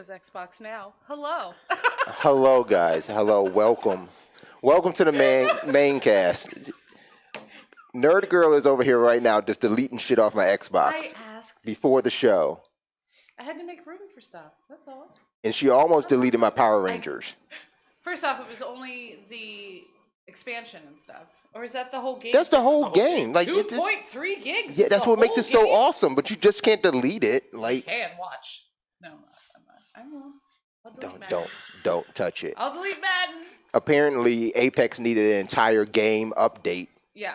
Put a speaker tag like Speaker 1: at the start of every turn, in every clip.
Speaker 1: Studios Xbox Now. Hello.
Speaker 2: Hello, guys. Hello. Welcome. Welcome to the Maincast. Nerd Girl is over here right now just deleting shit off my Xbox
Speaker 1: I asked.
Speaker 2: before the show.
Speaker 1: I had to make room for stuff. That's all.
Speaker 2: And she almost deleted my Power Rangers.
Speaker 1: First off, it was only the expansion and stuff. Or is that the whole game?
Speaker 2: That's the whole game. Like
Speaker 1: 2.3 gigs.
Speaker 2: Yeah,
Speaker 1: is
Speaker 2: that's
Speaker 1: the
Speaker 2: what makes
Speaker 1: whole
Speaker 2: it so
Speaker 1: game?
Speaker 2: awesome, but you just can't delete it. Like
Speaker 1: Can watch. No, I'm not. I won't. I'll delete
Speaker 2: don't touch it.
Speaker 1: I'll delete Madden.
Speaker 2: Apparently Apex needed an entire game update.
Speaker 1: Yeah.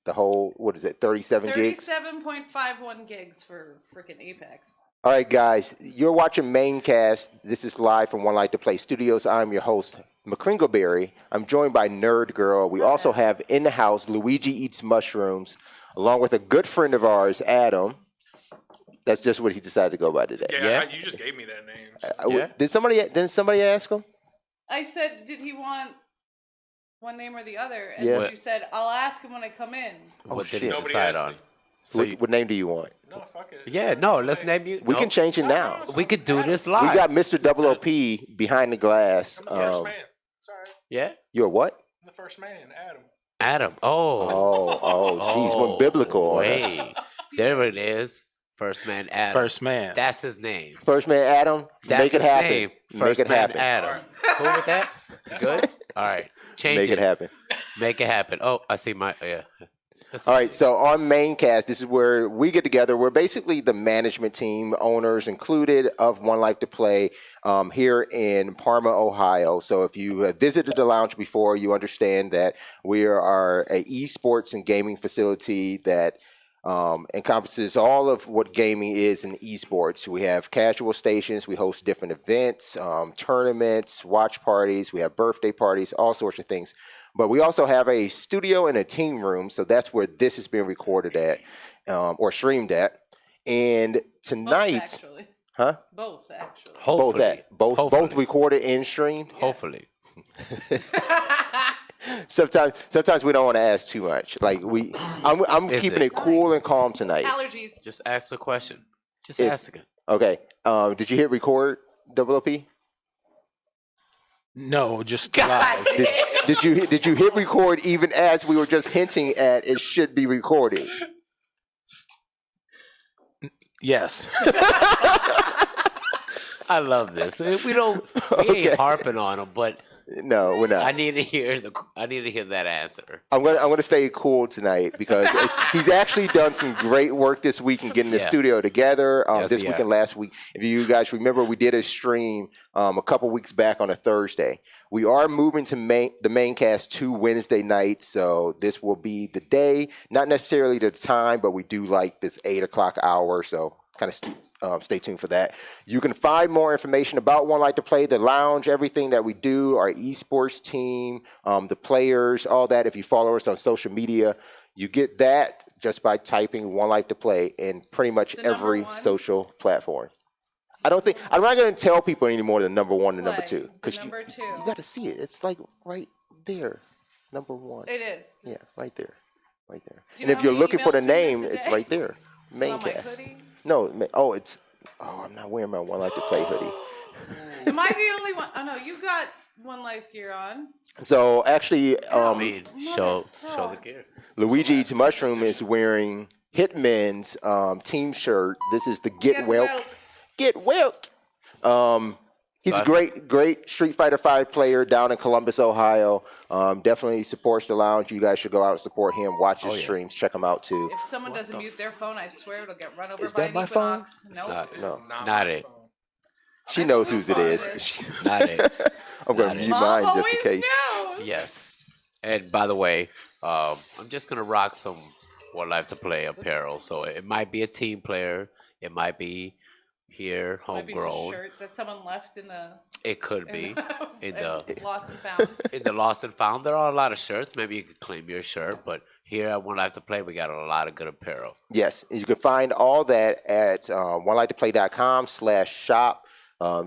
Speaker 2: The whole, what is it, 37 gigs?
Speaker 1: 37.51 gigs for freaking Apex.
Speaker 2: All right, guys, you're watching Maincast. This is live from One Light to Play Studios. I'm your host, McCringleberry. I'm joined by Nerd Girl. We also have in the house Luigi Eats Mushrooms, along with a good friend of ours, Adam. That's just what he decided to go by today.
Speaker 3: Yeah. You just gave me that name. So.
Speaker 2: Didn't somebody ask him?
Speaker 1: I said, did he want one name or the other? And
Speaker 2: Yeah.
Speaker 1: you said, I'll ask him when I come in.
Speaker 4: What did
Speaker 2: shit.
Speaker 4: he decide on? So
Speaker 2: What name do you want?
Speaker 3: No, fuck it.
Speaker 4: yeah, no, let's name you.
Speaker 2: We can change it now.
Speaker 4: We could do this live.
Speaker 2: We got Mr. Double OP behind the glass.
Speaker 3: I'm the first man. Sorry.
Speaker 4: Yeah,
Speaker 2: You're what?
Speaker 3: I'm the first man, Adam.
Speaker 4: Adam. Oh,
Speaker 2: Jeez, went biblical on us.
Speaker 4: Wait, there it is. First man, Adam.
Speaker 5: First man.
Speaker 4: That's his name.
Speaker 2: First man, Adam.
Speaker 4: That's
Speaker 2: make it
Speaker 4: his
Speaker 2: happen.
Speaker 4: name.
Speaker 2: Make
Speaker 4: First
Speaker 2: it
Speaker 4: man,
Speaker 2: happen.
Speaker 4: Adam. Cool with that? Good. All right. Change
Speaker 2: Make it happen.
Speaker 4: Make it happen. Oh, I see my That's
Speaker 2: All right, so on Maincast, this is where we get together. We're basically the management team, owners included, of One Life to Play here in Parma, Ohio. So if you have visited the lounge before, you understand that we are an esports and gaming facility that encompasses all of what gaming is in esports. We have casual stations. We host different events, tournaments, watch parties. We have birthday parties, all sorts of things. But we also have a studio and a team room, so that's where this is being recorded at or streamed at. And tonight,
Speaker 1: Both, actually.
Speaker 2: huh?
Speaker 1: Both, actually.
Speaker 4: Hopefully.
Speaker 2: Both recorded and streamed.
Speaker 4: Hopefully.
Speaker 2: Sometimes we don't want to ask too much. Like I'm
Speaker 4: Is
Speaker 2: keeping
Speaker 4: it?
Speaker 2: it cool and calm tonight.
Speaker 1: Allergies.
Speaker 4: Just ask the question. Just
Speaker 2: If-
Speaker 4: ask it.
Speaker 2: Okay. Did you hit record, Double OP?
Speaker 5: No, just
Speaker 4: God
Speaker 5: live.
Speaker 4: damn.
Speaker 2: Did you hit record even as we were just hinting at it should be recorded?
Speaker 5: Yes.
Speaker 4: I love this. We
Speaker 2: Okay.
Speaker 4: ain't harping on him, but
Speaker 2: No, we're not.
Speaker 4: I need to hear that answer.
Speaker 2: I'm gonna stay cool tonight because he's actually done some great work this week in getting the
Speaker 4: Yeah.
Speaker 2: studio together.
Speaker 4: Yes,
Speaker 2: This
Speaker 4: he
Speaker 2: week
Speaker 4: has.
Speaker 2: and last week, if you guys remember, we did a stream a couple weeks back on a Thursday. We are moving to the Maincast to Wednesday night, so this will be the day, not necessarily the time, but we do like this 8 o'clock hour, so kind of stay tuned for that. You can find more information about One Light to Play, the lounge, everything that we do, our esports team, the players, all that. If you follow us on social media, you get that just by typing One Light to Play in pretty much
Speaker 1: The number
Speaker 2: every
Speaker 1: one?
Speaker 2: social platform. I'm not going to tell people any more than number one and number
Speaker 1: Play.
Speaker 2: two. Because
Speaker 1: Number two.
Speaker 2: you got to see it. It's like right there. Number one.
Speaker 1: It is.
Speaker 2: Yeah, right there. Right there.
Speaker 1: Do you
Speaker 2: And
Speaker 1: know
Speaker 2: if
Speaker 1: how
Speaker 2: you're
Speaker 1: many
Speaker 2: looking for the
Speaker 1: emails you
Speaker 2: name,
Speaker 1: miss a
Speaker 2: it's
Speaker 1: day?
Speaker 2: right there.
Speaker 1: On my
Speaker 2: Maincast.
Speaker 1: hoodie?
Speaker 2: No, I'm not wearing my One Life to Play hoodie.
Speaker 1: Am I the only one? Oh, no, you got One Life gear on.
Speaker 2: So actually,
Speaker 4: I mean, show
Speaker 1: Mother-
Speaker 4: the gear.
Speaker 2: Luigi Eats Mushroom is wearing Hitman's team shirt. This is the Get Welk. He's a great Street Fighter V player down in Columbus, Ohio. Definitely supports the lounge. You guys should go out and support him. Watch his streams. Check him out too.
Speaker 1: If someone doesn't mute their phone, I swear it'll get run over
Speaker 2: Is
Speaker 1: by
Speaker 2: that
Speaker 1: an
Speaker 2: my phone?
Speaker 1: equinox. Nope.
Speaker 2: No,
Speaker 4: Not it.
Speaker 2: she knows whose it is.
Speaker 4: Not it.
Speaker 2: I'm going
Speaker 4: Not
Speaker 2: to
Speaker 4: it.
Speaker 2: mute
Speaker 1: Mom
Speaker 2: mine just
Speaker 1: always
Speaker 2: in case.
Speaker 1: knows.
Speaker 4: Yes. And by the way, I'm just gonna rock some One Life to Play apparel. So it might be a team player. It might be here
Speaker 1: Might be some
Speaker 4: homegrown.
Speaker 1: shirt that someone left in the
Speaker 4: It could be in the
Speaker 1: lost and found.
Speaker 4: in the lost and found. There are a lot of shirts. Maybe you could claim your shirt, but here at One Life to Play, we got a lot of good apparel.
Speaker 2: Yes, and you can find all that at onelightoplay.com/shop.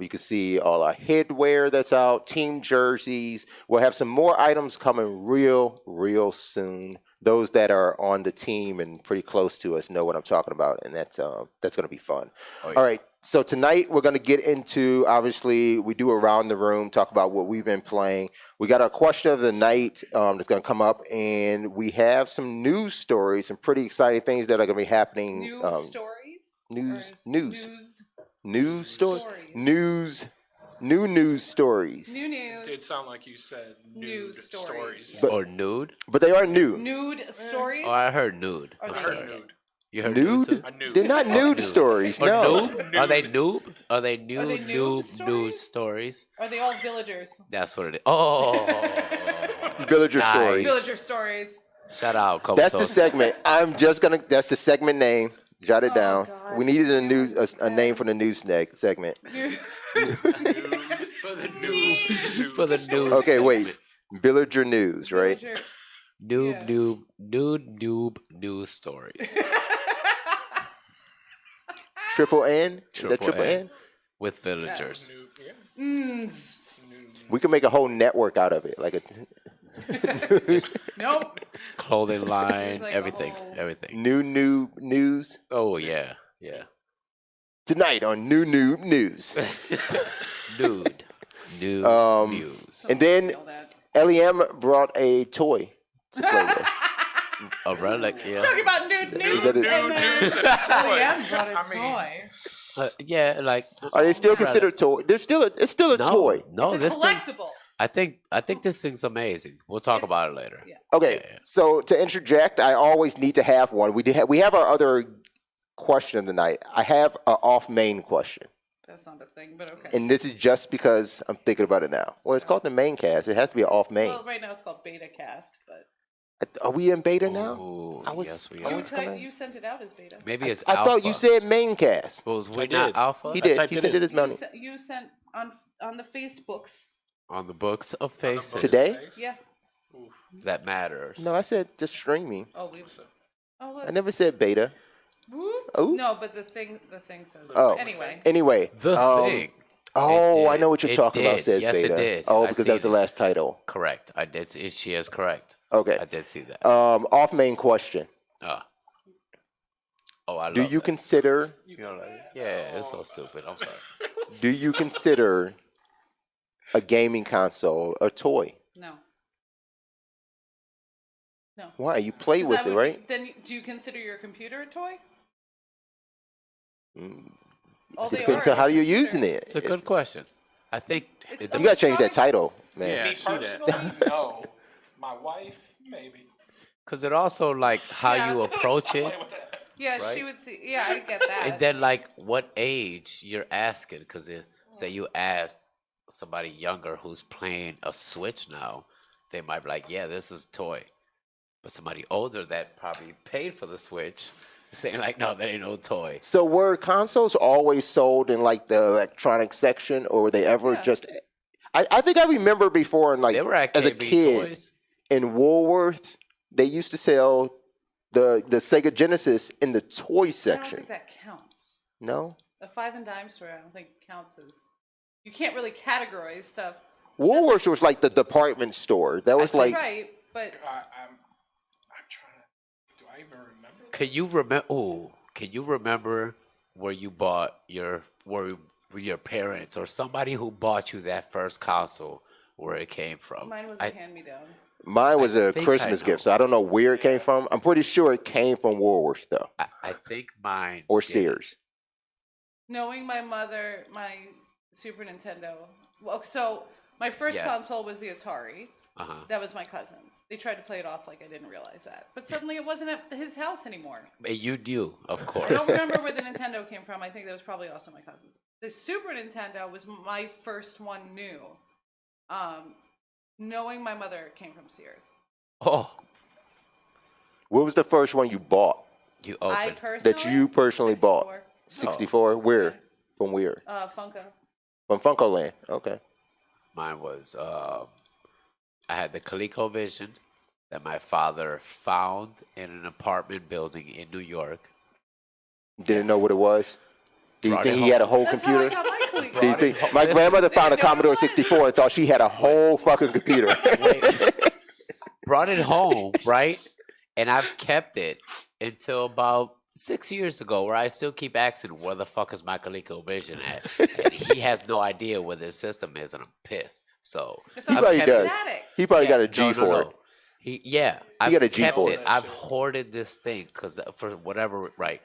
Speaker 2: You can see all our headwear that's out, team jerseys. We'll have some more items coming real soon those that are on the team and pretty close to us know what I'm talking about, and that's going to be fun.
Speaker 4: Oh, yeah.
Speaker 2: All right, so tonight we're going to get into, obviously, we do around the room, talk about what we've been playing. We got our question of the night that's going to come up, and we have some news stories, some pretty exciting things that are going to be happening.
Speaker 1: News stories?
Speaker 2: News
Speaker 1: Stories.
Speaker 2: stories. New news stories.
Speaker 1: New news.
Speaker 3: It did sound like you said nude
Speaker 1: News
Speaker 3: stories.
Speaker 1: stories.
Speaker 4: Or nude?
Speaker 2: But they are new.
Speaker 1: Nude stories?
Speaker 4: Oh, I heard nude.
Speaker 1: Are
Speaker 4: I'm
Speaker 1: they
Speaker 3: I heard
Speaker 4: sorry.
Speaker 3: nude.
Speaker 4: You heard
Speaker 2: Nude?
Speaker 4: nude too?
Speaker 3: I knew.
Speaker 2: They're not nude
Speaker 4: nude.
Speaker 2: stories,
Speaker 4: Or
Speaker 2: no.
Speaker 4: noob? Are they noob? Are they new
Speaker 1: they noob
Speaker 4: news
Speaker 1: stories?
Speaker 4: stories?
Speaker 1: Are they all villagers?
Speaker 4: That's what it is. Oh,
Speaker 2: Villager
Speaker 4: Nice.
Speaker 2: stories.
Speaker 1: Villager stories.
Speaker 4: shout out.
Speaker 2: That's the
Speaker 4: Komodo.
Speaker 2: segment. That's the segment name. Jot it
Speaker 1: Oh,
Speaker 2: down.
Speaker 1: God.
Speaker 2: We needed a
Speaker 1: Yeah.
Speaker 2: name for the news segment.
Speaker 1: Nude.
Speaker 3: For the news.
Speaker 4: For the news.
Speaker 2: Okay, wait. Villager news, right?
Speaker 1: Villager.
Speaker 4: Noob news stories
Speaker 2: Triple N? Is that
Speaker 4: Triple
Speaker 2: triple
Speaker 4: N.
Speaker 2: N?
Speaker 4: with villagers.
Speaker 3: Nude, yeah.
Speaker 1: Mm.
Speaker 2: We can make a whole network out of it. Like a
Speaker 1: Nope.
Speaker 4: Clothing line,
Speaker 1: like a
Speaker 4: everything,
Speaker 1: whole-
Speaker 4: everything.
Speaker 2: new news.
Speaker 4: Oh yeah, yeah.
Speaker 2: Tonight on New News.
Speaker 4: Nude news.
Speaker 2: And then
Speaker 1: Feel that.
Speaker 2: LEM brought a toy to play with.
Speaker 4: A relic, yeah.
Speaker 1: Talking about nude news.
Speaker 2: that it?
Speaker 1: and then
Speaker 3: Nude news and a toy.
Speaker 1: LEM brought a
Speaker 3: I mean,
Speaker 1: toy.
Speaker 4: Yeah, like.
Speaker 2: Are they still
Speaker 4: relic.
Speaker 2: considered toy? It's still a
Speaker 4: No,
Speaker 2: toy.
Speaker 4: No,
Speaker 1: It's a
Speaker 4: this thing.
Speaker 1: collectible.
Speaker 4: I think this thing's amazing. We'll talk
Speaker 1: It's-
Speaker 4: about it later.
Speaker 1: yeah.
Speaker 2: Okay,
Speaker 4: Yeah.
Speaker 2: so to interject, I always need to have one. We have our other question of the night. I have an off main question,
Speaker 1: That's not a thing, but okay.
Speaker 2: and this is just because I'm thinking about it now. Well, it's called the Maincast. It has to be an off main.
Speaker 1: Well, right now it's called Beta Cast, but
Speaker 2: Are we in beta now?
Speaker 4: Ooh,
Speaker 2: I was-
Speaker 4: yes, we
Speaker 2: I
Speaker 4: are.
Speaker 2: was gonna-
Speaker 1: you sent it out as beta.
Speaker 4: Maybe it's
Speaker 2: I
Speaker 4: alpha.
Speaker 2: thought you said Maincast.
Speaker 4: Was we
Speaker 5: I
Speaker 4: not
Speaker 5: did.
Speaker 4: alpha?
Speaker 2: He
Speaker 5: I
Speaker 2: did.
Speaker 5: typed
Speaker 2: He
Speaker 5: it
Speaker 2: sent
Speaker 5: in.
Speaker 2: it as Melanie.
Speaker 1: You sent on the Facebooks.
Speaker 4: On the books of faces
Speaker 2: Today?
Speaker 1: Yeah.
Speaker 4: that matters.
Speaker 2: No, I said just streaming.
Speaker 1: Oh, Oh, look.
Speaker 2: I never said beta.
Speaker 1: Whoop.
Speaker 2: Oh.
Speaker 1: No, but the thing says.
Speaker 2: Oh.
Speaker 1: Anyway.
Speaker 2: Anyway.
Speaker 4: The thing.
Speaker 2: Oh,
Speaker 4: It
Speaker 2: I know what
Speaker 4: did.
Speaker 2: you're
Speaker 4: It
Speaker 2: talking about.
Speaker 4: did.
Speaker 2: Says
Speaker 4: Yes, it
Speaker 2: beta.
Speaker 4: did.
Speaker 2: Oh,
Speaker 4: I
Speaker 2: because that was the
Speaker 4: seen it.
Speaker 2: last title.
Speaker 4: Correct. I did. She is correct.
Speaker 2: Okay.
Speaker 4: I did see that.
Speaker 2: Off main question.
Speaker 4: Oh, I love
Speaker 2: Do you
Speaker 4: that.
Speaker 2: consider?
Speaker 4: You know, like, yeah, it's so stupid. I'm sorry.
Speaker 2: Do you consider a gaming console a toy?
Speaker 1: No. No.
Speaker 2: Why? You play
Speaker 1: 'Cause
Speaker 2: with
Speaker 1: that
Speaker 2: it,
Speaker 1: would
Speaker 2: right?
Speaker 1: be- then do you consider your computer a toy?
Speaker 2: Mm,
Speaker 1: All they
Speaker 2: Depends
Speaker 1: are
Speaker 2: on how
Speaker 1: is
Speaker 2: you're
Speaker 1: computer.
Speaker 2: using it.
Speaker 4: It's a good question. I think
Speaker 1: It's
Speaker 4: it
Speaker 1: a
Speaker 2: You gotta change that
Speaker 1: electronic-
Speaker 2: title, man.
Speaker 5: Yeah. I
Speaker 3: Me
Speaker 5: see that.
Speaker 3: personally, no. My wife, maybe.
Speaker 4: because it also like how
Speaker 1: Yeah.
Speaker 4: you approach
Speaker 3: Stop
Speaker 4: it,
Speaker 3: playing with that.
Speaker 1: Yeah,
Speaker 4: Right?
Speaker 1: she would see. Yeah, I get that.
Speaker 4: and then like what age you're asking. Because say you ask somebody younger who's playing a Switch now, they might be like, "Yeah, this is a toy," but somebody older that probably paid for the Switch saying like, "No, that ain't no toy."
Speaker 2: So were consoles always sold in like the electronic section, or were they ever
Speaker 1: Yeah.
Speaker 2: just? I think I remember before, in like
Speaker 4: They were
Speaker 2: as a
Speaker 4: arcade
Speaker 2: kid
Speaker 4: toys.
Speaker 2: in Woolworth, they used to sell the Sega Genesis in the toy
Speaker 1: I don't
Speaker 2: section.
Speaker 1: think that counts.
Speaker 2: No,
Speaker 1: A 5 and dime store, I don't think counts as. You can't really categorize stuff.
Speaker 2: Woolworth was like the department store. That was like
Speaker 1: Right, but
Speaker 3: I'm trying to. Do I even remember?
Speaker 4: Can you remember? Oh, can you remember where you bought where your parents or somebody who bought you that first console, where it came from?
Speaker 1: mine was a hand-me-down.
Speaker 2: mine was a
Speaker 4: think I
Speaker 2: Christmas gift,
Speaker 4: know.
Speaker 2: so I don't know where it came from. I'm pretty sure it came from Woolworth though,
Speaker 4: I think mine
Speaker 2: or
Speaker 4: did.
Speaker 2: Sears.
Speaker 1: Knowing my mother, my Super Nintendo. Well, so my first
Speaker 4: Yes.
Speaker 1: console was the Atari.
Speaker 4: Uh-huh.
Speaker 1: That was my cousin's. They tried to play it off like I didn't realize that. But suddenly it wasn't at his house anymore.
Speaker 4: And you knew, of
Speaker 1: I
Speaker 4: course.
Speaker 1: don't remember where the Nintendo came from. I think that was probably also my cousin's. The Super Nintendo was my first one new. Knowing my mother, it came from Sears.
Speaker 4: Oh,
Speaker 2: What was the first one you bought?
Speaker 4: you
Speaker 1: I
Speaker 4: opened.
Speaker 1: personally.
Speaker 2: That you personally bought?
Speaker 1: 64.
Speaker 2: 64. Where? From where?
Speaker 1: Funko.
Speaker 2: From Funko Land. Okay.
Speaker 4: Mine was I had the ColecoVision that my father found in an apartment building in New York.
Speaker 2: Didn't know what it was. Do you
Speaker 4: Brought
Speaker 2: think
Speaker 4: it
Speaker 2: he had a
Speaker 4: home.
Speaker 2: whole
Speaker 1: That's
Speaker 2: computer?
Speaker 1: how I got my Coleco.
Speaker 2: Do you
Speaker 4: Brought it
Speaker 2: think
Speaker 4: home.
Speaker 2: my grandmother found a
Speaker 1: They never
Speaker 2: Commodore
Speaker 1: was.
Speaker 2: 64 and thought she had a whole fucking computer?
Speaker 4: Wait, brought it home, right? and I've kept it until about 6 years ago, where I still keep asking, where the fuck is my ColecoVision at? And he has no idea where this system is, and I'm pissed. So
Speaker 1: I
Speaker 2: He
Speaker 1: thought
Speaker 2: probably
Speaker 1: it was
Speaker 2: does.
Speaker 1: static.
Speaker 2: He probably got a
Speaker 4: no,
Speaker 2: G
Speaker 4: no,
Speaker 2: for
Speaker 4: no.
Speaker 2: it.
Speaker 4: I've
Speaker 2: got a G
Speaker 4: kept
Speaker 2: for
Speaker 4: it.
Speaker 3: it.
Speaker 4: I've hoarded this thing because for whatever, right?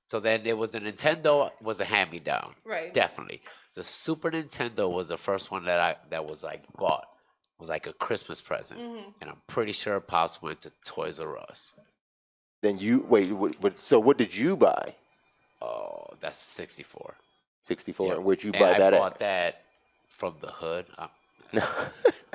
Speaker 4: So then it was the Nintendo was a hand me down,
Speaker 1: Right.
Speaker 4: definitely. The Super Nintendo was the first one that was like bought. It was like a Christmas present, and I'm pretty sure Pops went to Toys R Us.
Speaker 2: Then you wait. So what did you buy?
Speaker 4: Oh, that's 64.
Speaker 2: 64.
Speaker 4: Yep.
Speaker 2: And where'd you
Speaker 4: And
Speaker 2: buy
Speaker 4: I
Speaker 2: that
Speaker 4: bought that from the hood.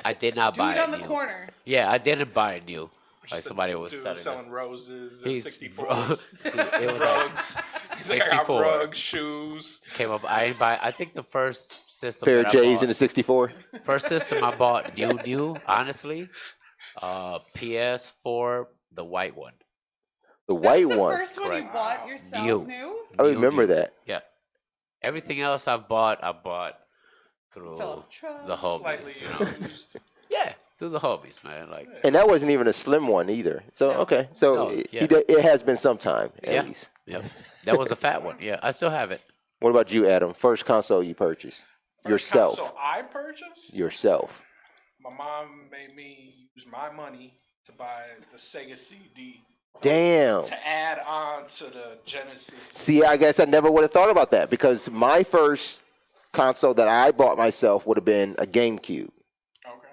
Speaker 4: I did not buy
Speaker 1: Dude
Speaker 4: it
Speaker 1: on the
Speaker 4: new.
Speaker 1: corner.
Speaker 4: Yeah, I didn't buy it new. Like
Speaker 3: Just a
Speaker 4: somebody was
Speaker 3: dude
Speaker 4: selling
Speaker 3: selling
Speaker 4: this.
Speaker 3: roses
Speaker 4: He's-
Speaker 3: and 64s.
Speaker 4: Dude, it was like
Speaker 3: rugs. He's like, I got
Speaker 4: 64.
Speaker 3: rugs, shoes.
Speaker 4: Came up. I didn't buy. I think the first system.
Speaker 2: Pair of
Speaker 4: that I
Speaker 2: J's
Speaker 4: bought,
Speaker 2: in the 64.
Speaker 4: First system I bought new. Honestly, PS4, the white one.
Speaker 2: The
Speaker 1: That
Speaker 2: white
Speaker 1: was the
Speaker 2: one.
Speaker 1: first one you
Speaker 4: Correct.
Speaker 1: bought yourself
Speaker 4: New.
Speaker 1: new?
Speaker 2: I
Speaker 4: New,
Speaker 2: remember
Speaker 4: new.
Speaker 2: that.
Speaker 4: Yeah. Everything else I bought through
Speaker 1: Fell off
Speaker 4: the
Speaker 1: trust.
Speaker 3: Slightly
Speaker 4: homies. You know.
Speaker 3: used.
Speaker 4: Yeah, through the homies, man. Like.
Speaker 2: And that wasn't even a slim one either. So
Speaker 1: No.
Speaker 2: okay, so
Speaker 4: No,
Speaker 2: it,
Speaker 4: yeah.
Speaker 2: it has been some time at
Speaker 4: Yeah.
Speaker 2: least.
Speaker 4: Yep. That was a fat one. Yeah, I still have it.
Speaker 2: What about you, Adam? First console you purchased
Speaker 3: First
Speaker 2: yourself?
Speaker 3: console I purchased.
Speaker 2: Yourself.
Speaker 3: My mom made me use my money to buy the Sega CD
Speaker 2: Damn.
Speaker 3: to add on to the Genesis.
Speaker 2: See, I guess I never would have thought about that because my first console that I bought myself would have been a GameCube.
Speaker 3: Okay.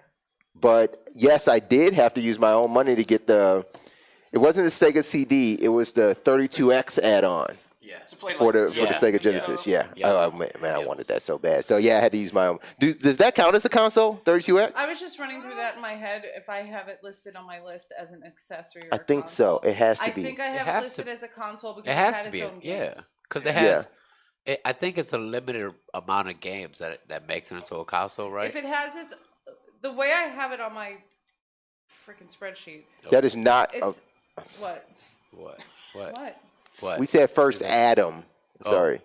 Speaker 2: But yes, I did have to use my own money to get the. It wasn't the Sega CD. It was the 32X add-on
Speaker 3: To play
Speaker 2: for the
Speaker 3: like
Speaker 2: for the
Speaker 3: Zelda
Speaker 2: Sega Genesis. Yeah.
Speaker 4: Yeah.
Speaker 2: Oh man, I wanted that so bad. So yeah, I had to use my own. Does that count as a console? 32X?
Speaker 1: I was just running through that in my head if I have it listed on my list as an accessory or
Speaker 2: I
Speaker 1: a
Speaker 2: think so.
Speaker 1: console.
Speaker 2: It has to
Speaker 1: I
Speaker 2: be.
Speaker 1: think I have it
Speaker 4: has
Speaker 1: listed
Speaker 4: to-
Speaker 1: as a console because
Speaker 4: It has
Speaker 1: had
Speaker 4: to
Speaker 1: its
Speaker 4: be,
Speaker 1: own
Speaker 4: yeah,
Speaker 1: games.
Speaker 4: because it has. I think it's a limited amount of games that makes it into a console, right?
Speaker 1: If it has its, the way I have it on my freaking spreadsheet,
Speaker 2: That is not.
Speaker 1: it's what?
Speaker 4: What?
Speaker 1: What?
Speaker 2: We said first Adam.
Speaker 4: Oh.
Speaker 2: Sorry.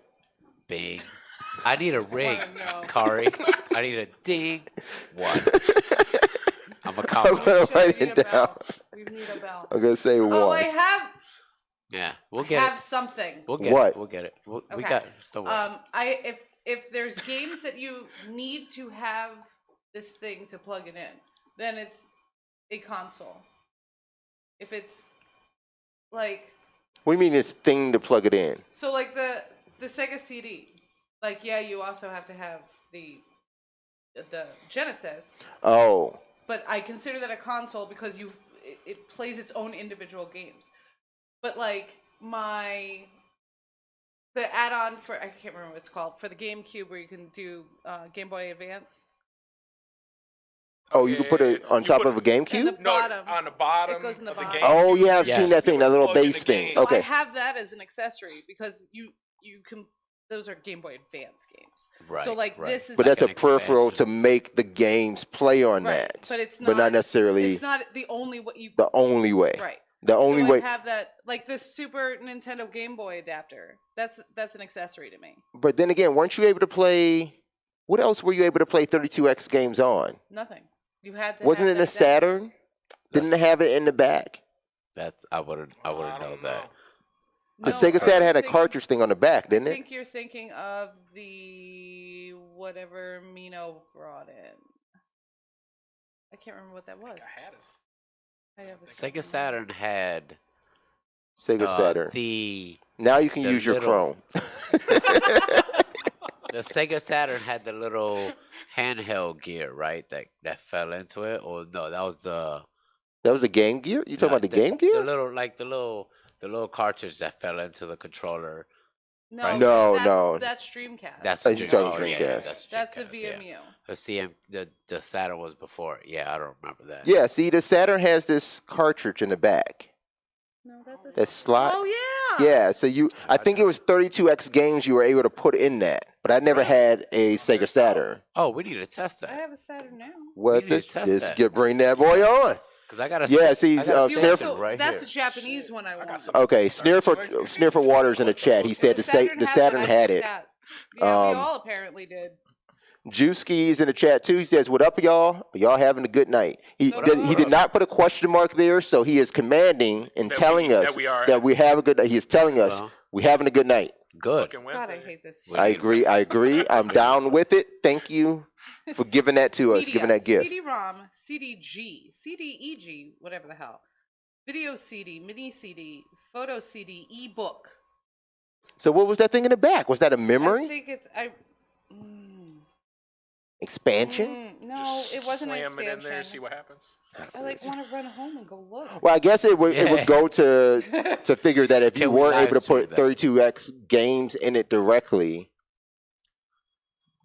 Speaker 4: Bing. I need a ring,
Speaker 1: know.
Speaker 4: Kari. I need a ding. One. I'm a
Speaker 2: I'm
Speaker 4: count.
Speaker 2: gonna
Speaker 1: Should
Speaker 2: write
Speaker 1: need
Speaker 2: it
Speaker 1: a
Speaker 2: down.
Speaker 1: bell. We need a bell.
Speaker 2: I'm gonna say one.
Speaker 1: Oh, I have
Speaker 4: Yeah, we'll get
Speaker 1: have
Speaker 4: it.
Speaker 1: something.
Speaker 4: We'll get
Speaker 2: What?
Speaker 4: it. We'll get it. We
Speaker 1: Okay.
Speaker 4: got. Don't worry.
Speaker 1: If there's games that you need to have this thing to plug it in, then it's a console. If it's like
Speaker 2: What do you mean this thing to plug it in?
Speaker 1: so, like the Sega CD, like yeah, you also have to have the Genesis,
Speaker 2: Oh.
Speaker 1: but I consider that a console because it plays its own individual games. But like the add-on for I can't remember what it's called for the GameCube where you can do Game Boy Advance.
Speaker 2: Oh, you can put it on
Speaker 3: You
Speaker 2: top
Speaker 3: put
Speaker 2: of a
Speaker 3: it-
Speaker 2: GameCube?
Speaker 1: And Bottom.
Speaker 3: on the bottom
Speaker 1: It goes in the
Speaker 3: of the
Speaker 1: bottom.
Speaker 3: game.
Speaker 2: Oh yeah, I've
Speaker 4: Yes.
Speaker 2: seen that thing, that little
Speaker 3: Plug in the
Speaker 2: base thing.
Speaker 3: game.
Speaker 1: So I
Speaker 2: Okay.
Speaker 1: have that as an accessory because you can. Those are Game Boy Advance games.
Speaker 4: Right.
Speaker 1: So like
Speaker 4: right.
Speaker 1: this is.
Speaker 2: But that's a
Speaker 4: an
Speaker 2: peripheral to
Speaker 4: expansion.
Speaker 2: make the games play on
Speaker 1: right,
Speaker 2: that.
Speaker 1: but it's not.
Speaker 2: But not necessarily
Speaker 1: It's not the only what you.
Speaker 2: the only way.
Speaker 1: Right.
Speaker 2: The only
Speaker 1: so
Speaker 2: way.
Speaker 1: I have that like the Super Nintendo Game Boy adapter. That's an accessory to me.
Speaker 2: But then again, weren't you able to play? What else were you able to play 32X games on?
Speaker 1: Nothing. You had to.
Speaker 2: Wasn't
Speaker 1: have
Speaker 2: it a
Speaker 1: that adapter.
Speaker 2: Saturn? Didn't it have it in the back?
Speaker 4: That's I wouldn't know
Speaker 3: don't
Speaker 4: that.
Speaker 2: The
Speaker 1: No,
Speaker 2: Sega Saturn
Speaker 1: I'm
Speaker 2: had a
Speaker 1: thinking-
Speaker 2: cartridge thing on the back,
Speaker 1: I
Speaker 2: didn't it?
Speaker 1: think you're thinking of the whatever Mino brought in. I can't remember what that was.
Speaker 3: I had us.
Speaker 1: I have a
Speaker 4: Sega
Speaker 1: second.
Speaker 4: Saturn had
Speaker 2: Sega Saturn.
Speaker 4: the
Speaker 2: Now you can
Speaker 4: the
Speaker 2: use your
Speaker 4: little-
Speaker 2: Chrome.
Speaker 4: the Sega Saturn had the little handheld gear, right? That fell into it, or no? That was the
Speaker 2: That was the Game Gear? You talking
Speaker 4: no,
Speaker 2: about the Game Gear?
Speaker 4: the little cartridge that fell into the controller.
Speaker 1: No,
Speaker 2: No,
Speaker 1: that's,
Speaker 2: no.
Speaker 1: That's Dreamcast.
Speaker 4: That's
Speaker 2: Oh, you're talking
Speaker 4: yeah,
Speaker 2: Dreamcast.
Speaker 1: that's the
Speaker 4: Dreamcast, yeah.
Speaker 1: VMU.
Speaker 4: The Saturn was before it. Yeah, I don't remember that.
Speaker 2: Yeah, see, the Saturn has this cartridge in the back.
Speaker 1: No, that's a
Speaker 2: That slot.
Speaker 1: Oh yeah.
Speaker 2: Yeah, so I think it was 32X games you were able to put in that, but I never had a Sega Saturn.
Speaker 4: Oh, we need to test
Speaker 1: I
Speaker 4: that
Speaker 1: have a Saturn now.
Speaker 2: What
Speaker 4: need to
Speaker 2: this?
Speaker 4: test
Speaker 2: This
Speaker 4: that.
Speaker 2: get bring that boy on.
Speaker 4: because I got a
Speaker 2: Yeah, see,
Speaker 4: I got a
Speaker 1: You
Speaker 2: Snare-
Speaker 4: Saturn
Speaker 1: also-
Speaker 4: right
Speaker 1: that's
Speaker 4: here.
Speaker 1: a Japanese one I want.
Speaker 3: some-
Speaker 2: Okay, Sneer for Waters in the chat. He said the Saturn
Speaker 1: has it,
Speaker 2: had
Speaker 1: I
Speaker 2: it.
Speaker 1: just Yeah, we
Speaker 2: Um,
Speaker 1: all apparently did.
Speaker 2: Juicy is in the chat too. He says, "What up, y'all? Are y'all having a good night?" He
Speaker 1: What
Speaker 2: he
Speaker 1: up?
Speaker 2: did not put a question mark there, so he is commanding and
Speaker 3: That
Speaker 2: telling
Speaker 3: we-
Speaker 2: us
Speaker 3: that we are
Speaker 2: that we have a good night. He is telling us
Speaker 4: Well,
Speaker 2: we having a good night.
Speaker 4: good.
Speaker 3: Fucking
Speaker 1: God, I
Speaker 3: Wednesday.
Speaker 1: hate this.
Speaker 4: What
Speaker 2: I
Speaker 4: do you
Speaker 2: agree. I agree. I'm down with it. Thank you for giving that to us, giving that gift.
Speaker 1: CD-ROM, CDG, CDEG, whatever the hell. Video CD, mini CD, photo CD, ebook.
Speaker 2: So what was that thing in the back? Was that a
Speaker 1: I
Speaker 2: memory
Speaker 1: think it's
Speaker 2: expansion?
Speaker 1: no,
Speaker 3: Just
Speaker 1: it wasn't an
Speaker 3: slam it in there and see
Speaker 1: expansion.
Speaker 3: what happens.
Speaker 1: I like want to run home and go look.
Speaker 2: Well, I guess it would
Speaker 4: Yeah.
Speaker 2: go to figure that if you
Speaker 4: Can we
Speaker 2: were
Speaker 4: live
Speaker 2: able to
Speaker 4: stream
Speaker 2: put
Speaker 4: that?
Speaker 2: 32x games in it directly.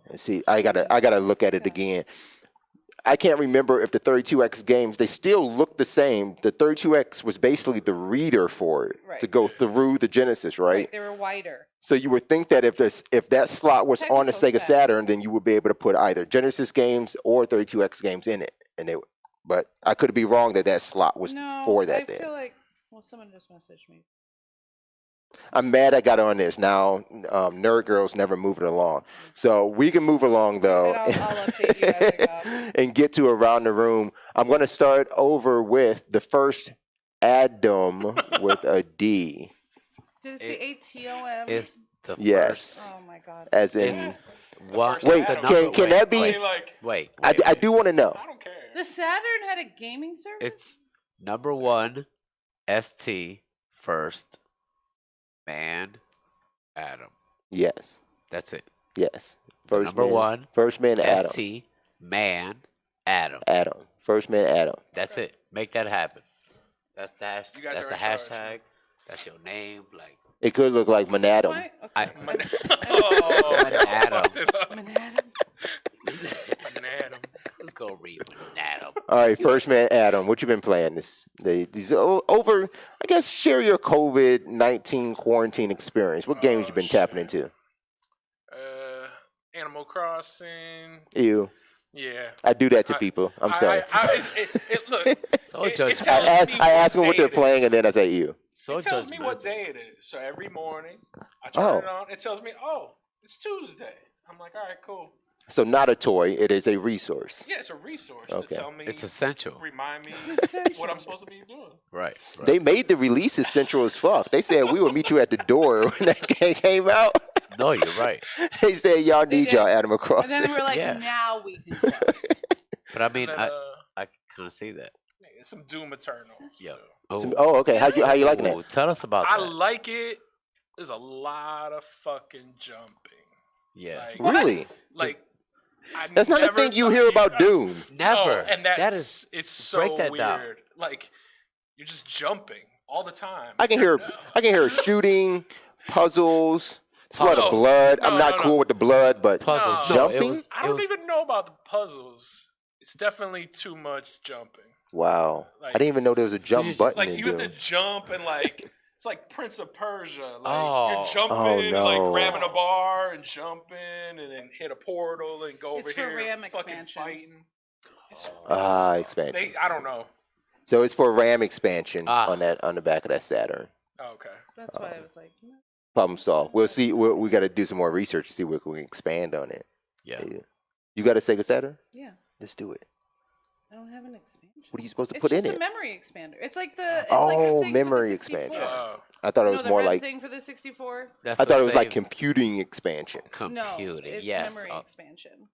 Speaker 2: Let's see, I gotta look at it again. I can't remember if the 32x games, they still look the same. The 32x was basically the reader for it to
Speaker 1: Right.
Speaker 2: go through the Genesis, right?
Speaker 1: They were wider.
Speaker 2: So you would think that if that slot was on the
Speaker 1: Technical
Speaker 2: Sega
Speaker 1: specs.
Speaker 2: Saturn, then you would be able to put either Genesis games or 32x games in it, but I could be wrong that slot was
Speaker 1: No,
Speaker 2: for that.
Speaker 1: I
Speaker 2: Then
Speaker 1: feel like someone just messaged me.
Speaker 2: I'm mad I got on this now. Nerd Girls never move it along, so we can move along though,
Speaker 1: And I'll update you as I go.
Speaker 2: and get to around the room. I'm going to start over with the first Adam with a D,
Speaker 1: Did it say ATOM?
Speaker 4: It's the
Speaker 2: Yes.
Speaker 4: first.
Speaker 1: Oh my god.
Speaker 2: as
Speaker 4: It's
Speaker 2: in.
Speaker 4: one.
Speaker 3: first
Speaker 2: Wait,
Speaker 3: Adam.
Speaker 2: can that be?
Speaker 3: I mean, like,
Speaker 4: Wait.
Speaker 2: I do want to know.
Speaker 3: I don't care.
Speaker 1: The Saturn had a gaming service?
Speaker 4: It's number one, ST first, man, Adam.
Speaker 2: Yes,
Speaker 4: That's it.
Speaker 2: yes. First
Speaker 4: Number
Speaker 2: man,
Speaker 4: one,
Speaker 2: First man Adam.
Speaker 4: ST, man, Adam.
Speaker 2: Adam. First man Adam.
Speaker 4: That's it. Make that happen. That's the
Speaker 3: You guys
Speaker 4: that's
Speaker 3: are
Speaker 4: the
Speaker 3: in charge,
Speaker 4: hashtag.
Speaker 3: man.
Speaker 4: That's your name. Like
Speaker 2: It could look like Manadam.
Speaker 1: Why?
Speaker 4: I-
Speaker 1: Okay.
Speaker 3: Oh,
Speaker 4: Adam.
Speaker 3: fucked it up.
Speaker 1: Manhattan?
Speaker 3: Adam.
Speaker 4: let's go read Adam.
Speaker 2: All right, first man Adam. What you been playing these over? I guess share your COVID-19 quarantine experience. What games you been tapping into?
Speaker 3: Animal Crossing.
Speaker 2: Ew.
Speaker 3: Yeah.
Speaker 2: I do that to
Speaker 3: I-
Speaker 2: people. I'm sorry.
Speaker 3: Look,
Speaker 4: So
Speaker 3: it
Speaker 4: judgmental.
Speaker 3: tells me
Speaker 2: I ask them
Speaker 3: what
Speaker 2: what they're
Speaker 3: day it
Speaker 2: playing,
Speaker 3: is.
Speaker 2: and then I say ew.
Speaker 4: So
Speaker 3: It tells me what
Speaker 4: judgmental.
Speaker 3: day it is. So every morning, I turn
Speaker 2: Oh.
Speaker 3: it on. It tells me, oh, it's Tuesday. I'm like, all right, cool.
Speaker 2: So not a toy. It is a resource.
Speaker 3: Yeah, it's a resource
Speaker 2: Okay.
Speaker 3: to tell me,
Speaker 4: It's essential.
Speaker 3: remind me
Speaker 1: essential.
Speaker 3: what I'm supposed to be doing.
Speaker 4: Right.
Speaker 2: They made the releases central as fuck. They said we will meet you at the door when that game came out.
Speaker 4: No, you're right.
Speaker 2: They said y'all
Speaker 1: They
Speaker 2: need
Speaker 1: did.
Speaker 2: y'all Animal
Speaker 1: And
Speaker 2: Crossing.
Speaker 1: then we're like,
Speaker 4: Yeah.
Speaker 1: now we can close.
Speaker 4: But I mean,
Speaker 3: And then,
Speaker 4: I kind of see that.
Speaker 3: it's some Doom Eternal.
Speaker 4: Yep.
Speaker 3: So.
Speaker 2: Oh, okay. How you liking
Speaker 4: Ooh,
Speaker 2: it?
Speaker 4: Tell us about
Speaker 3: I
Speaker 4: that.
Speaker 3: like it. There's a lot of fucking jumping.
Speaker 4: Yeah.
Speaker 3: Like,
Speaker 2: Really?
Speaker 3: like I
Speaker 2: That's not a
Speaker 3: never
Speaker 2: thing you
Speaker 3: thought
Speaker 2: hear about
Speaker 3: I-
Speaker 2: Doom.
Speaker 4: Never.
Speaker 3: No, and
Speaker 4: that is.
Speaker 3: it's so
Speaker 4: break that
Speaker 3: weird.
Speaker 4: down.
Speaker 3: Like you're just jumping all the time.
Speaker 2: I can hear shooting, puzzles. It's a lot of
Speaker 3: No,
Speaker 2: blood. I'm
Speaker 3: no,
Speaker 2: not
Speaker 3: no,
Speaker 2: cool
Speaker 3: no.
Speaker 2: with the blood, but
Speaker 4: Puzzles.
Speaker 3: No,
Speaker 4: No, it
Speaker 2: jumping.
Speaker 4: was-
Speaker 3: I don't even know about the puzzles. It's definitely too much jumping.
Speaker 2: Wow,
Speaker 3: Like-
Speaker 2: I didn't even know there was a jump
Speaker 4: just-
Speaker 2: button
Speaker 3: Like
Speaker 2: in
Speaker 3: you have
Speaker 2: Doom.
Speaker 3: to jump and like it's like Prince of Persia. Like
Speaker 4: Oh.
Speaker 3: you're jumping,
Speaker 2: Oh,
Speaker 3: and,
Speaker 2: no.
Speaker 3: like grabbing a bar and jumping, and then hit a portal and go
Speaker 1: It's
Speaker 3: over
Speaker 1: for
Speaker 3: here.
Speaker 1: RAM
Speaker 3: fucking
Speaker 1: expansion.
Speaker 3: Fighting.
Speaker 2: Expansion.
Speaker 3: I don't know.
Speaker 2: So it's for RAM expansion
Speaker 4: Ah.
Speaker 2: on the back of that Saturn.
Speaker 3: Oh, okay.
Speaker 1: That's why I was like,
Speaker 2: Problem solved. We'll see. We got to do some more research to see where we can expand on it.
Speaker 4: Yeah.
Speaker 2: You got a Sega Saturn?
Speaker 1: yeah,
Speaker 2: Let's do it.
Speaker 1: I don't have an expansion.
Speaker 2: What are you supposed to
Speaker 1: It's
Speaker 2: put in
Speaker 1: just
Speaker 2: it?
Speaker 1: a memory expander. It's like the it's
Speaker 2: Oh,
Speaker 1: like the thing for the
Speaker 2: memory
Speaker 1: 64.
Speaker 2: expansion.
Speaker 3: Oh.
Speaker 2: I thought it
Speaker 1: You
Speaker 2: was
Speaker 1: know the
Speaker 2: more
Speaker 1: red
Speaker 2: like.
Speaker 1: thing for the 64.
Speaker 4: That's
Speaker 2: I
Speaker 4: the
Speaker 2: thought it was like
Speaker 4: same
Speaker 2: computing expansion.
Speaker 1: No,
Speaker 4: computing.
Speaker 1: it's
Speaker 4: Yes.
Speaker 1: memory expansion.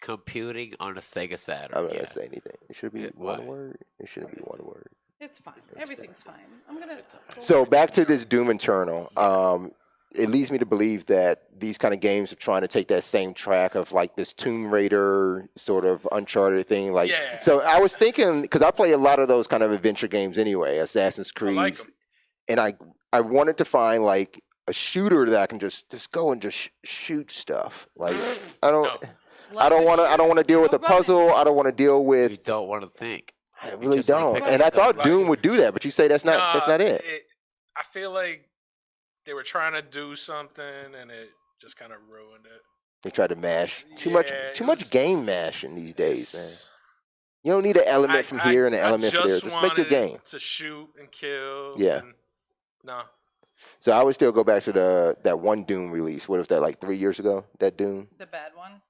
Speaker 4: Computing on a Sega Saturn.
Speaker 2: I'm not
Speaker 4: yeah.
Speaker 2: gonna say anything. It should be
Speaker 4: Yeah,
Speaker 2: one
Speaker 4: why?
Speaker 2: word. It shouldn't be one word.
Speaker 1: It's fine. Everything's fine. I'm gonna. go
Speaker 2: So
Speaker 1: over it
Speaker 2: back to
Speaker 1: tomorrow.
Speaker 2: this Doom Eternal. It leads me to believe that these kind of games are trying to take that same track of like this Tomb Raider sort of Uncharted thing. Like,
Speaker 3: Yeah.
Speaker 2: so I was thinking because I play a lot of those kind of adventure games anyway, Assassin's Creed,
Speaker 3: like 'em.
Speaker 2: and I wanted to find like a shooter that I can just go and just shoot stuff. Like I don't.
Speaker 3: No.
Speaker 2: I don't want to. I don't want to deal with
Speaker 1: No
Speaker 2: the puzzle. I don't want to deal with.
Speaker 4: You don't want to think.
Speaker 2: I really
Speaker 4: just like
Speaker 2: don't.
Speaker 4: pick
Speaker 2: And I
Speaker 4: up
Speaker 2: thought
Speaker 3: the
Speaker 2: Doom
Speaker 3: gun.
Speaker 2: would do that, but you say that's not it.
Speaker 3: I feel like they were trying to do something and it just kind of ruined it.
Speaker 2: They try to mash too
Speaker 3: Yeah,
Speaker 2: much.
Speaker 3: it
Speaker 2: Too much
Speaker 3: was-
Speaker 2: game mashing these days, man.
Speaker 3: It's-
Speaker 2: You don't need an element
Speaker 3: I-
Speaker 2: from
Speaker 3: I-
Speaker 2: here and an
Speaker 3: I
Speaker 2: element from there. Just make your
Speaker 3: wanted
Speaker 2: game.
Speaker 3: to shoot and kill.
Speaker 2: Yeah.
Speaker 3: And, no.
Speaker 2: So I would still go back to that one Doom release. What was that, like 3 years ago? That Doom?
Speaker 1: The bad one.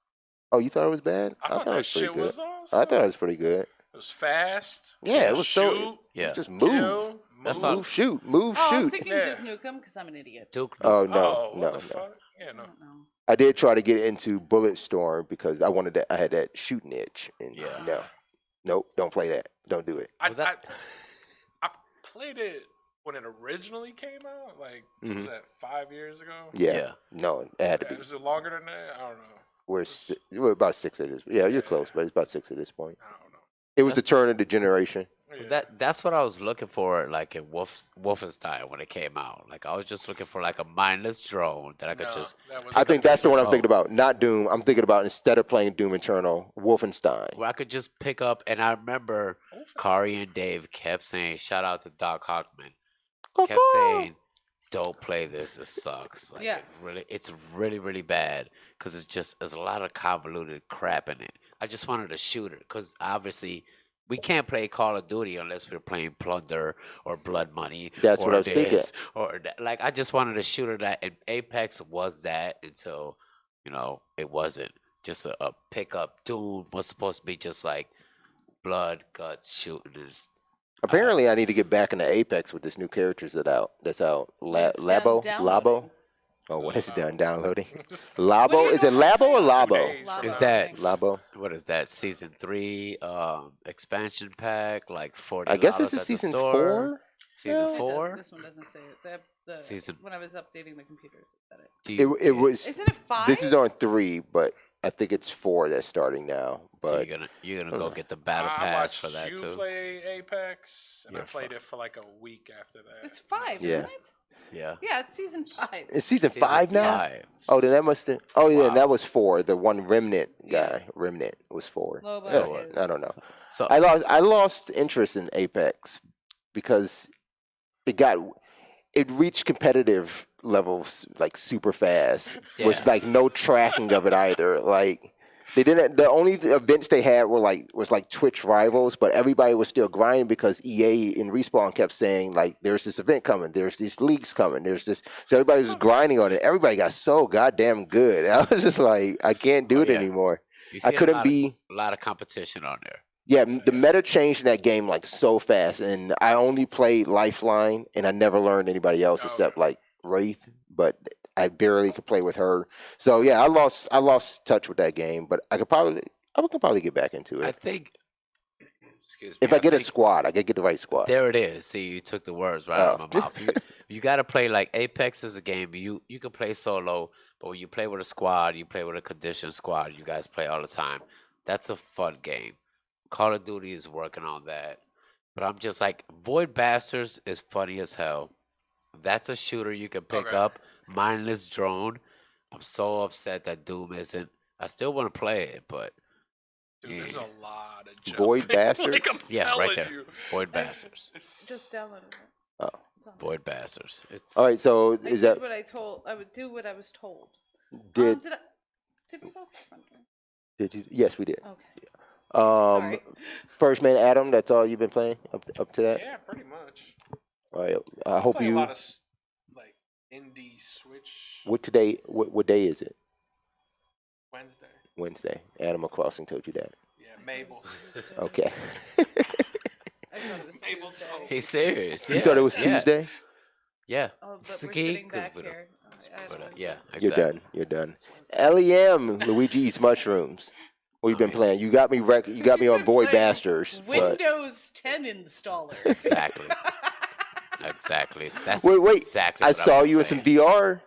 Speaker 2: Oh, you thought it was bad?
Speaker 3: I thought
Speaker 2: it
Speaker 3: that
Speaker 2: was pretty
Speaker 3: shit
Speaker 2: good.
Speaker 3: was awesome.
Speaker 2: I thought it was pretty good.
Speaker 3: It was fast.
Speaker 2: Yeah, it was
Speaker 3: shoot,
Speaker 2: so. It
Speaker 4: Yeah.
Speaker 2: was just move,
Speaker 3: kill,
Speaker 4: That's
Speaker 3: move.
Speaker 4: all-
Speaker 2: move, shoot, move,
Speaker 1: Oh, I'm
Speaker 2: shoot.
Speaker 1: thinking
Speaker 3: Yeah.
Speaker 1: Duke Nukem because I'm an idiot.
Speaker 4: Duke.
Speaker 2: Oh
Speaker 4: Nukem.
Speaker 2: no,
Speaker 3: Oh,
Speaker 2: no,
Speaker 3: what
Speaker 2: no.
Speaker 3: the fuck? Yeah,
Speaker 1: I
Speaker 3: no.
Speaker 1: don't know.
Speaker 2: I did try to get into Bulletstorm because I wanted that. I had that shooting itch, and
Speaker 4: Yeah.
Speaker 2: no, nope, don't play that. Don't do it.
Speaker 3: I,
Speaker 4: Well, that-
Speaker 3: I played it when it originally came out. Like,
Speaker 2: Mhm.
Speaker 3: was that 5 years ago?
Speaker 2: Yeah,
Speaker 4: Yeah.
Speaker 2: no, it had to be.
Speaker 3: Was it longer than that? I don't know.
Speaker 2: We're about 6 at this. Yeah, you're
Speaker 3: Yeah.
Speaker 2: close, but it's about 6 at this point.
Speaker 3: I don't know.
Speaker 2: It was the turn of the generation.
Speaker 3: Yeah.
Speaker 4: That's what I was looking for, like in Wolfenstein when it came out. Like I was just looking for like a mindless drone that I could
Speaker 3: No,
Speaker 4: just.
Speaker 3: that was
Speaker 2: I think that's the one I'm
Speaker 4: Oh.
Speaker 2: thinking about. Not Doom. I'm thinking about instead of playing Doom Eternal, Wolfenstein.
Speaker 4: Where I could just pick up, and I remember Kari and Dave kept saying, "Shout out to Doc Hockman," kept saying, "Don't play this. It sucks. Like,
Speaker 1: Yeah.
Speaker 4: it's really, really bad because there's a lot of convoluted crap in it. I just wanted a shooter because obviously we can't play Call of Duty unless we're playing Plunder or Blood Money.
Speaker 2: That's
Speaker 4: or
Speaker 2: what I was thinking.
Speaker 4: this Or that. Like I just wanted a shooter that, and Apex was that until it wasn't. Just a pickup. Doom was supposed to be just like blood, guts, shooting.
Speaker 2: Apparently, I need to get back into Apex with this new characters that's out.
Speaker 1: It's
Speaker 2: Labo,
Speaker 1: done
Speaker 2: Labo.
Speaker 1: downloading.
Speaker 2: Oh, when is it done downloading?
Speaker 1: What do
Speaker 2: Labo,
Speaker 1: you
Speaker 2: is it
Speaker 1: normally
Speaker 2: Labo
Speaker 1: play
Speaker 2: or
Speaker 1: on
Speaker 2: Labo?
Speaker 3: days
Speaker 1: Labo,
Speaker 3: for
Speaker 4: Is
Speaker 1: I
Speaker 4: that-
Speaker 1: think.
Speaker 2: Labo.
Speaker 4: What is that? Season 3 expansion pack, like $40.
Speaker 2: I guess this is
Speaker 4: at the
Speaker 2: season
Speaker 4: store.
Speaker 2: 4.
Speaker 4: Season
Speaker 1: It does-
Speaker 4: 4.
Speaker 1: This one doesn't say it.
Speaker 4: Season-
Speaker 1: When I was updating the computers, it said it.
Speaker 4: Do
Speaker 2: It,
Speaker 4: you,
Speaker 2: it was.
Speaker 1: Isn't it 5?
Speaker 2: This is on 3, but I think it's 4 that's starting now.
Speaker 4: so
Speaker 2: But
Speaker 4: you're gonna go get the battle
Speaker 3: I
Speaker 4: pass for
Speaker 3: watched
Speaker 4: that
Speaker 3: you
Speaker 4: too.
Speaker 3: play Apex, and I
Speaker 4: You're
Speaker 3: played
Speaker 4: fine.
Speaker 3: it for like a week after that.
Speaker 1: It's 5,
Speaker 2: Yeah.
Speaker 1: isn't it?
Speaker 4: Yeah.
Speaker 1: Yeah, it's season 5.
Speaker 2: it's season
Speaker 4: Season
Speaker 2: 5 now.
Speaker 4: 5.
Speaker 2: Oh, then that must have. Oh, yeah,
Speaker 4: Wow.
Speaker 2: that was 4. The one Remnant guy, Remnant was 4.
Speaker 1: Lobo
Speaker 2: So,
Speaker 1: is-
Speaker 2: I don't know.
Speaker 4: So
Speaker 2: I lost interest in Apex because it reached competitive levels like super fast with
Speaker 4: Yeah.
Speaker 2: like no tracking of it either. Like they didn't. The only events they had was like Twitch rivals, but everybody was still grinding because EA and Respawn kept saying like, "There's this event coming. There's these leagues coming. There's this." So everybody was grinding on it. Everybody got so goddamn good. And I was just like, I can't do
Speaker 4: Oh,
Speaker 2: it
Speaker 4: yeah.
Speaker 2: anymore.
Speaker 4: you
Speaker 2: I
Speaker 4: see
Speaker 2: couldn't be.
Speaker 4: a lot of competition on there.
Speaker 2: Yeah, the meta changed in that game like so fast, and I only played Lifeline, and I never learned anybody else
Speaker 3: Oh,
Speaker 2: except
Speaker 3: okay.
Speaker 2: like Wraith, but I barely could play with her. So yeah, I lost touch with that game, but I could probably get back into
Speaker 4: I
Speaker 2: it
Speaker 4: think. Excuse me.
Speaker 2: if I get a
Speaker 4: think
Speaker 2: squad. I could get the right squad.
Speaker 4: There it is. See, you took the words right out of my mouth. You got to play like Apex is a game. You can play solo, but when you play with a squad, you play with a conditioned squad. You guys play all the time. That's a fun game. Call of Duty is working on that. But I'm just like, Void Bastards is funny as hell. That's a shooter you can pick
Speaker 3: Okay.
Speaker 4: up. Mindless drone. I'm so upset that Doom isn't. I still want to play it, but
Speaker 3: Dude, there's
Speaker 4: yeah.
Speaker 3: a lot of
Speaker 2: Void
Speaker 3: jumping.
Speaker 2: Bastards?
Speaker 3: Like I'm
Speaker 4: Yeah,
Speaker 3: telling
Speaker 4: right there.
Speaker 3: you.
Speaker 4: Void Bastards.
Speaker 3: It's
Speaker 1: Just downloaded it.
Speaker 2: Oh.
Speaker 1: It's on
Speaker 4: Void Bastards. It's
Speaker 2: All right, so
Speaker 1: I
Speaker 2: is
Speaker 1: did
Speaker 2: that
Speaker 1: what I would do what I was told.
Speaker 2: did
Speaker 1: Did we go front door?
Speaker 2: did you? Yes, we did.
Speaker 1: Okay.
Speaker 2: Um,
Speaker 1: Sorry.
Speaker 2: First Man Adam. That's all you've been playing up to that.
Speaker 3: Yeah, pretty much.
Speaker 2: All right. I hope
Speaker 3: play a
Speaker 2: you.
Speaker 3: lot of like indie Switch
Speaker 2: What today? What day is it?
Speaker 3: Wednesday.
Speaker 2: Wednesday. Animal Crossing told you that.
Speaker 3: Yeah, Mabel.
Speaker 2: Okay.
Speaker 1: I thought it was
Speaker 3: Able to-
Speaker 1: Tuesday.
Speaker 4: he's serious.
Speaker 2: You
Speaker 4: Yeah,
Speaker 2: thought it was
Speaker 4: yeah,
Speaker 2: Tuesday?
Speaker 4: Yeah.
Speaker 1: Oh, but
Speaker 4: It's
Speaker 1: we're
Speaker 4: a key,
Speaker 1: sitting
Speaker 4: 'cause
Speaker 1: back
Speaker 4: we don't-
Speaker 1: here. I
Speaker 4: But,
Speaker 1: was-
Speaker 4: yeah,
Speaker 2: You're
Speaker 4: exactly.
Speaker 2: done. You're done. LEM, Luigi Eats Mushrooms. What you been playing? You got me. You got me
Speaker 1: He's
Speaker 2: on
Speaker 1: been
Speaker 2: Void
Speaker 1: playing
Speaker 2: Bastards. But
Speaker 1: Windows 10 installer.
Speaker 4: Exactly. Exactly. That's
Speaker 2: wait.
Speaker 4: exactly
Speaker 2: I
Speaker 4: what
Speaker 2: saw
Speaker 4: I've
Speaker 2: you in
Speaker 4: been
Speaker 2: some
Speaker 4: playing.
Speaker 2: VR.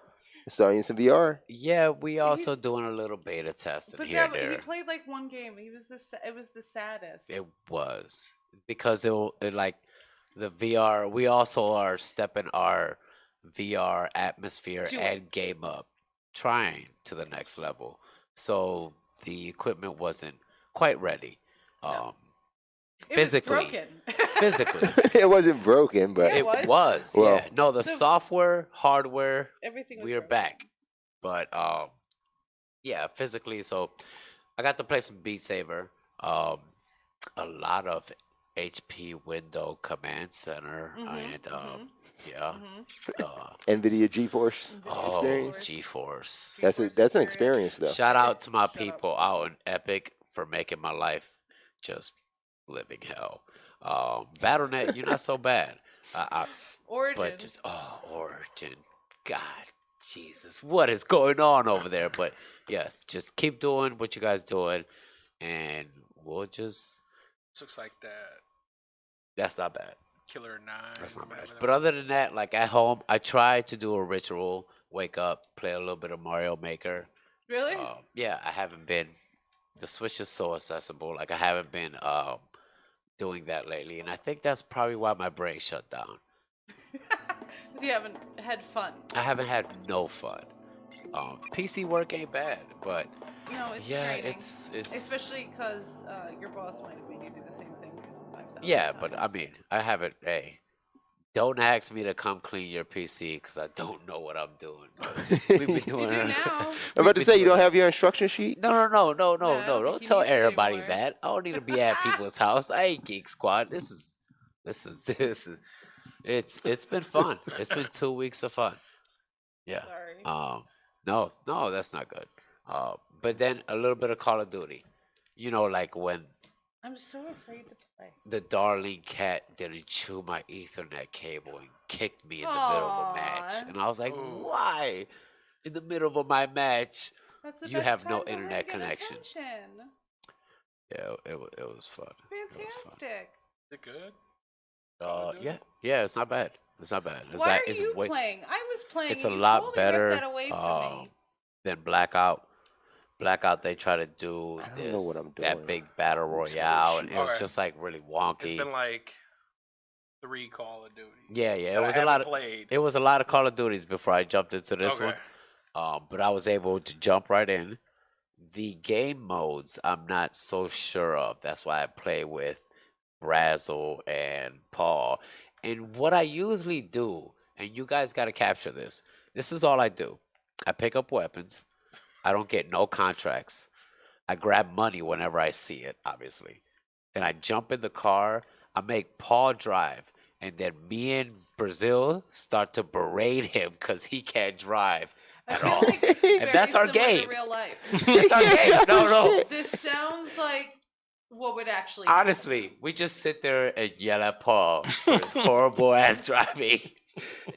Speaker 2: I saw you in some VR.
Speaker 4: Yeah, we also doing a little beta testing
Speaker 1: But
Speaker 4: here
Speaker 1: no,
Speaker 4: and
Speaker 1: he
Speaker 4: there.
Speaker 1: played like one game. It was the saddest.
Speaker 4: It was because it like the VR. We also are stepping our VR atmosphere
Speaker 1: To
Speaker 4: and game up, trying to the next level. So the equipment wasn't quite ready.
Speaker 1: No. It
Speaker 4: Physically,
Speaker 1: was broken.
Speaker 4: physically,
Speaker 2: It wasn't broken, but
Speaker 1: Yeah,
Speaker 4: it
Speaker 1: was.
Speaker 4: was.
Speaker 2: Well-
Speaker 4: Yeah, no, the
Speaker 1: The-
Speaker 4: software, hardware,
Speaker 1: Everything was
Speaker 4: we are
Speaker 1: broken.
Speaker 4: back. But yeah, physically. So I got to play some Beat Saber. A lot of HP Window Command Center, and yeah,
Speaker 2: NVIDIA GeForce
Speaker 4: oh,
Speaker 2: experience.
Speaker 4: GeForce.
Speaker 2: That's an experience though.
Speaker 4: Shout out to my
Speaker 1: Shut up.
Speaker 4: people out in Epic for making my life just living hell. BattleNet, you're not so bad.
Speaker 1: Origin.
Speaker 4: But just Origin, God, Jesus, what is going on over there? But yes, just keep doing what you guys doing, and we'll just.
Speaker 3: This looks like that
Speaker 4: That's not bad.
Speaker 3: Killer 9.
Speaker 4: That's not bad.
Speaker 3: whatever that
Speaker 4: But other
Speaker 3: was.
Speaker 4: than that, like at home, I try to do a ritual. Wake up, play a little bit of Mario Maker.
Speaker 1: Really?
Speaker 4: Yeah, I haven't been. The Switch is so accessible. Like I haven't been doing that lately, and I think that's probably why my brain shut down.
Speaker 1: Because you haven't had fun.
Speaker 4: I haven't had no fun. PC work ain't bad, but
Speaker 1: No, it's
Speaker 4: yeah,
Speaker 1: draining.
Speaker 4: it's
Speaker 1: Especially because your boss might have made you do the same thing 5,000
Speaker 4: yeah, but I
Speaker 1: times.
Speaker 4: mean, I haven't. Hey, don't ask me to come clean your PC because I don't know what I'm doing. We've been doing
Speaker 1: You do
Speaker 4: it.
Speaker 1: now.
Speaker 2: I'm about to say you don't have your instruction sheet.
Speaker 4: No.
Speaker 1: I don't
Speaker 4: Don't
Speaker 1: think you
Speaker 4: tell
Speaker 1: need to
Speaker 4: everybody
Speaker 1: anymore.
Speaker 4: that. I don't need to be at people's house. I ain't Geek Squad. This is. It's been fun. It's been 2 weeks of fun. Yeah.
Speaker 1: Sorry.
Speaker 4: No, that's not good. But then a little bit of Call of Duty. You know, like when
Speaker 1: I'm so afraid to play.
Speaker 4: the darling cat didn't chew my Ethernet cable and kicked me in the middle of a match,
Speaker 1: Aw.
Speaker 4: and I was like,
Speaker 3: Ooh.
Speaker 4: why? In the middle of my match.
Speaker 1: That's the
Speaker 4: You
Speaker 1: best
Speaker 4: have no
Speaker 1: time to
Speaker 4: internet
Speaker 1: get
Speaker 4: connection.
Speaker 1: attention.
Speaker 4: Yeah, it was fun. It was fun.
Speaker 1: Fantastic.
Speaker 3: Is it good? Call of Duty?
Speaker 4: Yeah, it's not bad. It's not bad. It's
Speaker 1: Why
Speaker 4: like,
Speaker 1: are
Speaker 4: it's
Speaker 1: you
Speaker 4: way,
Speaker 1: playing? I was playing.
Speaker 4: It's
Speaker 1: and
Speaker 4: a
Speaker 1: you
Speaker 4: lot
Speaker 1: totally
Speaker 4: better
Speaker 1: ripped that away from me.
Speaker 4: than Blackout. Blackout, they try to do
Speaker 2: I don't know what I'm
Speaker 4: that
Speaker 2: doing.
Speaker 4: big battle
Speaker 2: I'm just gonna
Speaker 4: royale, and
Speaker 2: shoot.
Speaker 4: it was
Speaker 3: Okay.
Speaker 4: just like really
Speaker 3: It's
Speaker 4: wonky.
Speaker 3: been like 3 Call of Duty.
Speaker 4: Yeah, it
Speaker 3: that
Speaker 4: was
Speaker 3: I
Speaker 4: a lot
Speaker 3: haven't
Speaker 4: of
Speaker 3: played.
Speaker 4: it was a lot of Call of Duties before I jumped into this
Speaker 3: Okay.
Speaker 4: one. But I was able to jump right in. The game modes I'm not so sure of. That's why I play with Razzle and Paul. And what I usually do, and you guys got to capture this. This is all I do. I pick up weapons. I don't get no contracts. I grab money whenever I see it, obviously. Then I jump in the car. I make Paul drive. And then me and Brazil start to berate him because he can't drive
Speaker 1: I
Speaker 4: at
Speaker 1: feel
Speaker 4: all.
Speaker 1: like it's very
Speaker 4: that's our
Speaker 1: similar
Speaker 4: game.
Speaker 1: to real life.
Speaker 4: It's our game. No.
Speaker 1: This sounds like what would actually
Speaker 4: Honestly, we just sit there and yell at Paul for his horrible ass driving.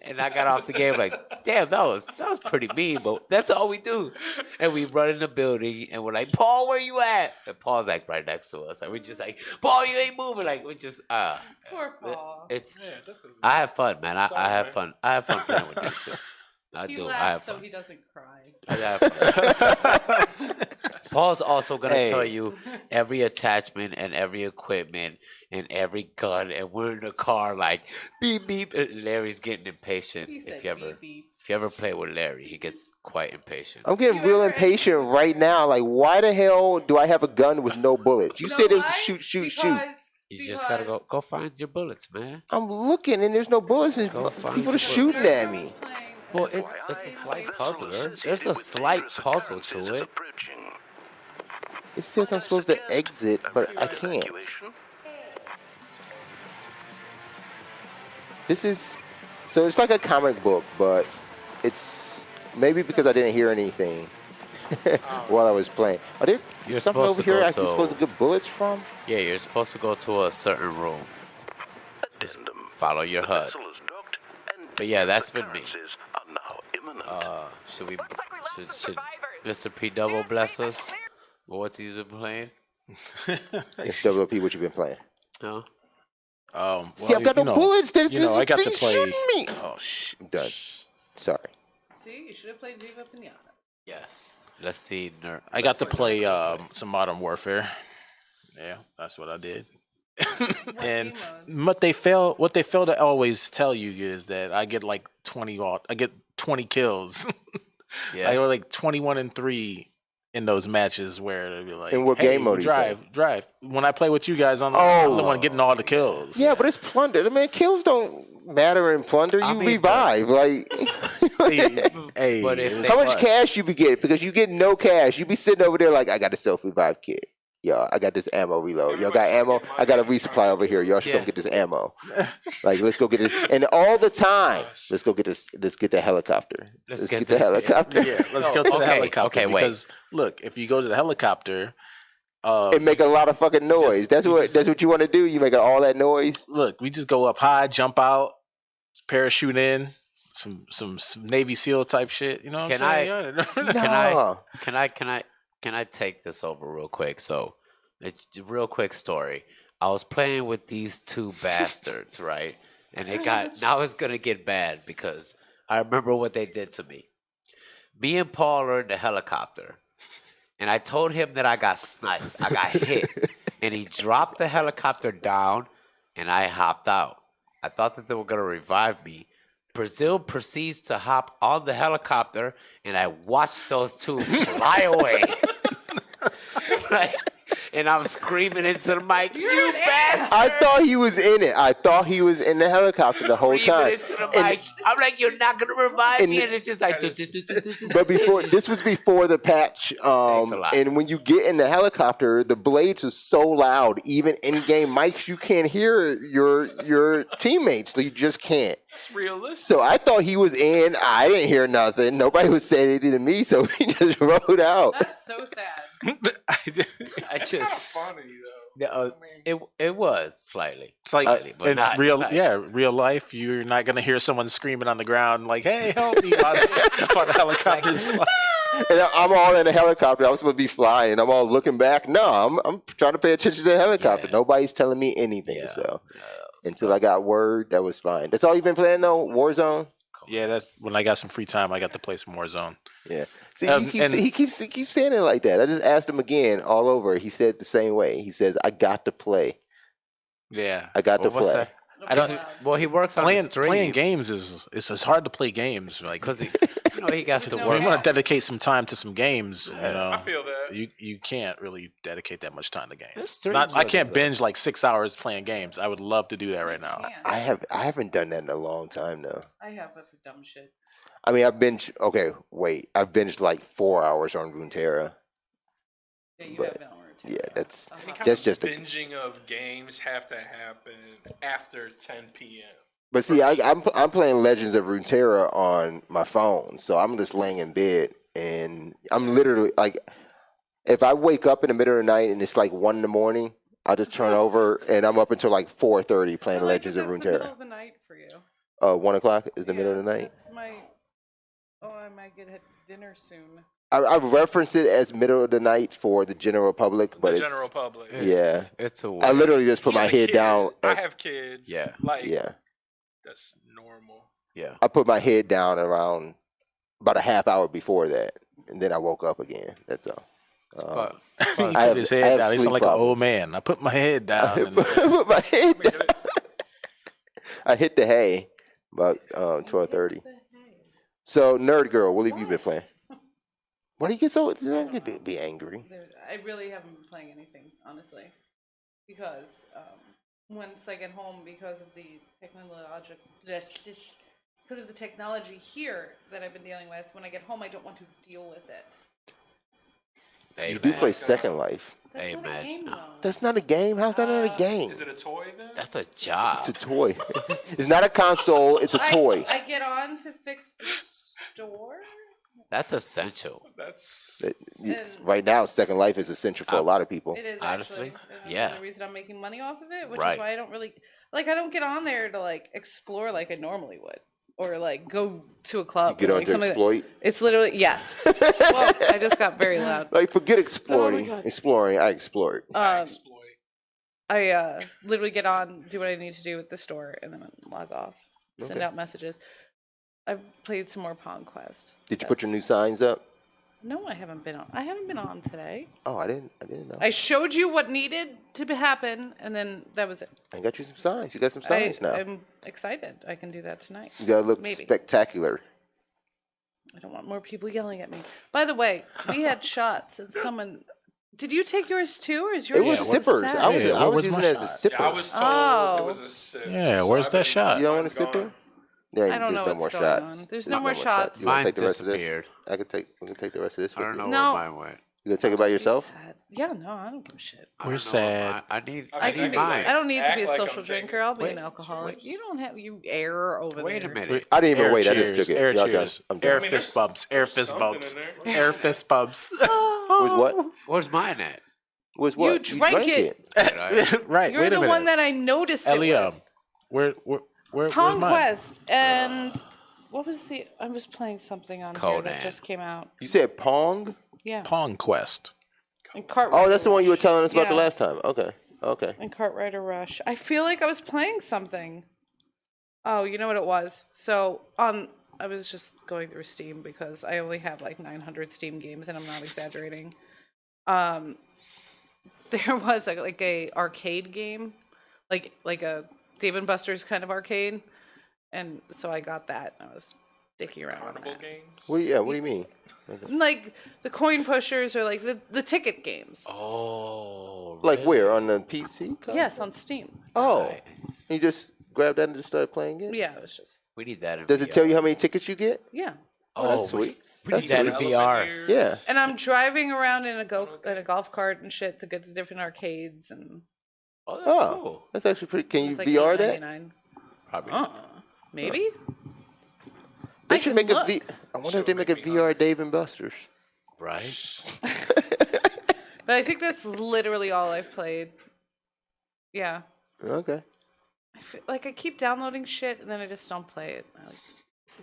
Speaker 4: And I got off the game like, damn, that was pretty mean, but that's all we do. And we run in the building and we're like, Paul, where you at? And Paul's like right next to us. And we just like, Paul, you ain't moving. Like we just
Speaker 1: Poor Paul.
Speaker 4: it's
Speaker 3: Yeah, that doesn't.
Speaker 4: I have fun, man. I
Speaker 3: Sorry,
Speaker 4: have
Speaker 3: man.
Speaker 4: fun. I have fun playing with these two. I
Speaker 1: He
Speaker 4: do. I have
Speaker 1: laughs so
Speaker 4: fun.
Speaker 1: he doesn't cry.
Speaker 4: I have fun. Paul's also gonna
Speaker 2: Hey.
Speaker 4: tell you every attachment and every equipment and every gun, and we're in the car like beep beep. And Larry's getting impatient.
Speaker 1: He said
Speaker 4: If you ever
Speaker 1: beep beep.
Speaker 4: if you ever play with Larry, he gets quite impatient.
Speaker 2: I'm getting
Speaker 1: You
Speaker 2: real
Speaker 1: ever-
Speaker 2: impatient right now. Like, why the hell do I have a gun with no bullets? You
Speaker 1: know
Speaker 2: said it was
Speaker 1: why?
Speaker 2: shoot.
Speaker 4: You just gotta
Speaker 1: because
Speaker 4: go find your bullets, man.
Speaker 2: I'm looking and there's no bullets. And
Speaker 4: Go find
Speaker 2: people
Speaker 4: the
Speaker 2: are shooting
Speaker 1: Nurse
Speaker 2: at
Speaker 1: was
Speaker 2: me.
Speaker 1: playing-
Speaker 4: Well, it's a slight puzzle. There's a slight puzzle to it.
Speaker 2: It says I'm supposed to exit, but I can't. This is so it's like a comic book, but it's maybe because I didn't hear anything while I was playing. Are there
Speaker 4: You're
Speaker 2: something
Speaker 4: supposed
Speaker 2: over
Speaker 4: to
Speaker 2: here
Speaker 4: go
Speaker 2: I'm supposed to
Speaker 4: to-
Speaker 2: get bullets from?
Speaker 4: Yeah, you're supposed to go to a certain room. Just follow your HUD. But yeah, that's been me. Should we? Should Mr. P Double bless us? What's he been playing?
Speaker 2: It's WP, what you been playing?
Speaker 4: No.
Speaker 2: See, I've got no bullets. This
Speaker 5: I got to
Speaker 2: thing's
Speaker 5: play.
Speaker 2: shooting me.
Speaker 5: Oh shit!
Speaker 2: I'm done. Sorry.
Speaker 1: See, you should have played Viva Pinata.
Speaker 4: Yes. Let's see.
Speaker 5: I got to play some Modern Warfare. Yeah, that's what I did. And
Speaker 1: game mode?
Speaker 5: what they fail to always tell you is that I get like 20 kills.
Speaker 4: Yeah.
Speaker 5: I go like 21-3 in those matches where they'll be like,
Speaker 2: In what
Speaker 5: hey,
Speaker 2: game mode do you
Speaker 5: drive. When I play with you guys, I'm the one getting all the kills.
Speaker 2: Yeah, but it's plunder. I mean, kills don't matter in plunder. You
Speaker 4: I mean,
Speaker 2: revive. Like,
Speaker 5: Hey,
Speaker 4: But if
Speaker 5: it's
Speaker 2: how much
Speaker 5: fun.
Speaker 2: cash you be getting? Because you get no cash. You be sitting over there like, I got a self-revive kit. Yo, I got this ammo reload. Y'all
Speaker 3: Everybody
Speaker 2: got
Speaker 3: trying to
Speaker 2: ammo?
Speaker 3: get
Speaker 2: I got a
Speaker 3: money.
Speaker 2: resupply over here. Y'all should come
Speaker 4: Yeah.
Speaker 2: get this ammo. Like, let's go get this. And all the time,
Speaker 3: Gosh.
Speaker 2: let's go get this. Let's get the helicopter.
Speaker 4: Let's
Speaker 2: Let's
Speaker 4: get
Speaker 2: get the
Speaker 4: the-
Speaker 2: helicopter.
Speaker 5: Yeah, let's
Speaker 4: No,
Speaker 5: go to the
Speaker 4: okay,
Speaker 5: helicopter
Speaker 4: okay, wait.
Speaker 5: because look, if you go to the helicopter,
Speaker 2: It make a lot of fucking noise. That's what you want to do. You make all that noise.
Speaker 5: look, we just go up high, jump out, parachute in, some Navy SEAL type shit. You know what
Speaker 4: Can
Speaker 5: I'm saying?
Speaker 2: Nah.
Speaker 4: Can I take this over real quick? So, it's a real quick story. I was playing with these two bastards, right? And now it's gonna get bad because I remember what they did to me. Me and Paul are in the helicopter, and I told him that I got sniped. I got hit, and he dropped the helicopter down, and I hopped out. I thought that they were gonna revive me. Brazil proceeds to hop on the helicopter, and I watched those two fly away. Right? And I'm screaming into the mic, "You bastard!"
Speaker 2: I thought he was in it. I thought he was in the helicopter the whole
Speaker 4: Screaming
Speaker 2: time.
Speaker 4: into the
Speaker 2: And-
Speaker 4: mic. I'm like, "You're not gonna revive
Speaker 2: and-
Speaker 4: me," and it's just like.
Speaker 2: But this was before the patch.
Speaker 4: Thanks a lot.
Speaker 2: And when you get in the helicopter, the blades are so loud, even in-game mics, you can't hear your teammates. So you just can't.
Speaker 3: That's realistic.
Speaker 2: So I thought he was in. I didn't hear nothing. Nobody was saying anything to me, so he just rode out.
Speaker 1: That's so sad.
Speaker 4: I
Speaker 3: It's
Speaker 4: just.
Speaker 3: kind of funny though.
Speaker 4: I mean, it was slightly.
Speaker 5: It's like
Speaker 4: Slightly, but
Speaker 5: in
Speaker 4: not-
Speaker 5: real,
Speaker 4: not-
Speaker 5: real life, you're not gonna hear someone screaming on the ground like, "Hey, help me!" while the helicopter's flying.
Speaker 2: And I'm all in the helicopter. I was supposed to be flying, and I'm all looking back. No, I'm trying to pay attention to the helicopter.
Speaker 4: Yeah.
Speaker 2: Nobody's telling me anything.
Speaker 4: Yeah.
Speaker 2: So until I got word, that was fine. That's all you've been playing though, Warzone.
Speaker 5: Yeah, that's when I got some free time. I got to play some Warzone.
Speaker 2: Yeah. See,
Speaker 5: And-
Speaker 2: he keeps saying it like that. I just asked him again, all over. He said the same way. He says, "I got to play.
Speaker 5: Yeah,
Speaker 2: I got to
Speaker 4: Well, what's
Speaker 2: play."
Speaker 4: that?
Speaker 5: I don't-
Speaker 1: Wow.
Speaker 4: Well, he works on
Speaker 5: playing
Speaker 4: the stream
Speaker 5: playing games is it's hard to play games like
Speaker 4: because he got to
Speaker 1: No
Speaker 5: when
Speaker 4: work.
Speaker 5: you want
Speaker 1: doubt.
Speaker 5: to dedicate some time to some games. You know,
Speaker 3: I feel that.
Speaker 5: you can't really dedicate that much time to games.
Speaker 4: This stream's
Speaker 5: Not, I
Speaker 4: really
Speaker 5: can't
Speaker 4: good.
Speaker 5: binge like 6 hours playing games. I would love to do that right now.
Speaker 1: Man,
Speaker 2: I haven't done that in a long time now.
Speaker 1: I have that's a dumb shit.
Speaker 2: I mean, I've binged. Okay, wait. I've binged like 4 hours on Runeterra.
Speaker 1: Yeah, you
Speaker 2: But,
Speaker 1: have been on route.
Speaker 2: Yeah, that's
Speaker 3: Any kind
Speaker 2: that's
Speaker 3: of
Speaker 2: just a.
Speaker 3: binging of games have to happen after 10 p.m.
Speaker 2: But see, I'm playing Legends of Runeterra on my phone, so I'm just laying in bed, and I'm literally like, if I wake up in the middle of the night and it's like 1 in, I'll just turn over and I'm up until like 4:30 playing
Speaker 1: I like
Speaker 2: Legends
Speaker 1: that
Speaker 2: of
Speaker 1: that's the middle
Speaker 2: Runeterra.
Speaker 1: of the night for you.
Speaker 2: 1 o'clock is the middle of the
Speaker 1: Yeah,
Speaker 2: night.
Speaker 1: That's my. Oh, I might get dinner soon.
Speaker 2: I reference it as middle of the night for the general public, but
Speaker 3: The
Speaker 2: it's
Speaker 3: general public.
Speaker 2: Yeah.
Speaker 4: It's a
Speaker 2: I literally just put
Speaker 3: He's
Speaker 2: my
Speaker 3: a
Speaker 2: head
Speaker 3: kid.
Speaker 2: down.
Speaker 3: I
Speaker 2: And,
Speaker 3: have kids.
Speaker 4: Yeah.
Speaker 3: Like,
Speaker 2: yeah,
Speaker 3: that's normal.
Speaker 4: yeah.
Speaker 2: I put my head down around about a half hour before that, and then I woke up again. That's all.
Speaker 4: But,
Speaker 5: He
Speaker 2: I
Speaker 5: put
Speaker 2: have-
Speaker 5: his
Speaker 2: I
Speaker 5: head
Speaker 2: have
Speaker 5: down. He
Speaker 2: sleep
Speaker 5: sound like an old
Speaker 2: problems.
Speaker 5: man. I put my head
Speaker 2: I
Speaker 5: down. and-
Speaker 2: put my head
Speaker 3: Look
Speaker 2: down.
Speaker 3: at it.
Speaker 2: I hit the hay about 12:30. So, Nerd Girl, what have you been playing? Why do you get so? Don't be angry.
Speaker 1: I really haven't been playing anything, honestly, because once I get home, because of the technology here that I've been dealing with, when I get home, I don't want to deal with it.
Speaker 4: Hey,
Speaker 2: You do
Speaker 4: man.
Speaker 2: play Second Life.
Speaker 1: That's
Speaker 4: Hey,
Speaker 1: not
Speaker 4: man,
Speaker 1: a game,
Speaker 4: no.
Speaker 1: though.
Speaker 2: That's not a game. How's that not a game?
Speaker 3: Is it a toy then?
Speaker 4: That's a job.
Speaker 2: It's a toy. It's not a console. It's a toy.
Speaker 1: I get on to fix the store.
Speaker 4: That's essential.
Speaker 3: That's
Speaker 2: Right now, Second Life is essential for a lot of people.
Speaker 1: It is
Speaker 4: Honestly,
Speaker 1: actually. And that's
Speaker 4: yeah.
Speaker 1: the only reason I'm making money off of it, which
Speaker 4: Right.
Speaker 1: is why I don't really like. I don't get on there to like explore like I normally would, or like go to a
Speaker 2: You
Speaker 1: club.
Speaker 2: get
Speaker 1: or,
Speaker 2: on
Speaker 1: like,
Speaker 2: to
Speaker 1: something
Speaker 2: exploit.
Speaker 1: It's literally yes. Well, I just got very loud.
Speaker 2: Like forget exploring.
Speaker 1: God.
Speaker 2: Exploring, I explored.
Speaker 3: exploit.
Speaker 1: I literally get on, do what I need to do with the store, and then log off, send
Speaker 2: Okay.
Speaker 1: out messages. I've played some more Pong Quest.
Speaker 2: Did you put your new signs up?
Speaker 1: No, I haven't been on. I haven't been on today.
Speaker 2: Oh, I didn't know.
Speaker 1: I showed you what needed to happen, and then that was it.
Speaker 2: I got you some signs. You got some signs now.
Speaker 1: I'm excited. I can do that tonight.
Speaker 2: You gotta look
Speaker 1: Maybe.
Speaker 2: spectacular.
Speaker 1: I don't want more people yelling at me. By the way, we had shots, and someone. Did you take yours too, or is yours?
Speaker 2: It was
Speaker 5: Yeah,
Speaker 1: just
Speaker 2: sippers.
Speaker 1: sad?
Speaker 2: I was
Speaker 5: Yeah,
Speaker 2: I
Speaker 5: what
Speaker 2: was
Speaker 5: was
Speaker 2: using
Speaker 5: my
Speaker 2: it as a
Speaker 5: shot?
Speaker 2: sipper.
Speaker 3: Yeah, I was told
Speaker 1: Oh.
Speaker 3: it was a sip.
Speaker 5: Yeah, where's
Speaker 3: I've
Speaker 5: that
Speaker 3: been-
Speaker 5: shot?
Speaker 2: You don't want a
Speaker 3: mine's
Speaker 2: sipper?
Speaker 3: gone.
Speaker 2: There,
Speaker 1: I don't know
Speaker 2: there's no more
Speaker 1: what's going
Speaker 2: shots.
Speaker 1: on. There's no more shots.
Speaker 2: You wanna
Speaker 4: Mine
Speaker 2: take the rest of this?
Speaker 4: disappeared.
Speaker 2: I can take. We can take the rest of this
Speaker 4: I
Speaker 2: with
Speaker 4: don't
Speaker 2: you.
Speaker 4: know
Speaker 1: No.
Speaker 4: where mine went.
Speaker 2: You gonna take it by
Speaker 1: Just be
Speaker 2: yourself?
Speaker 1: sad. Yeah, no, I don't give a shit.
Speaker 4: I
Speaker 5: We're
Speaker 4: don't know,
Speaker 5: sad.
Speaker 4: I need
Speaker 3: I
Speaker 4: I need
Speaker 3: can-
Speaker 4: mine.
Speaker 1: I don't need to be a
Speaker 3: Act like I'm
Speaker 1: social
Speaker 3: taking-
Speaker 1: drinker. I'll be an
Speaker 4: Wait,
Speaker 1: alcoholic.
Speaker 4: wait.
Speaker 1: You don't have you air over
Speaker 4: Wait
Speaker 1: there.
Speaker 4: a minute.
Speaker 2: I didn't even
Speaker 5: Air
Speaker 2: wait. I
Speaker 5: cheers,
Speaker 2: just took it.
Speaker 5: air
Speaker 2: Y'all done.
Speaker 5: cheers,
Speaker 2: I'm
Speaker 5: air
Speaker 2: done.
Speaker 3: I mean,
Speaker 5: fist
Speaker 3: there's-
Speaker 5: bumps, air
Speaker 3: there's
Speaker 5: fist
Speaker 3: something
Speaker 5: bumps,
Speaker 3: in there.
Speaker 5: air fist bumps.
Speaker 2: Was what?
Speaker 4: Where's mine at?
Speaker 2: Was what?
Speaker 1: drank it.
Speaker 5: Right.
Speaker 1: You're
Speaker 5: wait a
Speaker 1: the
Speaker 5: minute.
Speaker 1: one that I noticed it
Speaker 5: Elia,
Speaker 1: with.
Speaker 5: where's
Speaker 1: Pong
Speaker 5: mine?
Speaker 1: Quest and what was the? I was playing something on here
Speaker 4: Conan.
Speaker 1: that just came out.
Speaker 2: You said Pong?
Speaker 1: Yeah.
Speaker 5: Pong Quest.
Speaker 1: And Kart
Speaker 2: Oh, that's the one you were
Speaker 1: Rush.
Speaker 2: telling us about the
Speaker 1: Yeah.
Speaker 2: last time. Okay. Okay.
Speaker 1: And Cartwriter Rush. I feel like I was playing something. Oh, you know what it was? So I was just going through Steam because I only have like 900 Steam games, and I'm not exaggerating. There was like a arcade game, like a Dave and Buster's kind of arcade, and so I got that. I was dicking around on
Speaker 3: Carnival
Speaker 1: that.
Speaker 3: games.
Speaker 2: What do you mean?
Speaker 1: Like the coin pushers or like the ticket games.
Speaker 4: Oh,
Speaker 2: Like
Speaker 4: really?
Speaker 2: where? On the PC? console?
Speaker 1: Yes, on Steam.
Speaker 2: Oh.
Speaker 4: Nice.
Speaker 2: You just grabbed that and just started playing it?
Speaker 1: Yeah, it was just
Speaker 4: We need that in
Speaker 2: Does it
Speaker 4: VR.
Speaker 2: tell you how many tickets you get?
Speaker 1: yeah.
Speaker 2: Oh, that's
Speaker 4: we-
Speaker 2: sweet.
Speaker 4: We
Speaker 2: That's
Speaker 4: need that in
Speaker 2: sweet.
Speaker 4: VR.
Speaker 3: Elephant
Speaker 2: Yeah.
Speaker 3: ears.
Speaker 1: And I'm driving around in a golf cart and shit to get to different arcades, and
Speaker 4: Oh, that's
Speaker 2: Oh,
Speaker 4: cool.
Speaker 2: that's actually pretty. Can
Speaker 1: it
Speaker 2: you
Speaker 1: was like
Speaker 2: VR that?
Speaker 1: $8.99.
Speaker 4: Probably.
Speaker 1: Maybe.
Speaker 2: They
Speaker 1: I
Speaker 2: should
Speaker 1: can
Speaker 2: make a
Speaker 1: look.
Speaker 2: V. I wonder
Speaker 3: Sure,
Speaker 2: if they make
Speaker 3: make
Speaker 2: a
Speaker 3: me
Speaker 2: VR
Speaker 3: hungry.
Speaker 2: Dave and Buster's.
Speaker 4: Right?
Speaker 1: But I think that's literally all I've played. Yeah.
Speaker 2: Okay.
Speaker 1: I feel like I keep downloading shit and then I just don't play it.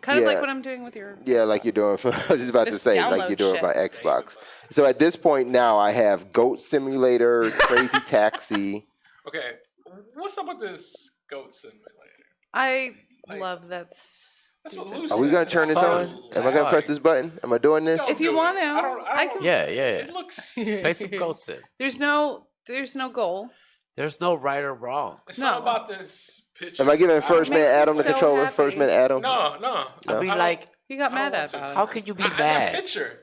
Speaker 1: Kind of
Speaker 2: Yeah.
Speaker 1: like what I'm doing with your.
Speaker 2: Yeah, like you're doing. I was just about to
Speaker 1: Just
Speaker 2: say, like
Speaker 1: download
Speaker 2: you're doing
Speaker 1: shit.
Speaker 2: my Xbox. So at this point now, I have Goat Simulator, Crazy Taxi.
Speaker 3: Okay, what's up with this goat simulator?
Speaker 1: I
Speaker 3: Like-
Speaker 1: love that.
Speaker 3: That's what
Speaker 1: stupid-
Speaker 3: Lou
Speaker 2: Are we gonna
Speaker 3: said.
Speaker 2: turn this
Speaker 3: Fun.
Speaker 2: on? Am I gonna press this button? Am I doing this?
Speaker 3: Don't
Speaker 1: If you
Speaker 3: do it.
Speaker 1: want to,
Speaker 3: I don't-
Speaker 1: I can.
Speaker 4: Yeah, yeah,
Speaker 3: It
Speaker 4: yeah.
Speaker 3: looks.
Speaker 4: Play some Ghost Sim.
Speaker 1: There's no goal.
Speaker 4: There's no right or wrong.
Speaker 3: It's
Speaker 1: No.
Speaker 3: not about this picture.
Speaker 2: Am I giving First
Speaker 1: Makes
Speaker 2: Man
Speaker 1: me
Speaker 2: Adam the
Speaker 1: so
Speaker 2: controller?
Speaker 1: happy.
Speaker 2: First Man Adam?
Speaker 3: No.
Speaker 4: I mean,
Speaker 3: don't-
Speaker 4: like,
Speaker 1: He got
Speaker 3: I
Speaker 1: mad
Speaker 3: don't
Speaker 1: at
Speaker 3: want to.
Speaker 1: it.
Speaker 4: how can you be
Speaker 3: I got
Speaker 4: mad?
Speaker 3: a picture.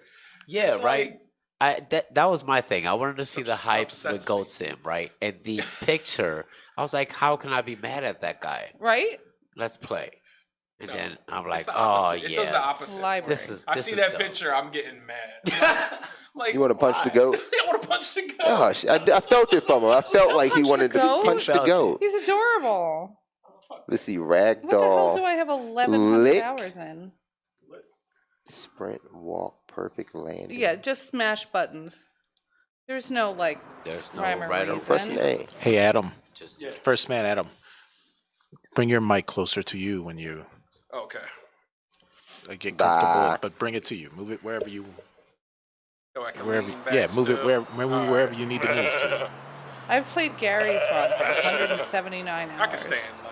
Speaker 4: Yeah,
Speaker 3: It's
Speaker 4: right.
Speaker 3: like-
Speaker 4: That was my thing. I wanted to see the hype
Speaker 3: upsets
Speaker 4: with
Speaker 3: me.
Speaker 4: Goat Sim, right? And the picture, I was like, how can I be mad at that guy?
Speaker 1: Right?
Speaker 4: Let's play. And
Speaker 3: No,
Speaker 4: then I'm
Speaker 3: it's
Speaker 4: like,
Speaker 3: the
Speaker 4: oh
Speaker 3: opposite. It does the
Speaker 4: yeah,
Speaker 3: opposite.
Speaker 1: Library.
Speaker 3: I
Speaker 4: this
Speaker 3: see
Speaker 4: is
Speaker 3: that
Speaker 4: dope.
Speaker 3: picture, I'm getting mad. Like,
Speaker 2: You wanna punch the
Speaker 3: why?
Speaker 2: goat?
Speaker 3: I want to punch the goat.
Speaker 2: Gosh, I felt it from him. I felt like he
Speaker 1: punch the
Speaker 2: wanted to
Speaker 1: goat?
Speaker 2: punch the
Speaker 4: Felt it.
Speaker 2: goat.
Speaker 1: He's adorable.
Speaker 2: Let's see,
Speaker 1: What the hell do
Speaker 2: Ragdoll,
Speaker 1: I have 1,100
Speaker 2: Lick.
Speaker 1: hours in?
Speaker 2: Sprint, Walk, Perfect Landing.
Speaker 1: Yeah, just smash buttons. There's no like.
Speaker 4: there's no
Speaker 1: Rhyme or
Speaker 4: right or
Speaker 1: reason.
Speaker 2: Press an A.
Speaker 5: Hey, Adam.
Speaker 4: Just
Speaker 3: Yeah.
Speaker 5: First Man Adam. Bring your mic closer to you when you
Speaker 3: Okay.
Speaker 5: get
Speaker 2: Bah.
Speaker 5: comfortable, but bring it to you. Move it wherever you,
Speaker 3: Oh, I can
Speaker 5: wherever.
Speaker 3: lean back
Speaker 5: Yeah, move it
Speaker 3: still.
Speaker 5: wherever you need to move to.
Speaker 1: I've played Gary's one for 179 hours.
Speaker 3: I can stand. Like,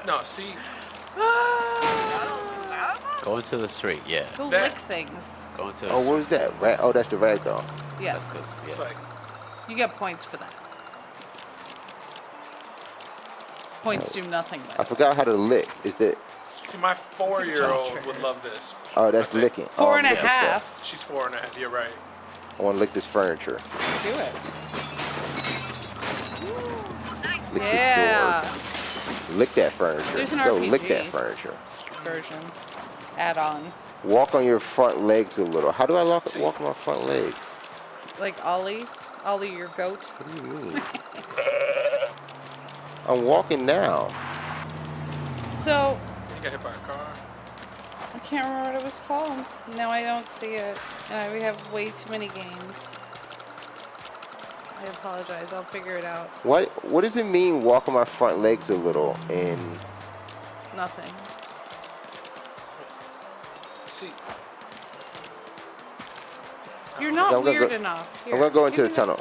Speaker 3: no, see,
Speaker 4: go into the street. Yeah,
Speaker 1: Go
Speaker 3: That-
Speaker 1: lick things.
Speaker 4: go into the
Speaker 2: Oh, what was that? Oh, that's the Ragdoll.
Speaker 1: Yeah,
Speaker 4: That's good.
Speaker 3: it's
Speaker 4: Yeah.
Speaker 3: like
Speaker 1: you get points for that. Points do nothing.
Speaker 2: I forgot how to lick. Is that?
Speaker 3: see, my 4-year-old
Speaker 1: Trigger.
Speaker 3: would love this.
Speaker 2: Oh, that's
Speaker 3: Okay.
Speaker 2: licking.
Speaker 1: Four
Speaker 2: Oh,
Speaker 1: and a
Speaker 2: licking stuff.
Speaker 1: half.
Speaker 3: She's 4.5. You're right.
Speaker 2: I want to lick this furniture.
Speaker 1: Do it.
Speaker 2: Lick
Speaker 1: Yeah.
Speaker 2: this door. Lick that furniture.
Speaker 1: There's an
Speaker 2: Go lick that
Speaker 1: RPG.
Speaker 2: furniture.
Speaker 1: Version. Add on.
Speaker 2: Walk on your front legs a little. How do I walk on my front legs?
Speaker 1: Like Ollie. Ollie, your goat.
Speaker 2: What do you mean? I'm walking now.
Speaker 1: So,
Speaker 3: You got hit by a car.
Speaker 1: I can't remember what it was called. Now I don't see it. And we have way too many games. I apologize. I'll figure it out.
Speaker 2: What does it mean walk on my front legs a little? And
Speaker 1: Nothing.
Speaker 3: See,
Speaker 1: You're not
Speaker 2: I'm gonna
Speaker 1: weird
Speaker 2: go-
Speaker 1: enough.
Speaker 2: I'm gonna go into the
Speaker 1: give me
Speaker 2: tunnel.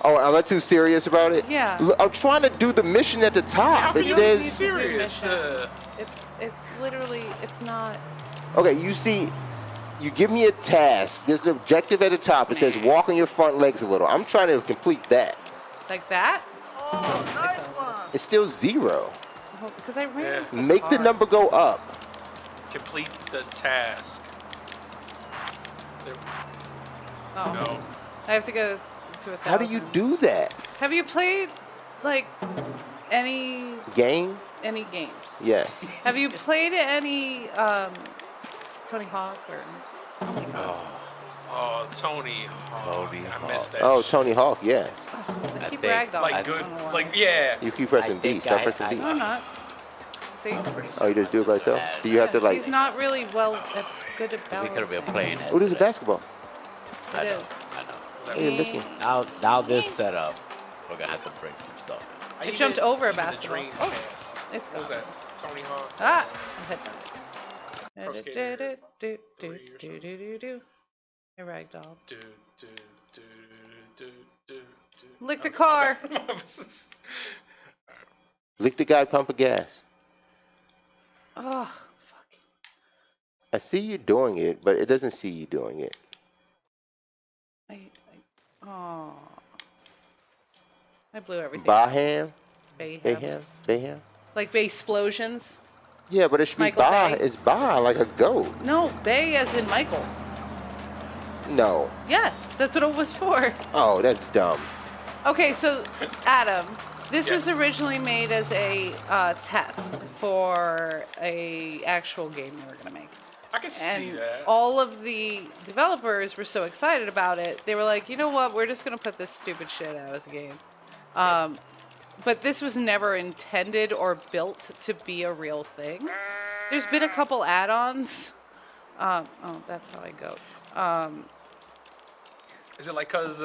Speaker 2: Oh, am I too serious about it?
Speaker 1: Yeah.
Speaker 2: Look, I'm trying to do the mission at the top.
Speaker 3: How
Speaker 2: It
Speaker 3: can you
Speaker 1: You don't need
Speaker 2: says,
Speaker 1: to do
Speaker 3: serious,
Speaker 1: missions. It's literally, it's not.
Speaker 2: okay, you see, you give me a task. There's an objective at the top. It says walk on your front legs a little. I'm trying to complete that.
Speaker 1: Like that?
Speaker 2: It's still 0.
Speaker 1: Because I ran
Speaker 3: Yeah.
Speaker 1: into
Speaker 2: Make the
Speaker 1: car.
Speaker 2: number go up.
Speaker 3: complete the task. There,
Speaker 1: Oh.
Speaker 3: no.
Speaker 1: I have to go to 1,000.
Speaker 2: How do you do that?
Speaker 1: Have you played, like, any
Speaker 2: Game?
Speaker 1: games?
Speaker 2: Yes.
Speaker 1: Have you played any Tony Hawk or?
Speaker 4: Oh,
Speaker 3: Oh, Tony.
Speaker 4: Tony
Speaker 3: I missed
Speaker 4: Hawk.
Speaker 3: that.
Speaker 2: Oh,
Speaker 3: shit.
Speaker 2: Tony Hawk, yes.
Speaker 1: I keep
Speaker 4: think-
Speaker 1: ragdoll.
Speaker 3: Like
Speaker 1: I
Speaker 3: good,
Speaker 1: don't know why.
Speaker 3: like yeah.
Speaker 2: You keep pressing D.
Speaker 4: think
Speaker 2: Stop
Speaker 4: I-
Speaker 2: pressing D.
Speaker 1: No, I'm not. See?
Speaker 2: Oh, you just do it by yourself? Do you have to like?
Speaker 1: He's not really good at
Speaker 4: We
Speaker 1: balancing.
Speaker 4: could have been playing it.
Speaker 2: Oh, there's a
Speaker 4: today.
Speaker 2: basketball.
Speaker 4: I
Speaker 1: It
Speaker 4: know.
Speaker 1: is.
Speaker 4: I know.
Speaker 2: Oh, you're looking.
Speaker 4: Now this setup, we're gonna have to break some stuff.
Speaker 3: I
Speaker 1: It jumped over a
Speaker 3: even the
Speaker 1: basketball.
Speaker 3: Dreamcast.
Speaker 1: Oh, it's
Speaker 3: What was
Speaker 1: gone.
Speaker 3: that? Tony Hawk.
Speaker 1: Ah! I hit that.
Speaker 3: Pro Skater 3 or
Speaker 1: Do. A ragdoll.
Speaker 3: Do, do, do, do, do, do.
Speaker 1: Licked a car.
Speaker 2: Lick the guy pumping gas.
Speaker 1: Oh, fuck.
Speaker 2: I see you doing it, but it doesn't see you doing it.
Speaker 1: Oh. I blew everything.
Speaker 2: Baham?
Speaker 1: Bayham.
Speaker 2: Baham?
Speaker 1: Like Bay explosions?
Speaker 2: Yeah, but it should be
Speaker 1: Michael
Speaker 2: Bah.
Speaker 1: Bay?
Speaker 2: It's Bah, like a goat.
Speaker 1: No, Bay as in Michael.
Speaker 2: No.
Speaker 1: Yes, that's what it was for.
Speaker 2: Oh, that's dumb.
Speaker 1: Okay, so Adam, this
Speaker 3: Yeah.
Speaker 1: was originally made as a test for a actual game we were gonna make.
Speaker 3: I can see
Speaker 1: And
Speaker 3: that.
Speaker 1: all of the developers were so excited about it, they were like, you know what, we're just gonna put this stupid shit out as a game. But this was never intended or built to be a real thing. There's been a couple add-ons. Oh, that's how I go.
Speaker 3: Is it like because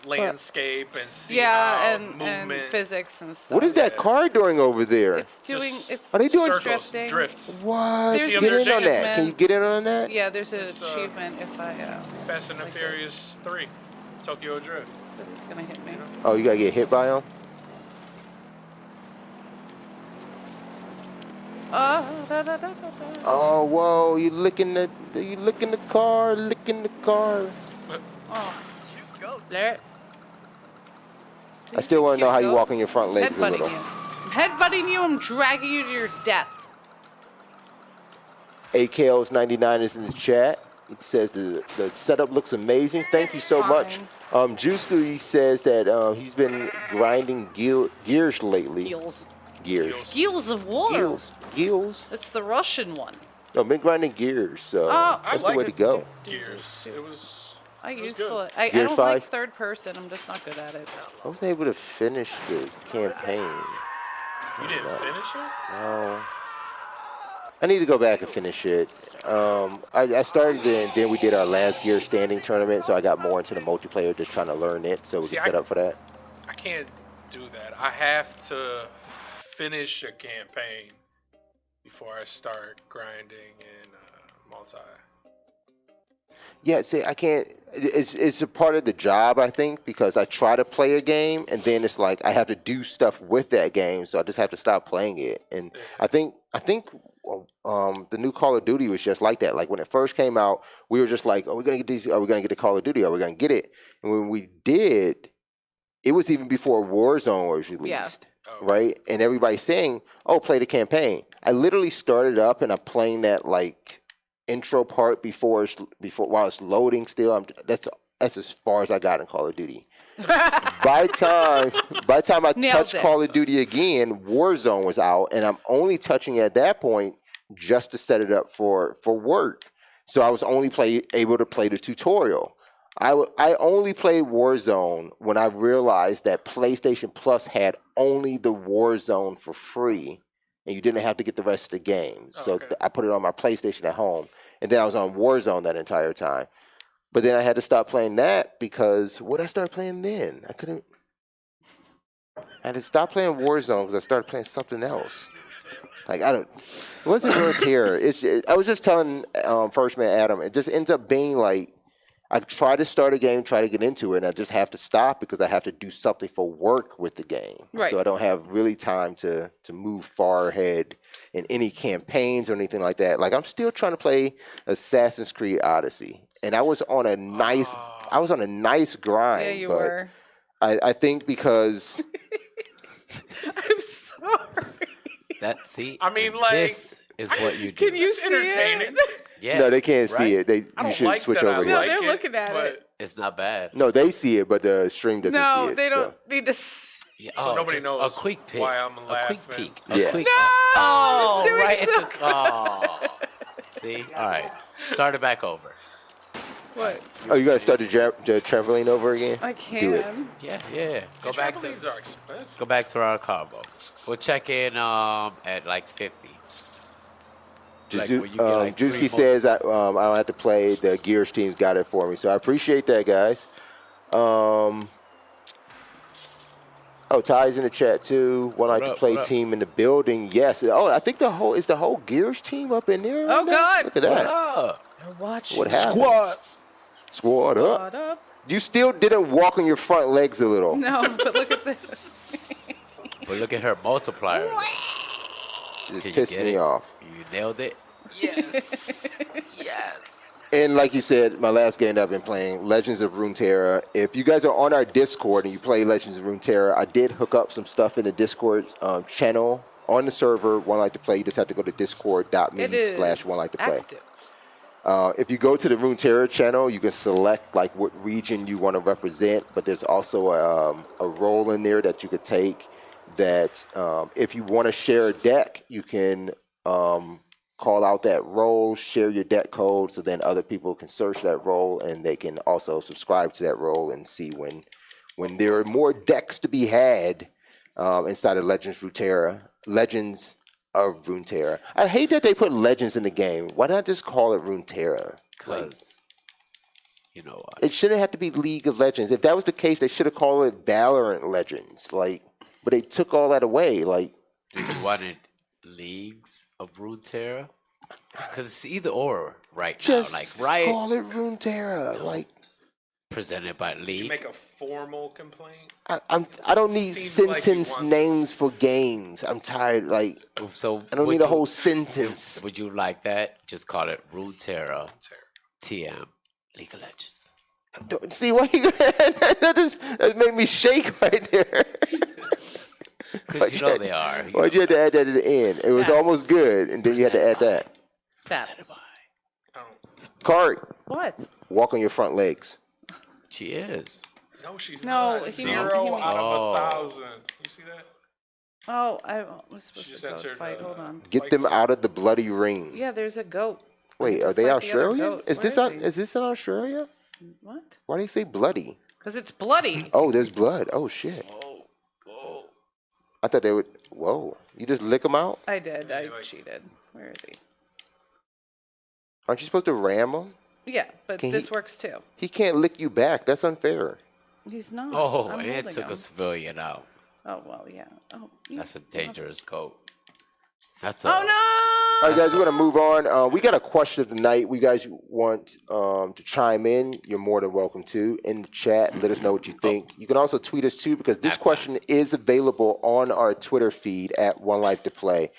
Speaker 3: landscape and sea
Speaker 1: And
Speaker 3: movement?
Speaker 1: physics and stuff.
Speaker 2: What is that car doing over there?
Speaker 1: It's doing.
Speaker 3: Just-
Speaker 1: It's
Speaker 2: Are they doing
Speaker 3: circles,
Speaker 1: drifting.
Speaker 3: drifts?
Speaker 2: What?
Speaker 1: There's
Speaker 2: Get in on that.
Speaker 1: achievement.
Speaker 2: Can you get in on that?
Speaker 1: Yeah, there's an
Speaker 3: It's,
Speaker 1: achievement if I.
Speaker 3: Fast and the Furious 3, Tokyo Drift.
Speaker 1: That is gonna hit me.
Speaker 2: Oh, you gotta get hit by him? Oh, whoa! You licking the car, licking the car.
Speaker 1: Oh. There.
Speaker 2: I still want to know how you walk on your front legs a
Speaker 1: Headbutting
Speaker 2: little.
Speaker 1: you. I'm headbutting you. I'm dragging you to your death.
Speaker 2: AKO's 99 is in the chat. It says the setup looks amazing. Thank you
Speaker 1: It's
Speaker 2: so much.
Speaker 1: fine.
Speaker 2: Juicy says that he's been grinding gears lately.
Speaker 1: Gills.
Speaker 2: Gears.
Speaker 1: Gills of war.
Speaker 2: Gears.
Speaker 1: It's the Russian one.
Speaker 2: No, been grinding gears, so
Speaker 1: Oh.
Speaker 2: that's
Speaker 3: I
Speaker 2: the way to
Speaker 3: it.
Speaker 2: go.
Speaker 3: Gears. It was.
Speaker 1: I
Speaker 3: It was
Speaker 1: used
Speaker 3: good.
Speaker 1: to. I
Speaker 2: Gears
Speaker 1: don't like
Speaker 2: 5?
Speaker 1: third person. I'm just not good at it.
Speaker 2: I wasn't able to finish the campaign.
Speaker 3: You didn't finish it?
Speaker 2: No. I need to go back and finish it. I started it, and then we did our last gear standing tournament, so I got more into the multiplayer, just trying to learn it, so we
Speaker 3: See,
Speaker 2: can set up for that.
Speaker 3: I can't do that. I have to finish a campaign before I start grinding in multi.
Speaker 2: Yeah, see, I can't. It's a part of the job, I think, because I try to play a game, and then it's like I have to do stuff with that game, so I just have to stop playing it. And I think the new Call of Duty was just like that. Like when it first came out, we were just like, "Are we gonna get these? Are we gonna get the Call of Duty? Are we gonna get it?" And when we did, it was even before Warzone was released,
Speaker 3: Oh.
Speaker 2: right? And everybody's saying, "Oh, play the campaign." I literally started up and I'm playing that like intro part before while it's loading still. That's as far as I got in Call of Duty. by the time I
Speaker 1: Nailed
Speaker 2: touched
Speaker 1: it.
Speaker 2: Call of Duty again, Warzone was out, and I'm only touching it at that point just to set it up for work. So I was only able to play the tutorial. I only played Warzone when I realized that PlayStation Plus had only the Warzone for free, and you didn't have to get the rest of the game.
Speaker 3: Oh,
Speaker 2: So
Speaker 3: okay.
Speaker 2: I put it on my PlayStation at home, and then I was on Warzone that entire time. But then I had to stop playing that because what did I start playing then? I had to stop playing Warzone because I started playing something else. Like it wasn't real terror. I was just telling First Man Adam, it just ends up being like I try to start a game, try to get into it, and I just have to stop because I have to do something for work with the game.
Speaker 1: Right.
Speaker 2: So I don't have really time to move far ahead in any campaigns or anything like that. Like I'm still trying to play Assassin's Creed Odyssey. And I was on a nice grind.
Speaker 1: Yeah, you
Speaker 2: but
Speaker 1: were.
Speaker 2: I think because
Speaker 1: I'm sorry.
Speaker 3: I mean, like,
Speaker 4: this is what you do.
Speaker 1: Can you
Speaker 3: It's
Speaker 1: see
Speaker 3: entertaining.
Speaker 1: it?
Speaker 4: Yeah,
Speaker 2: no, they can't
Speaker 4: right?
Speaker 2: see it.
Speaker 3: I
Speaker 2: You
Speaker 3: don't
Speaker 2: should
Speaker 3: like
Speaker 2: switch
Speaker 3: that
Speaker 2: over
Speaker 3: I
Speaker 2: here.
Speaker 1: No,
Speaker 3: like
Speaker 1: they're
Speaker 3: it,
Speaker 1: looking at
Speaker 3: but
Speaker 1: it.
Speaker 4: It's not bad.
Speaker 2: No, they see it, but the stream doesn't see
Speaker 1: No,
Speaker 2: it.
Speaker 1: they
Speaker 2: so.
Speaker 1: don't need to.
Speaker 4: Yeah,
Speaker 3: So nobody
Speaker 4: just
Speaker 3: knows
Speaker 4: a quick peek.
Speaker 3: why I'm
Speaker 4: A quick
Speaker 3: laughing.
Speaker 4: peek.
Speaker 2: Yeah.
Speaker 4: A quick,
Speaker 1: No,
Speaker 4: oh,
Speaker 1: it's doing
Speaker 4: right
Speaker 1: so
Speaker 4: at the. Oh. See? All right. Start it back over.
Speaker 1: What?
Speaker 2: Oh, you gotta start the trampoline over again?
Speaker 1: I
Speaker 2: Do it.
Speaker 1: can.
Speaker 4: Yeah. Go
Speaker 3: The
Speaker 4: back to
Speaker 3: trampolines are expensive.
Speaker 4: go back to our combo. We'll check in at like 50. Like, where you get, like, three
Speaker 2: Drewski
Speaker 4: more-
Speaker 2: says I don't have to play. The Gears team's got it for me, so I appreciate that, guys. Ty's in the chat too. One like to
Speaker 4: up,
Speaker 2: play
Speaker 4: what up?
Speaker 2: team in the building. Yes. Oh, I think the whole Gears team up in there.
Speaker 1: Oh,
Speaker 2: right now?
Speaker 1: God.
Speaker 2: Look at that.
Speaker 1: You're watching.
Speaker 2: What happened?
Speaker 5: Squad.
Speaker 2: Squad up.
Speaker 1: What up?
Speaker 2: You still didn't walk on your front legs a little.
Speaker 1: No, but look at this.
Speaker 4: But look at her multiplier.
Speaker 2: Just
Speaker 4: Can you
Speaker 2: pissed
Speaker 4: get
Speaker 2: me
Speaker 4: it?
Speaker 2: off.
Speaker 4: You nailed it. Yes. Yes.
Speaker 2: And like you said, my last game that I've been playing, Legends of Runeterra. If you guys are on our Discord and you play Legends of Runeterra, I did hook up some stuff in the Discord channel on the server. One like to play. You just have to go to
Speaker 1: It is
Speaker 2: discord.me/one like to play.
Speaker 1: active.
Speaker 2: If you go to the Runeterra channel, you can select like what region you want to represent, but there's also a role in there that you could take that if you want to share a deck, you can call out that role, share your deck code, so then other people can search that role and they can also subscribe to that role and see when there are more decks to be had inside of Legends of Runeterra. I hate that they put Legends in the game. Why not just call it Runeterra? Like,
Speaker 4: Because you know what?
Speaker 2: it shouldn't have to be League of Legends. If that was the case, they should have called it Valorant Legends. Like, but they took all that away. Like,
Speaker 4: Do you want it Leagues of Runeterra? Because it's either or right
Speaker 2: just
Speaker 4: now. Like, right?
Speaker 2: call it Runeterra. Like,
Speaker 4: Presented by
Speaker 3: Did you
Speaker 4: League.
Speaker 3: make a formal complaint?
Speaker 2: I don't need
Speaker 3: Seems like you
Speaker 2: sentence
Speaker 3: want-
Speaker 2: names for games. I'm tired. Like,
Speaker 4: So
Speaker 2: I don't
Speaker 4: would
Speaker 2: need a
Speaker 4: you-
Speaker 2: whole sentence.
Speaker 4: Would you like that? Just call it Runeterra TM League of Legends.
Speaker 2: Don't- See why you that made me shake right there.
Speaker 4: Because you know they are.
Speaker 2: Why'd you have to add that at the end? It was
Speaker 1: Facts.
Speaker 2: almost good, and then you had to add that.
Speaker 1: Facts.
Speaker 3: I don't.
Speaker 2: Cart,
Speaker 1: What?
Speaker 2: walk on your front legs.
Speaker 4: She is.
Speaker 3: No, she's
Speaker 1: No,
Speaker 3: not.
Speaker 1: he
Speaker 4: meant-
Speaker 3: Zero
Speaker 1: he meant-
Speaker 3: out
Speaker 4: Oh.
Speaker 3: of 1,000. You see that?
Speaker 1: Oh, I was supposed
Speaker 3: She
Speaker 1: to go
Speaker 3: censored,
Speaker 1: fight. Hold on.
Speaker 2: Get them out of the bloody ring.
Speaker 1: Yeah, there's a goat. I
Speaker 2: Wait,
Speaker 1: need to
Speaker 2: are they
Speaker 1: fight the other
Speaker 2: Australian?
Speaker 1: goat.
Speaker 2: Is
Speaker 1: Where
Speaker 2: this
Speaker 1: he?
Speaker 2: is this in Australia?
Speaker 1: What?
Speaker 2: Why do they say bloody?
Speaker 1: Because it's bloody.
Speaker 2: Oh, there's blood. Oh shit!
Speaker 4: Whoa. Whoa.
Speaker 2: I thought they would. Whoa! You just lick them out?
Speaker 1: I did. I
Speaker 3: like-
Speaker 1: cheated. Where is he?
Speaker 2: Aren't you supposed to ram him?
Speaker 1: Yeah, but
Speaker 2: Can
Speaker 1: this
Speaker 2: he-
Speaker 1: works too.
Speaker 2: He can't lick you back. That's unfair.
Speaker 1: He's not.
Speaker 4: Oh,
Speaker 1: I'm
Speaker 4: and it
Speaker 1: holding
Speaker 4: took
Speaker 1: him.
Speaker 4: a civilian out.
Speaker 1: Oh well, yeah. Oh, you-
Speaker 4: That's a dangerous goat. That's a,
Speaker 1: Oh no!
Speaker 2: All right, guys, we're gonna move on. We got a question of the night. We guys want to chime in? You're more than welcome to in the chat. Let us know what you think. You can also tweet us too, because this
Speaker 4: Nap time.
Speaker 2: question is available on our Twitter feed at One Life to Play.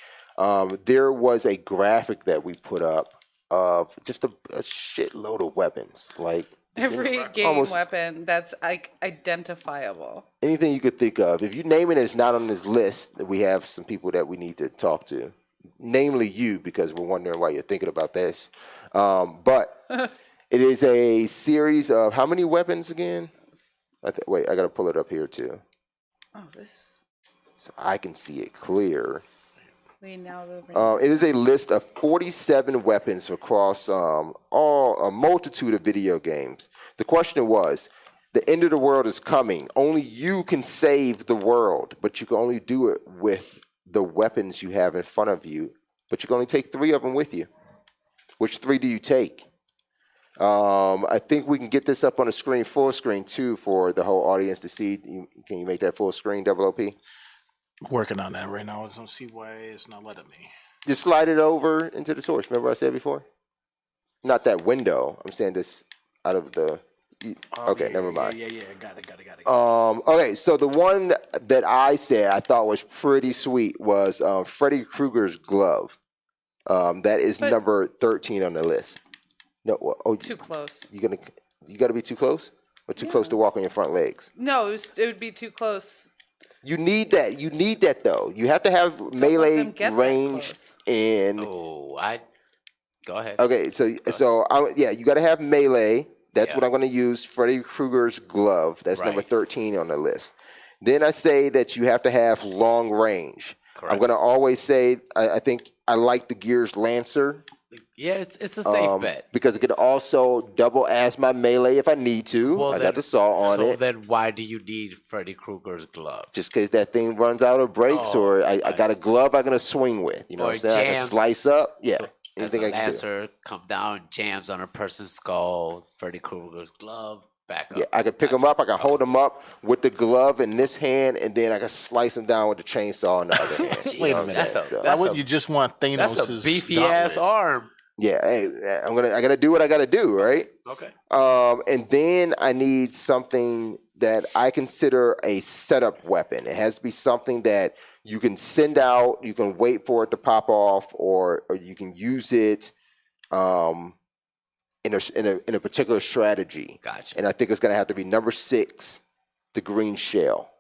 Speaker 2: There was a graphic that we put up of just a shitload of weapons, like
Speaker 1: Every game
Speaker 2: almost-
Speaker 1: weapon that's like identifiable.
Speaker 2: anything you could think of. If you name it, it's not on this list. We have some people that we need to talk to, namely you, because we're wondering why you're thinking about this. But it is a series of how many weapons again? Wait, I got to pull it up here too,
Speaker 1: Oh, this.
Speaker 2: so I can see it clear.
Speaker 1: We now the.
Speaker 2: It is a list of 47 weapons across a multitude of video games. The question was, the end of the world is coming. Only you can save the world, but you can only do it with the weapons you have in front of you. But you can only take 3 of them with you. Which 3 do you take? I think we can get this up on the screen, full screen too, for the whole audience to see. Can you make that full screen, Double OP?
Speaker 5: Working on that right now. I don't see why it's not letting me.
Speaker 2: Just slide it over into the source. Remember what I said before? Not that window. I'm saying this out of the. Okay, never mind.
Speaker 5: Yeah. Got it.
Speaker 2: Okay, so the one that I said I thought was pretty sweet was Freddy Krueger's glove. That is
Speaker 1: But-
Speaker 2: number 13 on the list. No,
Speaker 1: Too close.
Speaker 2: you got to be too close, or too close to walk on your front legs.
Speaker 1: No, it would be too close.
Speaker 2: You need that. You need that though. You have to have
Speaker 1: let
Speaker 2: melee
Speaker 1: them get that
Speaker 2: range
Speaker 1: close.
Speaker 2: and.
Speaker 4: Oh, go ahead.
Speaker 2: Okay, yeah, you got to have melee. That's what
Speaker 4: Yeah.
Speaker 2: I'm going to use. Freddy Krueger's glove. That's number
Speaker 4: Right.
Speaker 2: 13 on the list. Then I say that you have to have long range. I'm
Speaker 4: Correct.
Speaker 2: going to always say I think I like the Gears Lancer
Speaker 4: Yeah, it's a safe bet.
Speaker 2: because it could also double as my melee if I need to.
Speaker 4: Well,
Speaker 2: I
Speaker 4: then-
Speaker 2: got the saw on
Speaker 4: so
Speaker 2: it.
Speaker 4: then why do you need Freddy Krueger's glove?
Speaker 2: Just in case that thing runs out or breaks,
Speaker 4: Oh,
Speaker 2: or I got a
Speaker 4: see.
Speaker 2: glove I'm gonna swing with. You know
Speaker 4: Or
Speaker 2: what I'm saying? I can
Speaker 4: jams.
Speaker 2: slice up. Yeah,
Speaker 4: So as
Speaker 2: anything
Speaker 4: the
Speaker 2: I can do.
Speaker 4: lancer come down, jams on a person's skull, Freddy Krueger's glove, back up.
Speaker 2: Yeah, I can pick them up. I can hold them up with the glove in this hand, and then I can slice them down with the chainsaw in the other hand. You
Speaker 5: Wait
Speaker 2: know
Speaker 5: a
Speaker 2: what I'm
Speaker 5: minute.
Speaker 2: saying? So,
Speaker 5: Why
Speaker 4: That's
Speaker 5: would
Speaker 4: a-
Speaker 5: you just want Thanos'
Speaker 4: That's a beefy ass
Speaker 5: gauntlet?
Speaker 4: arm.
Speaker 2: yeah, hey, I gotta do what I gotta do, right?
Speaker 4: Okay.
Speaker 2: And then I need something that I consider a setup weapon. It has to be something that you can send out, you can wait for it to pop off, or you can use it in a particular strategy.
Speaker 4: Gotcha.
Speaker 2: And I think it's gonna have to be number 6, the green shell.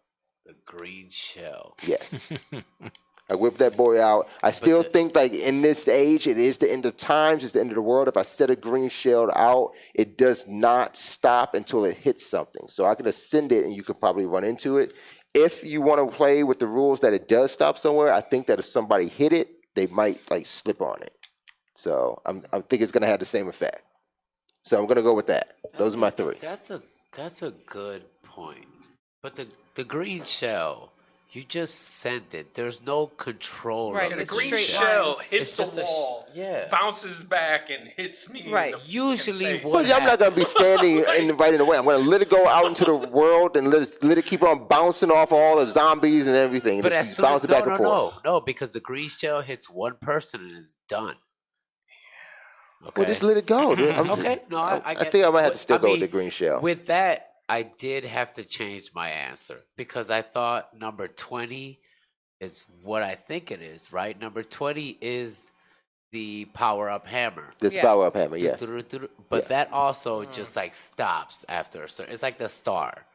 Speaker 4: The green shell.
Speaker 2: Yes. I whip that boy out. I still think like in this age, it is the end of times, it's the end of the world. If I set a green shell out, it does not stop until it hits something. So I can ascend it and you could probably run into it. If you want to play with the rules that it does stop somewhere, I think that if somebody hit it, they might like slip on it. So I think it's gonna have the same effect. So I'm gonna go with that. Those are my 3.
Speaker 4: That's a good point. But the green shell, you just sent it. There's no control.
Speaker 1: Right,
Speaker 4: of
Speaker 3: The
Speaker 1: it's
Speaker 4: the
Speaker 3: green
Speaker 1: straight
Speaker 3: shell
Speaker 1: lines.
Speaker 3: hits
Speaker 4: It's
Speaker 3: the
Speaker 4: just a
Speaker 3: wall,
Speaker 4: yeah.
Speaker 3: bounces back, and hits me.
Speaker 1: Right.
Speaker 3: In the
Speaker 4: Usually
Speaker 3: face.
Speaker 4: what-
Speaker 2: Well, I'm not gonna be standing right in the way. I'm gonna let it go out into the world and let it keep on bouncing off all the zombies and everything. And
Speaker 4: But
Speaker 2: just
Speaker 4: as
Speaker 2: keep
Speaker 4: soon as,
Speaker 2: bouncing
Speaker 4: no,
Speaker 2: back and
Speaker 4: no,
Speaker 2: forth.
Speaker 4: no, because the green shell hits one person and it's done. Okay.
Speaker 2: Well, just let it go. Dude.
Speaker 4: Okay, no, I get
Speaker 2: think I might have to
Speaker 4: what-
Speaker 2: still
Speaker 4: I
Speaker 2: go with
Speaker 4: mean,
Speaker 2: the green shell.
Speaker 4: With that, I did have to change my answer because I thought number 20 is what I think it is, right? Number 20 is the power up hammer.
Speaker 2: This
Speaker 1: Yeah.
Speaker 2: power up hammer, yes.
Speaker 4: But
Speaker 2: Yeah.
Speaker 4: that also just like stops after a certain. It's like the star.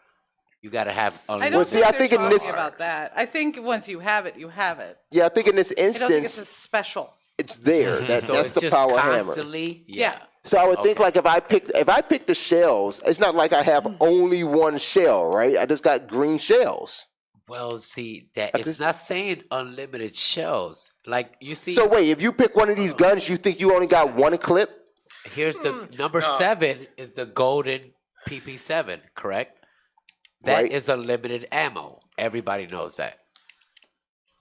Speaker 4: You got to have.
Speaker 1: I
Speaker 4: unlimited
Speaker 1: don't
Speaker 2: see, I
Speaker 1: think
Speaker 2: think
Speaker 1: they're
Speaker 2: in
Speaker 1: talking
Speaker 2: this-
Speaker 1: about that. I think once you have it, you have it.
Speaker 2: Yeah, I think in this
Speaker 1: I don't think it's
Speaker 2: instance,
Speaker 1: a special.
Speaker 2: it's there. That's
Speaker 4: So it's
Speaker 2: the
Speaker 4: just
Speaker 2: power hammer.
Speaker 4: constantly.
Speaker 1: Yeah.
Speaker 2: So I would think
Speaker 4: Okay.
Speaker 2: like if I pick the shells, it's not like I have only one shell, right? I just got green shells.
Speaker 4: Well, see that
Speaker 2: I
Speaker 4: it's
Speaker 2: just-
Speaker 4: not saying unlimited shells. Like you see,
Speaker 2: So wait, if you pick one of these guns, you think you only got one clip?
Speaker 4: here's the number
Speaker 3: no.
Speaker 4: 7 is the golden PP7, correct? That is
Speaker 2: Right.
Speaker 4: unlimited ammo. Everybody knows that.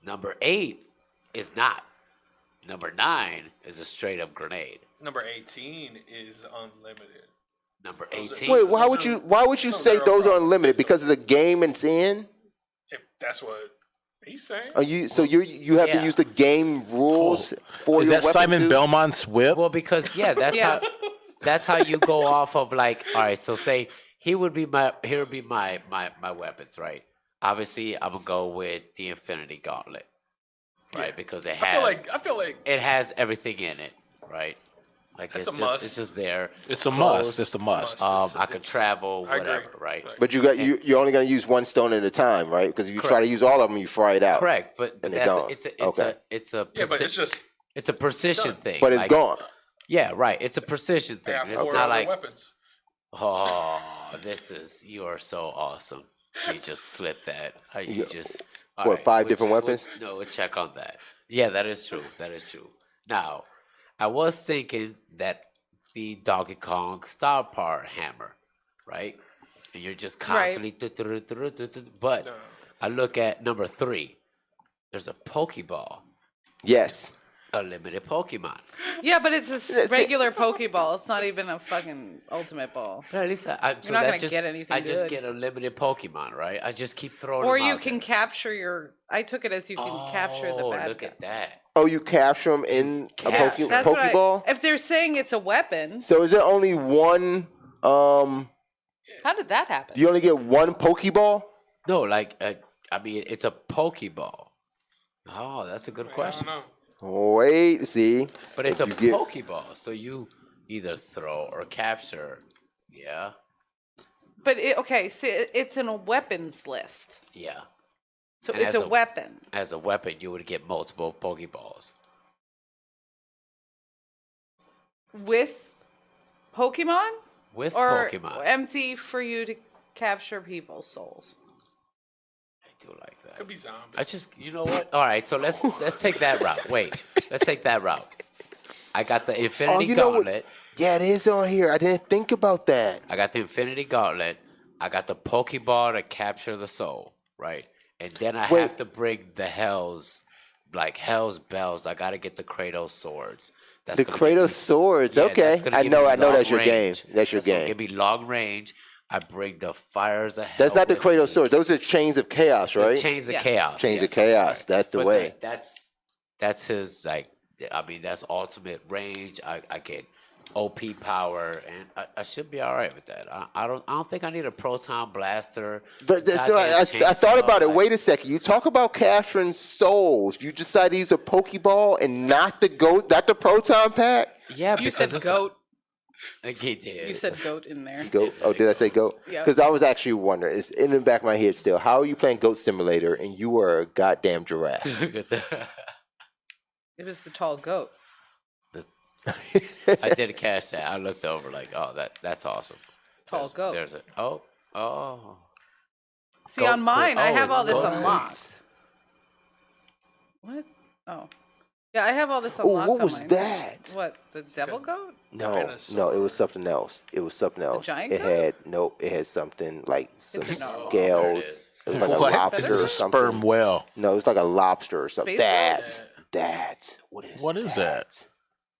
Speaker 4: Number 8 is not. Number 9 is a straight up grenade.
Speaker 3: Number 18 is unlimited.
Speaker 4: Number
Speaker 3: Those are-
Speaker 4: 18.
Speaker 2: Wait, why would you
Speaker 3: No,
Speaker 2: say
Speaker 3: they're
Speaker 2: those are
Speaker 3: across.
Speaker 2: unlimited? Because of the game it's in?
Speaker 3: If that's what he's saying.
Speaker 2: Are you you have to
Speaker 4: Yeah.
Speaker 2: use the game rules for
Speaker 5: Is
Speaker 2: your
Speaker 5: that
Speaker 2: weapon
Speaker 5: Simon
Speaker 2: too?
Speaker 5: Belmont's whip?
Speaker 4: Well, because that's
Speaker 1: Yeah.
Speaker 4: that's how you go off of like. All right, so say here would be my weapons, right? Obviously, I'm gonna go with the Infinity Gauntlet, right?
Speaker 3: Yeah.
Speaker 4: Because it
Speaker 3: I feel like
Speaker 4: it has everything in it, right? Like
Speaker 3: That's
Speaker 4: it's
Speaker 3: a
Speaker 4: just
Speaker 3: must.
Speaker 4: it's just there.
Speaker 5: It's a
Speaker 4: Clothes,
Speaker 5: must. It's a must.
Speaker 4: I could travel,
Speaker 3: I agree.
Speaker 4: whatever, right?
Speaker 3: Right.
Speaker 2: But you're only gonna use one stone at a time, right? Because if you try to use all of them, you fry it out.
Speaker 4: Correct, but
Speaker 2: And they're
Speaker 4: that's
Speaker 2: gone.
Speaker 4: it's a
Speaker 3: Yeah, but it's just
Speaker 4: it's a precision
Speaker 3: done.
Speaker 4: thing.
Speaker 2: But it's
Speaker 4: like-
Speaker 2: gone.
Speaker 4: Yeah, right. It's a precision
Speaker 3: I
Speaker 4: thing.
Speaker 3: have
Speaker 4: It's
Speaker 3: 4
Speaker 4: not
Speaker 3: other
Speaker 4: like
Speaker 3: weapons.
Speaker 4: oh, you are so awesome. You just slipped that. You just all
Speaker 2: What,
Speaker 4: right,
Speaker 2: 5 different weapons?
Speaker 4: No, we'll check on that. Yeah, that is true. That is true. Now, I was thinking that the Donkey Kong Star Power Hammer, right? And you're just constantly, but
Speaker 3: No.
Speaker 4: I look at number 3. There's a Pokeball,
Speaker 2: Yes.
Speaker 4: a limited Pokemon.
Speaker 1: Yeah, but it's a
Speaker 2: That's it.
Speaker 1: regular Pokeball. It's not even a fucking ultimate ball.
Speaker 4: But at least so
Speaker 1: not
Speaker 4: that
Speaker 1: gonna
Speaker 4: just,
Speaker 1: get anything
Speaker 4: I just
Speaker 1: good.
Speaker 4: get a limited Pokemon, right? I just keep throwing.
Speaker 1: Or
Speaker 4: them
Speaker 1: you
Speaker 4: out
Speaker 1: can
Speaker 4: there.
Speaker 1: capture your. I took it as you can capture the
Speaker 4: Oh,
Speaker 1: bad
Speaker 4: look
Speaker 1: guy.
Speaker 4: at that.
Speaker 2: Oh, you capture them in a
Speaker 1: Yeah,
Speaker 4: Capture.
Speaker 1: that's what I-
Speaker 2: Pokeball?
Speaker 1: If they're saying it's a weapon,
Speaker 2: So is there only one?
Speaker 1: how did that happen?
Speaker 2: You only get one Pokeball?
Speaker 4: No, like I mean, it's a Pokeball. Oh, that's a good
Speaker 3: I
Speaker 4: question.
Speaker 3: don't know.
Speaker 2: Wait, see.
Speaker 4: But it's
Speaker 2: If
Speaker 4: a
Speaker 2: you get-
Speaker 4: Pokeball, so you either throw or capture. Yeah,
Speaker 1: But okay, so it's in a weapons list,
Speaker 4: yeah.
Speaker 1: so
Speaker 4: And
Speaker 1: it's
Speaker 4: as
Speaker 1: a
Speaker 4: a-
Speaker 1: weapon.
Speaker 4: As a weapon, you would get multiple Pokeballs.
Speaker 1: With Pokemon?
Speaker 4: With
Speaker 1: Or
Speaker 4: Pokemon.
Speaker 1: empty for you to capture people's souls?
Speaker 4: I do like that.
Speaker 3: Could be zombies.
Speaker 4: I just, you know what? All right, so let's take that route. Wait, let's take that route. I got the Infinity
Speaker 2: you know what?
Speaker 4: Gauntlet.
Speaker 2: Yeah, it is on here. I didn't think about that.
Speaker 4: I got the Infinity Gauntlet. I got the Pokeball to capture the soul, right? And then I
Speaker 2: Wait.
Speaker 4: have to bring the Hell's bells. I gotta get the Kratos swords. That's
Speaker 2: The
Speaker 4: gonna give me-
Speaker 2: Kratos swords.
Speaker 4: yeah,
Speaker 2: Okay,
Speaker 4: that's gonna
Speaker 2: I
Speaker 4: give
Speaker 2: know.
Speaker 4: me
Speaker 2: I know
Speaker 4: long
Speaker 2: that's your game.
Speaker 4: range.
Speaker 2: That's your
Speaker 4: Gonna
Speaker 2: game.
Speaker 4: give me long range. I bring the fires of hell.
Speaker 2: That's not the
Speaker 4: with
Speaker 2: Kratos
Speaker 4: me.
Speaker 2: sword. Those are chains of chaos,
Speaker 4: The
Speaker 2: right?
Speaker 4: Chains of
Speaker 1: Yes.
Speaker 4: Chaos.
Speaker 2: Chains of
Speaker 4: yes,
Speaker 2: chaos. That's the
Speaker 4: But
Speaker 2: way.
Speaker 4: that's his like. I mean, that's ultimate range. I get OP power, and I should be all right with that. I don't think I need a proton blaster.
Speaker 2: But so
Speaker 4: goddamn
Speaker 2: I thought
Speaker 4: chainsaw,
Speaker 2: about it.
Speaker 4: like-
Speaker 2: Wait a second. You talk about capturing souls. You decide to use a Pokeball and not the proton pack.
Speaker 4: Yeah,
Speaker 1: You
Speaker 4: because
Speaker 1: said
Speaker 4: it's
Speaker 1: goat.
Speaker 4: Like he did.
Speaker 1: You said goat in there.
Speaker 2: Goat. Oh, did I say goat?
Speaker 1: Yeah.
Speaker 2: Because I was actually wondering. It's in the back of my head still. How are you playing Goat Simulator and you are a goddamn giraffe?
Speaker 4: Look at that.
Speaker 1: It was the tall goat.
Speaker 4: I did a cash that. I looked over like, oh, that's awesome.
Speaker 1: Tall
Speaker 4: There's-
Speaker 1: goat.
Speaker 4: There's a oh.
Speaker 1: See,
Speaker 4: Goat
Speaker 1: on mine, I
Speaker 4: oh,
Speaker 1: have
Speaker 4: it's
Speaker 1: all this
Speaker 4: goat.
Speaker 1: unlocked. What? Oh. Yeah, I have all this
Speaker 2: Oh,
Speaker 1: unlocked.
Speaker 2: what
Speaker 1: on
Speaker 2: was
Speaker 1: mine.
Speaker 2: that?
Speaker 1: What? The devil goat?
Speaker 2: No,
Speaker 3: Dinosaur.
Speaker 2: no, it was something else. It was something else.
Speaker 1: giant
Speaker 2: It
Speaker 1: goat?
Speaker 2: had it had something like some
Speaker 1: It's a- no.
Speaker 4: There
Speaker 2: scales.
Speaker 4: it is.
Speaker 2: It was like a
Speaker 5: What?
Speaker 2: lobster
Speaker 5: This
Speaker 2: or
Speaker 5: is a
Speaker 2: something.
Speaker 5: sperm whale.
Speaker 2: No, it was like a lobster or something.
Speaker 1: Space
Speaker 2: That. What is
Speaker 5: What is that?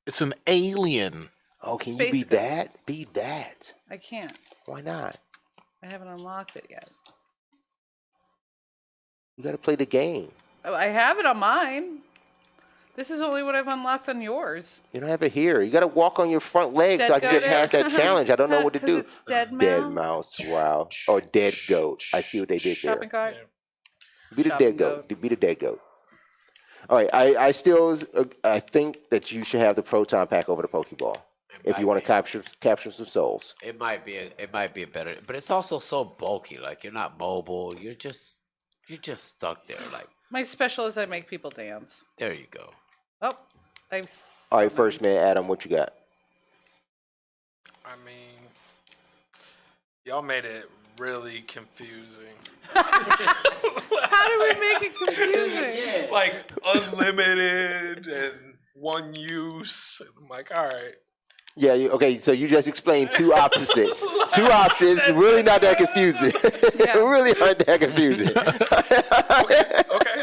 Speaker 5: It's an alien.
Speaker 2: Oh, can
Speaker 1: Space
Speaker 2: you be
Speaker 1: goat.
Speaker 2: that? Be that.
Speaker 1: I can't.
Speaker 2: Why not?
Speaker 1: I haven't unlocked it yet.
Speaker 2: You got to play the game.
Speaker 1: Oh, I have it on mine. This is only what I've unlocked on yours.
Speaker 2: You don't have it here. You got to walk on your front legs so I can
Speaker 1: Dead
Speaker 2: get
Speaker 1: goat
Speaker 2: past that
Speaker 1: is-
Speaker 2: challenge. I don't know what to
Speaker 1: 'Cause
Speaker 2: do.
Speaker 1: it's dead
Speaker 2: Dead
Speaker 1: mouse.
Speaker 2: mouse. Wow. Or dead goat. I see what they did there.
Speaker 1: Shopping cart.
Speaker 2: Be the
Speaker 1: Shopping
Speaker 2: dead goat. Be the dead goat. All right. I still I think that you should have the proton pack over the Pokeball if you want to capture some souls.
Speaker 4: It might be a better, but it's also so bulky. Like you're not mobile. You're just stuck there. Like
Speaker 1: My special is I make people dance.
Speaker 4: there you go.
Speaker 1: Oh, I've.
Speaker 2: All right.
Speaker 1: summoned-
Speaker 2: First man, Adam, what you got?
Speaker 3: I mean, y'all made it really confusing.
Speaker 1: How do we make it confusing?
Speaker 3: Like unlimited and one use. I'm like, all right.
Speaker 2: Yeah. Okay. So you just explained two opposites, two options. Really not that confusing.
Speaker 1: Yeah.
Speaker 2: Really aren't that confusing.
Speaker 3: Okay.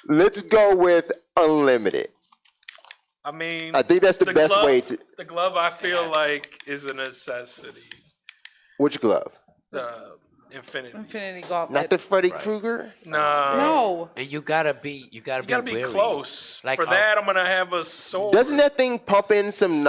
Speaker 2: Let's go with unlimited.
Speaker 3: I mean,
Speaker 2: I think that's the best
Speaker 3: glove,
Speaker 2: way to.
Speaker 3: The glove, I feel like, is a necessity.
Speaker 2: Which glove?
Speaker 3: The Infinity.
Speaker 1: Infinity Gauntlet.
Speaker 2: Not the Freddy Krueger.
Speaker 1: No.
Speaker 4: And you gotta be
Speaker 3: You gotta be
Speaker 4: wary.
Speaker 3: close.
Speaker 4: Like,
Speaker 3: For that, I'm gonna have a sword.
Speaker 2: Doesn't that thing pump in some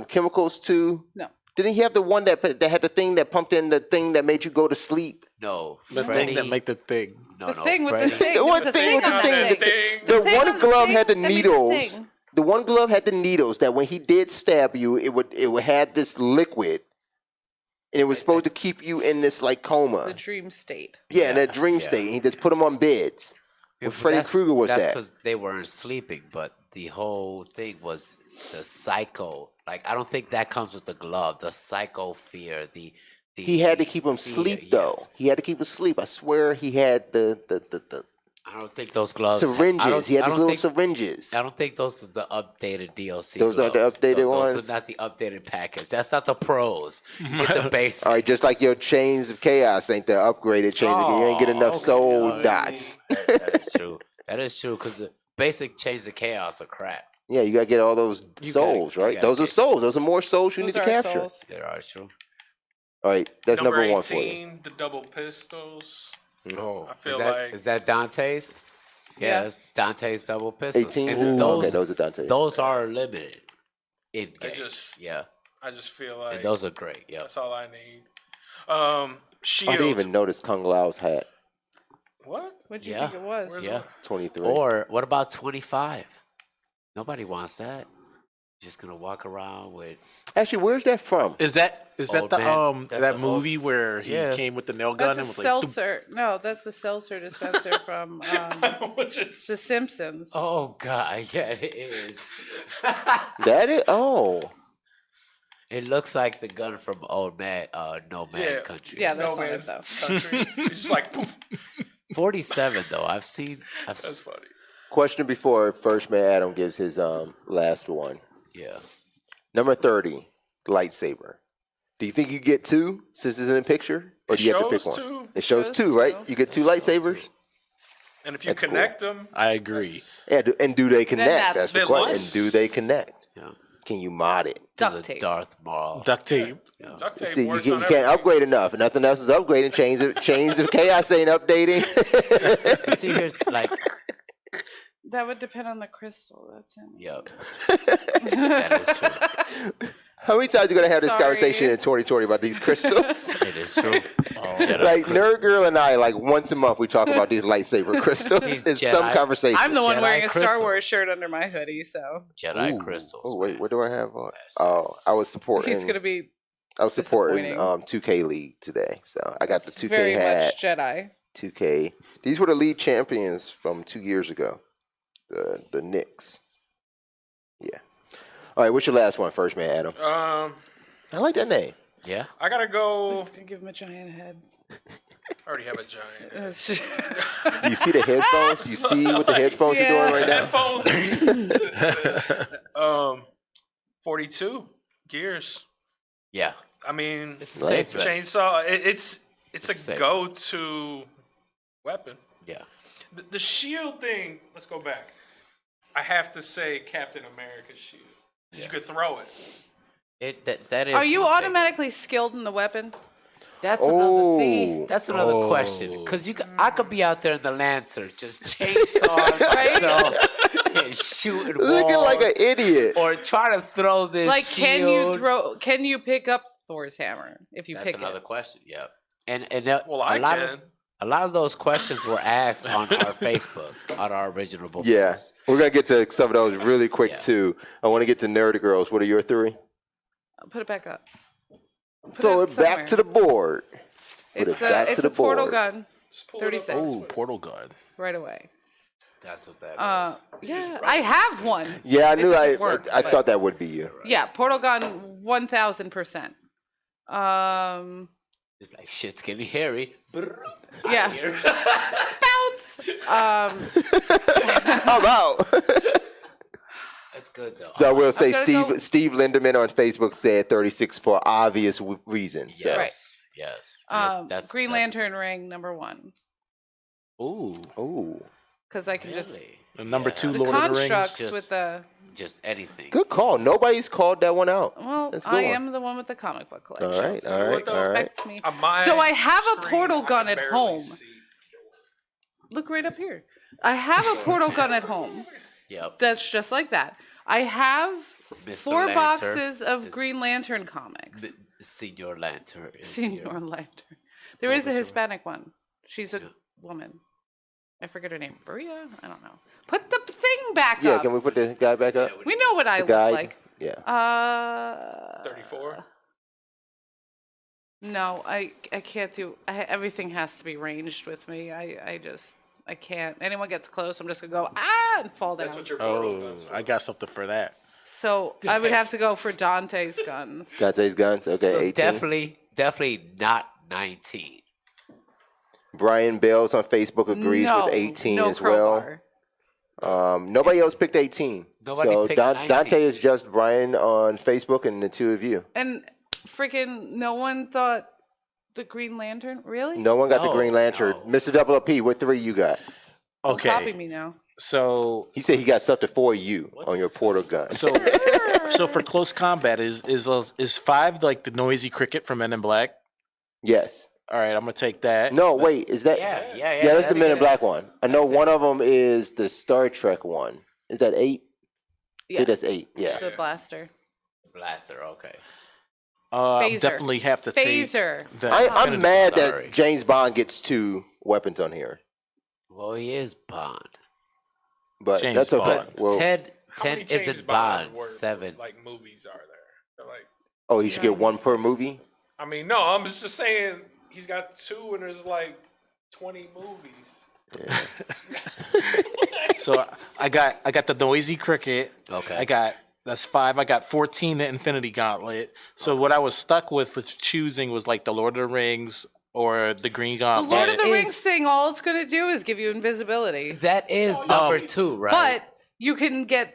Speaker 2: chemicals too?
Speaker 1: No.
Speaker 2: Didn't he have the one that had the thing that pumped in the thing that made you go to sleep?
Speaker 4: No,
Speaker 5: The
Speaker 4: Freddy,
Speaker 5: thing that make the thing.
Speaker 4: no,
Speaker 1: The
Speaker 4: no,
Speaker 1: thing with
Speaker 4: Freddy,
Speaker 1: the thing.
Speaker 2: There was
Speaker 1: There's
Speaker 2: a thing with
Speaker 1: on
Speaker 2: the
Speaker 1: that
Speaker 2: thing.
Speaker 3: thing.
Speaker 2: The
Speaker 1: thing
Speaker 2: one
Speaker 1: on the
Speaker 2: glove
Speaker 1: thing
Speaker 2: had the
Speaker 1: that made the
Speaker 2: needles.
Speaker 1: thing.
Speaker 2: The one glove had the needles that when he did stab you, it would have this liquid, and it was supposed to keep you in this like coma.
Speaker 1: The dream state.
Speaker 2: Yeah, in that dream
Speaker 4: yeah.
Speaker 2: state. He just put them on beds.
Speaker 4: Yeah,
Speaker 2: With
Speaker 4: but
Speaker 2: Freddy
Speaker 4: that's-
Speaker 2: Krueger was
Speaker 4: that's
Speaker 2: that.
Speaker 4: because they weren't sleeping, but the whole thing was the psycho. Like I don't think that comes with the glove. The psycho fear. The
Speaker 2: He had to keep him
Speaker 4: fear,
Speaker 2: sleep though.
Speaker 4: yes.
Speaker 2: He had to keep him sleep. I swear he had the
Speaker 4: I don't think those gloves.
Speaker 2: syringes. He had
Speaker 4: I
Speaker 2: these
Speaker 4: don't
Speaker 2: little
Speaker 4: think,
Speaker 2: syringes.
Speaker 4: I don't think those are the updated DLC.
Speaker 2: Those aren't the
Speaker 4: gloves.
Speaker 2: updated
Speaker 4: Those
Speaker 2: ones?
Speaker 4: are not the updated package. That's not the pros. It's the basic.
Speaker 2: All right, just like your chains of chaos ain't the upgraded chains. You ain't get enough
Speaker 4: okay.
Speaker 2: soul
Speaker 4: No,
Speaker 2: dots.
Speaker 4: that is true. That is true because the basic chains of chaos are crap.
Speaker 2: Yeah, you gotta get all those
Speaker 4: You
Speaker 2: souls,
Speaker 4: gotta- you
Speaker 2: right?
Speaker 4: gotta
Speaker 2: Those are
Speaker 4: get-
Speaker 2: souls. Those are more souls you
Speaker 1: Those
Speaker 2: need to
Speaker 1: are our
Speaker 2: capture.
Speaker 1: souls.
Speaker 4: They are true.
Speaker 2: All right, that's number one
Speaker 3: 18,
Speaker 2: for you.
Speaker 3: the double pistols.
Speaker 4: Oh,
Speaker 3: I feel
Speaker 4: is that,
Speaker 3: like-
Speaker 4: is that Dante's? Yeah,
Speaker 1: Yeah.
Speaker 4: that's Dante's double pistol.
Speaker 2: 18.
Speaker 4: And
Speaker 2: Ooh,
Speaker 4: those,
Speaker 2: okay, those are Dante's.
Speaker 4: those are limited in
Speaker 3: I
Speaker 4: game.
Speaker 3: just-
Speaker 4: Yeah,
Speaker 3: I just feel like
Speaker 4: and those are great. Yeah.
Speaker 3: that's all I need.
Speaker 2: I
Speaker 3: Shield.
Speaker 2: didn't even notice Kung Lao's hat.
Speaker 3: What?
Speaker 1: What do you
Speaker 4: Yeah.
Speaker 1: think it was?
Speaker 3: Where's
Speaker 4: Yeah.
Speaker 2: 23.
Speaker 4: Or what about 25? Nobody wants that. Just gonna walk around with.
Speaker 2: Actually, where's that from?
Speaker 5: Is that
Speaker 4: Old
Speaker 5: the
Speaker 4: man. That's
Speaker 5: that
Speaker 4: the
Speaker 5: movie where he
Speaker 4: Yeah.
Speaker 5: came with the nail gun
Speaker 1: That's a
Speaker 5: and was like, "Doop."
Speaker 1: seltzer. No, that's the seltzer dispenser from
Speaker 3: Which is
Speaker 1: The Simpsons.
Speaker 4: Oh God, yeah, it is.
Speaker 2: That is? Oh.
Speaker 4: It looks like the gun from Old Man, No Man
Speaker 3: Yeah.
Speaker 4: Country.
Speaker 1: Yeah,
Speaker 3: no
Speaker 1: that's not it,
Speaker 3: man's
Speaker 1: though.
Speaker 3: country. It's just like poof.
Speaker 4: 47 though. I've seen.
Speaker 3: That's funny.
Speaker 2: Question before First Man Adam gives his last one.
Speaker 4: Yeah.
Speaker 2: Number 30, lightsaber. Do you think you get two since it's in the picture, or do you have to pick
Speaker 3: shows
Speaker 2: one?
Speaker 3: two.
Speaker 2: It shows
Speaker 1: Shows
Speaker 2: two, right?
Speaker 1: two.
Speaker 2: You get two
Speaker 4: It shows
Speaker 2: lightsabers.
Speaker 4: two.
Speaker 3: And if you
Speaker 2: That's cool.
Speaker 3: connect them,
Speaker 5: I agree.
Speaker 2: Yeah, and do they connect?
Speaker 1: that's
Speaker 2: That's the
Speaker 3: the
Speaker 2: question.
Speaker 3: light.
Speaker 2: And do they connect?
Speaker 4: Yeah.
Speaker 2: Can you mod it?
Speaker 1: Duct
Speaker 4: The
Speaker 1: tape.
Speaker 4: Darth Maul.
Speaker 5: Duct tape.
Speaker 4: Yeah.
Speaker 3: duct tape
Speaker 2: See, you
Speaker 3: works
Speaker 2: can't,
Speaker 3: on
Speaker 2: you can't
Speaker 3: everything.
Speaker 2: upgrade enough. Nothing else is upgrading. Chains of chaos ain't updating.
Speaker 4: You see, here's like,
Speaker 1: That would depend on the crystal that's in it.
Speaker 4: yep. That is true.
Speaker 2: How many times you gonna have this
Speaker 1: Sorry.
Speaker 2: conversation in 2020 about these crystals?
Speaker 4: It is true. Jedi
Speaker 2: Like
Speaker 4: cri-
Speaker 2: Nerd Girl and I, like once a month, we talk about these lightsaber crystals.
Speaker 4: These
Speaker 2: It's some
Speaker 4: Jedi-
Speaker 2: conversation.
Speaker 1: I'm the one
Speaker 4: Jedi
Speaker 1: wearing a Star
Speaker 4: crystals.
Speaker 1: Wars shirt under my hoodie, so
Speaker 4: Jedi
Speaker 5: Ooh.
Speaker 4: crystals.
Speaker 2: Oh wait,
Speaker 4: man.
Speaker 2: what do I have on? Oh, I was supporting.
Speaker 1: he's gonna be
Speaker 2: I was supporting
Speaker 1: disappointing.
Speaker 2: 2K League today, so I got the 2K
Speaker 1: very
Speaker 2: hat.
Speaker 1: much Jedi.
Speaker 2: 2K. These were the league champions from 2 years ago. The Knicks. Yeah. All right, what's your last one, First Man Adam? I like that name.
Speaker 4: Yeah.
Speaker 3: I gotta
Speaker 1: I'm
Speaker 3: go.
Speaker 1: just gonna give him a giant head.
Speaker 3: I already have a giant.
Speaker 1: It's just-
Speaker 2: You see the headphones? You see what the headphones you're doing right now?
Speaker 3: Headphones. 42 gears.
Speaker 4: Yeah.
Speaker 3: I mean,
Speaker 4: It's a
Speaker 2: Right.
Speaker 4: safe bet.
Speaker 3: chainsaw. It's
Speaker 4: It's
Speaker 3: a
Speaker 4: safe.
Speaker 3: go-to weapon.
Speaker 4: Yeah.
Speaker 3: The shield thing. Let's go back. I have to say Captain America's shield. 'Cause You could throw it.
Speaker 4: That is.
Speaker 1: Are you
Speaker 4: one thing.
Speaker 1: automatically skilled in the weapon?
Speaker 4: That's another. See,
Speaker 2: Oh.
Speaker 4: that's another
Speaker 5: Oh.
Speaker 4: question. Because I could be out there in the Lancer just chainsawing myself and shooting
Speaker 2: Looking
Speaker 4: walls,
Speaker 2: like an idiot.
Speaker 4: or try to throw this.
Speaker 1: Like,
Speaker 4: shield.
Speaker 1: can you pick up Thor's hammer if you
Speaker 4: That's
Speaker 1: pick
Speaker 4: another
Speaker 1: it?
Speaker 4: question. Yep. And
Speaker 3: Well, I can.
Speaker 4: a lot of those questions were asked on our Facebook, on our original book.
Speaker 2: Yeah.
Speaker 4: post.
Speaker 2: We're going to get to some of those really quick,
Speaker 4: Yeah.
Speaker 2: too. I want to get to Nerd Girls. What are your three?
Speaker 1: Put it back up. Put
Speaker 2: Throw
Speaker 1: up
Speaker 2: it back to the
Speaker 1: somewhere.
Speaker 2: board. Put
Speaker 1: It's
Speaker 2: it back
Speaker 1: it's
Speaker 2: to the
Speaker 1: a portal
Speaker 2: board.
Speaker 1: gun
Speaker 3: Just pull it up
Speaker 1: 36.
Speaker 3: on
Speaker 5: Oh,
Speaker 3: Twitter.
Speaker 5: portal gun.
Speaker 1: right away.
Speaker 4: That's what that is.
Speaker 1: Yeah, I have one.
Speaker 2: Yeah, I
Speaker 1: It
Speaker 2: knew.
Speaker 1: doesn't work,
Speaker 2: I
Speaker 1: but-
Speaker 2: thought that would be you.
Speaker 1: Yeah, portal gun 1000%.
Speaker 4: It's like shit's getting hairy.
Speaker 1: Yeah.
Speaker 4: Here.
Speaker 1: Bounce.
Speaker 2: I'm out.
Speaker 4: That's good though.
Speaker 2: So I will say,
Speaker 1: gonna go-
Speaker 2: Steve Lindemann on Facebook said 36 for obvious reasons. So.
Speaker 4: Yes. Yes.
Speaker 1: Green
Speaker 4: that's-
Speaker 1: Lantern ring number 1
Speaker 5: Ooh.
Speaker 2: Ooh,
Speaker 1: because I can just
Speaker 4: Really?
Speaker 5: And number
Speaker 4: Yeah.
Speaker 5: two,
Speaker 1: the
Speaker 5: Lord of the Rings.
Speaker 1: constructs
Speaker 4: Just-
Speaker 1: with the.
Speaker 4: Just anything.
Speaker 2: good call. Nobody's called that one out.
Speaker 1: Well,
Speaker 2: That's a good
Speaker 1: I
Speaker 2: one.
Speaker 1: am the one with the comic book collection.
Speaker 2: All right,
Speaker 1: so
Speaker 2: all right, all right.
Speaker 1: expect me.
Speaker 3: On my
Speaker 1: So I have a
Speaker 3: screen,
Speaker 1: portal
Speaker 3: I
Speaker 1: gun
Speaker 3: can
Speaker 1: at
Speaker 3: barely
Speaker 1: home.
Speaker 3: see.
Speaker 1: Look right up here. I have a portal gun at home.
Speaker 4: Yep.
Speaker 1: That's just like that. I have
Speaker 4: Mr.
Speaker 1: 4
Speaker 4: Lantern
Speaker 1: boxes of
Speaker 4: is-
Speaker 1: Green Lantern comics.
Speaker 4: Senior Lantern. is
Speaker 1: Senior
Speaker 4: here.
Speaker 1: Lantern. There is a
Speaker 4: Number two.
Speaker 1: Hispanic one. She's a woman. I forget her name. Maria? I don't know. Put the thing back
Speaker 2: Yeah,
Speaker 1: up.
Speaker 2: can we put the guy back up?
Speaker 1: We know what I
Speaker 2: The
Speaker 1: look
Speaker 2: guide?
Speaker 1: like.
Speaker 2: Yeah.
Speaker 3: 34.
Speaker 1: No, I can't do. Everything has to be ranged with me. I can't. Anyone gets close, I'm just gonna go and fall down.
Speaker 3: That's what your portal
Speaker 5: Oh,
Speaker 3: gun's for.
Speaker 5: I got something for that.
Speaker 1: So I would have to go for Dante's guns.
Speaker 2: Dante's guns. Okay,
Speaker 4: So
Speaker 2: 18.
Speaker 4: definitely not 19.
Speaker 2: Brian Bales on Facebook agrees
Speaker 1: No,
Speaker 2: with 18
Speaker 1: no
Speaker 2: as well.
Speaker 1: crowbar.
Speaker 2: Nobody else picked 18.
Speaker 4: Nobody
Speaker 2: so
Speaker 4: picked 19.
Speaker 2: Dante is just Brian on Facebook and the two of you.
Speaker 1: And freaking no one thought the Green Lantern. Really?
Speaker 2: No one got the
Speaker 4: No,
Speaker 2: Green Lantern.
Speaker 4: no.
Speaker 2: Mr. Double OP, what three you got?
Speaker 1: Don't Copy
Speaker 5: Okay.
Speaker 1: me now.
Speaker 5: So
Speaker 2: He said he got something for you
Speaker 4: What's
Speaker 2: on your
Speaker 4: this?
Speaker 2: portal gun.
Speaker 5: so for close combat is 5 like the noisy cricket from Men in Black?
Speaker 2: Yes.
Speaker 5: All right, I'm gonna take that.
Speaker 2: No, wait. Is that?
Speaker 4: Yeah.
Speaker 2: Yeah, that's the Men in
Speaker 4: it.
Speaker 2: Black one. I know
Speaker 4: That's
Speaker 2: one of them is the Star Trek one. Is that 8? I
Speaker 1: Yeah,
Speaker 2: think that's 8. Yeah.
Speaker 1: the blaster.
Speaker 4: Blaster. Okay.
Speaker 5: I
Speaker 1: Phaser.
Speaker 5: definitely have to
Speaker 1: Phaser.
Speaker 5: take. The
Speaker 2: I'm
Speaker 5: Infinity-
Speaker 2: mad
Speaker 4: Sorry.
Speaker 2: that James Bond gets 2 weapons on here,
Speaker 4: Well, he is Bond.
Speaker 2: but
Speaker 5: James
Speaker 2: that's okay.
Speaker 5: Bond.
Speaker 2: Well,
Speaker 4: 10
Speaker 3: How many
Speaker 4: isn't
Speaker 3: James
Speaker 4: Bond.
Speaker 3: worth,
Speaker 4: 7.
Speaker 3: like movies are there? They're like,
Speaker 2: oh, he should get 1 per movie.
Speaker 3: I mean, no, I'm just saying he's got 2 and there's like 20 movies.
Speaker 5: So I got the noisy cricket.
Speaker 4: Okay.
Speaker 5: That's 5. I got 14 the Infinity Gauntlet. So what I was stuck with choosing was like the Lord of the Rings or the Green
Speaker 1: The
Speaker 5: Gauntlet.
Speaker 1: Lord of the
Speaker 4: That
Speaker 1: Rings
Speaker 4: is-
Speaker 1: thing, all it's going to do is give you invisibility.
Speaker 4: That is number 2, right?
Speaker 1: But you can get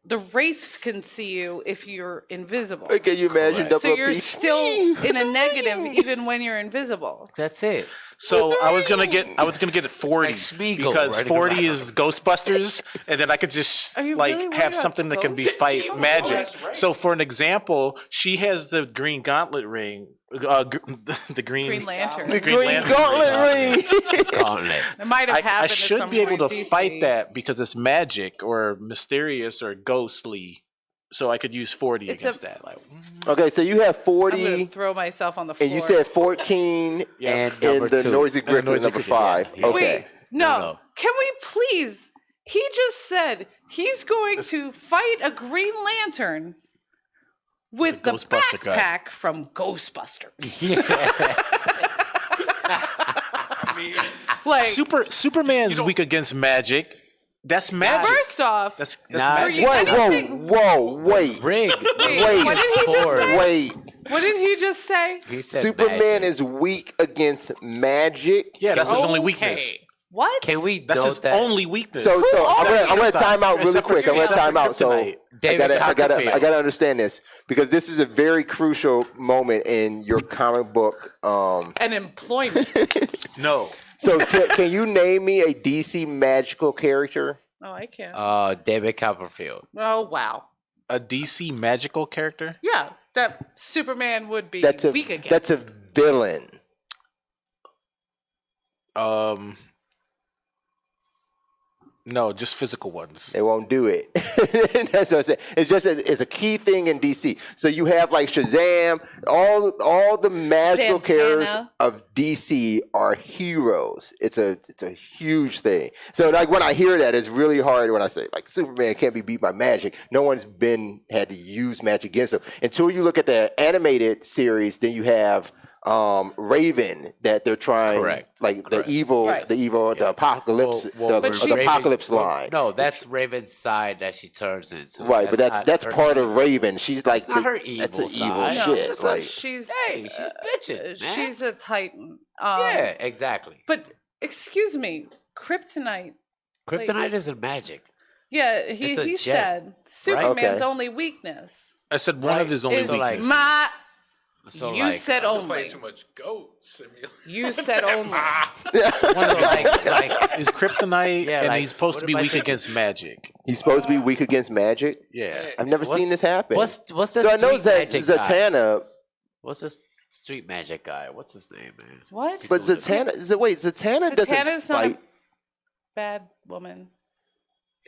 Speaker 1: the wraiths can see you if you're invisible.
Speaker 2: Can you imagine
Speaker 4: Correct.
Speaker 2: double
Speaker 1: So you're
Speaker 2: P?
Speaker 1: still in a negative even when you're invisible.
Speaker 4: That's it.
Speaker 5: So I was gonna get 40
Speaker 4: Like Smeagol
Speaker 5: because
Speaker 4: running
Speaker 5: 40
Speaker 4: around.
Speaker 5: is Ghostbusters, and then I could just
Speaker 1: Are you
Speaker 5: like
Speaker 1: really worried
Speaker 5: have
Speaker 1: about
Speaker 5: something that can be
Speaker 1: ghosts?
Speaker 5: fight magic.
Speaker 3: right.
Speaker 5: So for an example, she has the Green Gauntlet ring, the
Speaker 1: Green Lantern.
Speaker 2: The
Speaker 5: Green
Speaker 2: Green
Speaker 5: Lantern
Speaker 2: Gauntlet ring.
Speaker 4: Gauntlet.
Speaker 1: It might have happened
Speaker 5: I
Speaker 1: at
Speaker 5: should
Speaker 1: some
Speaker 5: be able to
Speaker 1: point, DC.
Speaker 5: fight that because it's magic or mysterious or ghostly. So I could use 40
Speaker 1: It's
Speaker 5: against
Speaker 1: a-
Speaker 5: that. Like,
Speaker 2: Okay, so you have
Speaker 1: I'm going
Speaker 2: 40,
Speaker 1: to throw myself on the floor.
Speaker 2: and you said 14
Speaker 4: And
Speaker 2: in
Speaker 4: number
Speaker 2: the
Speaker 4: 2.
Speaker 2: Noisy Griffin
Speaker 5: Noisy
Speaker 2: number
Speaker 5: Griffin,
Speaker 2: 5.
Speaker 4: yeah.
Speaker 2: Okay.
Speaker 1: Wait, no.
Speaker 4: No.
Speaker 1: Can we please? He just said he's going to fight a Green Lantern with the
Speaker 5: Ghostbuster guy.
Speaker 1: backpack from Ghostbusters.
Speaker 3: I mean,
Speaker 1: Like,
Speaker 5: Superman's weak against magic. That's magic.
Speaker 1: first off,
Speaker 5: That's
Speaker 4: Nah.
Speaker 1: for you,
Speaker 2: Wait,
Speaker 1: anything-
Speaker 2: wait.
Speaker 4: Rig.
Speaker 2: Wait.
Speaker 1: What did he just
Speaker 4: Forward.
Speaker 1: say?
Speaker 2: Wait.
Speaker 1: What did he just say?
Speaker 4: He said
Speaker 2: Superman
Speaker 4: magic.
Speaker 2: is weak against magic.
Speaker 5: Yeah, that's his only
Speaker 1: Okay.
Speaker 5: weakness.
Speaker 1: What?
Speaker 4: Can we
Speaker 5: That's
Speaker 4: note
Speaker 5: his
Speaker 4: that?
Speaker 5: only weakness.
Speaker 2: So I'm gonna time out really
Speaker 5: Except for-
Speaker 2: quick. I'm gonna
Speaker 5: except
Speaker 2: time
Speaker 5: for
Speaker 2: out. So
Speaker 5: Kryptonite.
Speaker 4: David
Speaker 2: I
Speaker 4: Copperfield.
Speaker 2: gotta understand this because this is a very crucial moment in your comic book.
Speaker 1: And employment.
Speaker 5: No.
Speaker 2: So can you name me a DC magical character?
Speaker 1: Oh, I can.
Speaker 4: David Copperfield.
Speaker 1: Oh, wow.
Speaker 5: A DC magical character?
Speaker 1: Yeah, that Superman would be
Speaker 2: That's a
Speaker 1: weak against.
Speaker 2: that's a villain.
Speaker 5: No, just physical ones.
Speaker 2: They won't do it. That's what I'm saying. It's just it's a key thing in DC. So you have like Shazam. All the magical characters
Speaker 1: Santana.
Speaker 2: of DC are heroes. It's a huge thing. So like when I hear that, it's really hard when I say like Superman can't be beat by magic. No one's had to use magic against him until you look at the animated series. Then you have Raven that they're trying,
Speaker 4: Correct.
Speaker 2: like
Speaker 4: Correct.
Speaker 2: the evil,
Speaker 1: Right.
Speaker 2: the apocalypse,
Speaker 4: Well,
Speaker 1: But
Speaker 2: the
Speaker 1: she's-
Speaker 2: apocalypse line.
Speaker 4: No, that's Raven's side that she turns into.
Speaker 2: Right, but that's
Speaker 4: not her
Speaker 2: part of
Speaker 4: evil.
Speaker 2: Raven. She's like
Speaker 4: not her
Speaker 2: that's an
Speaker 4: evil
Speaker 2: evil
Speaker 4: side.
Speaker 1: No,
Speaker 2: shit.
Speaker 4: just
Speaker 2: Like
Speaker 1: she's
Speaker 4: Hey, she's bitching, man.
Speaker 1: she's a titan.
Speaker 4: Yeah, exactly.
Speaker 1: But excuse me, Kryptonite.
Speaker 4: Kryptonite isn't magic.
Speaker 1: Yeah,
Speaker 4: It's a
Speaker 1: he
Speaker 4: gem,
Speaker 1: said Superman's
Speaker 2: Okay.
Speaker 1: only weakness
Speaker 5: I said one of his only
Speaker 1: is
Speaker 4: So, like,
Speaker 5: weaknesses.
Speaker 1: my.
Speaker 4: So
Speaker 1: You
Speaker 4: like,
Speaker 1: said
Speaker 3: I play
Speaker 1: only.
Speaker 3: too much Goat Simulator.
Speaker 1: You said only.
Speaker 4: so like
Speaker 5: He's kryptonite,
Speaker 4: Yeah,
Speaker 5: and
Speaker 4: like,
Speaker 5: he's supposed to
Speaker 4: what
Speaker 5: be
Speaker 4: am I
Speaker 5: weak
Speaker 4: thinking?
Speaker 5: against magic.
Speaker 2: he's supposed to be weak against magic.
Speaker 5: Yeah.
Speaker 2: I've never
Speaker 4: What's-
Speaker 2: seen this happen.
Speaker 4: what's the
Speaker 2: so I know
Speaker 4: street magic guy?
Speaker 2: Zatanna,
Speaker 4: What's this street magic guy? What's his name, man?
Speaker 1: What?
Speaker 2: but Zatanna Zatanna doesn't
Speaker 1: Zatanna's not
Speaker 2: fight.
Speaker 1: a bad woman.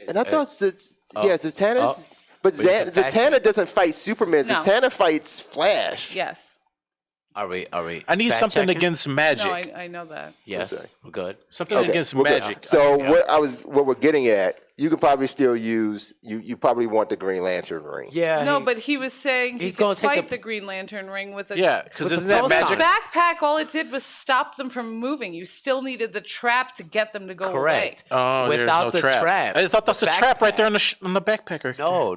Speaker 2: And I thought
Speaker 4: oh,
Speaker 2: Zatanna's. But
Speaker 4: But he's a
Speaker 2: Zatanna doesn't fight Superman.
Speaker 1: No.
Speaker 2: Zatanna fights Flash.
Speaker 1: Yes.
Speaker 4: Are we?
Speaker 5: I need
Speaker 4: fact
Speaker 5: something
Speaker 4: checking?
Speaker 5: against magic.
Speaker 1: No, I know that.
Speaker 4: Yes, we're good.
Speaker 5: Something
Speaker 2: Okay,
Speaker 5: against
Speaker 2: we're good.
Speaker 5: magic.
Speaker 2: So
Speaker 4: Yeah.
Speaker 2: what we're getting at, you could probably still use you probably want the Green Lantern ring.
Speaker 4: Yeah.
Speaker 1: No, but he was saying he
Speaker 4: he's
Speaker 1: could
Speaker 4: gonna take
Speaker 1: fight
Speaker 4: a-
Speaker 1: the Green Lantern ring with a
Speaker 5: Yeah, because
Speaker 4: With
Speaker 5: isn't
Speaker 4: the
Speaker 5: that
Speaker 4: proton.
Speaker 5: magic?
Speaker 1: backpack. All it did was stop them from moving. You still needed the trap to get them to go
Speaker 4: correct.
Speaker 5: Oh, there's
Speaker 4: Without
Speaker 5: no
Speaker 4: the trap.
Speaker 5: I thought that's
Speaker 4: the
Speaker 5: the trap right there
Speaker 4: backpack.
Speaker 5: on the backpacker.
Speaker 4: No.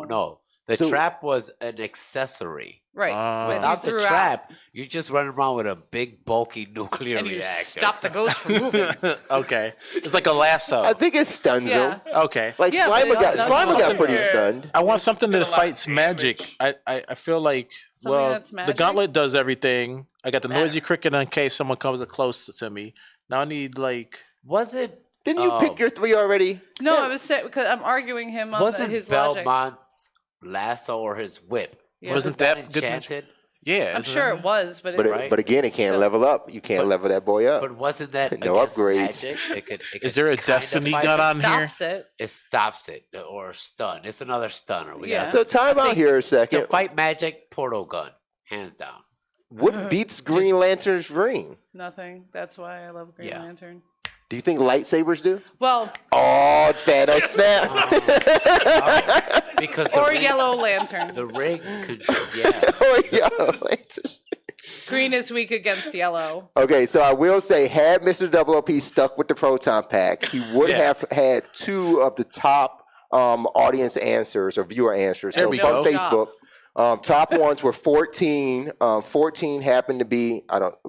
Speaker 1: No.
Speaker 4: The
Speaker 2: So-
Speaker 4: trap was an accessory.
Speaker 1: Right.
Speaker 5: Oh.
Speaker 4: Without the
Speaker 1: threw out.
Speaker 4: trap, you just run around with a big, bulky nuclear
Speaker 1: And you
Speaker 4: reactor.
Speaker 1: stop the ghost from moving.
Speaker 5: Okay, it's like a lasso.
Speaker 2: I think it stuns
Speaker 1: Yeah.
Speaker 2: him.
Speaker 5: Okay,
Speaker 2: Like
Speaker 1: Yeah, but
Speaker 2: Slimer
Speaker 1: it
Speaker 2: got
Speaker 1: does
Speaker 2: Slimer got
Speaker 1: something.
Speaker 2: pretty
Speaker 3: Yeah.
Speaker 2: stunned.
Speaker 5: I want something
Speaker 3: Did
Speaker 5: that
Speaker 3: a lot of
Speaker 5: fights magic.
Speaker 3: damage.
Speaker 5: I feel like
Speaker 1: Something
Speaker 5: well,
Speaker 1: that's
Speaker 5: the
Speaker 1: magic?
Speaker 5: gauntlet does everything. I got the noisy cricket in case someone comes close to me. Now I need like
Speaker 4: Was it?
Speaker 2: Didn't you pick your 3 already?
Speaker 1: No, I was saying because I'm arguing him on
Speaker 4: Wasn't
Speaker 1: his logic.
Speaker 4: Belmont's lasso or his whip?
Speaker 1: Yeah.
Speaker 5: Wasn't that good
Speaker 4: enchanted?
Speaker 5: yeah.
Speaker 1: I'm
Speaker 5: isn't
Speaker 1: sure
Speaker 5: that-
Speaker 1: it was, but,
Speaker 2: But
Speaker 1: it,
Speaker 4: Right.
Speaker 2: but again, it can't
Speaker 1: So-
Speaker 2: level up. You can't level that boy up.
Speaker 4: But wasn't that
Speaker 2: No
Speaker 4: against
Speaker 2: upgrades.
Speaker 4: Magic? It
Speaker 5: Is
Speaker 4: could
Speaker 5: there a
Speaker 4: kinda
Speaker 5: destiny
Speaker 4: fight
Speaker 5: gun
Speaker 4: it.
Speaker 5: on here?
Speaker 1: stops it.
Speaker 4: It stops it or stun. It's another stunner. We
Speaker 1: Yeah.
Speaker 4: got
Speaker 2: So time out
Speaker 4: think
Speaker 2: here a
Speaker 4: to
Speaker 2: second.
Speaker 4: fight magic. Portal gun, hands down.
Speaker 2: What beats Green Lantern's ring?
Speaker 1: Nothing. That's why I love Green
Speaker 4: Yeah.
Speaker 1: Lantern.
Speaker 2: Do you think lightsabers do?
Speaker 1: Well,
Speaker 2: Oh, Thanos snap!
Speaker 4: Because the
Speaker 1: or
Speaker 4: ring,
Speaker 1: Yellow Lantern.
Speaker 4: the ring could, yeah.
Speaker 2: Oh, yeah, lightsabers.
Speaker 1: Green is weak against yellow.
Speaker 2: Okay, so I will say, had Mr. Double OP stuck with the proton pack, he would
Speaker 5: Yeah.
Speaker 2: have had 2 of the top audience answers or viewer answers.
Speaker 5: There
Speaker 2: So
Speaker 5: we
Speaker 2: from
Speaker 5: go.
Speaker 2: Facebook, Top ones were 14. 14 happened to be,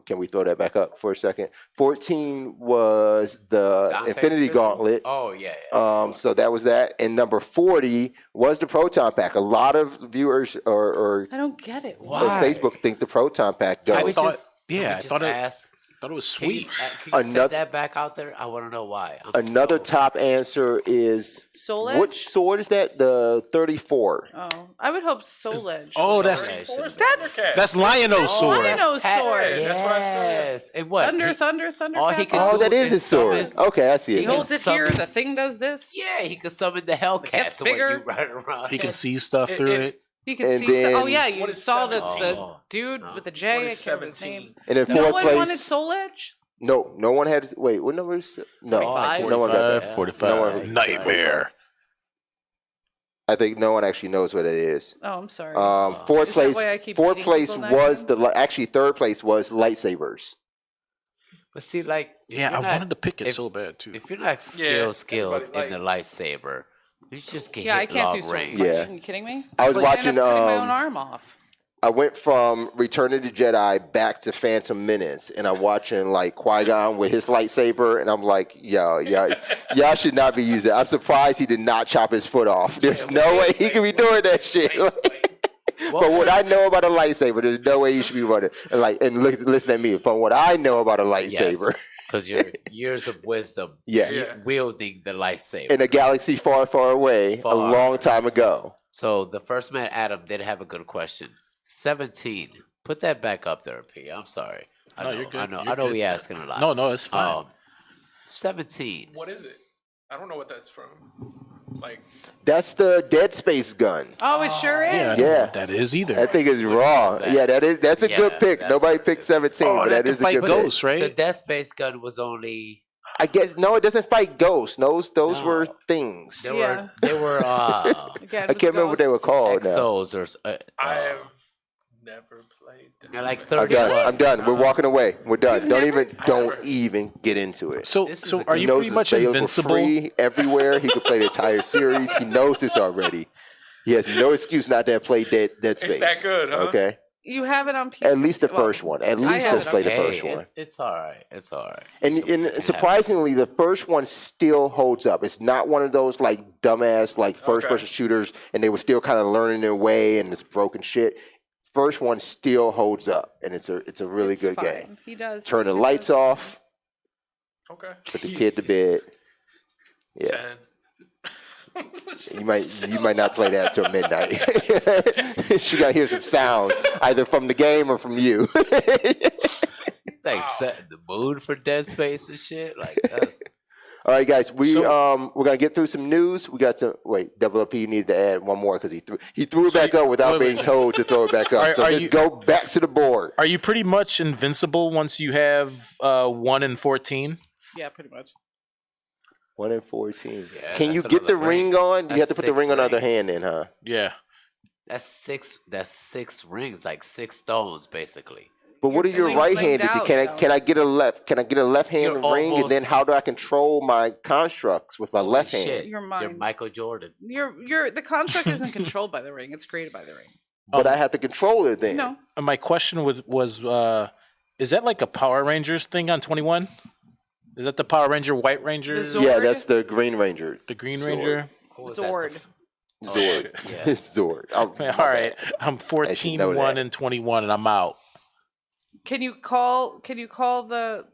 Speaker 2: can we throw that back up for a second? 14 was the
Speaker 4: Dante's
Speaker 2: Infinity
Speaker 4: pistol?
Speaker 2: Gauntlet.
Speaker 4: Oh yeah.
Speaker 2: So that was that. And number 40 was the Proton Pack. A lot of viewers or
Speaker 1: I don't get it.
Speaker 4: Why?
Speaker 2: on Facebook think the Proton Pack
Speaker 5: I
Speaker 2: goes.
Speaker 5: thought-
Speaker 4: Can
Speaker 5: yeah,
Speaker 4: we
Speaker 5: I
Speaker 4: just
Speaker 5: thought it-
Speaker 4: ask,
Speaker 5: Thought it was
Speaker 4: can you,
Speaker 5: sweet.
Speaker 4: can you
Speaker 2: Another-
Speaker 4: send that back out there? I want to know why.
Speaker 2: Another top answer is,
Speaker 1: Soul Edge?
Speaker 2: which sword is that? The 34.
Speaker 1: Oh, I would hope Soul Edge.
Speaker 5: Oh,
Speaker 1: was
Speaker 5: that's-
Speaker 1: already-
Speaker 3: Force
Speaker 1: That's-
Speaker 3: Thundercat.
Speaker 5: That's Lion-O's sword.
Speaker 1: Lion-O's sword.
Speaker 3: Yeah, that's what I said.
Speaker 4: Yes. And what?
Speaker 1: Thunder,
Speaker 4: He-
Speaker 1: thunder, thunder.
Speaker 4: all he
Speaker 1: cats.
Speaker 4: can
Speaker 2: Oh,
Speaker 4: do
Speaker 2: that is his sword.
Speaker 4: summon-
Speaker 2: Okay, I see
Speaker 1: He
Speaker 2: it.
Speaker 4: He
Speaker 2: now.
Speaker 1: holds it here.
Speaker 4: summons-
Speaker 1: The thing does this.
Speaker 4: Yeah, he can summon the Hellcats.
Speaker 1: gets
Speaker 4: So when
Speaker 1: bigger.
Speaker 4: you run around.
Speaker 5: He can
Speaker 1: Yes.
Speaker 5: see stuff through it.
Speaker 1: He can
Speaker 2: And
Speaker 1: see. Oh
Speaker 2: then-
Speaker 1: yeah, you
Speaker 3: What is
Speaker 1: saw that
Speaker 3: 17?
Speaker 1: the
Speaker 4: Oh.
Speaker 1: dude
Speaker 4: Oh.
Speaker 1: with the
Speaker 3: What
Speaker 1: J. I
Speaker 3: is
Speaker 1: can't remember his
Speaker 3: 17?
Speaker 1: name.
Speaker 2: And in
Speaker 1: No
Speaker 2: fourth
Speaker 1: one
Speaker 2: place,
Speaker 1: wanted Soul Edge.
Speaker 2: no one had. Wait, what number is? No,
Speaker 4: 45?
Speaker 2: no one got
Speaker 5: 45,
Speaker 2: that.
Speaker 5: 45.
Speaker 2: No one-
Speaker 5: Nightmare.
Speaker 2: I think no one actually knows what it is.
Speaker 1: Oh, I'm sorry.
Speaker 2: Fourth
Speaker 1: Is that
Speaker 2: place.
Speaker 1: why I keep
Speaker 2: Fourth
Speaker 1: beating
Speaker 2: place
Speaker 1: people
Speaker 2: was
Speaker 1: now?
Speaker 2: actually third place was lightsabers.
Speaker 4: But see, like, if
Speaker 5: Yeah,
Speaker 4: you're
Speaker 5: I
Speaker 4: not-
Speaker 5: wanted to pick it
Speaker 4: if-
Speaker 5: so bad too.
Speaker 4: If you're not skilled
Speaker 3: everybody
Speaker 4: in the lightsaber, you just get
Speaker 1: Yeah, I
Speaker 4: hit
Speaker 1: can't do
Speaker 4: long
Speaker 1: sword
Speaker 4: range.
Speaker 1: fights.
Speaker 2: Yeah.
Speaker 1: Are you kidding me?
Speaker 2: I was
Speaker 1: Like, I end
Speaker 2: watching.
Speaker 1: up cutting my own arm off.
Speaker 2: I went from Return of the Jedi back to Phantom Menace, and I'm watching like Qui-Gon with his lightsaber, and I'm like, y'all should not be using it. I'm surprised he did not chop his foot off. There's no way he could be doing that shit. From what I know about a lightsaber, there's no way you should be running. And listen at me. From what I know about a lightsaber,
Speaker 4: Because your years of wisdom
Speaker 2: yeah,
Speaker 4: wielding the lightsaber.
Speaker 2: in a galaxy far, far away, a
Speaker 4: Far.
Speaker 2: long time ago.
Speaker 4: So the first man, Adam, did have a good question. 17. Put that back up there, P. I'm sorry. I
Speaker 5: No,
Speaker 4: know,
Speaker 5: you're good.
Speaker 4: I know.
Speaker 5: You're
Speaker 4: I know
Speaker 5: good.
Speaker 4: we asking a lot.
Speaker 5: No, it's fine.
Speaker 4: 17.
Speaker 3: What is it? I don't know what that's from. Like,
Speaker 2: That's the Dead Space gun.
Speaker 1: Oh, it sure is.
Speaker 5: yeah, I don't know
Speaker 2: yeah.
Speaker 5: what that is either.
Speaker 2: That thing is raw. Yeah, that's a
Speaker 4: Yeah,
Speaker 2: good pick.
Speaker 4: that's
Speaker 2: Nobody
Speaker 4: a
Speaker 2: picked
Speaker 4: good-
Speaker 2: 17,
Speaker 5: Oh,
Speaker 2: but
Speaker 5: that
Speaker 2: that is a
Speaker 5: fight
Speaker 2: good pick.
Speaker 5: Ghost,
Speaker 4: The
Speaker 5: right?
Speaker 4: Death Space gun was only.
Speaker 2: I guess no, it doesn't fight ghosts. Those
Speaker 4: No.
Speaker 2: were things.
Speaker 4: They
Speaker 1: Yeah.
Speaker 4: were
Speaker 1: Again,
Speaker 2: I can't remember what they were called now.
Speaker 4: exos or.
Speaker 3: I have never played.
Speaker 4: They're like
Speaker 3: Death
Speaker 4: 30.
Speaker 3: Space.
Speaker 2: I'm done. We're walking away. We're done.
Speaker 1: You've
Speaker 2: Don't
Speaker 1: never-
Speaker 2: even get into it.
Speaker 5: So,
Speaker 4: This is
Speaker 5: so
Speaker 4: a
Speaker 5: are
Speaker 4: good-
Speaker 5: you
Speaker 2: knows
Speaker 5: pretty
Speaker 2: his
Speaker 5: much
Speaker 2: sales were
Speaker 5: invincible?
Speaker 2: free everywhere. He could play the entire series. He knows this already. He has no excuse not to have played Dead Space.
Speaker 3: It's that good, huh?
Speaker 2: Okay.
Speaker 1: You have it on PC.
Speaker 2: At least the
Speaker 1: Well,
Speaker 2: first one. At
Speaker 1: I
Speaker 2: least
Speaker 1: have
Speaker 2: just
Speaker 1: it
Speaker 2: play
Speaker 1: on
Speaker 2: the
Speaker 1: PC.
Speaker 2: first one.
Speaker 4: It's all right. It's all right.
Speaker 2: And surprisingly, the first one still holds up. It's not one of those like dumbass like first person shooters, and they were still kind of learning their way and this broken shit. First one still holds up, and it's a really
Speaker 1: It's
Speaker 2: good
Speaker 1: fine.
Speaker 2: game.
Speaker 1: He does.
Speaker 2: Turn the
Speaker 1: he
Speaker 2: lights
Speaker 1: does.
Speaker 2: off,
Speaker 3: Okay.
Speaker 2: put the kid to bed. Yeah,
Speaker 3: 10.
Speaker 2: you might not play that till midnight. She got to hear some sounds either from the game or from you.
Speaker 4: It's like setting the mood for Dead Space and shit. Like that's.
Speaker 2: All right, guys, we're
Speaker 5: So-
Speaker 2: gonna get through some news. We got some. Wait, Double Up needed to add one more because he threw it
Speaker 5: So
Speaker 2: back up without
Speaker 5: wait,
Speaker 2: being
Speaker 5: wait.
Speaker 2: told to throw it back up.
Speaker 5: Are-
Speaker 2: So
Speaker 5: are
Speaker 2: let's
Speaker 5: you-
Speaker 2: go back to the board.
Speaker 5: Are you pretty much invincible once you have 1 and 14?
Speaker 1: Yeah, pretty much.
Speaker 2: 1 in 14.
Speaker 4: Yeah,
Speaker 2: Can you
Speaker 4: that's
Speaker 2: get the
Speaker 4: another
Speaker 2: ring
Speaker 4: ring.
Speaker 2: on? You have
Speaker 4: That's
Speaker 2: to put the
Speaker 4: 6
Speaker 2: ring on the other
Speaker 4: rings.
Speaker 2: hand, then, huh?
Speaker 5: Yeah.
Speaker 4: That's 6. That's 6 rings, like 6 stones, basically.
Speaker 2: But what are
Speaker 1: You're
Speaker 2: your
Speaker 1: blinged
Speaker 2: right-handed?
Speaker 1: out,
Speaker 2: Can I
Speaker 1: though.
Speaker 2: can I get a left? Can I get a left-handed
Speaker 4: You're
Speaker 2: ring? And then
Speaker 4: almost-
Speaker 2: how do I control my constructs with my left hand?
Speaker 4: Shit,
Speaker 1: Your
Speaker 4: you're
Speaker 1: mind.
Speaker 4: Michael Jordan.
Speaker 1: You're the construct isn't controlled by the ring. It's created by the ring.
Speaker 2: But I have to control it then.
Speaker 1: No.
Speaker 5: And my question was is that like a Power Rangers thing on 21? Is that the Power Ranger, White Ranger,
Speaker 1: The Zord?
Speaker 2: Yeah, that's the Green Ranger.
Speaker 5: the Green
Speaker 2: Zord.
Speaker 5: Ranger?
Speaker 4: Who was that, the
Speaker 1: Zord.
Speaker 4: f-
Speaker 2: Zord.
Speaker 4: yeah.
Speaker 2: Zord. Oh, my
Speaker 5: All right,
Speaker 2: bad.
Speaker 5: I'm 14,
Speaker 2: know
Speaker 5: 1,
Speaker 2: that.
Speaker 5: and 21, and I'm out.
Speaker 1: Can you call the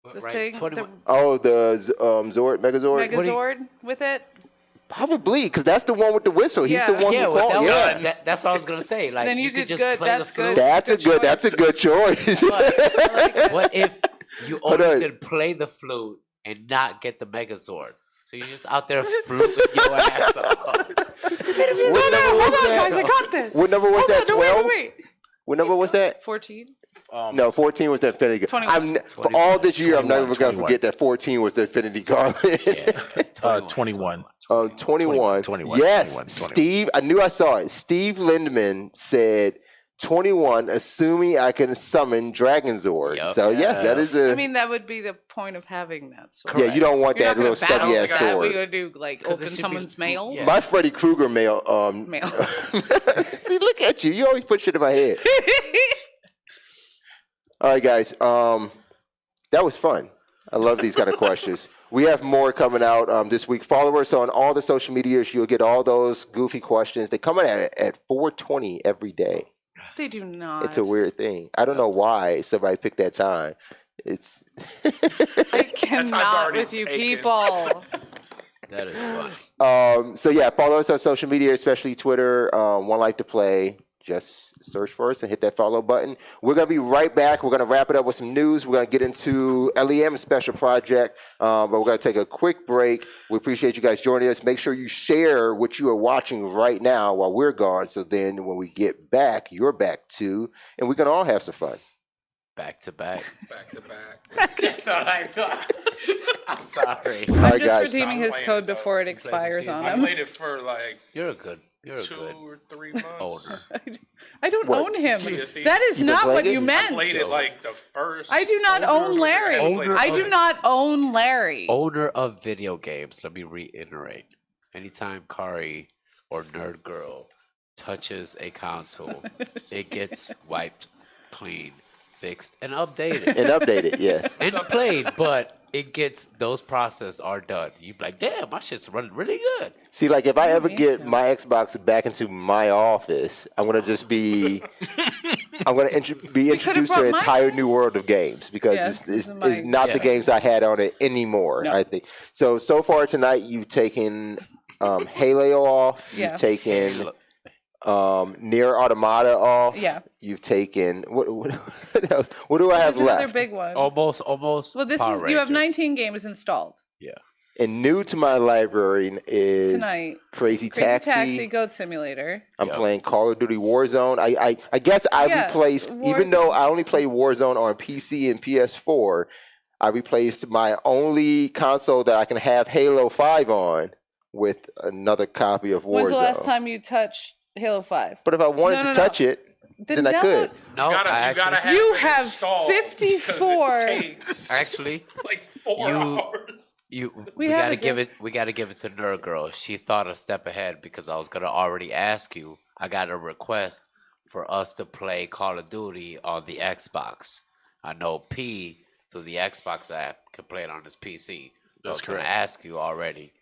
Speaker 4: Right,
Speaker 1: thing
Speaker 4: 21
Speaker 2: Oh, the Zord, Megazord.
Speaker 1: Megazord with it?
Speaker 2: Probably, because that's the one with the whistle. He's
Speaker 1: Yeah.
Speaker 2: the one
Speaker 4: Yeah,
Speaker 2: who
Speaker 4: well,
Speaker 2: called.
Speaker 4: that,
Speaker 2: Yeah,
Speaker 4: that's what I was gonna say. Like,
Speaker 1: Then you
Speaker 4: could
Speaker 1: did
Speaker 4: just
Speaker 1: good,
Speaker 4: play
Speaker 1: that's
Speaker 4: the flute.
Speaker 1: good.
Speaker 2: that's a
Speaker 1: Good
Speaker 2: good. That's a
Speaker 1: choice.
Speaker 2: good choice.
Speaker 1: But
Speaker 4: What if you
Speaker 2: Hold
Speaker 4: only
Speaker 2: on.
Speaker 4: could play the flute and not get the Megazord? So you're just out there fluting your ass off.
Speaker 2: What
Speaker 1: no,
Speaker 2: number
Speaker 1: no,
Speaker 2: was
Speaker 1: hold on,
Speaker 2: that?
Speaker 1: guys, I got this.
Speaker 2: What number was
Speaker 1: Hold
Speaker 2: that?
Speaker 1: on, no, wait,
Speaker 2: 12?
Speaker 1: wait.
Speaker 2: What number was that?
Speaker 1: 14.
Speaker 2: No, 14 was the Infinity.
Speaker 1: 21.
Speaker 2: For all this year, I'm not even going to
Speaker 5: 21.
Speaker 2: forget that 14 was the Infinity Gauntlet.
Speaker 4: Yeah,
Speaker 5: 21.
Speaker 2: 21.
Speaker 5: 21.
Speaker 2: Yes,
Speaker 5: 21.
Speaker 2: Steve. I knew I saw it. Steve Lindemann said 21, assuming I can summon Dragonzord.
Speaker 4: Yup.
Speaker 2: So yes, that is a.
Speaker 1: I mean, that would be the point of having that sword.
Speaker 2: yeah, you don't want
Speaker 1: You're
Speaker 2: that
Speaker 1: not gonna
Speaker 2: little
Speaker 1: battle
Speaker 2: stubby
Speaker 1: the
Speaker 2: ass
Speaker 1: guy. What are
Speaker 2: sword.
Speaker 1: you gonna do? Like
Speaker 4: 'Cause it
Speaker 1: open
Speaker 4: should be-
Speaker 1: someone's mail?
Speaker 4: yeah.
Speaker 2: My Freddy Krueger mail.
Speaker 1: Mail.
Speaker 2: See, look at you. You always put shit in my head. All right, guys. That was fun. I love these kind of questions. We have more coming out this week. Follow us on all the social medias. You'll get all those goofy questions. They come in at 4:20 every day.
Speaker 1: They do not.
Speaker 2: It's a weird thing. I don't know why somebody picked that time. It's
Speaker 1: I cannot
Speaker 3: already
Speaker 1: with you
Speaker 3: taken.
Speaker 1: people.
Speaker 4: That is funny.
Speaker 2: so yeah, follow us on social media, especially Twitter. One Life to Play. Just search for us and hit that follow button. We're going to be right back. We're going to wrap it up with some news. We're going to get into LEM special project, but we're going to take a quick break. We appreciate you guys joining us. Make sure you share what you are watching right now while we're gone. So then when we get back, you're back too, and we can all have some fun.
Speaker 4: Back to back.
Speaker 3: Back to back.
Speaker 4: That's all I thought. I'm sorry.
Speaker 2: All
Speaker 1: I'm
Speaker 2: right,
Speaker 1: just
Speaker 2: guys.
Speaker 1: redeeming his
Speaker 3: Stop
Speaker 1: code
Speaker 3: playing,
Speaker 1: before it
Speaker 4: though.
Speaker 1: expires on
Speaker 3: I
Speaker 1: him.
Speaker 3: played it for like
Speaker 4: You're a good
Speaker 3: 2 or 3 months.
Speaker 4: owner.
Speaker 1: I don't
Speaker 2: What?
Speaker 1: own him.
Speaker 3: See,
Speaker 1: That is
Speaker 2: You've been
Speaker 1: not what
Speaker 2: playing
Speaker 1: you
Speaker 2: it?
Speaker 1: meant.
Speaker 3: I played it like the first.
Speaker 1: I do not
Speaker 3: owner
Speaker 1: own
Speaker 3: of
Speaker 1: Larry.
Speaker 3: it.
Speaker 4: Owner
Speaker 1: I
Speaker 4: of
Speaker 1: do
Speaker 4: it.
Speaker 1: not own Larry.
Speaker 4: Owner of video games. Let me reiterate. Anytime Kari or Nerd Girl touches a console, it gets wiped clean, fixed, and updated.
Speaker 2: And update it, yes.
Speaker 4: And played, but it gets those processes are done. You be like, damn, my shit's running really good.
Speaker 2: See, like if I ever
Speaker 1: me
Speaker 2: get
Speaker 1: too.
Speaker 2: my Xbox back into my office, I'm gonna just be, I'm gonna be introduced to
Speaker 1: brought
Speaker 2: an
Speaker 1: mine
Speaker 2: entire
Speaker 1: in.
Speaker 2: new world of games because
Speaker 1: Yeah,
Speaker 2: it's
Speaker 1: this is my-
Speaker 2: not the
Speaker 4: Yeah.
Speaker 2: games I had on it anymore.
Speaker 1: No.
Speaker 2: I think so. So far tonight, you've taken Halo off.
Speaker 1: Yeah.
Speaker 2: You've taken Near Automata off.
Speaker 1: Yeah.
Speaker 2: You've taken what else? What do I have
Speaker 1: There's another
Speaker 2: left?
Speaker 1: big one.
Speaker 4: Almost.
Speaker 1: Well, this
Speaker 4: Power
Speaker 1: is you have
Speaker 4: Rangers.
Speaker 1: 19 games installed
Speaker 2: And new to my library is
Speaker 1: tonight.
Speaker 2: Crazy
Speaker 1: Crazy
Speaker 2: Taxi.
Speaker 1: Taxi, Goat Simulator.
Speaker 2: I'm
Speaker 4: Yep.
Speaker 2: playing Call of Duty Warzone. I guess I
Speaker 1: Yeah,
Speaker 2: replaced, even though
Speaker 1: Warzone.
Speaker 2: I only play Warzone on PC and PS4, I replaced my only console that I can have Halo 5 on with another copy of Warzone.
Speaker 1: When's the last time you touched Halo 5?
Speaker 2: But if I wanted
Speaker 1: No,
Speaker 2: to
Speaker 1: no,
Speaker 2: touch
Speaker 1: no.
Speaker 2: it, then I
Speaker 1: download-
Speaker 2: could.
Speaker 4: No,
Speaker 3: You gotta have
Speaker 1: You
Speaker 3: it
Speaker 1: have
Speaker 3: installed
Speaker 1: 54.
Speaker 3: because it takes
Speaker 4: Actually,
Speaker 3: like 4
Speaker 4: you-
Speaker 3: hours.
Speaker 4: we
Speaker 1: have
Speaker 4: gotta
Speaker 1: a
Speaker 4: give it. We gotta give it to Nerd Girl. She thought a step ahead because I was gonna already ask you. I got a request for us to play Call of Duty on the Xbox. I know P through the Xbox app can play it on his PC.
Speaker 5: That's
Speaker 4: I was gonna
Speaker 5: correct.
Speaker 4: ask you already.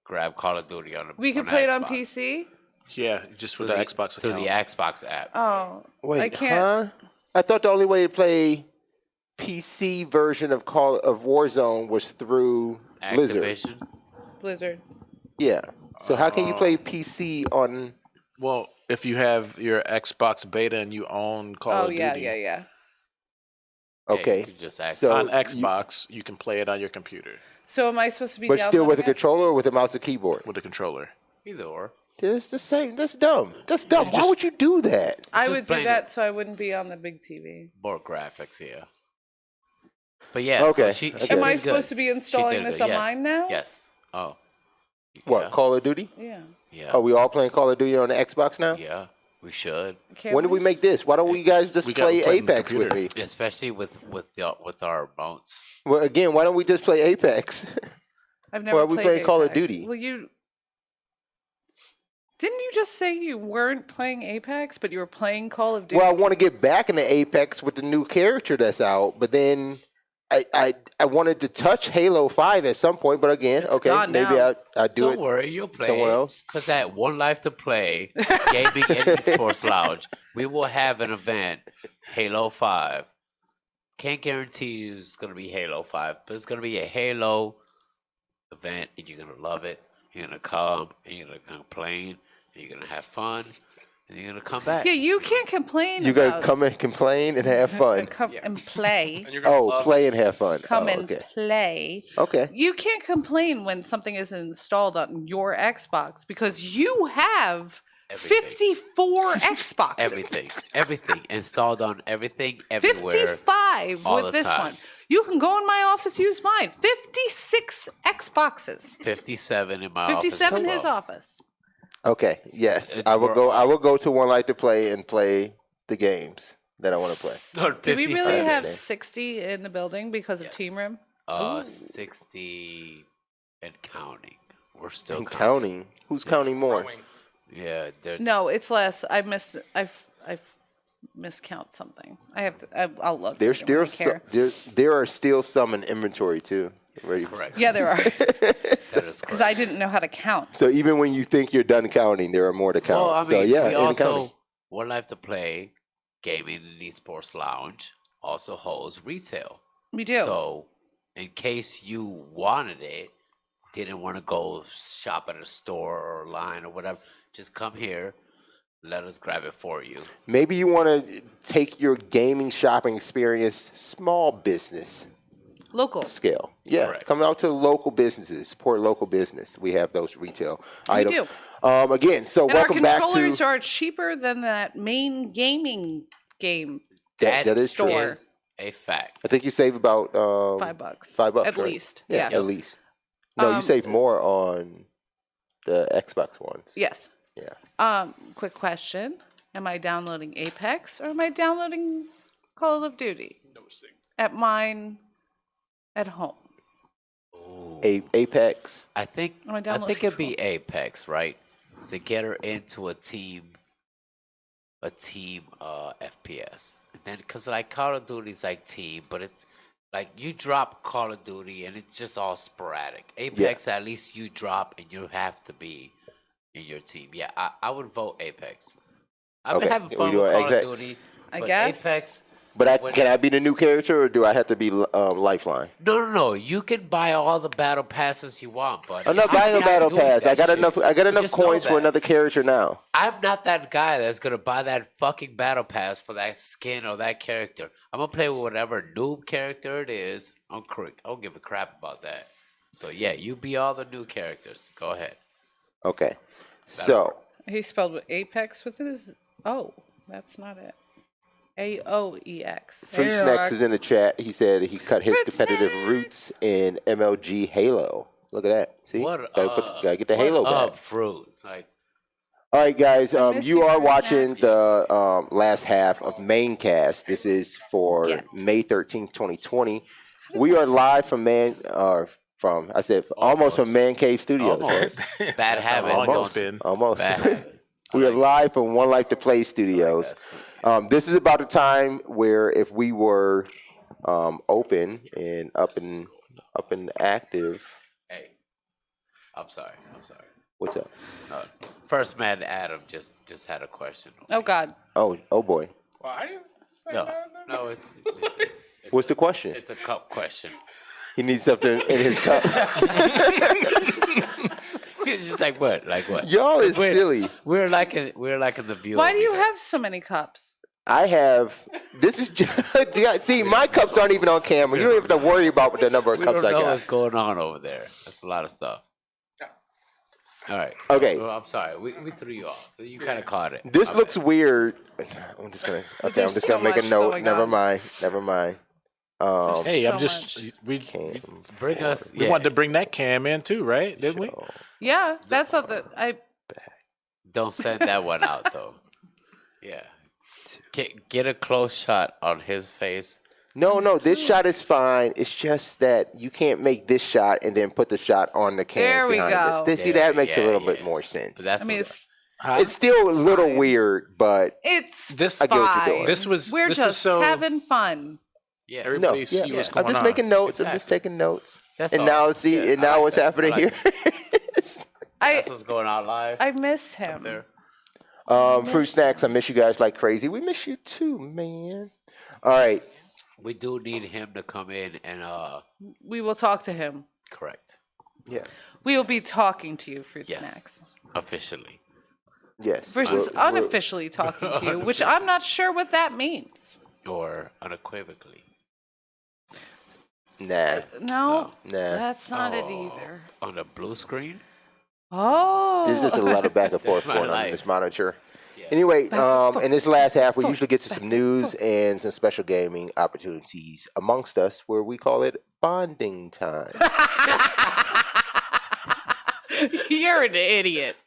Speaker 4: Grab Call of Duty on the.
Speaker 1: We could
Speaker 4: the
Speaker 1: play it on
Speaker 4: Xbox.
Speaker 1: PC?
Speaker 5: Yeah, just
Speaker 4: Through
Speaker 5: with the Xbox
Speaker 4: through
Speaker 5: account.
Speaker 4: the Xbox app.
Speaker 1: Oh.
Speaker 2: Wait,
Speaker 1: I can't.
Speaker 2: huh? I thought the only way to play PC version of Warzone was through Blizzard.
Speaker 4: Activision.
Speaker 1: Blizzard.
Speaker 2: Yeah. So how can you play PC on?
Speaker 5: Well, if you have your Xbox beta and you own Call
Speaker 1: Oh,
Speaker 5: of
Speaker 1: yeah,
Speaker 5: Duty
Speaker 1: yeah.
Speaker 4: Yeah,
Speaker 2: Okay.
Speaker 4: you could just act.
Speaker 2: So
Speaker 5: on
Speaker 2: you-
Speaker 5: Xbox, you can play it on your computer
Speaker 1: So am I supposed to be
Speaker 2: But still with a
Speaker 1: downloading it?
Speaker 2: controller or with a mouse and keyboard?
Speaker 5: with a controller.
Speaker 4: Either or.
Speaker 2: It's the same. That's dumb. That's dumb. Why would you do that?
Speaker 1: I
Speaker 4: Just
Speaker 1: would do
Speaker 4: playing
Speaker 1: that
Speaker 4: it.
Speaker 1: so I wouldn't be on the big TV.
Speaker 4: More graphics, yeah. But yeah,
Speaker 2: Okay,
Speaker 4: So she
Speaker 2: okay.
Speaker 1: Am I
Speaker 4: did
Speaker 1: supposed
Speaker 4: good.
Speaker 1: to be
Speaker 4: She
Speaker 1: installing
Speaker 4: did
Speaker 1: this
Speaker 4: good,
Speaker 1: on
Speaker 4: yes.
Speaker 1: mine now?
Speaker 4: Yes. Oh.
Speaker 2: What,
Speaker 4: Yeah.
Speaker 2: Call of Duty?
Speaker 1: Yeah.
Speaker 4: Yeah.
Speaker 2: Are we all playing Call of Duty on the Xbox now?
Speaker 4: Yeah. We should,
Speaker 1: Can
Speaker 2: When did we make this? Why don't we guys just
Speaker 5: We got
Speaker 2: play
Speaker 5: to play on the
Speaker 2: Apex with me?
Speaker 5: computer.
Speaker 4: especially with our mounts.
Speaker 2: Well, again, why don't we just play Apex?
Speaker 1: I've never
Speaker 2: Or are we
Speaker 1: played
Speaker 2: playing Call of
Speaker 1: Apex.
Speaker 2: Duty?
Speaker 1: Well, didn't you just say you weren't playing Apex, but you were playing Call of Duty?
Speaker 2: Well, I want to get back into Apex with the new character that's out, but then I wanted to touch Halo 5 at some point, but again,
Speaker 1: It's
Speaker 2: okay,
Speaker 1: gone
Speaker 2: maybe
Speaker 1: now.
Speaker 2: I'll do
Speaker 4: Don't
Speaker 2: it.
Speaker 4: worry, you'll play
Speaker 2: somewhere else.
Speaker 4: Because at One Life to Play, Gaming and Esports Lounge, we will have an event, Halo 5. Can't guarantee you it's going to be Halo 5, but it's going to be a Halo event, and you're going to love it. You're going to come, and you're going to complain, and you're going to have fun, and you're going to come back.
Speaker 1: yeah, you can't complain
Speaker 2: You
Speaker 1: about
Speaker 2: gotta come and complain and have fun.
Speaker 1: come and play.
Speaker 3: And you're gonna
Speaker 2: Oh,
Speaker 3: love
Speaker 2: play and have fun.
Speaker 1: Come
Speaker 2: Oh,
Speaker 1: and
Speaker 2: okay.
Speaker 1: play.
Speaker 2: Okay.
Speaker 1: You can't complain when something is installed on your Xbox because you have
Speaker 4: Everything.
Speaker 1: 54 Xboxes.
Speaker 4: Everything installed on everything, everywhere.
Speaker 1: 55
Speaker 4: all
Speaker 1: with
Speaker 4: the
Speaker 1: this
Speaker 4: time.
Speaker 1: one. You can go in my office, use mine. 56 Xboxes.
Speaker 4: 57 in my
Speaker 1: 57 in
Speaker 4: office.
Speaker 1: his office.
Speaker 2: Okay. Yes,
Speaker 4: It's
Speaker 2: I will
Speaker 4: more-
Speaker 2: go. I will go to One Life to Play and play the games that I want to play.
Speaker 4: Or
Speaker 1: Do we
Speaker 4: 50
Speaker 1: really
Speaker 4: cents.
Speaker 1: have
Speaker 2: understand.
Speaker 1: 60 in the building because of Team Room? Ooh.
Speaker 4: 60 and counting. We're still
Speaker 2: And
Speaker 4: counting.
Speaker 2: counting. Who's counting more?
Speaker 3: Growing.
Speaker 4: Yeah, they're
Speaker 1: No, it's less. I've miscount something. I have to. I'll look.
Speaker 2: There's
Speaker 1: I don't
Speaker 2: still
Speaker 1: care.
Speaker 2: there are still some in inventory too. Ready for-
Speaker 4: correct.
Speaker 1: Yeah, there are.
Speaker 4: That is
Speaker 1: Because
Speaker 4: correct.
Speaker 1: I didn't know how to count.
Speaker 2: So even when you think you're done counting, there are more to count.
Speaker 4: Well, I mean,
Speaker 2: so yeah,
Speaker 4: we
Speaker 2: and counting.
Speaker 4: also One Life to Play Gaming and Esports Lounge also holds retail.
Speaker 1: We do.
Speaker 4: So, in case you wanted it, didn't want to go shop at a store or line or whatever, just come here. Let us grab it for you.
Speaker 2: Maybe you want to take your gaming shopping experience small business
Speaker 1: Local.
Speaker 2: scale. Yeah,
Speaker 4: Correct.
Speaker 2: come out to local businesses, support local business. We have those retail
Speaker 1: We
Speaker 2: items.
Speaker 1: do.
Speaker 2: Again, so
Speaker 1: And our
Speaker 2: welcome back to
Speaker 1: controllers are cheaper than that main gaming game.
Speaker 2: that is true.
Speaker 1: store.
Speaker 4: Is a fact.
Speaker 2: I think you save about
Speaker 1: $5.
Speaker 2: $5
Speaker 1: At
Speaker 2: right?
Speaker 1: least.
Speaker 2: Yeah,
Speaker 1: Yeah.
Speaker 2: at least. No, you save more on the Xbox ones.
Speaker 1: Yes.
Speaker 2: Yeah.
Speaker 1: Quick question. Am I downloading Apex or am I downloading Call of Duty?
Speaker 3: No sig.
Speaker 1: At mine at home.
Speaker 4: Ooh.
Speaker 2: Apex.
Speaker 4: I think
Speaker 1: Oh, I
Speaker 4: I
Speaker 1: downloaded
Speaker 4: think it'd be
Speaker 1: it.
Speaker 4: Apex, right? To get her into a team FPS. And then because like Call of Duty's like team, but it's like you drop Call of Duty and it's just all sporadic. Apex, at least you drop and you have to be in your team. Yeah, I would vote Apex. I've been
Speaker 2: Okay,
Speaker 4: having
Speaker 2: we
Speaker 4: fun
Speaker 2: doing
Speaker 4: with Call
Speaker 2: Apex?
Speaker 4: of Duty.
Speaker 1: I
Speaker 4: but
Speaker 1: guess.
Speaker 4: Apex.
Speaker 2: But
Speaker 4: When-
Speaker 2: can I be the new character or do I have to be Lifeline?
Speaker 4: No. You can buy all the battle passes you want, but
Speaker 2: I'm not buying a battle pass. I got enough. I got enough
Speaker 4: just know
Speaker 2: coins for
Speaker 4: that.
Speaker 2: another character now.
Speaker 4: I'm not that guy that's gonna buy that fucking battle pass for that skin or that character. I'm gonna play with whatever noob character it is. I don't give a crap about that. So yeah, you be all the new characters. Go ahead.
Speaker 2: Okay. So
Speaker 1: He spelled with Apex with his. Oh, that's not it. AOEX.
Speaker 2: Fruit Snacks is in the chat. He said he cut his
Speaker 1: Fruit
Speaker 2: competitive
Speaker 1: Snacks!
Speaker 2: roots in MLG Halo. Look at that. See,
Speaker 4: What
Speaker 2: gotta get the
Speaker 4: what
Speaker 2: Halo
Speaker 4: up,
Speaker 2: back.
Speaker 4: fruits? Like
Speaker 2: All right, guys.
Speaker 1: I miss
Speaker 2: You
Speaker 1: you,
Speaker 2: are
Speaker 1: Fruit
Speaker 2: watching
Speaker 1: Snacks.
Speaker 2: the last half of Maincast. This is for
Speaker 1: Get.
Speaker 2: May 13th, 2020. We are live from almost from Man Cave Studios. right?
Speaker 4: almost bad
Speaker 5: That's how
Speaker 4: habit.
Speaker 5: long
Speaker 2: Almost.
Speaker 5: it's been.
Speaker 2: Almost.
Speaker 4: Bad habits.
Speaker 2: We are live from One Life to Play Studios. This is about the time where if we were open and up and active.
Speaker 4: Hey, I'm sorry.
Speaker 2: What's up?
Speaker 4: First man Adam just had a question.
Speaker 1: Oh, God.
Speaker 2: Oh boy.
Speaker 3: Well, I didn't say
Speaker 4: No,
Speaker 3: that.
Speaker 4: no, it's
Speaker 2: What's the question?
Speaker 4: it's a cup question.
Speaker 2: He needs something in his cup.
Speaker 4: It's just like what? Like what?
Speaker 2: Y'all is
Speaker 4: We're-
Speaker 2: silly.
Speaker 4: We're like in the view.
Speaker 1: Why do you have so many cups?
Speaker 2: I have. This is just, see, my cups aren't even on camera. You don't even have to worry about the number of
Speaker 4: We
Speaker 2: cups
Speaker 4: don't
Speaker 2: I
Speaker 4: know
Speaker 2: got.
Speaker 4: what's going on over there. That's a lot of stuff. All right.
Speaker 2: Okay.
Speaker 4: Well, I'm sorry. We threw you off. You kind of caught it.
Speaker 2: This
Speaker 4: My
Speaker 2: looks
Speaker 4: bad.
Speaker 2: weird. I'm just gonna. Okay, I'm
Speaker 1: There's
Speaker 2: just
Speaker 1: so
Speaker 2: gonna make a
Speaker 1: much
Speaker 2: note.
Speaker 1: going
Speaker 2: Never
Speaker 1: on.
Speaker 2: mind. Never mind.
Speaker 5: Hey,
Speaker 1: So
Speaker 5: I'm just
Speaker 1: much.
Speaker 5: we
Speaker 4: Bring us.
Speaker 5: we
Speaker 4: yeah.
Speaker 5: wanted to bring that cam in too, right? Didn't we?
Speaker 1: Yeah, that's not the.
Speaker 4: Don't send that one out though. Yeah. Get a close shot on his face.
Speaker 2: No. This shot is fine. It's just that you can't make this shot and then put the shot on the cans
Speaker 1: There we
Speaker 2: behind
Speaker 1: go.
Speaker 2: us. See,
Speaker 4: There,
Speaker 2: that makes a
Speaker 4: yeah,
Speaker 2: little bit
Speaker 4: yes.
Speaker 2: more sense.
Speaker 4: But that's
Speaker 1: I mean,
Speaker 4: what-
Speaker 1: it's
Speaker 2: It's still a little
Speaker 1: fine.
Speaker 2: weird, but
Speaker 1: it's
Speaker 5: This-
Speaker 2: I get what you're doing.
Speaker 1: fine.
Speaker 5: This was-
Speaker 1: We're
Speaker 5: this is
Speaker 1: just
Speaker 5: so-
Speaker 1: having fun.
Speaker 4: yeah.
Speaker 2: no.
Speaker 5: Everybody see
Speaker 2: Yeah.
Speaker 5: what's
Speaker 2: I'm
Speaker 5: going
Speaker 2: just
Speaker 5: on.
Speaker 2: making notes. I'm just
Speaker 4: Exactly.
Speaker 2: taking notes.
Speaker 4: That's
Speaker 2: And
Speaker 4: all.
Speaker 2: now see,
Speaker 4: Yeah,
Speaker 2: and
Speaker 4: I
Speaker 2: now
Speaker 4: like
Speaker 2: what's
Speaker 4: that. I
Speaker 2: happening
Speaker 4: like
Speaker 2: here?
Speaker 4: That's what's going on live.
Speaker 1: I miss
Speaker 4: up
Speaker 1: him.
Speaker 4: there.
Speaker 2: Fruit Snacks, I miss you guys like crazy. We miss you too, man. All right.
Speaker 4: We do need him to come in and
Speaker 1: We will talk to him.
Speaker 4: correct.
Speaker 2: Yeah.
Speaker 1: We will be talking to you, Fruit
Speaker 4: Yes.
Speaker 1: Snacks.
Speaker 4: Officially.
Speaker 2: Yes.
Speaker 1: Versus
Speaker 2: We're-
Speaker 1: unofficially talking to you, which I'm not sure what that means.
Speaker 4: Or unequivocally.
Speaker 2: Nah.
Speaker 1: No,
Speaker 2: Nah.
Speaker 1: that's not it
Speaker 4: Oh,
Speaker 1: either.
Speaker 4: On the blue screen?
Speaker 1: Oh.
Speaker 2: There's just a lot of back and forth
Speaker 4: That's my
Speaker 2: going on in
Speaker 4: life.
Speaker 2: this monitor.
Speaker 4: Yeah.
Speaker 2: Anyway,
Speaker 1: and
Speaker 2: in this last half, we
Speaker 1: forth,
Speaker 2: usually get to some
Speaker 1: back and
Speaker 2: news
Speaker 1: forth.
Speaker 2: and some special gaming opportunities amongst us, where we call it bonding time.
Speaker 1: You're an idiot.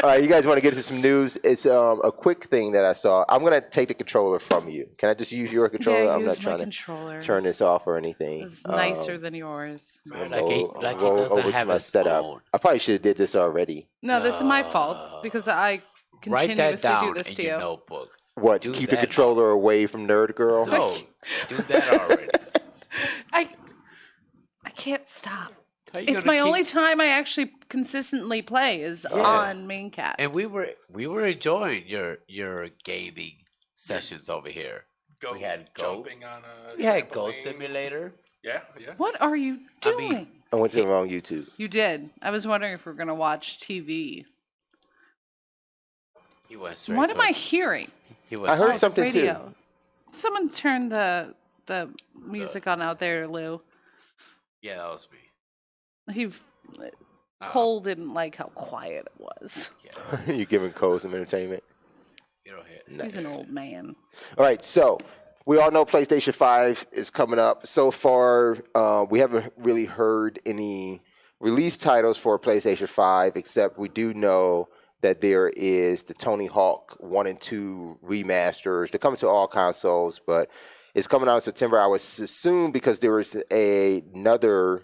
Speaker 2: All right, you guys want to get into some news? It's a quick thing that I saw. I'm gonna take the controller from you. Can I just use your controller?
Speaker 1: Yeah,
Speaker 2: I'm
Speaker 1: use
Speaker 2: not
Speaker 1: my
Speaker 2: trying
Speaker 1: controller.
Speaker 2: to turn this off or anything.
Speaker 1: It's nicer than yours.
Speaker 2: I'm gonna
Speaker 4: Like he
Speaker 2: roll
Speaker 4: doesn't
Speaker 2: over to
Speaker 4: have
Speaker 2: my
Speaker 4: his
Speaker 2: setup.
Speaker 4: own.
Speaker 2: I probably should have did this already.
Speaker 1: No, this is my fault
Speaker 4: No.
Speaker 1: because I
Speaker 4: Write that
Speaker 1: continuously do
Speaker 4: down
Speaker 1: this
Speaker 4: in
Speaker 1: to
Speaker 4: your
Speaker 1: you.
Speaker 4: notebook.
Speaker 2: What?
Speaker 4: Do
Speaker 2: Keep the
Speaker 4: that
Speaker 2: controller away from Nerd Girl?
Speaker 4: No, do that already.
Speaker 1: I can't stop.
Speaker 4: How you
Speaker 1: It's
Speaker 4: gonna
Speaker 1: my only
Speaker 4: keep-
Speaker 1: time I actually consistently play is on Maincast.
Speaker 4: And we were enjoying your gaming sessions over here.
Speaker 3: Go
Speaker 4: We had Go.
Speaker 3: jumping on a.
Speaker 4: We had Go
Speaker 3: trampoline.
Speaker 4: Simulator.
Speaker 3: Yeah.
Speaker 1: What are you
Speaker 4: I
Speaker 1: doing?
Speaker 4: mean,
Speaker 2: I went to the wrong YouTube.
Speaker 1: You did. I was wondering if we're gonna watch TV.
Speaker 4: He went straight.
Speaker 1: What
Speaker 4: to
Speaker 1: am I
Speaker 4: it.
Speaker 1: hearing?
Speaker 4: He went
Speaker 2: I heard
Speaker 1: Oh,
Speaker 2: something too.
Speaker 1: radio. Someone turn the music on out there, Lou.
Speaker 4: Yeah, that was me.
Speaker 1: He Cole didn't like how quiet it was.
Speaker 4: Yeah,
Speaker 2: You're giving Cole some entertainment.
Speaker 4: you don't hit.
Speaker 2: Nice.
Speaker 1: He's an old man.
Speaker 2: All right, so we all know PlayStation 5 is coming up. So far, we haven't really heard any release titles for PlayStation 5, except we do know that there is the Tony Hawk 1 and 2 remasters. They're coming to all consoles, but it's coming out in September. I would assume because there was another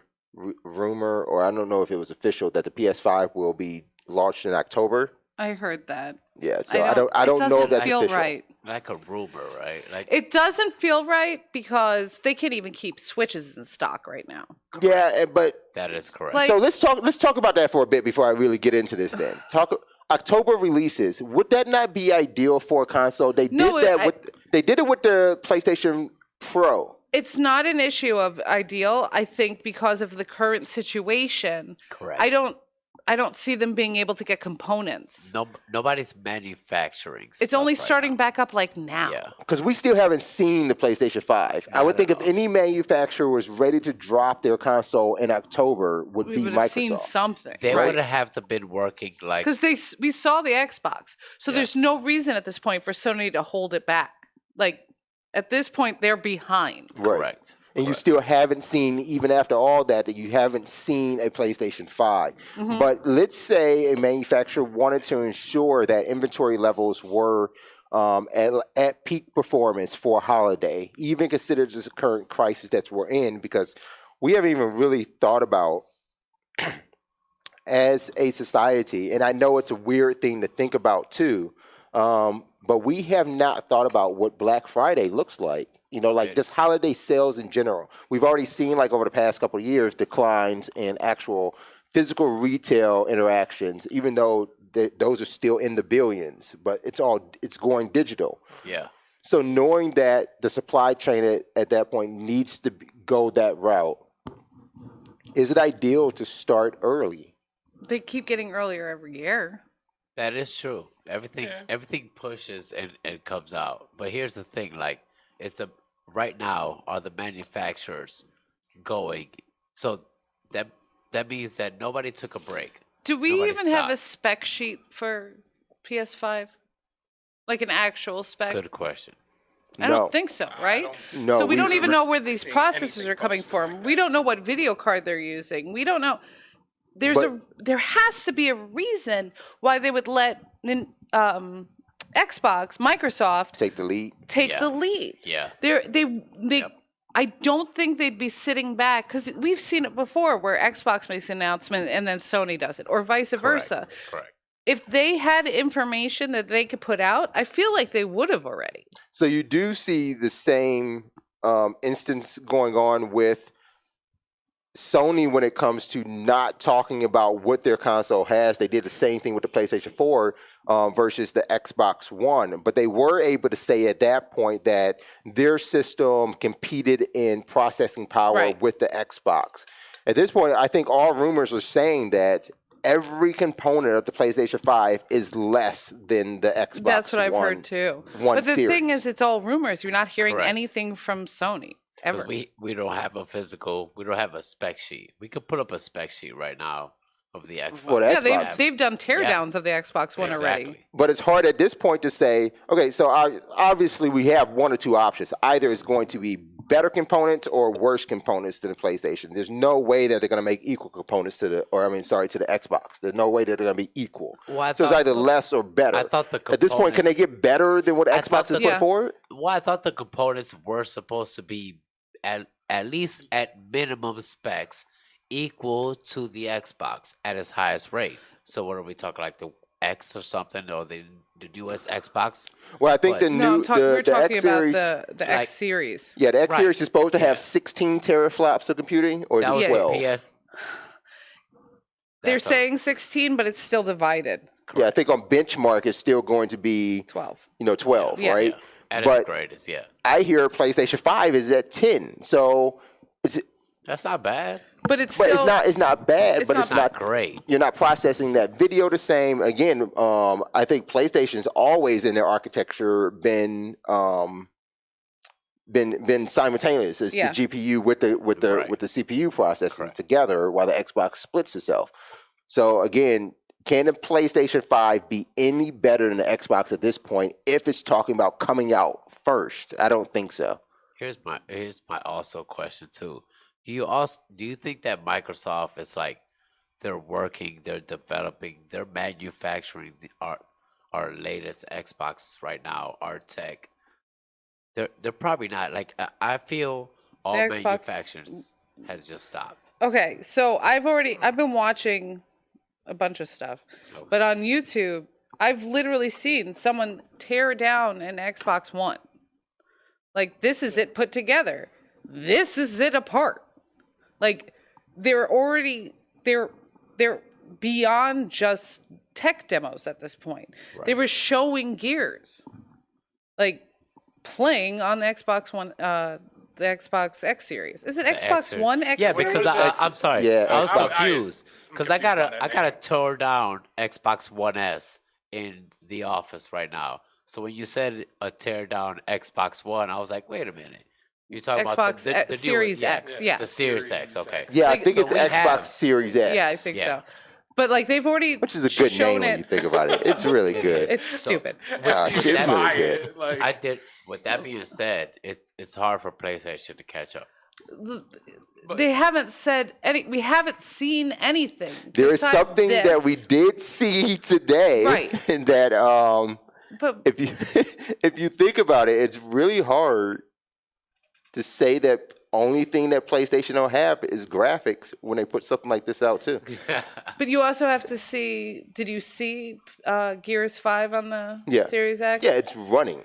Speaker 2: rumor, or I don't know if it was official, that the PS5 will be launched in October.
Speaker 1: I heard that.
Speaker 2: Yeah, so I don't know
Speaker 1: it
Speaker 2: if
Speaker 1: doesn't
Speaker 2: that's
Speaker 1: feel
Speaker 2: official.
Speaker 1: right.
Speaker 4: Like a rumor, right? Like
Speaker 1: It doesn't feel right because they can't even keep Switches in stock right now.
Speaker 2: Yeah, but
Speaker 4: that is correct.
Speaker 1: Like-
Speaker 2: so let's talk about that for a bit before I really get into this. Then October releases. Would that not be ideal for a console? They did
Speaker 1: No,
Speaker 2: they did it with the PlayStation Pro.
Speaker 1: It's not an issue of ideal. I think because of the current situation,
Speaker 4: correct.
Speaker 1: I don't see them being able to get components.
Speaker 4: Nobody's manufacturing.
Speaker 1: It's
Speaker 4: stuff
Speaker 1: only
Speaker 4: right
Speaker 1: starting
Speaker 4: now.
Speaker 1: back up like now.
Speaker 4: Yeah.
Speaker 2: Because we still haven't seen the PlayStation 5. I would
Speaker 4: Not
Speaker 2: think
Speaker 4: at
Speaker 2: if any manufacturer was ready to drop their console in October, would
Speaker 1: We
Speaker 2: be
Speaker 1: would have seen
Speaker 2: Microsoft.
Speaker 1: something.
Speaker 4: They
Speaker 2: Right.
Speaker 4: would have to been working like
Speaker 1: Because we saw the Xbox. So there's
Speaker 4: Yes.
Speaker 1: no reason at this point for Sony to hold it back. Like at this point, they're behind.
Speaker 2: Right.
Speaker 4: correct.
Speaker 2: And you
Speaker 4: correct.
Speaker 2: still haven't seen, even after all that you haven't seen a PlayStation 5.
Speaker 1: Mm-hmm.
Speaker 2: But let's say a manufacturer wanted to ensure that inventory levels were at peak performance for a holiday, even considered this current crisis that we're in, because we haven't even really thought about as a society, and I know it's a weird thing to think about too, but we have not thought about what Black Friday looks like. You know, like
Speaker 4: Right.
Speaker 2: just holiday sales in general. We've already seen, like over the past couple of years, declines in actual physical retail interactions, even though those are still in the billions. But it's going digital.
Speaker 4: Yeah.
Speaker 2: So knowing that the supply chain at that point needs to go that route, is it ideal to start early?
Speaker 1: They keep getting earlier every year.
Speaker 4: That is true. Everything
Speaker 3: Yeah.
Speaker 4: everything pushes and comes out. But here's the thing, like right now are the manufacturers going. So that means that nobody took a break.
Speaker 1: Do we
Speaker 4: Nobody
Speaker 1: even have a
Speaker 4: stopped.
Speaker 1: spec sheet for PS5? Like an actual spec?
Speaker 4: Good question.
Speaker 1: I
Speaker 2: No.
Speaker 1: don't think so, right?
Speaker 2: No,
Speaker 1: So we don't
Speaker 2: we've-
Speaker 1: even know where these
Speaker 3: seen
Speaker 1: processors
Speaker 3: anything
Speaker 1: are coming
Speaker 3: posted
Speaker 1: from.
Speaker 3: like
Speaker 1: We
Speaker 3: that.
Speaker 1: don't know what video card they're using. We don't know. There has to be a reason why they would let Xbox, Microsoft
Speaker 2: Take the lead.
Speaker 1: take
Speaker 4: Yeah.
Speaker 1: the lead.
Speaker 4: Yeah.
Speaker 1: They
Speaker 4: Yep.
Speaker 1: I don't think they'd be sitting back because we've seen it before where Xbox makes an announcement and then Sony does it, or vice versa.
Speaker 4: Correct.
Speaker 1: If they had information that they could put out, I feel like they would have already.
Speaker 2: So you do see the same instance going on with Sony when it comes to not talking about what their console has. They did the same thing with the PlayStation 4 versus the Xbox One, but they were able to say at that point that their system competed in processing power
Speaker 1: Right.
Speaker 2: with the Xbox. At this point, I think all rumors are saying that every component of the PlayStation 5 is less than the Xbox
Speaker 1: That's what I've
Speaker 2: One.
Speaker 1: heard too.
Speaker 2: One
Speaker 1: But the thing
Speaker 2: series.
Speaker 1: is, it's all rumors. You're not hearing
Speaker 4: Correct.
Speaker 1: anything from Sony ever.
Speaker 4: Because we don't have we don't have a spec sheet. We could put up a spec sheet right now of the Xbox.
Speaker 2: For the
Speaker 1: Yeah,
Speaker 2: Xbox.
Speaker 1: they've done teardowns of the Xbox One already.
Speaker 4: Exactly.
Speaker 2: But it's hard at this point to say, okay, so obviously we have one or two options. Either it's going to be better components or worse components to the PlayStation. There's no way that they're going to make equal components to the Xbox. There's no way that they're going to be equal.
Speaker 4: Well,
Speaker 2: So it's either less or better.
Speaker 4: I thought the
Speaker 2: At this point, can they get better than what Xbox has put
Speaker 1: Yeah.
Speaker 2: forward?
Speaker 4: Well, I thought the components were supposed to be at least at minimum specs equal to the Xbox at its highest rate. So what are we talking, like the X or something, or the newest Xbox?
Speaker 2: Well, I think
Speaker 4: But-
Speaker 2: the
Speaker 1: No,
Speaker 2: new
Speaker 1: we're
Speaker 2: the
Speaker 1: talking
Speaker 2: X
Speaker 1: about
Speaker 2: series.
Speaker 1: the
Speaker 4: like-
Speaker 1: X series.
Speaker 2: Yeah, the X
Speaker 4: Right.
Speaker 2: series is supposed to have 16 teraflops of computing, or is
Speaker 4: That
Speaker 2: it
Speaker 4: was
Speaker 1: Yeah.
Speaker 2: 12?
Speaker 4: the PS.
Speaker 1: They're
Speaker 4: That's a-
Speaker 1: saying 16, but it's still divided.
Speaker 2: Yeah, I think on benchmark it's still going to be
Speaker 1: 12.
Speaker 2: 12,
Speaker 1: Yeah.
Speaker 2: right?
Speaker 4: at its
Speaker 2: But
Speaker 4: greatest, yeah.
Speaker 2: I hear PlayStation 5 is at 10, so
Speaker 4: That's not bad.
Speaker 1: But it's
Speaker 2: but
Speaker 1: still
Speaker 2: it's not bad,
Speaker 1: it's
Speaker 2: but
Speaker 1: not
Speaker 2: it's
Speaker 4: Not
Speaker 2: not
Speaker 4: great.
Speaker 2: You're not processing that video the same. Again, I think PlayStation's always in their architecture been simultaneous. It's
Speaker 1: Yeah.
Speaker 2: the GPU with the
Speaker 4: Right.
Speaker 2: with the CPU processing
Speaker 4: Correct.
Speaker 2: together, while the Xbox splits itself. So again, can the PlayStation 5 be any better than the Xbox at this point if it's talking about coming out first? I don't think so.
Speaker 4: Here's my also question too. Do you think that Microsoft is like they're developing, they're manufacturing our latest Xbox right now, our tech? They're probably not. Like I feel all
Speaker 1: Xbox-
Speaker 4: manufacturers has just stopped.
Speaker 1: Okay, so I've been watching a bunch of stuff, but on YouTube, I've literally seen someone tear down an Xbox One. Like, this is it put together. This is it apart. Like, they're beyond just tech demos at this point. They were showing gears, like playing on the Xbox One, the Xbox X series. Is it Xbox
Speaker 4: X series.
Speaker 1: One X
Speaker 4: Yeah,
Speaker 1: series?
Speaker 4: because I'm sorry.
Speaker 2: Yeah,
Speaker 4: I was
Speaker 2: Xbox.
Speaker 4: confused because I
Speaker 3: confused on that
Speaker 4: gotta
Speaker 3: name.
Speaker 4: tear down Xbox One S in the office right now. So when you said a tear down Xbox One, I was like, wait a minute. You're talking about
Speaker 1: Xbox
Speaker 4: the new
Speaker 1: Series
Speaker 4: yeah,
Speaker 1: X, yeah.
Speaker 4: the Series
Speaker 3: Series
Speaker 4: X. Okay.
Speaker 3: X.
Speaker 2: Yeah, I
Speaker 1: Like,
Speaker 2: think
Speaker 1: so
Speaker 2: it's
Speaker 4: we
Speaker 2: Xbox
Speaker 4: have-
Speaker 2: Series X.
Speaker 1: Yeah, I think
Speaker 4: Yeah.
Speaker 1: so. But like they've already
Speaker 2: Which is a good
Speaker 1: shown
Speaker 2: name when
Speaker 1: it.
Speaker 2: you think about it. It's really good.
Speaker 1: It's stupid.
Speaker 2: Gosh,
Speaker 3: You
Speaker 2: it's
Speaker 3: buy
Speaker 2: really good.
Speaker 3: it, like,
Speaker 4: I did. With that being said, it's hard for PlayStation to catch up.
Speaker 1: They haven't said any. We haven't seen anything.
Speaker 2: There is
Speaker 1: beside
Speaker 2: something that we
Speaker 1: this.
Speaker 2: did see today,
Speaker 1: Right.
Speaker 2: and that
Speaker 1: But
Speaker 2: if you if you think about it, it's really hard to say that only thing that PlayStation don't have is graphics when they put something like this out too.
Speaker 1: but you also have to see. Did you see Gears 5 on the
Speaker 2: Yeah.
Speaker 1: Series X?
Speaker 2: Yeah, it's running.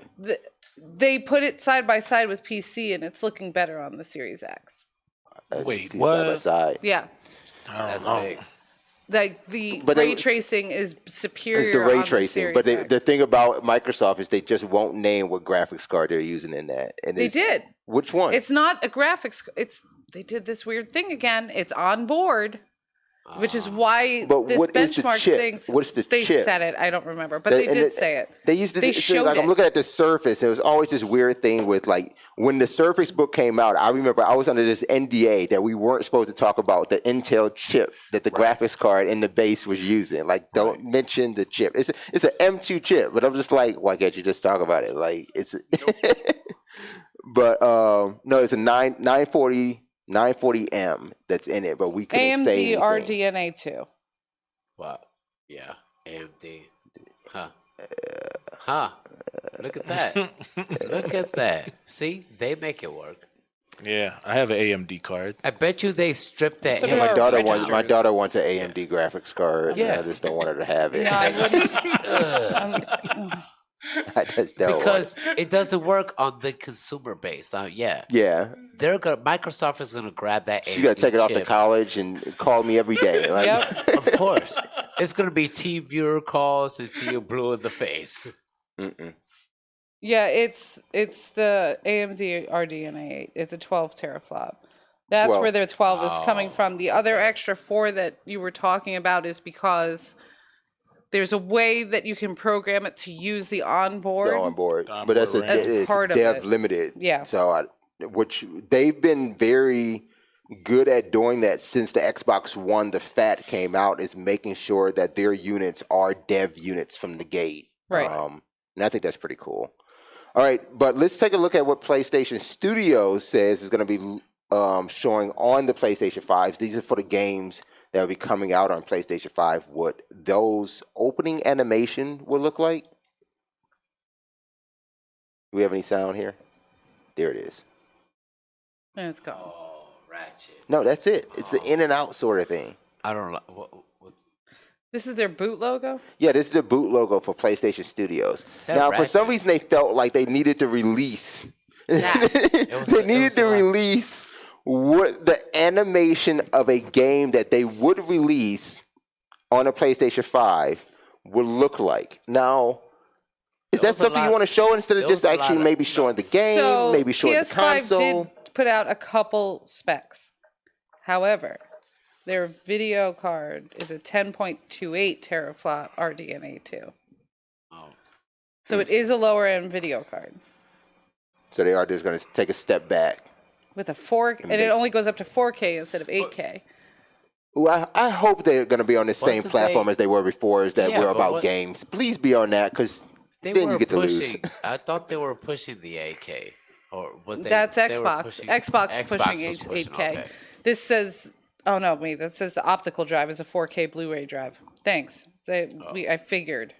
Speaker 1: They put it side by side with PC, and it's looking better on the Series X.
Speaker 5: Wait,
Speaker 2: See
Speaker 5: what?
Speaker 2: Side by side.
Speaker 1: Yeah,
Speaker 4: That's
Speaker 5: Oh.
Speaker 4: big.
Speaker 1: like the
Speaker 2: But they-
Speaker 1: ray tracing is superior.
Speaker 2: It's the ray
Speaker 1: on
Speaker 2: tracing,
Speaker 1: Series
Speaker 2: but
Speaker 1: X.
Speaker 2: the thing about Microsoft is they just won't name what graphics card they're using in that. And
Speaker 1: They
Speaker 2: it's-
Speaker 1: did.
Speaker 2: Which one?
Speaker 1: It's not a graphics. They did this weird thing again. It's on board, which is why
Speaker 2: But
Speaker 1: this
Speaker 2: what is the
Speaker 1: benchmark
Speaker 2: chip?
Speaker 1: thing.
Speaker 2: What's the
Speaker 1: they
Speaker 2: chip?
Speaker 1: said it. I don't remember, but
Speaker 2: That-
Speaker 1: they
Speaker 2: and
Speaker 1: did say it.
Speaker 2: They used to.
Speaker 1: They
Speaker 2: so,
Speaker 1: showed
Speaker 2: like I'm
Speaker 1: it.
Speaker 2: looking at the Surface. There was always this weird thing with like when the Surface book came out. I remember I was under this NDA that we weren't supposed to talk about the Intel chip that the graphics card in the base was using. Like, don't mention the chip. It's an M2 chip, but I'm just like, why can't you just talk about it? Like, it's. But no, it's a 940M that's in it, but we couldn't say
Speaker 1: AMD
Speaker 2: anything.
Speaker 1: RDNA 2.
Speaker 4: Wow. Yeah. AMD. Huh. Huh. Look at that. Look at that. See, they make it work.
Speaker 5: Yeah, I have an AMD card.
Speaker 4: I bet you they stripped that.
Speaker 1: So
Speaker 2: Yeah,
Speaker 1: do
Speaker 2: my
Speaker 1: our
Speaker 2: daughter wants
Speaker 1: registers.
Speaker 2: an AMD graphics card. Yeah,
Speaker 4: Yeah.
Speaker 2: I just don't want her to have it.
Speaker 1: No, I wouldn't.
Speaker 2: I just don't want
Speaker 4: Because it doesn't work on the consumer base. Yeah,
Speaker 2: Yeah,
Speaker 4: Microsoft is gonna grab that.
Speaker 2: she got to take it off to
Speaker 4: chip.
Speaker 2: college and call me every day. Like,
Speaker 1: Yep.
Speaker 4: Of course, it's gonna be team viewer calls until you're blue in the face.
Speaker 2: mm-mm.
Speaker 1: Yeah, it's the AMD RDNA 8. It's a 12 teraflop. That's
Speaker 2: 12.
Speaker 1: where their 12 is coming
Speaker 4: Oh,
Speaker 1: from. The other extra 4 that you were talking about is because there's a way that you can program it to use the onboard.
Speaker 2: The onboard,
Speaker 5: The
Speaker 2: but that's
Speaker 5: onboard
Speaker 1: RAM. That's
Speaker 2: it's
Speaker 1: part of
Speaker 2: dev
Speaker 1: it.
Speaker 2: limited.
Speaker 1: Yeah.
Speaker 2: So, which they've been very good at doing that since the Xbox One, the Fat came out, is making sure that their units are dev units from the gate.
Speaker 1: Right.
Speaker 2: And I think that's pretty cool. All right, but let's take a look at what PlayStation Studios says is going to be showing on the PlayStation 5s. These are for the games that will be coming out on PlayStation 5. What those opening animation will look like. Do we have any sound here? There it is.
Speaker 1: Let's go.
Speaker 4: Oh, Ratchet.
Speaker 2: No, that's it. It's the in and out sort of thing.
Speaker 4: I don't like what
Speaker 1: This is their boot logo?
Speaker 2: Yeah, this is the boot logo for PlayStation Studios.
Speaker 4: That
Speaker 2: Now, for some
Speaker 4: ratchet.
Speaker 2: reason, they felt like they needed to release.
Speaker 4: It
Speaker 2: They needed
Speaker 4: was
Speaker 2: to
Speaker 4: a lot.
Speaker 2: release what the animation of a game that they would release on a PlayStation 5 would look like. Now, is
Speaker 4: There
Speaker 2: that
Speaker 4: was a
Speaker 2: something you
Speaker 4: lot-
Speaker 2: want to show instead of
Speaker 4: there
Speaker 2: just
Speaker 4: was a lot
Speaker 2: actually
Speaker 4: of-
Speaker 2: maybe showing the game,
Speaker 1: So
Speaker 2: maybe showing the
Speaker 1: PS5
Speaker 2: console?
Speaker 1: did put out a couple specs. However, their video card is a 10.28 teraflop RDNA 2.
Speaker 4: oh,
Speaker 1: So it is a lower end video card
Speaker 2: So they are just going to take a step back.
Speaker 1: with a 4, and it only goes up to 4K instead of 8K.
Speaker 2: Well, I hope they're going to be on the same
Speaker 4: Wasn't
Speaker 2: platform
Speaker 4: they-
Speaker 2: as they were before, as that
Speaker 4: Yeah,
Speaker 2: were
Speaker 4: but
Speaker 2: about
Speaker 4: what-
Speaker 2: games. Please be on that, because
Speaker 4: they
Speaker 2: then
Speaker 4: were
Speaker 2: you get to lose.
Speaker 4: pushing. I thought they were pushing the 8K, or was they?
Speaker 1: That's
Speaker 4: they were
Speaker 1: Xbox.
Speaker 4: pushing-
Speaker 1: Xbox
Speaker 4: Xbox
Speaker 1: pushing
Speaker 4: was pushing,
Speaker 1: 8K.
Speaker 4: okay.
Speaker 1: This says, oh no, wait, that says the optical drive is a 4K Blu-ray drive. Thanks. I figured.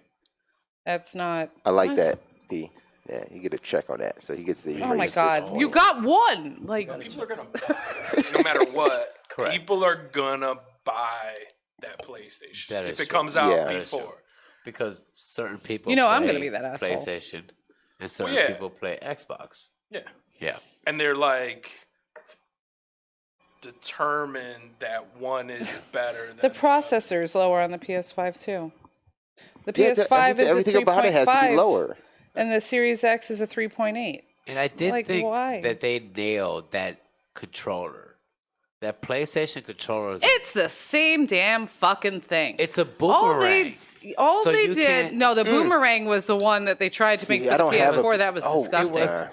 Speaker 1: That's not.
Speaker 2: I like
Speaker 1: what?
Speaker 2: that, P. Yeah, you get a check on that. So he gets the.
Speaker 1: Oh my
Speaker 2: eraser
Speaker 1: God,
Speaker 2: system.
Speaker 1: you got one. Like,
Speaker 3: People are gonna buy it, no matter what.
Speaker 4: Correct.
Speaker 3: People are gonna buy that PlayStation
Speaker 4: That
Speaker 3: if
Speaker 4: is
Speaker 3: it
Speaker 4: true.
Speaker 3: comes out
Speaker 2: Yeah.
Speaker 4: That is true.
Speaker 3: before.
Speaker 4: Because certain people,
Speaker 1: You know I'm gonna
Speaker 4: play
Speaker 1: be that asshole.
Speaker 4: PlayStation, and certain
Speaker 3: yeah.
Speaker 4: people play Xbox.
Speaker 3: Yeah,
Speaker 4: Yeah,
Speaker 3: and they're like determined that one is better than
Speaker 1: the processor is lower on the PS5 too. The
Speaker 2: Yeah,
Speaker 1: PS5 is a
Speaker 2: everything about it has to be
Speaker 1: 3.5,
Speaker 2: lower.
Speaker 1: and the Series X is a 3.8.
Speaker 4: and I did
Speaker 1: Like,
Speaker 4: think
Speaker 1: why?
Speaker 4: that they nailed that controller. That PlayStation controller is
Speaker 1: It's the same damn fucking thing.
Speaker 4: it's a
Speaker 1: all
Speaker 4: boomerang.
Speaker 1: all
Speaker 4: So
Speaker 1: they
Speaker 4: you
Speaker 1: did.
Speaker 4: can't-
Speaker 1: No, the boomerang was the one that they tried to make
Speaker 2: See,
Speaker 1: for
Speaker 2: I
Speaker 1: the
Speaker 2: don't have a-
Speaker 1: PS4. That was
Speaker 2: oh, it
Speaker 1: disgusting.
Speaker 2: was-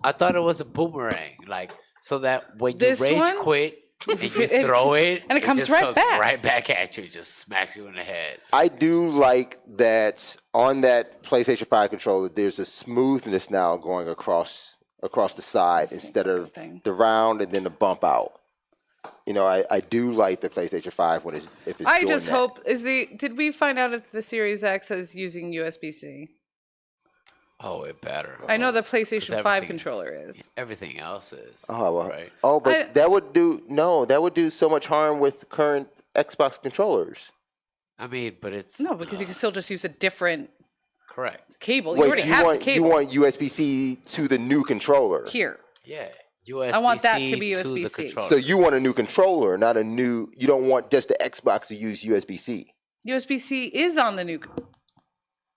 Speaker 4: I thought it was a boomerang, like so that when you
Speaker 1: This
Speaker 4: rage
Speaker 1: one?
Speaker 4: quit and you
Speaker 1: It-
Speaker 4: throw it,
Speaker 1: and it comes
Speaker 4: just
Speaker 1: right
Speaker 4: comes
Speaker 1: back.
Speaker 4: right back at you, just smacks you in the head.
Speaker 2: I do like that on that PlayStation 5 controller, there's a smoothness now going across the side instead of
Speaker 1: thing.
Speaker 2: the round and then the bump out. You know, I do like the PlayStation 5 when if it's
Speaker 1: I
Speaker 2: doing
Speaker 1: just
Speaker 2: that.
Speaker 1: hope did we find out if the Series X is using USB-C?
Speaker 4: Oh, it better.
Speaker 1: I know the PlayStation 5
Speaker 4: everything-
Speaker 1: controller is.
Speaker 4: Everything else is.
Speaker 2: Oh, well.
Speaker 4: Right.
Speaker 2: Oh, but
Speaker 1: I-
Speaker 2: that would do so much harm with current Xbox controllers.
Speaker 4: I mean, but it's
Speaker 1: No, because you can still just use a different
Speaker 4: correct.
Speaker 1: cable. You
Speaker 2: Wait,
Speaker 1: already have the
Speaker 2: you
Speaker 1: cable
Speaker 2: want USB-C to the new controller?
Speaker 1: here.
Speaker 4: Yeah, USB.
Speaker 1: I want that to be
Speaker 4: the
Speaker 1: USB-C.
Speaker 4: controller.
Speaker 2: So you want a new controller, not a new. You don't want just the Xbox to use USB-C.
Speaker 1: USB-C is on the new.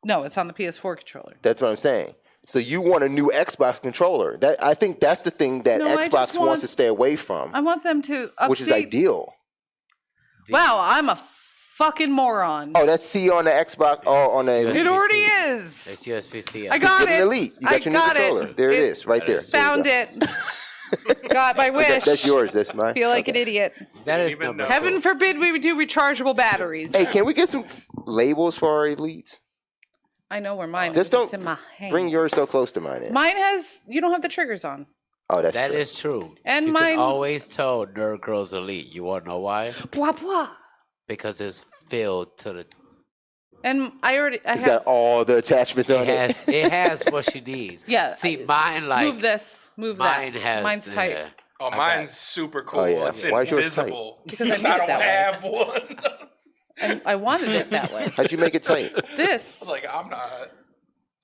Speaker 1: No, it's on the PS4 controller.
Speaker 2: That's what I'm saying. So you want a new Xbox controller. I think that's the thing that
Speaker 1: No, I
Speaker 2: Xbox
Speaker 1: just
Speaker 2: wants
Speaker 1: want-
Speaker 2: to stay away from,
Speaker 1: I want them to update.
Speaker 2: which is ideal.
Speaker 1: Wow, I'm a fucking moron.
Speaker 2: Oh, that's C on the Xbox. Oh, on the.
Speaker 4: USB-C.
Speaker 1: It already
Speaker 4: It's
Speaker 1: is.
Speaker 4: USB-C.
Speaker 1: I got
Speaker 2: Get an
Speaker 1: it.
Speaker 2: Elite. You got
Speaker 1: I
Speaker 2: your new
Speaker 1: got it.
Speaker 2: controller. There it is, right
Speaker 4: That
Speaker 2: there.
Speaker 4: is-
Speaker 2: There you
Speaker 1: Found
Speaker 2: go.
Speaker 1: it. Got my wish.
Speaker 2: That's yours. That's mine.
Speaker 1: Feel like
Speaker 2: Okay.
Speaker 1: an idiot.
Speaker 4: That is
Speaker 3: Even
Speaker 4: number
Speaker 3: though-
Speaker 1: Heaven
Speaker 4: two.
Speaker 1: forbid we would do rechargeable batteries.
Speaker 2: Hey, can we get some labels for our Elites?
Speaker 1: I know where mine
Speaker 2: Just
Speaker 1: is. It's
Speaker 2: don't
Speaker 1: in my hand.
Speaker 2: bring yours so close to mine. Then.
Speaker 1: Mine has. You don't have the triggers on.
Speaker 2: Oh, that's
Speaker 4: That
Speaker 2: true.
Speaker 4: is true.
Speaker 1: And
Speaker 4: you
Speaker 1: mine-
Speaker 4: can always tell Nerd Girls Elite. You want to know why?
Speaker 1: Blah blah.
Speaker 4: Because it's filled to the.
Speaker 1: And I
Speaker 2: It's
Speaker 1: have.
Speaker 2: got all the attachments on it.
Speaker 4: It has what she needs.
Speaker 1: Yeah,
Speaker 4: See, mine like
Speaker 1: move this. Move
Speaker 4: mine
Speaker 1: that.
Speaker 4: has.
Speaker 1: Mine's tight.
Speaker 3: Oh,
Speaker 4: I got
Speaker 3: mine's
Speaker 4: it.
Speaker 3: super cool.
Speaker 2: Oh, yeah.
Speaker 3: It's
Speaker 2: Why is yours tight?
Speaker 3: invisible.
Speaker 1: Because I made it
Speaker 3: don't
Speaker 1: that way.
Speaker 3: have one.
Speaker 1: And I wanted it that way.
Speaker 2: How'd you make it tight?
Speaker 1: This.
Speaker 3: Like I'm not.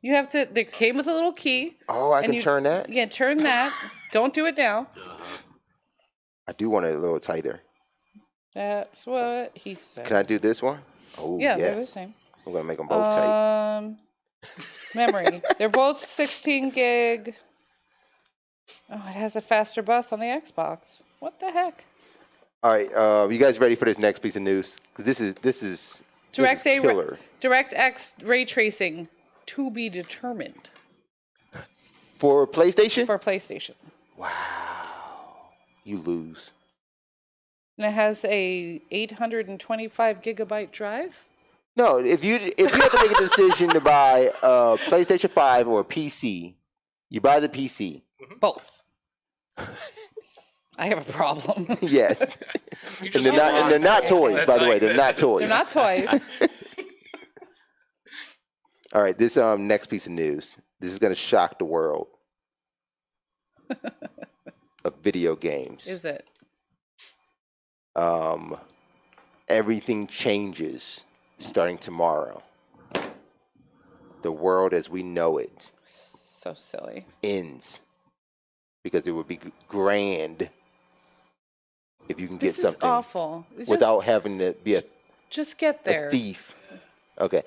Speaker 1: You have to. They came with a little key.
Speaker 2: Oh, I
Speaker 1: and
Speaker 2: can turn that.
Speaker 1: Yeah, turn that. Don't do it now.
Speaker 2: I do want it a little tighter.
Speaker 1: That's what he said.
Speaker 2: Can I do this one? Oh,
Speaker 1: Yeah, they're the
Speaker 2: yes.
Speaker 1: same.
Speaker 2: I'm gonna make them both tight.
Speaker 1: Memory. They're both 16 gig. Oh, it has a faster bus on the Xbox. What the heck?
Speaker 2: All right, you guys ready for this next piece of news? 'Cause this is killer.
Speaker 1: DirectX ray tracing to be determined
Speaker 2: For PlayStation?
Speaker 1: for PlayStation.
Speaker 2: Wow, you lose.
Speaker 1: And it has a 825 gigabyte drive.
Speaker 2: No, if you have to make a decision to buy a PlayStation 5 or a PC, you buy the PC.
Speaker 1: Both. I have a problem.
Speaker 2: Yes.
Speaker 3: You
Speaker 2: And
Speaker 3: just
Speaker 2: they're not
Speaker 3: want
Speaker 2: toys,
Speaker 3: That's
Speaker 2: by the
Speaker 3: how
Speaker 2: way.
Speaker 3: you-
Speaker 2: They're not toys.
Speaker 1: They're not toys.
Speaker 2: All right, this next piece of news. This is going to shock the world of video games.
Speaker 1: Is it?
Speaker 2: Everything changes starting tomorrow. The world as we know it
Speaker 1: So silly.
Speaker 2: ends because it would be grand if you can get
Speaker 1: This is
Speaker 2: something
Speaker 1: awful. It's
Speaker 2: without having to be
Speaker 1: just get there.
Speaker 2: a thief. Okay.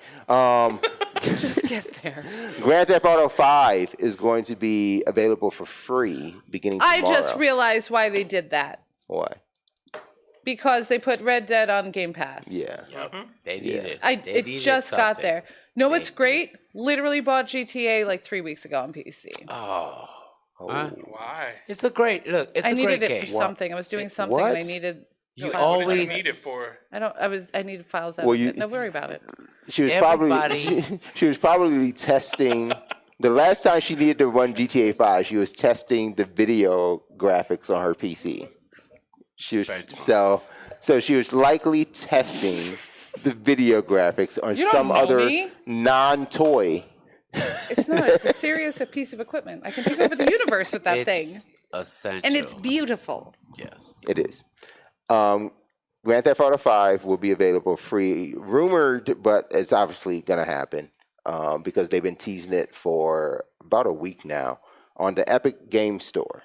Speaker 1: Just get there.
Speaker 2: Grand Theft Auto 5 is going to be available for free beginning tomorrow.
Speaker 1: I just realized why they did that.
Speaker 2: Why?
Speaker 1: Because they put Red Dead on Game Pass.
Speaker 2: Yeah.
Speaker 4: Yep. They need it.
Speaker 1: It
Speaker 4: They needed
Speaker 1: just got
Speaker 4: something.
Speaker 1: there. No, it's
Speaker 4: They-
Speaker 1: great. Literally bought GTA like 3 weeks ago on PC.
Speaker 4: Oh.
Speaker 2: Oh.
Speaker 4: Huh?
Speaker 3: Why?
Speaker 4: It's a great look. It's
Speaker 1: I
Speaker 4: a
Speaker 1: needed
Speaker 4: great
Speaker 1: it
Speaker 4: game.
Speaker 1: for something. I was doing something and I
Speaker 2: What?
Speaker 1: needed
Speaker 4: You
Speaker 1: files.
Speaker 3: What did you
Speaker 4: always
Speaker 3: need it for?
Speaker 1: I needed files out
Speaker 2: Well,
Speaker 1: of
Speaker 2: you-
Speaker 1: it. Don't worry about it.
Speaker 2: She was
Speaker 4: Everybody-
Speaker 2: she was probably testing. The last time she needed to run GTA 5, she was testing the video graphics on her PC. She was so she was likely testing the video graphics on
Speaker 1: You don't
Speaker 2: some
Speaker 1: know
Speaker 2: other
Speaker 1: me.
Speaker 2: non-toy.
Speaker 1: It's not. It's a serious piece of equipment. I can take over the universe with that thing.
Speaker 4: It's essential.
Speaker 1: And it's beautiful.
Speaker 4: Yes.
Speaker 2: It is. Grand Theft Auto 5 will be available free. Rumored, but it's obviously going to happen because they've been teasing it for about a week now on the Epic Game Store.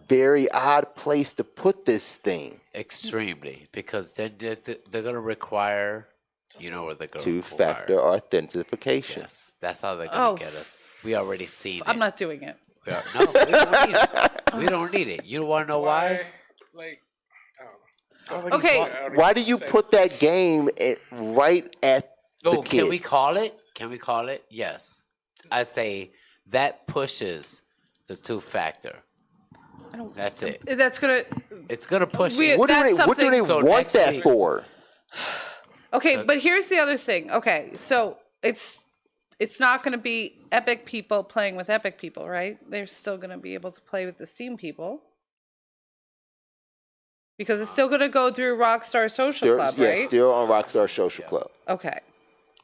Speaker 2: Very odd place to put this thing.
Speaker 4: Extremely. Because then they're going to require, you know what they're going to
Speaker 2: Two-factor authentication.
Speaker 4: Yes. That's how they're
Speaker 1: Oh,
Speaker 4: going to get us. We already seen
Speaker 1: I'm
Speaker 4: it.
Speaker 1: not doing it.
Speaker 4: No, we don't need it. We don't need it. You want to know why?
Speaker 3: Like, I don't know.
Speaker 1: Okay.
Speaker 3: I don't
Speaker 2: Why
Speaker 3: even
Speaker 2: do you
Speaker 3: say-
Speaker 2: put that game right at the
Speaker 4: Oh,
Speaker 2: kids?
Speaker 4: can we call it? Can we call it? Yes. I say that pushes the two-factor. That's it.
Speaker 1: That's gonna.
Speaker 4: It's gonna push
Speaker 1: We-
Speaker 4: it.
Speaker 2: What do
Speaker 1: That's
Speaker 2: they
Speaker 1: something-
Speaker 4: So
Speaker 2: want
Speaker 4: next
Speaker 2: that
Speaker 4: week-
Speaker 2: for?
Speaker 1: Okay, but here's the other thing. Okay, so it's not going to be Epic people playing with Epic people, right? They're still going to be able to play with the Steam people because it's still going to go through Rockstar Social Club, right?
Speaker 2: Still on Rockstar Social Club,
Speaker 1: Okay.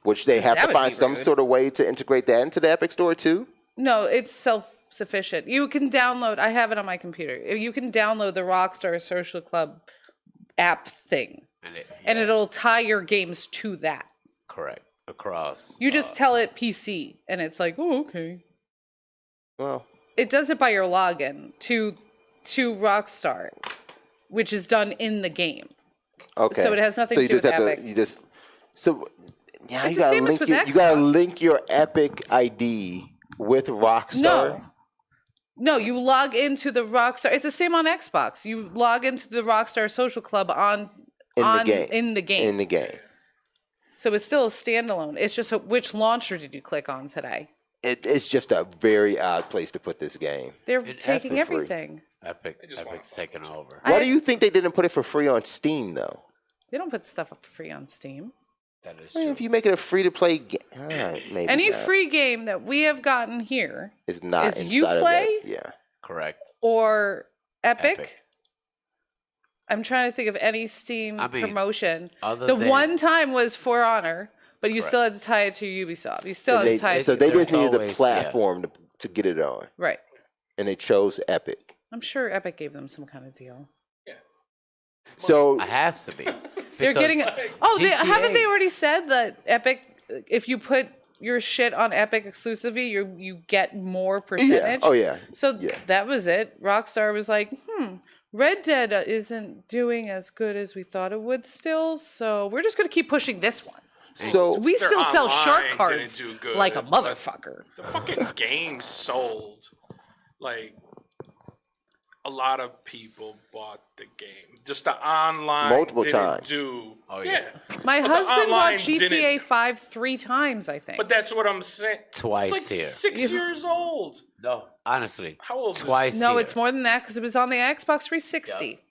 Speaker 2: which they have
Speaker 1: that
Speaker 2: to
Speaker 1: would
Speaker 2: find
Speaker 1: be
Speaker 2: some
Speaker 1: rude.
Speaker 2: sort of way to integrate that into the Epic Store too.
Speaker 1: No, it's self-sufficient. You can download. I have it on my computer. You can download the Rockstar Social Club app thing, and it'll tie your games to that.
Speaker 4: Correct. Across.
Speaker 1: You just tell it PC, and it's like, oh, okay.
Speaker 2: Well,
Speaker 1: It does it by your login to Rockstar, which is done in the game.
Speaker 2: okay.
Speaker 1: So it has nothing
Speaker 2: So
Speaker 1: to
Speaker 2: you
Speaker 1: do
Speaker 2: just
Speaker 1: with
Speaker 2: have
Speaker 1: Epic.
Speaker 2: To, you just so yeah.
Speaker 1: It's
Speaker 2: You
Speaker 1: the
Speaker 2: gotta
Speaker 1: same as
Speaker 2: link
Speaker 1: with
Speaker 2: your you gotta
Speaker 1: Xbox.
Speaker 2: link your Epic ID with Rockstar.
Speaker 1: No, you log into the Rockstar. It's the same on Xbox. You log into the Rockstar Social Club
Speaker 2: In the game. In the game.
Speaker 1: So it's still a standalone. It's just which launcher did you click on today?
Speaker 2: It's just a very odd place to put this game.
Speaker 1: They're
Speaker 4: It's
Speaker 1: taking
Speaker 2: for free.
Speaker 1: everything.
Speaker 4: Epic's taking over.
Speaker 2: Why do you think they didn't put it for free on Steam though?
Speaker 1: They don't put stuff up for free on Steam.
Speaker 4: That is
Speaker 2: I mean,
Speaker 4: true.
Speaker 2: if you make it a free to play game, maybe
Speaker 1: Any
Speaker 2: not.
Speaker 1: free game that we have gotten here
Speaker 2: is not
Speaker 1: is
Speaker 2: inside
Speaker 1: Uplay?
Speaker 2: of that. Yeah.
Speaker 4: Correct.
Speaker 1: or Epic.
Speaker 4: Epic.
Speaker 1: I'm trying to think of any Steam
Speaker 4: I mean,
Speaker 1: promotion.
Speaker 4: other
Speaker 1: The
Speaker 4: than-
Speaker 1: one time was For Honor, but you still had to tie it to Ubisoft. You still had to tie it
Speaker 2: So
Speaker 1: to
Speaker 2: they
Speaker 4: There's
Speaker 2: just needed the
Speaker 4: always-
Speaker 2: platform to get it on,
Speaker 1: right.
Speaker 2: and they chose Epic.
Speaker 1: I'm sure Epic gave them some kind of deal.
Speaker 2: So
Speaker 4: It has to be.
Speaker 1: They're getting.
Speaker 4: Because
Speaker 1: Oh,
Speaker 4: GTA
Speaker 1: haven't they already said that Epic? If you put your shit on Epic exclusively, you get more percentage.
Speaker 2: Oh yeah.
Speaker 1: So
Speaker 2: Yeah.
Speaker 1: that was it. Rockstar was like, Red Dead isn't doing as good as we thought it would still, so we're just going to keep pushing this one.
Speaker 2: So
Speaker 1: We
Speaker 3: Their
Speaker 1: still sell shark
Speaker 3: online
Speaker 1: cards
Speaker 3: didn't do good,
Speaker 1: like a
Speaker 3: but-
Speaker 1: motherfucker.
Speaker 3: The fucking game sold. Like, a lot of people bought the game. Just the online
Speaker 2: Multiple
Speaker 3: didn't
Speaker 2: times.
Speaker 3: do.
Speaker 4: Oh, yeah.
Speaker 1: My
Speaker 3: But the
Speaker 1: husband bought
Speaker 3: online
Speaker 1: GTA
Speaker 3: didn't-
Speaker 1: 5 3 times, I think.
Speaker 3: But that's what I'm saying.
Speaker 4: Twice
Speaker 3: it's like
Speaker 4: here.
Speaker 3: 6 years old.
Speaker 4: No, honestly.
Speaker 3: How old is-
Speaker 4: Twice
Speaker 1: no,
Speaker 4: here.
Speaker 1: it's more than that because it was on the Xbox 360.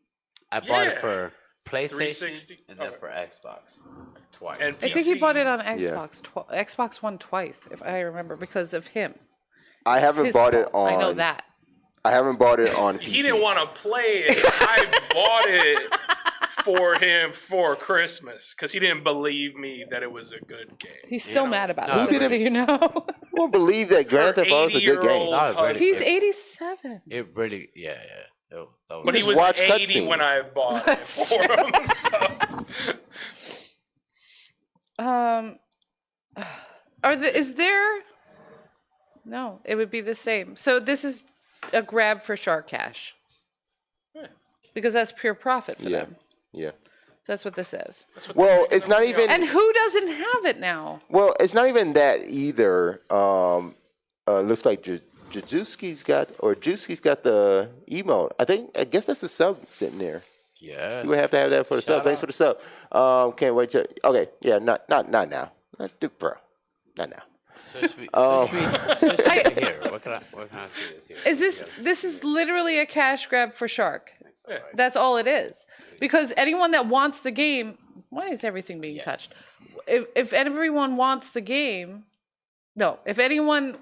Speaker 4: I bought it
Speaker 3: Yeah.
Speaker 4: for PlayStation
Speaker 3: 360?
Speaker 4: and then
Speaker 3: Okay.
Speaker 4: for Xbox twice.
Speaker 3: And
Speaker 1: I think he bought it on
Speaker 2: Yeah.
Speaker 1: Xbox One twice, if I remember, because of him.
Speaker 2: I
Speaker 1: It's
Speaker 2: haven't
Speaker 1: his
Speaker 2: bought it
Speaker 1: fault.
Speaker 2: on.
Speaker 1: I know that.
Speaker 2: I haven't bought it on PC.
Speaker 3: He didn't want to play it. I bought it for him for Christmas because he didn't believe me that it was a good game.
Speaker 1: He's still
Speaker 3: know,
Speaker 1: mad about
Speaker 4: no,
Speaker 1: it, just so you know.
Speaker 2: I won't believe that Grand Theft Auto is a good game.
Speaker 3: 80-year-old
Speaker 4: No, it really-
Speaker 3: husband.
Speaker 1: He's 87.
Speaker 4: It really, yeah. That was
Speaker 3: But he
Speaker 2: Just
Speaker 3: was
Speaker 2: watch
Speaker 3: 80 when
Speaker 2: cutscenes.
Speaker 3: I bought it
Speaker 1: That's
Speaker 3: for him. So.
Speaker 1: Is there? No, it would be the same. So this is a grab for shark cash. Because that's pure profit for
Speaker 2: Yeah.
Speaker 1: them.
Speaker 2: Yeah.
Speaker 1: So that's what this is.
Speaker 2: Well, it's not even.
Speaker 1: And who doesn't have it now?
Speaker 2: Well, it's not even that either. Looks like Juski's got the emote. I guess that's a sub sitting there.
Speaker 4: Yeah.
Speaker 2: You would have to have that for the sub.
Speaker 4: Shout
Speaker 2: Thanks
Speaker 4: out.
Speaker 2: for the sub. Can't wait to. Okay, yeah, not now. Bro, not now.
Speaker 4: Switch me here. What can I see this here?
Speaker 1: Is this is literally a cash grab for shark?
Speaker 3: Yeah.
Speaker 1: That's all it is. Because anyone that wants the game, why is everything being touched? If everyone wants the game, if anyone,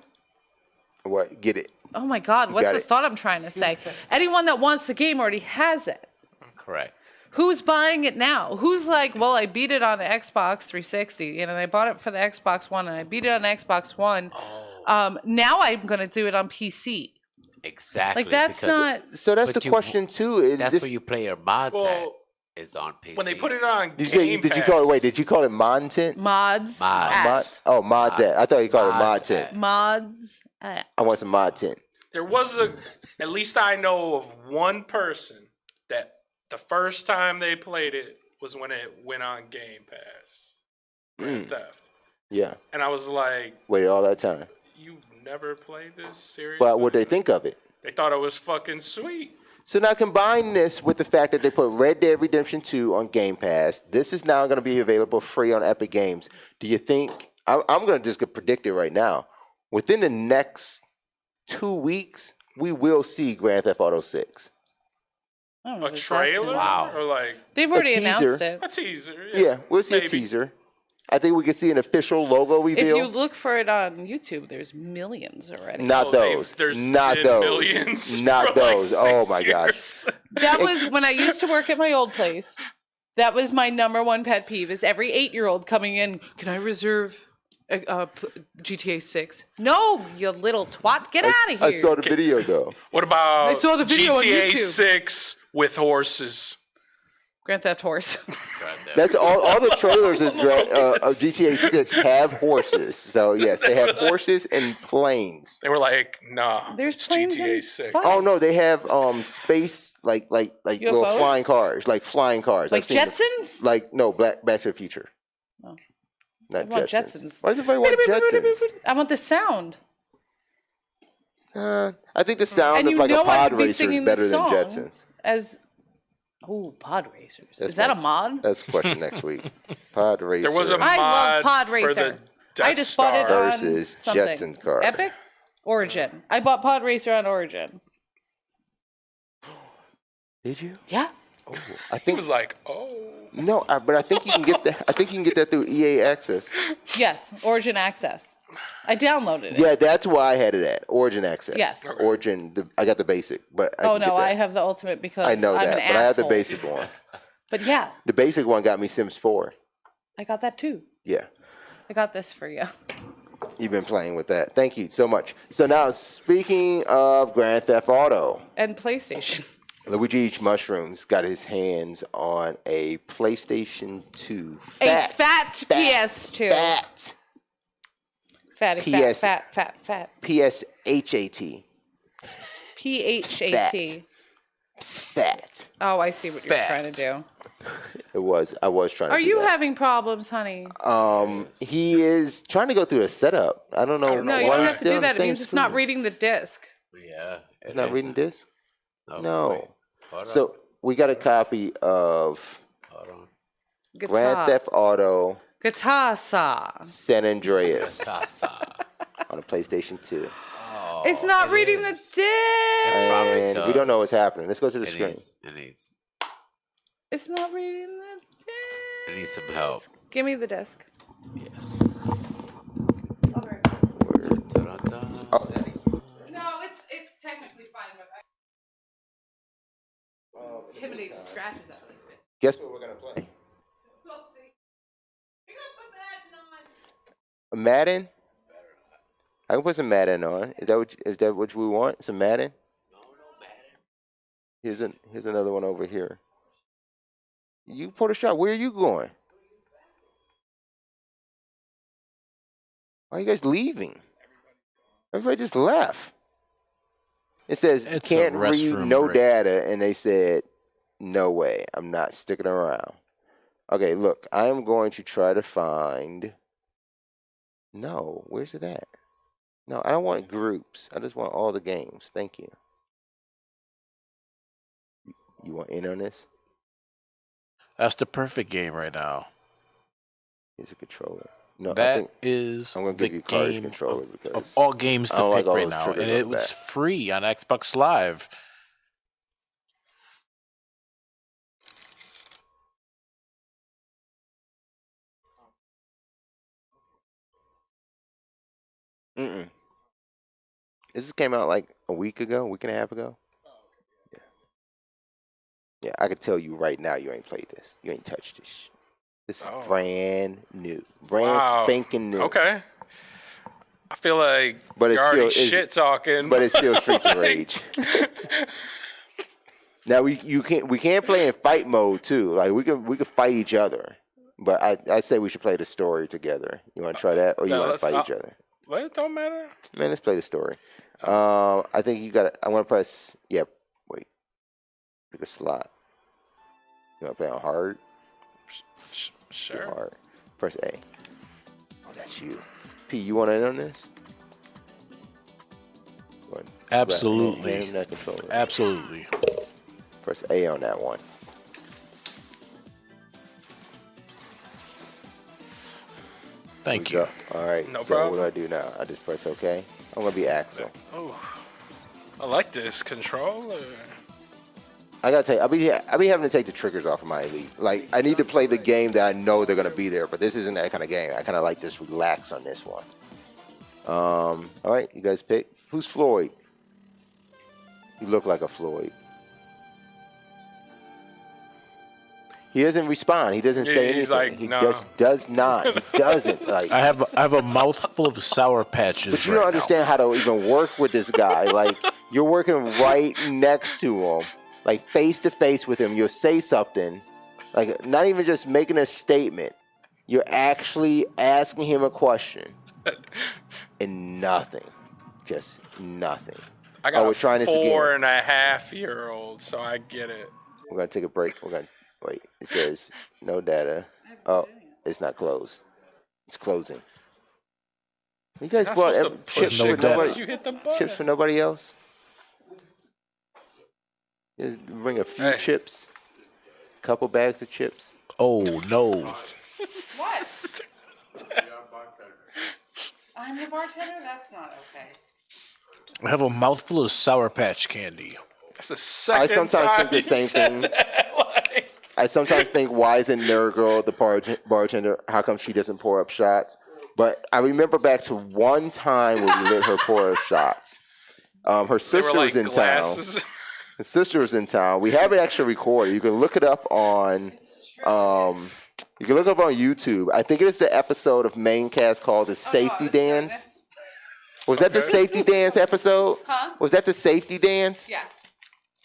Speaker 2: What? Get it?
Speaker 1: oh my God, what's
Speaker 2: got
Speaker 1: the
Speaker 2: it.
Speaker 1: thought I'm trying to say? Anyone that wants the game already has it.
Speaker 4: Correct.
Speaker 1: Who's buying it now? Who's like, well, I beat it on Xbox 360, and I bought it for the Xbox One, and I beat it on Xbox One. Now I'm going to do it on PC.
Speaker 4: Exactly.
Speaker 1: Like, that's
Speaker 4: because
Speaker 1: not.
Speaker 2: So that's
Speaker 4: But
Speaker 2: the
Speaker 4: you-
Speaker 2: question too.
Speaker 4: That's where you play your mods
Speaker 3: Well,
Speaker 4: at. Is on PC.
Speaker 3: When they put it on
Speaker 2: Did you say?
Speaker 3: Game
Speaker 2: Did you
Speaker 3: Pass,
Speaker 2: call it? Wait, did you call it Montent?
Speaker 1: Mods.
Speaker 4: Mods.
Speaker 1: At.
Speaker 2: Mods at. I thought you called it mod
Speaker 4: Mods
Speaker 2: tent.
Speaker 4: at.
Speaker 1: Mods. At.
Speaker 2: I want some mod tent.
Speaker 3: there was at least I know of one person that the first time they played it was when it went on Game Pass. Grand Theft.
Speaker 2: Yeah,
Speaker 3: And I was like,
Speaker 2: waited all that time.
Speaker 3: you never played this series?
Speaker 2: But what they think of it?
Speaker 3: They thought it was fucking sweet.
Speaker 2: So now combine this with the fact that they put Red Dead Redemption 2 on Game Pass. This is now going to be available free on Epic Games. Do you think, I'm going to just predict it right now, within the next 2 weeks, we will see Grand Theft Auto 6?
Speaker 1: I don't know
Speaker 3: A
Speaker 1: if it's that soon.
Speaker 3: trailer?
Speaker 4: Wow.
Speaker 3: Or like
Speaker 1: They've already
Speaker 2: teaser.
Speaker 1: announced it.
Speaker 3: a teaser?
Speaker 2: Yeah, we'll see
Speaker 3: maybe.
Speaker 2: a teaser. I think we could see an official logo
Speaker 1: If
Speaker 2: reveal.
Speaker 1: you look for it on YouTube, there's millions already.
Speaker 2: Not
Speaker 3: Oh,
Speaker 2: those.
Speaker 3: there's
Speaker 2: Not
Speaker 3: been
Speaker 2: those.
Speaker 3: millions
Speaker 2: Not
Speaker 3: for like
Speaker 2: those. Oh
Speaker 3: 6
Speaker 2: my gosh.
Speaker 3: years.
Speaker 1: That was when I used to work at my old place. That was my number one pet peeve is every 8-year-old coming in, can I reserve GTA 6? No, you little twat. Get out of here.
Speaker 2: I saw the video though.
Speaker 3: What about
Speaker 1: I saw the video on
Speaker 3: GTA
Speaker 1: YouTube.
Speaker 3: 6 with horses?
Speaker 1: Grand Theft Horse.
Speaker 2: That's all the trailers of GTA 6 have horses. So yes, they have horses and planes.
Speaker 3: They were like, nah.
Speaker 1: There's
Speaker 3: it's
Speaker 1: planes
Speaker 3: GTA
Speaker 1: and
Speaker 3: 6.
Speaker 1: fuck.
Speaker 2: Oh no, they have space like little
Speaker 1: UFOs?
Speaker 2: flying cars, like flying cars.
Speaker 1: Like
Speaker 2: I've seen them.
Speaker 1: Jetsons?
Speaker 2: Like no, Back to the Future.
Speaker 1: Oh.
Speaker 2: Not
Speaker 1: I want
Speaker 2: Jetsons.
Speaker 1: Jetsons.
Speaker 2: Why does everybody want Jetsons?
Speaker 1: I want the sound.
Speaker 2: I think the sound
Speaker 1: And
Speaker 2: of
Speaker 1: you
Speaker 2: like a
Speaker 1: know
Speaker 2: pod
Speaker 1: I'd be
Speaker 2: racer is
Speaker 1: singing
Speaker 2: better
Speaker 1: the
Speaker 2: than
Speaker 1: song
Speaker 2: Jetsons.
Speaker 1: as pod racers.
Speaker 2: That's
Speaker 1: Is that
Speaker 2: not-
Speaker 1: a mod?
Speaker 2: That's a question next week. Pod racer.
Speaker 3: There was a
Speaker 1: I love
Speaker 3: mod
Speaker 1: Pod
Speaker 3: for
Speaker 1: Racer.
Speaker 3: the Death
Speaker 1: I just bought it
Speaker 3: Star.
Speaker 1: on
Speaker 2: Versus
Speaker 1: something.
Speaker 2: Jetson car.
Speaker 1: Epic? Origin. I bought Pod Racer on Origin.
Speaker 2: Did you?
Speaker 1: Yeah.
Speaker 2: Oh, I
Speaker 3: He
Speaker 2: think
Speaker 3: was like, oh.
Speaker 2: no, but I think you can get that. I think you can get that through EA Access.
Speaker 1: Yes. Origin Access. I downloaded it.
Speaker 2: Yeah, that's why I had it at Origin Access.
Speaker 1: Yes.
Speaker 2: Origin. I got the basic, but I
Speaker 1: Oh
Speaker 2: can get
Speaker 1: no,
Speaker 2: that.
Speaker 1: I have the ultimate because
Speaker 2: I know
Speaker 1: I'm
Speaker 2: that,
Speaker 1: an
Speaker 2: but I have the
Speaker 1: asshole.
Speaker 2: basic one.
Speaker 1: But yeah,
Speaker 2: The basic one got me Sims 4.
Speaker 1: I got that too.
Speaker 2: Yeah,
Speaker 1: I got this for you.
Speaker 2: you've been playing with that. Thank you so much. So now, speaking of Grand Theft Auto,
Speaker 1: And PlayStation.
Speaker 2: Luigi Eats Mushrooms got his hands on a PlayStation 2.
Speaker 1: A fat PS2.
Speaker 2: Fat.
Speaker 1: Fatty,
Speaker 2: PS
Speaker 1: fat.
Speaker 2: PSHAT.
Speaker 1: PHAT.
Speaker 2: Fat.
Speaker 1: Oh, I see what you're trying to do.
Speaker 2: I was trying to
Speaker 1: Are
Speaker 2: do
Speaker 1: you
Speaker 2: that.
Speaker 1: having problems, honey?
Speaker 2: He is trying to go through a setup. I don't know.
Speaker 1: No, you
Speaker 2: why
Speaker 1: don't
Speaker 2: he's
Speaker 1: have to
Speaker 2: still
Speaker 1: do
Speaker 2: on the
Speaker 1: that. It
Speaker 2: same
Speaker 1: means it's not
Speaker 2: screen.
Speaker 1: reading the disc.
Speaker 4: Yeah.
Speaker 2: It's not reading this?
Speaker 4: No.
Speaker 2: No.
Speaker 4: wait. Hold
Speaker 2: So we got a copy of
Speaker 4: on. Hold on.
Speaker 2: Grand Theft Auto
Speaker 1: Guitar saw.
Speaker 2: San Andreas
Speaker 4: Sa-sa.
Speaker 2: on a PlayStation 2.
Speaker 4: Oh,
Speaker 1: It's not
Speaker 4: it
Speaker 1: reading the
Speaker 4: is.
Speaker 1: disc.
Speaker 4: probably
Speaker 2: And we don't know what's
Speaker 4: does.
Speaker 2: happening. Let's go to the
Speaker 4: It
Speaker 2: screen.
Speaker 4: needs. It needs.
Speaker 1: It's not reading the disc.
Speaker 4: I need some help.
Speaker 1: Give me the disc.
Speaker 4: Yes.
Speaker 1: I'll be right back.
Speaker 4: Dun-dun-dun.
Speaker 2: Oh, that is.
Speaker 1: No, it's technically fine, but intimidating scratches at least.
Speaker 2: Guess what we're gonna play?
Speaker 1: We'll see. You're gonna put that on.
Speaker 2: A Madden? I can put some Madden on. Is that what we want? Some Madden?
Speaker 4: No, Madden.
Speaker 2: Here's another one over here. You put a shot. Where are you going? Why are you guys leaving? Everybody just left. It says
Speaker 5: It's a
Speaker 2: can't read
Speaker 5: restroom
Speaker 2: no
Speaker 5: break.
Speaker 2: data, and they said no way. I'm not sticking around. Okay, look. I am going to try to find. No, where's it at? No, I don't want groups. I just want all the games. Thank you. You want in on this?
Speaker 5: That's the perfect game right now.
Speaker 2: Here's a controller. No, I
Speaker 5: That
Speaker 2: think
Speaker 5: is
Speaker 2: I'm gonna
Speaker 5: the
Speaker 2: give you Carter's
Speaker 5: game
Speaker 2: controller
Speaker 5: of
Speaker 2: because
Speaker 5: all games
Speaker 2: I
Speaker 5: to
Speaker 2: don't
Speaker 5: pick
Speaker 2: like all
Speaker 5: right
Speaker 2: those
Speaker 5: now,
Speaker 2: triggers
Speaker 5: and
Speaker 2: on
Speaker 5: it
Speaker 2: the
Speaker 5: was
Speaker 2: back.
Speaker 5: free on Xbox Live.
Speaker 2: Mm-mm. This came out like a week and a half ago. Yeah. Yeah, I can tell you right now you ain't played this. You ain't touched this shit. This is
Speaker 3: Oh.
Speaker 2: brand new. Brand
Speaker 3: Wow.
Speaker 2: spanking new.
Speaker 3: Okay. I feel like
Speaker 2: But it's
Speaker 3: you're already
Speaker 2: still- it's-
Speaker 3: shit talking.
Speaker 2: But it's still Streets of Rage. Now we can't play in fight mode too. Like we can fight each other. But I say we should play the story together. You want to try that, or you
Speaker 3: No,
Speaker 2: want to
Speaker 3: let's-
Speaker 2: fight each other?
Speaker 3: Well, it don't matter.
Speaker 2: Man, let's play the story. I think you got. I want to press. Yep. Wait. Pick a slot. You want to play on hard?
Speaker 3: Sure.
Speaker 2: Hard. Press A. Oh, that's you. P, you want in on this? Go ahead.
Speaker 5: Absolutely.
Speaker 2: Hand him that controller.
Speaker 5: Absolutely.
Speaker 2: Press A on that one.
Speaker 5: Thank
Speaker 2: Here
Speaker 5: you.
Speaker 2: we go. All right.
Speaker 3: No
Speaker 2: so
Speaker 3: problem.
Speaker 2: what do I do now? I just press OK. I'm gonna be Axel.
Speaker 3: Oh, I like this controller.
Speaker 2: I gotta tell you, I be having to take the triggers off of my Elite. Like I need to play the game that I know they're gonna be there, but this isn't that kind of game. I kind of like this relax on this one. All right, you guys pick. Who's Floyd? You look like a Floyd. He doesn't respond. He doesn't say
Speaker 3: He's
Speaker 2: anything.
Speaker 3: like,
Speaker 2: he
Speaker 3: no.
Speaker 2: does not. He doesn't. Like,
Speaker 5: I have a mouthful of Sour Patches.
Speaker 2: but you
Speaker 5: right
Speaker 2: don't
Speaker 5: now.
Speaker 2: understand how to even work with this guy. Like you're working right next to him, like face to face with him. You'll say something, like not even just making a statement. You're actually asking him a question, and nothing, just nothing.
Speaker 3: I got
Speaker 2: we're
Speaker 3: a
Speaker 2: trying this again.
Speaker 3: 4.5-year-old, so I get it.
Speaker 2: We're gonna take a break. We're gonna wait. It says no data. Oh, it's not closed. It's closing. You guys
Speaker 3: Not
Speaker 2: bought
Speaker 3: supposed to
Speaker 2: chips
Speaker 3: push
Speaker 5: no
Speaker 2: for
Speaker 3: it
Speaker 5: data.
Speaker 2: nobody.
Speaker 3: once you hit the button.
Speaker 2: Chips for nobody else. Just bring a few
Speaker 3: Hey.
Speaker 2: chips. Couple bags of chips.
Speaker 5: Oh no!
Speaker 1: What? I'm the bartender? That's not okay.
Speaker 5: I have a mouthful of Sour Patch candy.
Speaker 3: That's the second
Speaker 2: sometimes
Speaker 3: time
Speaker 2: think the
Speaker 3: you
Speaker 2: same
Speaker 3: said
Speaker 2: thing.
Speaker 3: that. Like,
Speaker 2: I sometimes think, why isn't Nerd Girl the bartender? How come she doesn't pour up shots? But I remember back to one time where we let her pour up shots. Her
Speaker 3: they were
Speaker 2: sister
Speaker 3: like
Speaker 2: was in
Speaker 3: glasses.
Speaker 2: town. His sister was in town. We have it actually recorded. You can look it up on. You can look it up on YouTube. I think it is the episode of Maincast called "The Safety Dance." Was that the
Speaker 3: Okay.
Speaker 2: Safety Dance episode?
Speaker 1: Huh?
Speaker 2: Was that the Safety Dance?
Speaker 1: Yes.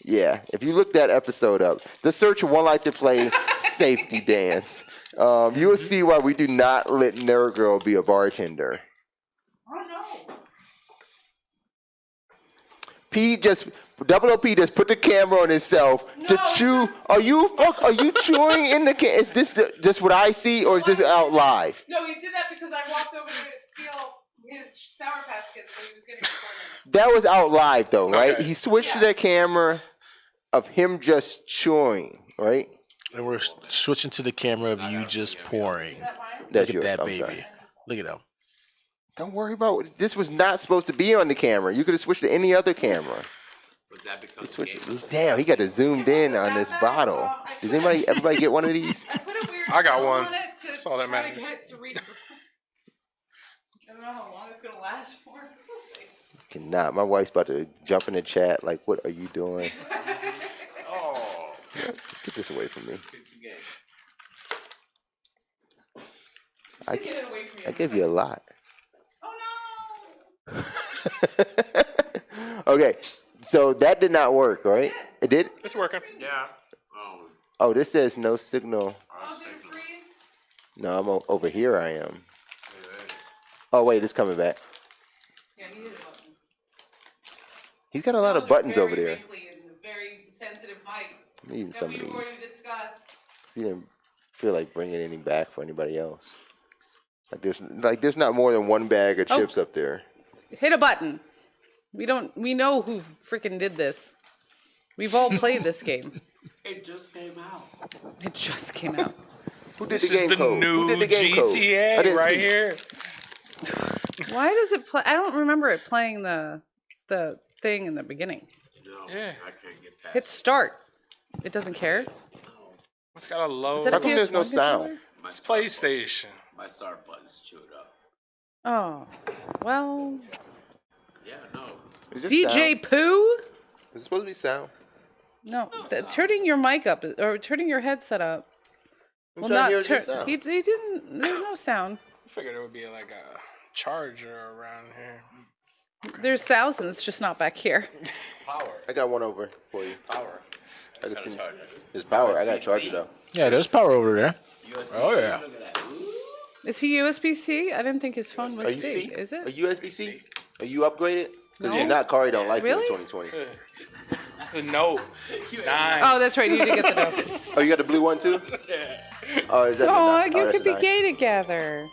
Speaker 2: Yeah. If you look that episode up, the search One Life to Play Safety Dance. You will see why we do not let Nerd Girl be a bartender.
Speaker 1: I don't know.
Speaker 2: Double OP just put the camera on himself to
Speaker 1: No.
Speaker 2: chew. Are you chewing in the can? Is this just what I see, or is this out live?
Speaker 1: No, he did that because I walked over there to steal his Sour Patch Kids, so he was getting recorded.
Speaker 2: That was out live though, right?
Speaker 3: Okay.
Speaker 2: He switched to the camera of him just chewing, right?
Speaker 5: And we're switching to the camera of you just pouring.
Speaker 1: Is that mine?
Speaker 2: That's
Speaker 5: Look at
Speaker 2: yours.
Speaker 5: that
Speaker 2: I'm
Speaker 5: baby.
Speaker 2: sorry.
Speaker 5: Look at him.
Speaker 2: Don't worry about it. This was not supposed to be on the camera. You could have switched to any other camera.
Speaker 4: Was that because the
Speaker 2: Switch.
Speaker 4: game was
Speaker 2: Damn, he got to zoomed in on this bottle. Does everybody get one of these?
Speaker 1: I put a weird
Speaker 3: I got
Speaker 1: film
Speaker 3: one.
Speaker 1: on it to
Speaker 3: That's all that
Speaker 1: try to
Speaker 3: matters.
Speaker 1: get to read. I don't know how long it's gonna last for. We'll see.
Speaker 2: Cannot. My wife's about to jump in the chat. Like, what are you doing?
Speaker 4: Oh,
Speaker 2: Get this away from me.
Speaker 4: good game.
Speaker 2: I,
Speaker 1: Get it away from
Speaker 2: I gave you a lot.
Speaker 1: Oh
Speaker 2: Okay, so that did not work, right? It did?
Speaker 3: It's working.
Speaker 4: Yeah.
Speaker 2: Oh, this says no signal.
Speaker 1: no! Oh, did it freeze?
Speaker 2: No, I'm over here. I am. Oh, wait, it's coming back.
Speaker 1: Yeah, he hit a button.
Speaker 2: He's got a lot of
Speaker 1: Those are
Speaker 2: buttons over
Speaker 1: very
Speaker 2: there.
Speaker 1: wrinkly and very sensitive mic
Speaker 2: I'm eating
Speaker 1: that
Speaker 2: some of
Speaker 1: we've
Speaker 2: these.
Speaker 1: already discussed.
Speaker 2: He didn't feel like bringing any back for anybody else. There's not more than one bag of chips up there.
Speaker 1: Hit a button. We know who freaking did this. We've all played this game.
Speaker 4: It just came out.
Speaker 1: It just came out.
Speaker 2: Who did
Speaker 3: This
Speaker 2: the game
Speaker 3: is the
Speaker 2: code?
Speaker 3: new
Speaker 2: Who did the game code? I
Speaker 3: GTA
Speaker 2: didn't
Speaker 3: right
Speaker 2: see.
Speaker 3: here.
Speaker 1: Why does it play? I don't remember it playing the thing in the beginning.
Speaker 4: No,
Speaker 3: Yeah.
Speaker 4: I can't get past
Speaker 1: Hit start. It doesn't care.
Speaker 3: It's got a low.
Speaker 1: Is that
Speaker 2: How
Speaker 1: a
Speaker 2: come
Speaker 1: PS1
Speaker 2: there's no
Speaker 1: controller?
Speaker 2: sound?
Speaker 4: my
Speaker 3: It's
Speaker 4: start
Speaker 3: PlayStation.
Speaker 4: My start button's chewed up.
Speaker 1: Oh, well,
Speaker 4: Yeah, no.
Speaker 2: Is this
Speaker 1: DJ
Speaker 2: sound?
Speaker 1: Pooh?
Speaker 2: Is it supposed to be sound?
Speaker 1: No, turning your mic up or turning your headset up.
Speaker 2: I'm
Speaker 1: Well,
Speaker 2: trying to
Speaker 1: not
Speaker 2: hear
Speaker 1: turn.
Speaker 2: this sound.
Speaker 1: He didn't. There's no sound.
Speaker 3: I figured it would be like a charger around here.
Speaker 1: There's thousands, just not back here.
Speaker 4: Power.
Speaker 2: I got one over for you.
Speaker 4: Power.
Speaker 2: I can see.
Speaker 4: Charger.
Speaker 2: There's power. I got a
Speaker 4: USB-C.
Speaker 2: charger though.
Speaker 5: Yeah, there's power over there.
Speaker 4: USB-C.
Speaker 5: Oh, yeah.
Speaker 4: Look at that. Ooh.
Speaker 1: Is he USB-C? I didn't think his phone
Speaker 2: Are
Speaker 1: was
Speaker 2: you
Speaker 1: C.
Speaker 2: C?
Speaker 1: Is
Speaker 2: Are
Speaker 1: it?
Speaker 2: you USB-C? Are you upgraded? Because
Speaker 1: No.
Speaker 2: if not, Kari don't like
Speaker 1: Really?
Speaker 2: you in 2020.
Speaker 3: It's a Note 9.
Speaker 1: Oh, that's right. You did get the note.
Speaker 2: Oh, you got the blue one too? Oh, is that
Speaker 1: Oh,
Speaker 2: the
Speaker 1: you
Speaker 2: that's
Speaker 1: could be
Speaker 2: the
Speaker 1: gay together.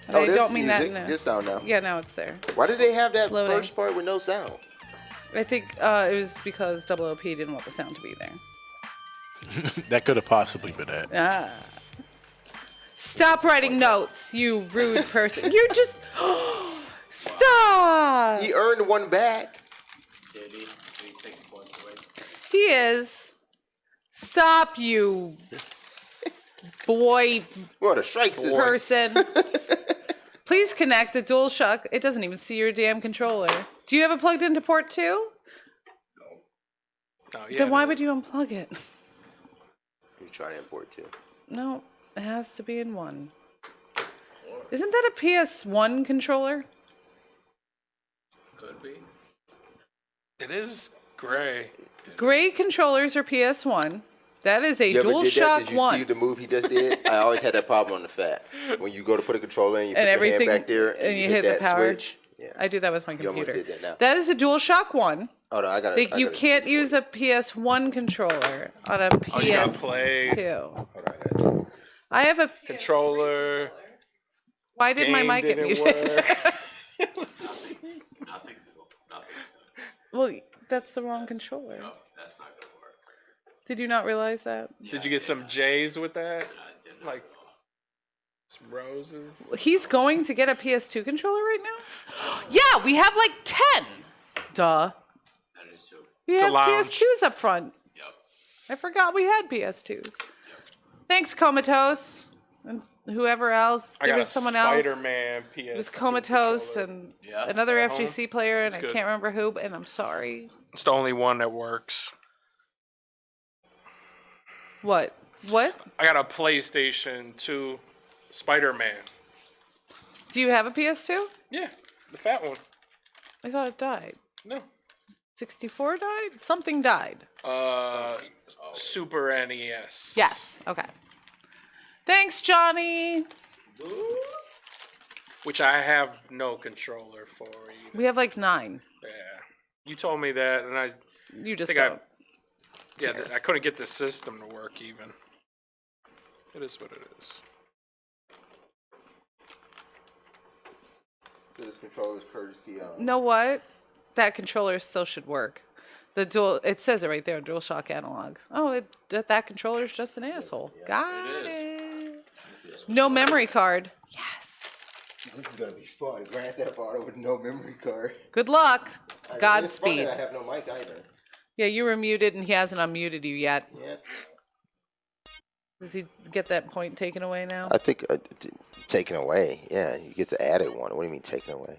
Speaker 1: And
Speaker 2: Oh,
Speaker 1: I
Speaker 2: there's
Speaker 1: don't mean that.
Speaker 2: music.
Speaker 1: In a,
Speaker 2: There's sound now.
Speaker 1: yeah, now it's there.
Speaker 2: Why did they have that
Speaker 1: Slow down.
Speaker 2: first part with no sound?
Speaker 1: I think it was because OOP didn't want the sound to be there.
Speaker 5: That could have possibly been it.
Speaker 1: Ah. Stop writing notes, you rude person. You just stop.
Speaker 2: He earned one back.
Speaker 4: Did he? Did he take the points away?
Speaker 1: He is. Stop, you boy
Speaker 2: We're on a strike system.
Speaker 1: person. Please connect the DualShock. It doesn't even see your damn controller. Do you have it plugged into port 2?
Speaker 3: Oh, yeah,
Speaker 1: Then why would you unplug it?
Speaker 2: You try to import too.
Speaker 1: No, it has to be in 1. Isn't that a PS1 controller?
Speaker 4: Could be.
Speaker 3: It is gray.
Speaker 1: Gray controllers are PS1. That is a
Speaker 2: You ever did that?
Speaker 1: DualShock
Speaker 2: Did you
Speaker 1: 1.
Speaker 2: see the move he just did? I always had that problem on the Fat. When you go to put a controller in, you put
Speaker 1: And
Speaker 2: your
Speaker 1: everything-
Speaker 2: hand back there,
Speaker 1: and you hit the
Speaker 2: that
Speaker 1: power.
Speaker 2: switch. Yeah.
Speaker 1: I do that with my
Speaker 2: You almost
Speaker 1: computer.
Speaker 2: did that now.
Speaker 1: That is a DualShock 1.
Speaker 2: Oh no, I got it.
Speaker 1: You can't use a PS1 controller on a
Speaker 3: Oh, you gotta play.
Speaker 1: PS2. I have a
Speaker 3: Controller.
Speaker 1: Why did my
Speaker 3: Game
Speaker 1: mic get
Speaker 3: didn't
Speaker 1: muted?
Speaker 3: work.
Speaker 4: Nothing's good. Nothing.
Speaker 1: Well, that's the wrong controller.
Speaker 4: No, that's not gonna work.
Speaker 1: Did you not realize that?
Speaker 3: Did you get some J's with that?
Speaker 4: I did not
Speaker 3: Like
Speaker 4: know.
Speaker 3: some roses?
Speaker 1: He's going to get a PS2 controller right now? Yeah, we have like 10. Duh.
Speaker 4: That is true.
Speaker 1: We
Speaker 3: It's a
Speaker 1: have
Speaker 3: lounge.
Speaker 1: PS2s up front.
Speaker 4: Yep.
Speaker 1: I forgot we had PS2s. Thanks, Comatose. And whoever else.
Speaker 3: I
Speaker 1: There
Speaker 3: got
Speaker 1: was
Speaker 3: a
Speaker 1: someone else.
Speaker 3: Spider-Man PS.
Speaker 1: It was Comatose and
Speaker 4: Yeah.
Speaker 1: another
Speaker 3: At home?
Speaker 1: FGC player, and
Speaker 3: That's
Speaker 1: I
Speaker 3: good.
Speaker 1: can't remember who, and I'm sorry.
Speaker 3: It's the only one that works.
Speaker 1: What? What?
Speaker 3: I got a PlayStation 2 Spider-Man.
Speaker 1: Do you have a PS2?
Speaker 3: Yeah, the fat one.
Speaker 1: I thought it died.
Speaker 3: No.
Speaker 1: 64 died? Something died.
Speaker 3: Super NES.
Speaker 1: Yes. Okay. Thanks, Johnny.
Speaker 3: Which I have no controller for either.
Speaker 1: We have like 9.
Speaker 3: Yeah. You told me that, and I
Speaker 1: You just
Speaker 3: think I
Speaker 1: don't.
Speaker 3: I couldn't get the system to work even. It is what it is.
Speaker 2: This controller's courtesy.
Speaker 1: Know what? That controller still should work. The dual, it says it right there, DualShock analog. Oh, that controller's just an asshole. Got
Speaker 4: It
Speaker 1: it. No memory card. Yes.
Speaker 2: This is gonna be fun. Grand Theft Auto with no memory card.
Speaker 1: Good luck.
Speaker 2: It's fun
Speaker 1: Godspeed.
Speaker 2: that I have no mic either.
Speaker 1: Yeah, you were muted and he hasn't unmuted you yet.
Speaker 2: Yeah.
Speaker 1: Does he get that point taken away now?
Speaker 2: I think taken away. Yeah, he gets added one. What do you mean taken away?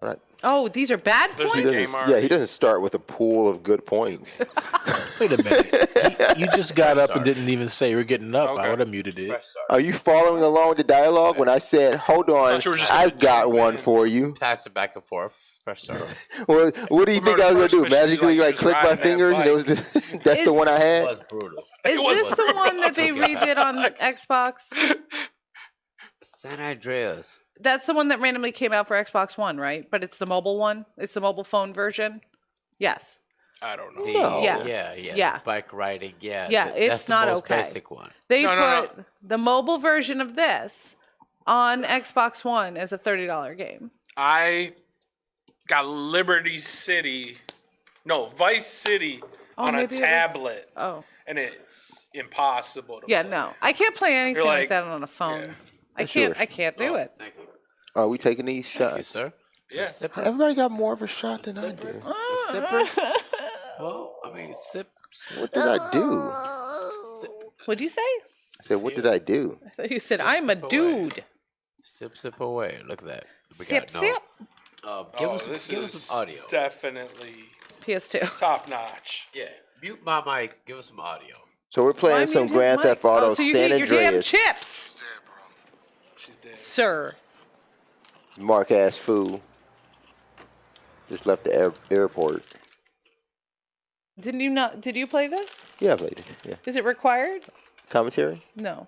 Speaker 2: I'm not,
Speaker 1: Oh, these are bad
Speaker 3: There's a
Speaker 2: he
Speaker 1: points?
Speaker 3: game
Speaker 2: doesn't.
Speaker 3: already.
Speaker 2: Yeah, he doesn't start with a pool of good points.
Speaker 5: Wait a minute. You just got up and didn't even say we're getting up.
Speaker 3: Okay.
Speaker 5: I would have muted it.
Speaker 2: Are you following along with the dialogue when I said, "Hold on,
Speaker 3: thought you were just
Speaker 2: I've
Speaker 3: gonna
Speaker 2: got one for you"?
Speaker 4: Pass it back and forth. Fresh start.
Speaker 2: Well, what do you think
Speaker 3: Remember
Speaker 2: I was gonna
Speaker 3: the
Speaker 2: do?
Speaker 3: first mission,
Speaker 2: Magically,
Speaker 3: like,
Speaker 2: like
Speaker 3: just
Speaker 2: click my
Speaker 3: riding that
Speaker 2: fingers, and it was that's
Speaker 1: Is-
Speaker 2: the one I
Speaker 4: It
Speaker 2: had.
Speaker 4: was brutal.
Speaker 1: Is
Speaker 3: was
Speaker 1: this the one that they redid on Xbox?
Speaker 4: San Andreas.
Speaker 1: That's the one that randomly came out for Xbox One, right? But it's the mobile one. It's the mobile phone version. Yes.
Speaker 3: I don't know.
Speaker 4: The,
Speaker 2: No.
Speaker 1: Yeah.
Speaker 4: yeah. Bike riding. Yeah.
Speaker 1: Yeah,
Speaker 4: that's
Speaker 1: it's
Speaker 4: the
Speaker 1: not
Speaker 4: most
Speaker 1: okay.
Speaker 4: Basic one.
Speaker 1: They
Speaker 3: No.
Speaker 1: put the mobile version of this on Xbox One as a $30 game.
Speaker 3: I got Liberty City, no, Vice City
Speaker 1: Oh,
Speaker 3: on a
Speaker 1: maybe it was-
Speaker 3: tablet,
Speaker 1: Oh.
Speaker 3: and it's impossible to
Speaker 1: Yeah,
Speaker 3: play.
Speaker 1: no. I can't play anything like
Speaker 3: like-
Speaker 1: that on a phone.
Speaker 3: yeah.
Speaker 1: I
Speaker 2: That's
Speaker 1: can't
Speaker 2: yours.
Speaker 1: I can't do it.
Speaker 4: Thank you.
Speaker 2: Are we taking these
Speaker 4: Thank you,
Speaker 2: shots?
Speaker 4: sir.
Speaker 3: Yeah.
Speaker 4: Sip.
Speaker 2: Everybody got more of a shot than I do.
Speaker 4: A sipper? Well, I mean, sip.
Speaker 2: What did I do?
Speaker 1: What'd you say?
Speaker 2: I said, what did I do?
Speaker 1: I thought you said
Speaker 4: Sip,
Speaker 1: I'm a
Speaker 4: sip away.
Speaker 1: dude.
Speaker 4: Sip away. Look at that. We
Speaker 1: Sip
Speaker 4: got
Speaker 1: sip.
Speaker 4: Give
Speaker 3: Oh,
Speaker 4: us
Speaker 3: this
Speaker 4: give
Speaker 3: is
Speaker 4: us some audio.
Speaker 3: definitely
Speaker 1: PS2.
Speaker 3: top notch.
Speaker 4: Yeah. Mute my mic. Give us some audio.
Speaker 2: So we're playing
Speaker 1: Why
Speaker 2: some
Speaker 1: mute his
Speaker 2: Grand
Speaker 1: mic?
Speaker 2: Theft Auto
Speaker 1: Oh, so you
Speaker 2: San
Speaker 1: need your damn
Speaker 2: Andreas.
Speaker 1: chips,
Speaker 3: She's dead.
Speaker 1: sir.
Speaker 2: Mark ass fool. Just left the airport.
Speaker 1: Didn't you not? Did you play this?
Speaker 2: Yeah, I played it. Yeah.
Speaker 1: Is it required?
Speaker 2: Commentary?
Speaker 1: No.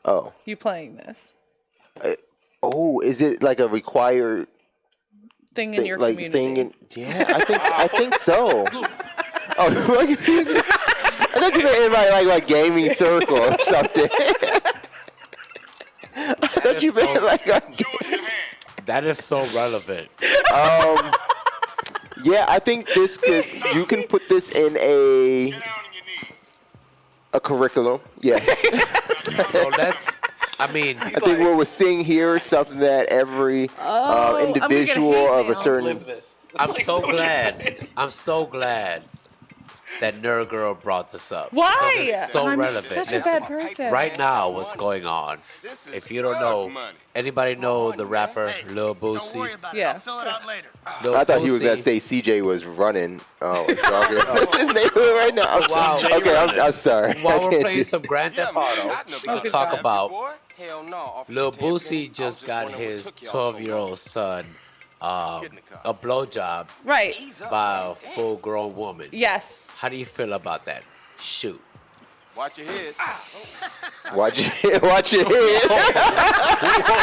Speaker 2: Oh.
Speaker 1: You playing this
Speaker 2: Oh, is it like a required
Speaker 1: thing in
Speaker 2: thing,
Speaker 1: your
Speaker 2: like
Speaker 1: community?
Speaker 2: thing? Yeah, I think so. Oh, I thought you meant in my like gaming circle or something. I thought you meant like
Speaker 4: That is so relevant.
Speaker 2: yeah. I think this could. You can put this in a curriculum. Yeah.
Speaker 4: So let's. I mean,
Speaker 2: I think what we're seeing here is something that every
Speaker 1: I'm gonna get
Speaker 2: individual
Speaker 1: hate
Speaker 2: of a
Speaker 1: mail.
Speaker 2: certain.
Speaker 3: Live this.
Speaker 4: I'm
Speaker 3: Like,
Speaker 4: so
Speaker 3: what you're
Speaker 4: glad.
Speaker 3: saying.
Speaker 4: I'm so glad that Nerd Girl brought this up.
Speaker 1: Why?
Speaker 4: Because it's so
Speaker 1: I'm
Speaker 4: relevant.
Speaker 1: such a
Speaker 4: Listen,
Speaker 1: bad person.
Speaker 4: right now, what's going on? If you don't know, anybody know the rapper Lil Boosie?
Speaker 1: Yeah.
Speaker 4: Lil
Speaker 2: I thought he was gonna
Speaker 4: Boosie-
Speaker 2: say CJ was running. Oh, jogging. What's his name right now? I'm
Speaker 4: Wow.
Speaker 2: sorry. Okay, I'm sorry. I
Speaker 4: While we're
Speaker 2: can't
Speaker 4: playing
Speaker 2: do-
Speaker 4: some Grand Theft Auto, we can talk about Lil Boosie just got his 12-year-old son a blowjob
Speaker 1: Right.
Speaker 4: by a full-grown woman.
Speaker 1: Yes.
Speaker 4: How do you feel about that? Shoot.
Speaker 6: Watch your head.
Speaker 2: Watch your head.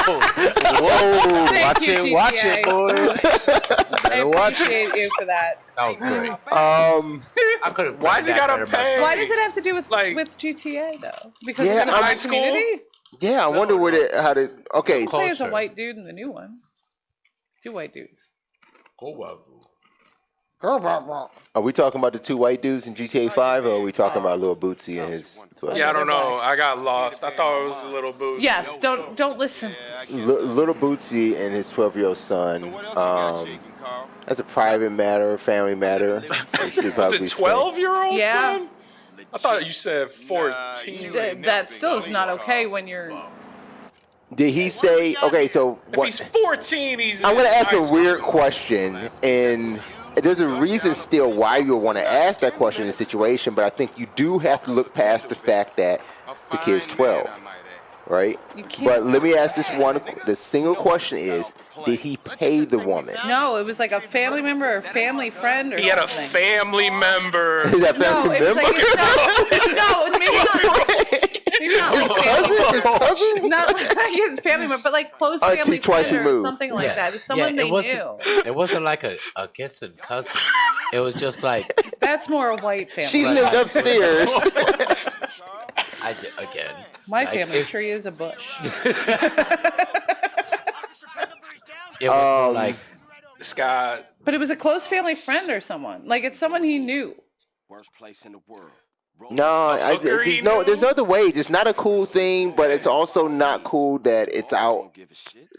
Speaker 5: Whoa,
Speaker 1: Thank
Speaker 5: watch
Speaker 1: you,
Speaker 5: it, watch
Speaker 1: GTA.
Speaker 5: it, boy.
Speaker 1: I appreciate you for that.
Speaker 4: That was great.
Speaker 2: I
Speaker 4: couldn't.
Speaker 3: Why's he gotta pay?
Speaker 1: Why does it have to do with
Speaker 3: Like-
Speaker 1: GTA though? Because
Speaker 2: Yeah,
Speaker 1: it's in a
Speaker 2: I'm-
Speaker 1: high
Speaker 3: High school?
Speaker 1: community.
Speaker 2: Yeah, I wonder what it, how to. Okay,
Speaker 1: Play as a
Speaker 4: Culture.
Speaker 1: white dude in the new one. Two white dudes.
Speaker 2: are we talking about the two white dudes in GTA 5, or are we talking about Lil Bootsy and his?
Speaker 3: Yeah, I don't know. I got lost. I thought it was a little boost.
Speaker 1: Yes. Don't listen.
Speaker 2: Little Bootsy and his 12-year-old son. That's a private matter, family matter. We should
Speaker 3: Was
Speaker 2: probably
Speaker 3: it
Speaker 2: stay.
Speaker 3: 12-year-old
Speaker 1: Yeah.
Speaker 3: son? I thought you said 14.
Speaker 1: That still is not okay when you're.
Speaker 2: Did he say? Okay, so
Speaker 3: If
Speaker 2: what?
Speaker 3: he's 14, he's.
Speaker 2: I'm gonna
Speaker 3: in
Speaker 2: ask
Speaker 3: high
Speaker 2: a
Speaker 3: school.
Speaker 2: weird question, and there's a reason still why you would want to ask that question in a situation, but I think you do have to look past the fact that the kid's 12, right?
Speaker 1: You can't-
Speaker 2: But let me ask this one. The single question is, did he pay the woman?
Speaker 1: No, it was like a family member or family friend or
Speaker 3: He had a
Speaker 1: something.
Speaker 3: family member.
Speaker 2: Is that
Speaker 1: No,
Speaker 2: family
Speaker 1: it was
Speaker 2: member?
Speaker 1: like no, maybe not like
Speaker 2: cousin? His cousin?
Speaker 1: not like his family member, but like close
Speaker 2: Auntie
Speaker 1: family
Speaker 2: twice
Speaker 1: friend or
Speaker 2: removed.
Speaker 1: something like that. It's someone
Speaker 4: it
Speaker 1: they
Speaker 4: wasn't,
Speaker 1: knew.
Speaker 4: It wasn't like a kissing cousin. It was just like
Speaker 1: That's more a white family.
Speaker 2: She lived upstairs.
Speaker 4: I did again.
Speaker 1: My
Speaker 4: Like,
Speaker 1: family
Speaker 4: if-
Speaker 1: tree is a bush.
Speaker 4: It was more like
Speaker 3: Scott.
Speaker 1: But it was a close family friend or someone. Like it's someone he knew.
Speaker 6: Worst place in the world.
Speaker 2: No,
Speaker 3: hooker he
Speaker 2: there's
Speaker 3: knew?
Speaker 2: other ways. It's not a cool thing, but it's also not cool that it's out.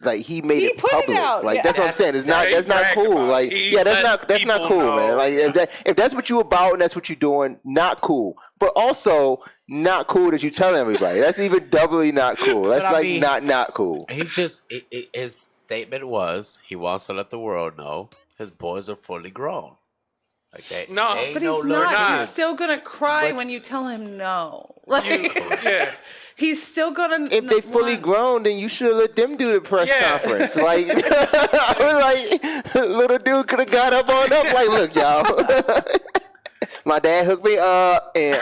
Speaker 2: Like he made
Speaker 1: He
Speaker 2: it
Speaker 1: put it
Speaker 2: public.
Speaker 1: out,
Speaker 2: Like
Speaker 1: yeah.
Speaker 2: that's what I'm saying. It's not
Speaker 3: he
Speaker 2: that's not
Speaker 3: bragged
Speaker 2: cool.
Speaker 3: about it.
Speaker 2: Like
Speaker 3: He
Speaker 2: yeah, that's
Speaker 3: let
Speaker 2: not
Speaker 3: people
Speaker 2: cool,
Speaker 3: know.
Speaker 2: man. Like if that's what you about and that's what you're doing, not cool. But also not cool that you tell everybody. That's even doubly not cool. That's
Speaker 4: But I
Speaker 2: like
Speaker 4: mean-
Speaker 2: not cool.
Speaker 4: He just his statement was he wants to let the world know his boys are fully grown. Like they,
Speaker 3: No.
Speaker 4: they
Speaker 1: But
Speaker 4: no
Speaker 1: he's
Speaker 4: little
Speaker 1: not.
Speaker 4: kids.
Speaker 1: He's still gonna cry
Speaker 4: But-
Speaker 1: when you tell him no. Like,
Speaker 3: Yeah.
Speaker 1: he's still gonna.
Speaker 2: If they fully
Speaker 1: want-
Speaker 2: grown, then you should have let them do the press
Speaker 3: Yeah.
Speaker 2: conference. Like, I was like, little dude could have got up on up. Like, look, y'all. My dad hooked me up, and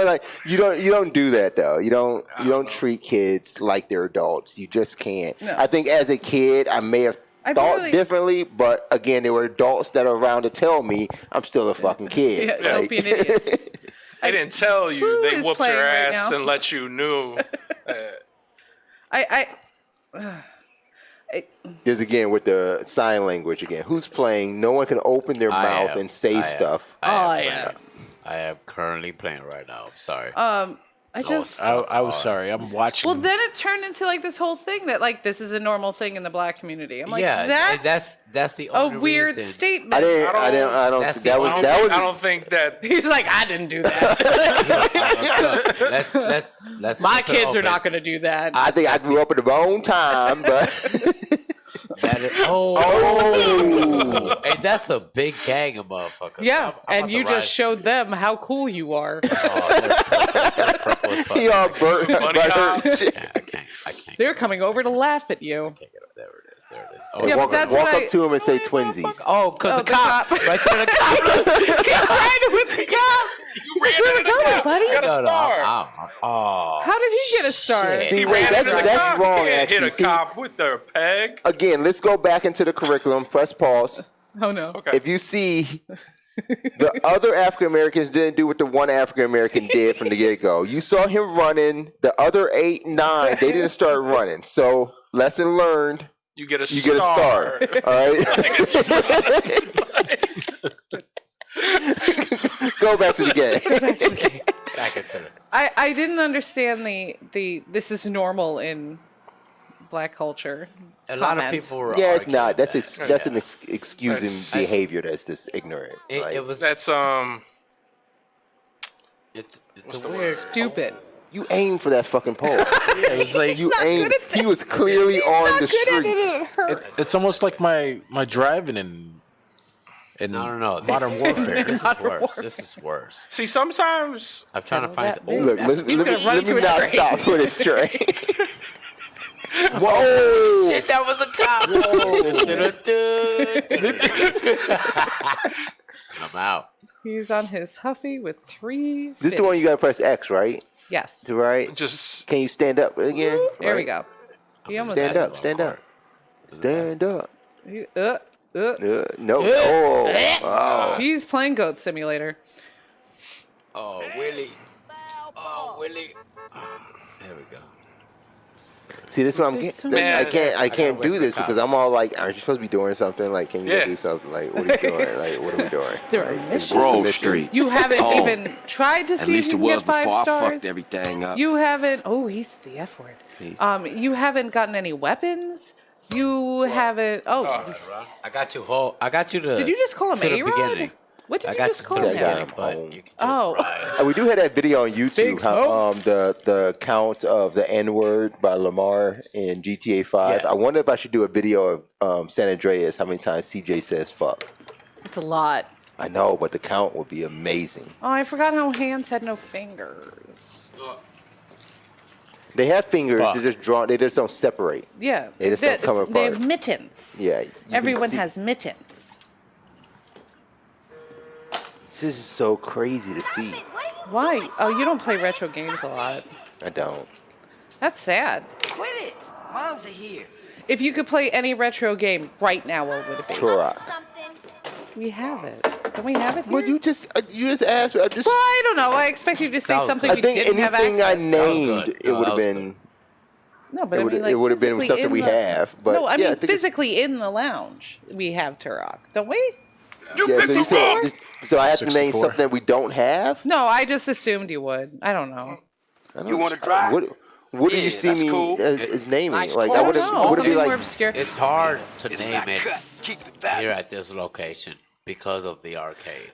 Speaker 2: like you don't do that though. You don't treat kids like they're adults. You just can't.
Speaker 1: No.
Speaker 2: I think as a kid, I may have
Speaker 1: I
Speaker 2: thought
Speaker 1: really-
Speaker 2: differently, but again, there were adults that are around to tell me I'm still a fucking kid.
Speaker 1: Yeah, don't be an idiot.
Speaker 3: They didn't tell you.
Speaker 1: Who
Speaker 3: They
Speaker 1: is
Speaker 3: whooped
Speaker 1: playing
Speaker 3: your
Speaker 1: right
Speaker 3: ass
Speaker 1: now?
Speaker 3: and let you know.
Speaker 2: There's again with the sign language again. Who's playing? No one can open their
Speaker 4: I
Speaker 2: mouth
Speaker 4: am.
Speaker 2: and say
Speaker 4: I am.
Speaker 2: stuff.
Speaker 4: I am.
Speaker 1: yeah.
Speaker 4: I am currently playing right now. I'm sorry.
Speaker 1: I just.
Speaker 5: I was sorry. I'm watching.
Speaker 1: Well, then it turned into like this whole thing that like this is a normal thing in the black community. I'm like,
Speaker 4: yeah, and that's the
Speaker 1: a
Speaker 4: only
Speaker 1: weird
Speaker 4: reason.
Speaker 1: statement.
Speaker 2: I don't.
Speaker 4: That's
Speaker 2: That
Speaker 4: the
Speaker 2: was
Speaker 3: I
Speaker 2: that was.
Speaker 3: don't think that.
Speaker 1: He's like, I didn't do that.
Speaker 4: Let's
Speaker 1: My
Speaker 4: keep it
Speaker 1: kids are
Speaker 4: open.
Speaker 1: not going to do that.
Speaker 2: I think I grew up in the wrong time, but
Speaker 4: That is, and that's a big gang of motherfuckers.
Speaker 1: yeah,
Speaker 4: I'm
Speaker 1: and
Speaker 4: about
Speaker 1: you
Speaker 4: to
Speaker 1: just
Speaker 4: rise-
Speaker 1: showed them how cool you are.
Speaker 4: they're purple as fuck.
Speaker 2: he all burnt.
Speaker 3: Bunny hop.
Speaker 2: burnt.
Speaker 4: I can't.
Speaker 1: They're coming over to laugh at you.
Speaker 4: There it is. There it is.
Speaker 1: Yeah, but
Speaker 2: walk
Speaker 1: that's
Speaker 2: walk
Speaker 1: what
Speaker 2: up
Speaker 1: I-
Speaker 2: to him and say twinsies.
Speaker 4: Oh, because
Speaker 1: Oh,
Speaker 4: the cop. Right there, the cop.
Speaker 1: He's riding with the cop.
Speaker 3: You
Speaker 1: like,
Speaker 3: ran
Speaker 1: "Where
Speaker 3: into
Speaker 1: we
Speaker 3: the
Speaker 1: going,
Speaker 3: cop.
Speaker 1: buddy?"
Speaker 3: You got a star.
Speaker 4: Oh.
Speaker 1: How did he get a star?
Speaker 2: See,
Speaker 3: He
Speaker 2: wait,
Speaker 3: ran into the
Speaker 2: that's
Speaker 3: cop.
Speaker 2: wrong,
Speaker 3: You can't
Speaker 2: actually.
Speaker 3: hit a
Speaker 2: See-
Speaker 3: cop with their peg.
Speaker 2: Again, let's go back into the curriculum. Press pause.
Speaker 1: Oh no.
Speaker 3: Okay.
Speaker 2: If you see the other African Americans didn't do what the one African American did from the get go. You saw him running. The other 8, 9, they didn't start running. So lesson learned.
Speaker 3: You get a
Speaker 2: You
Speaker 3: star.
Speaker 2: get a star. All right. Go back to the game.
Speaker 4: Back into it.
Speaker 1: I didn't understand the this is normal in black culture.
Speaker 4: A lot of
Speaker 1: comments.
Speaker 4: people were.
Speaker 2: Yeah, it's
Speaker 4: arguing
Speaker 2: not. That's
Speaker 4: that.
Speaker 2: that's an excusing
Speaker 3: That's-
Speaker 2: behavior. That's just ignorant. Like,
Speaker 4: It was.
Speaker 3: That's
Speaker 4: It's
Speaker 3: What's
Speaker 4: a
Speaker 3: the
Speaker 4: weird.
Speaker 3: word?
Speaker 1: Stupid.
Speaker 2: you aim for that fucking pole.
Speaker 5: it was like
Speaker 2: You aim. He was clearly on the street.
Speaker 1: It hurt.
Speaker 5: it's almost like my driving in
Speaker 4: No.
Speaker 5: Modern Warfare.
Speaker 4: This is worse. This is worse.
Speaker 3: See, sometimes
Speaker 4: I'm trying to find.
Speaker 1: that big.
Speaker 2: Look,
Speaker 4: that's
Speaker 2: let
Speaker 1: He's gonna run
Speaker 2: me
Speaker 1: into a
Speaker 2: not
Speaker 1: train.
Speaker 2: stop for this train.
Speaker 4: Whoa! Shit, that was a cop. I'm out.
Speaker 1: He's on his Huffy with 3.
Speaker 2: This is the one you gotta press X, right?
Speaker 1: Yes.
Speaker 2: To right.
Speaker 3: just
Speaker 2: Can you stand up again?
Speaker 1: There we
Speaker 2: Right.
Speaker 1: go. He almost
Speaker 2: Stand
Speaker 4: That's
Speaker 2: up.
Speaker 4: the
Speaker 2: Stand
Speaker 4: wrong
Speaker 2: up.
Speaker 4: part.
Speaker 2: Stand up. No.
Speaker 1: Uh.
Speaker 2: Oh.
Speaker 1: He's playing Goat Simulator.
Speaker 4: Oh, Willie. Oh, Willie. There we go.
Speaker 2: See, this is what I'm
Speaker 1: There's
Speaker 2: getting.
Speaker 1: so
Speaker 2: I
Speaker 3: many-
Speaker 2: can't. I can't
Speaker 4: wait
Speaker 2: do
Speaker 4: for
Speaker 2: this
Speaker 4: the
Speaker 2: because
Speaker 4: cops.
Speaker 2: I'm all like, "Aren't you supposed to be doing something? Like, can you
Speaker 3: Yeah.
Speaker 2: go do something? Like, what are you doing? Like, what are we doing?
Speaker 1: There are
Speaker 2: Like,
Speaker 1: missions.
Speaker 2: what's the
Speaker 6: Grove
Speaker 2: mission?
Speaker 6: Street.
Speaker 1: You haven't
Speaker 6: Oh.
Speaker 1: even tried to
Speaker 6: At
Speaker 1: see if
Speaker 6: least
Speaker 1: you
Speaker 6: it
Speaker 1: can
Speaker 6: was
Speaker 1: get 5
Speaker 6: before I
Speaker 1: stars.
Speaker 6: fucked everything up.
Speaker 1: You haven't. Oh, he's the F word. You haven't gotten any weapons. You haven't. Oh,
Speaker 4: I got you. I got you to.
Speaker 1: did you just call him
Speaker 4: to the
Speaker 1: A-Rod?
Speaker 4: beginning.
Speaker 1: What did
Speaker 4: I
Speaker 1: you
Speaker 4: got
Speaker 1: just
Speaker 4: you
Speaker 1: call
Speaker 4: to the
Speaker 2: him?
Speaker 4: beginning,
Speaker 2: Yeah.
Speaker 4: but you can just
Speaker 1: Oh.
Speaker 4: ride.
Speaker 2: We do have that video on
Speaker 1: Big
Speaker 2: YouTube. How, the count of the N word by Lamar in GTA 5.
Speaker 4: Yeah.
Speaker 2: I wonder if I should do a video of San Andreas. How many times CJ says "fuck"?
Speaker 1: it's a lot.
Speaker 2: I know, but the count would be amazing.
Speaker 1: Oh, I forgot how hands had no fingers.
Speaker 2: They have fingers.
Speaker 5: Fuck.
Speaker 2: They're just drawn. They just don't separate.
Speaker 1: Yeah,
Speaker 2: They just don't come
Speaker 1: they have
Speaker 2: apart.
Speaker 1: mittens.
Speaker 2: Yeah. you can
Speaker 1: Everyone
Speaker 2: see-
Speaker 1: has mittens.
Speaker 2: This is so crazy to see.
Speaker 1: Why? Oh, you don't play retro games a lot.
Speaker 2: I don't.
Speaker 1: That's sad.
Speaker 6: Quit it. Moms are here.
Speaker 1: If you could play any retro game right now, what would it be?
Speaker 2: Turok.
Speaker 1: We have it. Don't we have it here?
Speaker 2: But you just asked. I just.
Speaker 1: Well, I don't know. I expect you to say
Speaker 4: Sounds
Speaker 1: something
Speaker 2: I
Speaker 1: we
Speaker 2: think
Speaker 1: didn't have
Speaker 2: anything I
Speaker 1: access.
Speaker 2: named,
Speaker 4: good.
Speaker 2: it
Speaker 4: No,
Speaker 2: would have
Speaker 4: that was
Speaker 2: been.
Speaker 1: No, but
Speaker 2: It
Speaker 1: I
Speaker 2: would
Speaker 1: mean, like,
Speaker 2: it would have been
Speaker 1: physically
Speaker 2: something
Speaker 1: in
Speaker 2: we
Speaker 1: the-
Speaker 2: have. But
Speaker 1: no, I
Speaker 2: yeah,
Speaker 1: mean
Speaker 2: I think it's-
Speaker 1: physically in the lounge we have Turok, don't we?
Speaker 2: Yeah, so you said so I have to name
Speaker 5: 64.
Speaker 2: something that we don't have.
Speaker 1: No, I just assumed you would. I don't know.
Speaker 6: You want to drive?
Speaker 2: What do you
Speaker 6: Yeah,
Speaker 2: see
Speaker 6: that's
Speaker 2: me
Speaker 6: cool.
Speaker 2: as naming?
Speaker 6: Nice
Speaker 2: Like
Speaker 6: car.
Speaker 2: I
Speaker 1: I
Speaker 2: would
Speaker 1: don't
Speaker 2: have
Speaker 1: know.
Speaker 2: would it
Speaker 1: Something
Speaker 2: be
Speaker 1: more
Speaker 2: like
Speaker 1: obscure.
Speaker 4: It's hard to
Speaker 6: It's
Speaker 4: name
Speaker 6: not
Speaker 4: it
Speaker 6: cut. Keep the value.
Speaker 4: here at this location because of the arcade.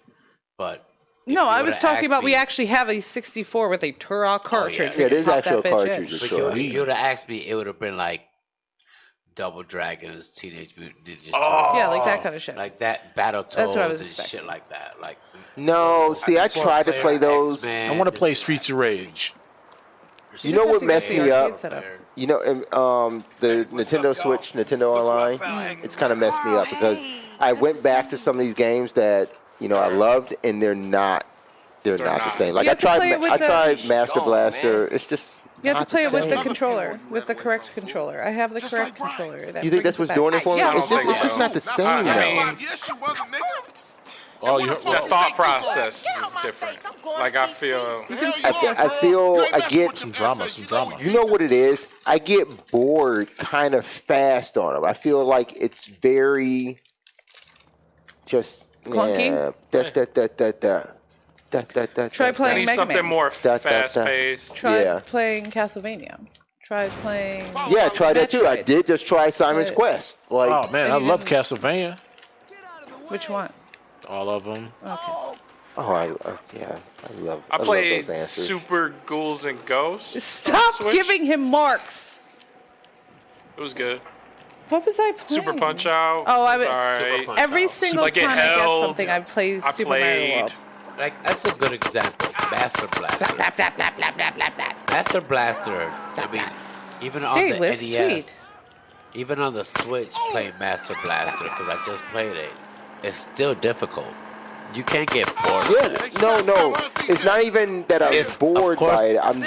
Speaker 4: But if
Speaker 1: No,
Speaker 4: you
Speaker 1: I
Speaker 4: would've
Speaker 1: was talking
Speaker 4: asked
Speaker 1: about we
Speaker 4: me-
Speaker 1: actually have a 64 with a Turok cartridge.
Speaker 4: yeah.
Speaker 1: We
Speaker 2: Yeah,
Speaker 1: can
Speaker 2: there's
Speaker 1: pop that
Speaker 2: actual
Speaker 1: bitch in.
Speaker 2: cartridges.
Speaker 4: But
Speaker 2: So
Speaker 4: if you would have asked me, it would have been like Double Dragons, Teenage Mutant Ninja Turtles.
Speaker 1: Yeah, like that kind of shit.
Speaker 4: Like that, Battletoads
Speaker 1: That's what I was
Speaker 4: and
Speaker 1: expecting.
Speaker 4: shit like that. Like
Speaker 2: no, see, I tried to
Speaker 4: four-player
Speaker 2: play those.
Speaker 4: X-Men,
Speaker 5: I want to play Streets of Rage.
Speaker 2: You know
Speaker 1: just have
Speaker 2: what
Speaker 1: to get
Speaker 2: messed
Speaker 1: the
Speaker 2: me
Speaker 1: arcade
Speaker 2: up?
Speaker 1: setup.
Speaker 2: You know, the Nintendo Switch, Nintendo Online, it's kind of messed me up because I went back to some of these games that I loved, and they're not the same. Like
Speaker 1: You have to play it with
Speaker 2: I
Speaker 1: the-
Speaker 2: tried Master
Speaker 6: Gone,
Speaker 2: Blaster.
Speaker 6: man.
Speaker 2: It's just
Speaker 1: You have to
Speaker 2: not
Speaker 1: play it with the
Speaker 2: same.
Speaker 1: controller, with the correct controller. I have the correct controller. That
Speaker 2: You think that's
Speaker 1: brings
Speaker 2: what's
Speaker 1: it back.
Speaker 2: doing it for me?
Speaker 1: Yeah,
Speaker 2: It's just
Speaker 3: think so.
Speaker 2: not the same.
Speaker 3: I
Speaker 2: though.
Speaker 3: mean,
Speaker 5: Oh, you
Speaker 3: the thought process is different. Like I feel,
Speaker 2: I feel I get
Speaker 5: some drama.
Speaker 2: You know what it is? I get bored kind of fast on them. I feel like it's very just
Speaker 1: Clunky? Try
Speaker 3: I
Speaker 1: playing
Speaker 3: need
Speaker 1: Mega
Speaker 3: something
Speaker 1: Man.
Speaker 3: more
Speaker 2: Da, da, da.
Speaker 3: fast paced.
Speaker 1: Try
Speaker 2: Yeah.
Speaker 1: playing Castlevania. Try playing.
Speaker 2: Yeah, try that too. I
Speaker 1: Metroid.
Speaker 2: did just try Simon's
Speaker 1: Right.
Speaker 2: Quest. Like,
Speaker 5: Oh man, I
Speaker 1: And you
Speaker 5: love
Speaker 1: didn't-
Speaker 5: Castlevania.
Speaker 1: Which one?
Speaker 5: All of them.
Speaker 1: Okay.
Speaker 2: I love
Speaker 3: I played
Speaker 2: those answers.
Speaker 3: Super Ghouls and Ghosts. on
Speaker 1: Stop
Speaker 3: Switch.
Speaker 1: giving him marks.
Speaker 3: It was good.
Speaker 1: What was I playing?
Speaker 3: Super Punch Out.
Speaker 1: Oh, I
Speaker 3: was
Speaker 1: would-
Speaker 3: alright.
Speaker 4: Punch
Speaker 1: Every
Speaker 4: Out.
Speaker 1: single
Speaker 3: Like it
Speaker 1: time I get
Speaker 3: held.
Speaker 1: something, I play
Speaker 3: I
Speaker 1: Super Mario
Speaker 3: played.
Speaker 1: World.
Speaker 4: Like that's a good example. Master Blaster.
Speaker 1: Blah, blah, blah, blah, blah, blah, blah.
Speaker 4: Master Blaster. I mean, even
Speaker 1: Stay
Speaker 4: on the
Speaker 1: with
Speaker 4: NES, even on the Switch, playing Master Blaster because I just played it. It's still difficult. You can't get bored.
Speaker 2: Yeah,
Speaker 4: with it.
Speaker 2: no. It's not even that I'm
Speaker 4: It's- of
Speaker 2: bored
Speaker 4: course-
Speaker 2: by it. I'm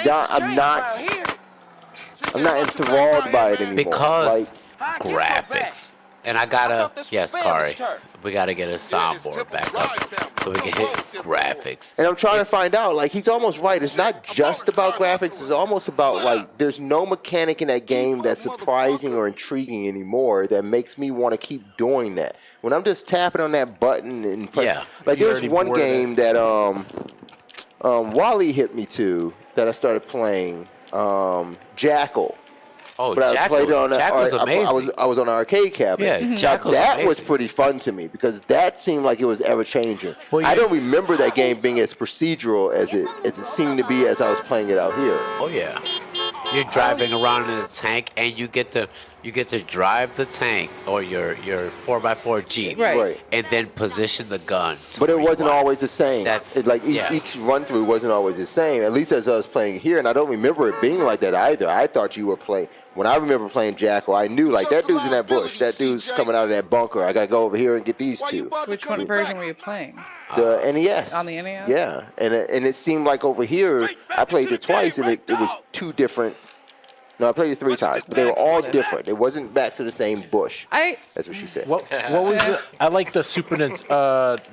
Speaker 2: not enthralled by it anymore.
Speaker 4: Because
Speaker 2: like,
Speaker 4: graphics. And I gotta, yes, Kari, we gotta get his soundboard back up so we can hit graphics.
Speaker 2: and I'm trying to find out. Like, he's almost right. It's not just about graphics. It's almost about like there's no mechanic in that game that's surprising or intriguing anymore that makes me want to keep doing that. When I'm just tapping on that button and
Speaker 4: Yeah.
Speaker 2: like
Speaker 5: You're
Speaker 2: there's
Speaker 5: already
Speaker 2: one
Speaker 5: bored of
Speaker 2: game that Wally hit me to that I started playing Jackal.
Speaker 4: Oh,
Speaker 2: But I played it on
Speaker 4: Jackal's amazing.
Speaker 2: I was on an arcade cabinet.
Speaker 4: Yeah,
Speaker 2: Now,
Speaker 4: Jackal's
Speaker 2: that was
Speaker 4: amazing.
Speaker 2: pretty fun to me because that seemed like it was ever changing.
Speaker 4: Well,
Speaker 2: I
Speaker 4: yeah.
Speaker 2: don't remember that game being as procedural as it seemed to be as I was playing it out here.
Speaker 4: Oh yeah, you're driving around in a tank, and you get to drive the tank or your 4x4 Jeep,
Speaker 1: Right.
Speaker 2: Right.
Speaker 4: and then position the gun. to
Speaker 2: But it
Speaker 4: where you
Speaker 2: wasn't
Speaker 4: want.
Speaker 2: always the same.
Speaker 4: That's-
Speaker 2: Like
Speaker 4: yeah.
Speaker 2: each run through wasn't always the same. At least as I was playing here, and I don't remember it being like that either. I thought you were playing. When I remember playing Jackal, I knew like that dude's in that bush. That dude's coming out of that bunker. I gotta go over here and get these two.
Speaker 1: Which one version were you playing?
Speaker 2: The NES.
Speaker 1: On the NES?
Speaker 2: Yeah, and it seemed like over here I played it twice, and it was two different. No, I played it 3 times, but they were all different. It wasn't back to the same bush. That's what she said.
Speaker 5: What was the? I like the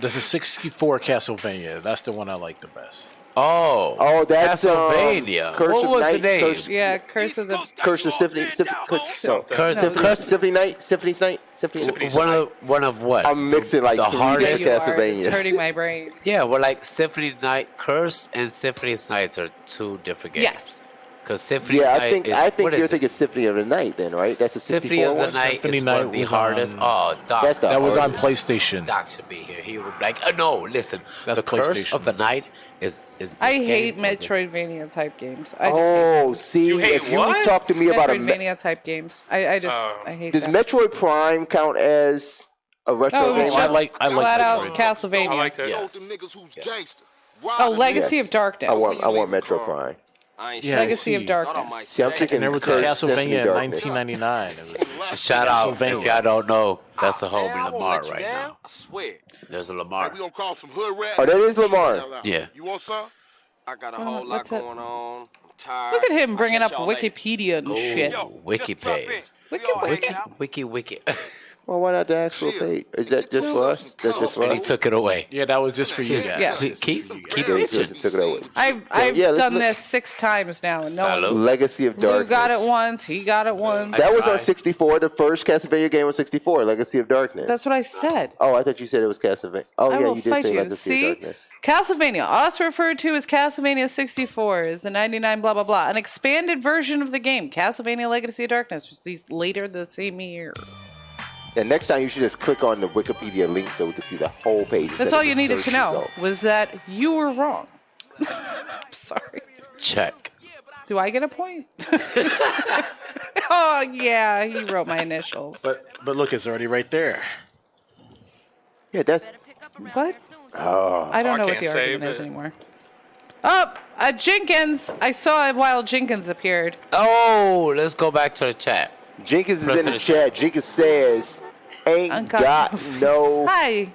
Speaker 5: the 64 Castlevania. That's the one I like the best.
Speaker 2: Oh, that's
Speaker 4: Castlevania.
Speaker 2: Curse
Speaker 4: What
Speaker 2: of
Speaker 4: was
Speaker 2: Night,
Speaker 4: the name?
Speaker 1: Yeah, Curse of the.
Speaker 2: Curse of Symphony, Symphony Night, Symphony Night, Symphony.
Speaker 4: One of what?
Speaker 2: I'm mixing like
Speaker 4: The
Speaker 2: 3
Speaker 4: hardest-
Speaker 1: You are. It's
Speaker 2: Castlevanias.
Speaker 1: hurting my brain.
Speaker 4: Yeah, well, like Symphony Night Curse and Symphony Nights are 2 different games.
Speaker 1: Yes.
Speaker 4: Because Symphony
Speaker 2: Yeah,
Speaker 4: Night
Speaker 2: I think
Speaker 4: what is
Speaker 2: you're
Speaker 4: it?
Speaker 2: thinking Symphony of the Night then, right? That's a
Speaker 4: Symphony
Speaker 2: 64
Speaker 4: of the
Speaker 2: one.
Speaker 4: Night
Speaker 5: Symphony
Speaker 4: is
Speaker 5: Night
Speaker 4: one of the
Speaker 5: was
Speaker 4: hardest.
Speaker 5: on-
Speaker 4: Oh, Doc.
Speaker 2: That's the
Speaker 5: That was on
Speaker 2: hardest.
Speaker 5: PlayStation.
Speaker 4: Doc should be here. He would be like, no, listen.
Speaker 5: That's
Speaker 4: the Curse
Speaker 5: PlayStation.
Speaker 4: of the Night is this
Speaker 1: I
Speaker 4: game
Speaker 1: hate
Speaker 4: of the-
Speaker 1: Metroidvania type games. I just
Speaker 2: Oh, see,
Speaker 3: You hate
Speaker 2: if you
Speaker 3: what?
Speaker 2: would talk to me
Speaker 1: hate
Speaker 2: about
Speaker 1: Metroidvania type games. I hate
Speaker 2: does
Speaker 1: that.
Speaker 2: Metroid Prime count as a retro
Speaker 1: No, it was
Speaker 2: game?
Speaker 1: just
Speaker 5: I like
Speaker 1: flat out
Speaker 5: Metroid.
Speaker 1: Castlevania.
Speaker 3: I liked it.
Speaker 4: Yes.
Speaker 1: Oh, Legacy
Speaker 2: Yes.
Speaker 1: of Darkness.
Speaker 2: I want Metro Prime.
Speaker 5: Yeah,
Speaker 1: Legacy
Speaker 5: see.
Speaker 1: of Darkness.
Speaker 2: See, I'm thinking
Speaker 5: And there was a
Speaker 2: Curse Symphony
Speaker 5: Castlevania in
Speaker 2: Darkness.
Speaker 5: 1999. It was-
Speaker 4: Shout out if
Speaker 5: Castlevania.
Speaker 4: y'all don't know. That's the
Speaker 6: Man,
Speaker 4: homie
Speaker 6: I won't
Speaker 4: Lamar
Speaker 6: let you
Speaker 4: right
Speaker 6: down.
Speaker 4: now.
Speaker 6: I swear.
Speaker 4: There's a Lamar.
Speaker 7: We gonna call some hood rap.
Speaker 2: Oh, that is Lamar.
Speaker 4: Yeah.
Speaker 7: You want some?
Speaker 6: I got a whole lot
Speaker 1: what's that?
Speaker 6: going on. I'm tired.
Speaker 1: Look at him bringing
Speaker 6: I'll
Speaker 1: up
Speaker 6: catch y'all later.
Speaker 1: Wikipedia and shit.
Speaker 4: Oh, wiki page.
Speaker 1: Wiki.
Speaker 4: Wiki.
Speaker 2: Well, why not the actual page? Is that just for us? That's just for
Speaker 4: And he
Speaker 2: us?
Speaker 4: took it away.
Speaker 5: Yeah, that was just for you guys.
Speaker 1: Yeah.
Speaker 5: Just
Speaker 4: Keep
Speaker 5: for you
Speaker 4: keep
Speaker 5: guys.
Speaker 2: Yeah,
Speaker 4: itching.
Speaker 2: just took it away.
Speaker 1: I've
Speaker 2: Yeah, let's
Speaker 1: done
Speaker 2: look-
Speaker 1: this 6 times now, and no one.
Speaker 4: Salute.
Speaker 2: Legacy of
Speaker 1: Lou
Speaker 2: Darkness.
Speaker 1: got it once. He got it once.
Speaker 2: That was on
Speaker 4: tried.
Speaker 2: 64. The first Castlevania game was 64. Legacy of Darkness.
Speaker 1: That's what I said.
Speaker 2: Oh, I thought you said it was Castlevania. Oh,
Speaker 1: I
Speaker 2: yeah,
Speaker 1: will
Speaker 2: you did
Speaker 1: fight
Speaker 2: say
Speaker 1: you.
Speaker 2: Legacy
Speaker 1: See,
Speaker 2: of Darkness.
Speaker 1: Castlevania, also referred to as Castlevania 64, is the 99 blah blah blah, an expanded version of the game, Castlevania Legacy of Darkness, was released later the same year.
Speaker 2: And next time you should just click on the Wikipedia link so we can see the whole page.
Speaker 1: That's
Speaker 2: instead
Speaker 1: all
Speaker 2: of
Speaker 1: you
Speaker 2: the
Speaker 1: needed
Speaker 2: search
Speaker 1: to know
Speaker 2: results.
Speaker 1: was that you were wrong. Sorry.
Speaker 4: Check.
Speaker 1: Do I get a point? Oh yeah, he wrote my initials.
Speaker 5: But look, it's already right there.
Speaker 2: Yeah, that's.
Speaker 1: What?
Speaker 2: Oh.
Speaker 1: I don't
Speaker 3: I
Speaker 1: know what
Speaker 3: can't
Speaker 1: the
Speaker 3: save
Speaker 1: argument is
Speaker 3: it.
Speaker 1: anymore. Oh, Jenkins! I saw while Jenkins appeared.
Speaker 4: Oh, let's go back to the chat.
Speaker 2: Jenkins is in the
Speaker 4: President
Speaker 2: chat. Jenkins says, ain't got no.
Speaker 1: Hi,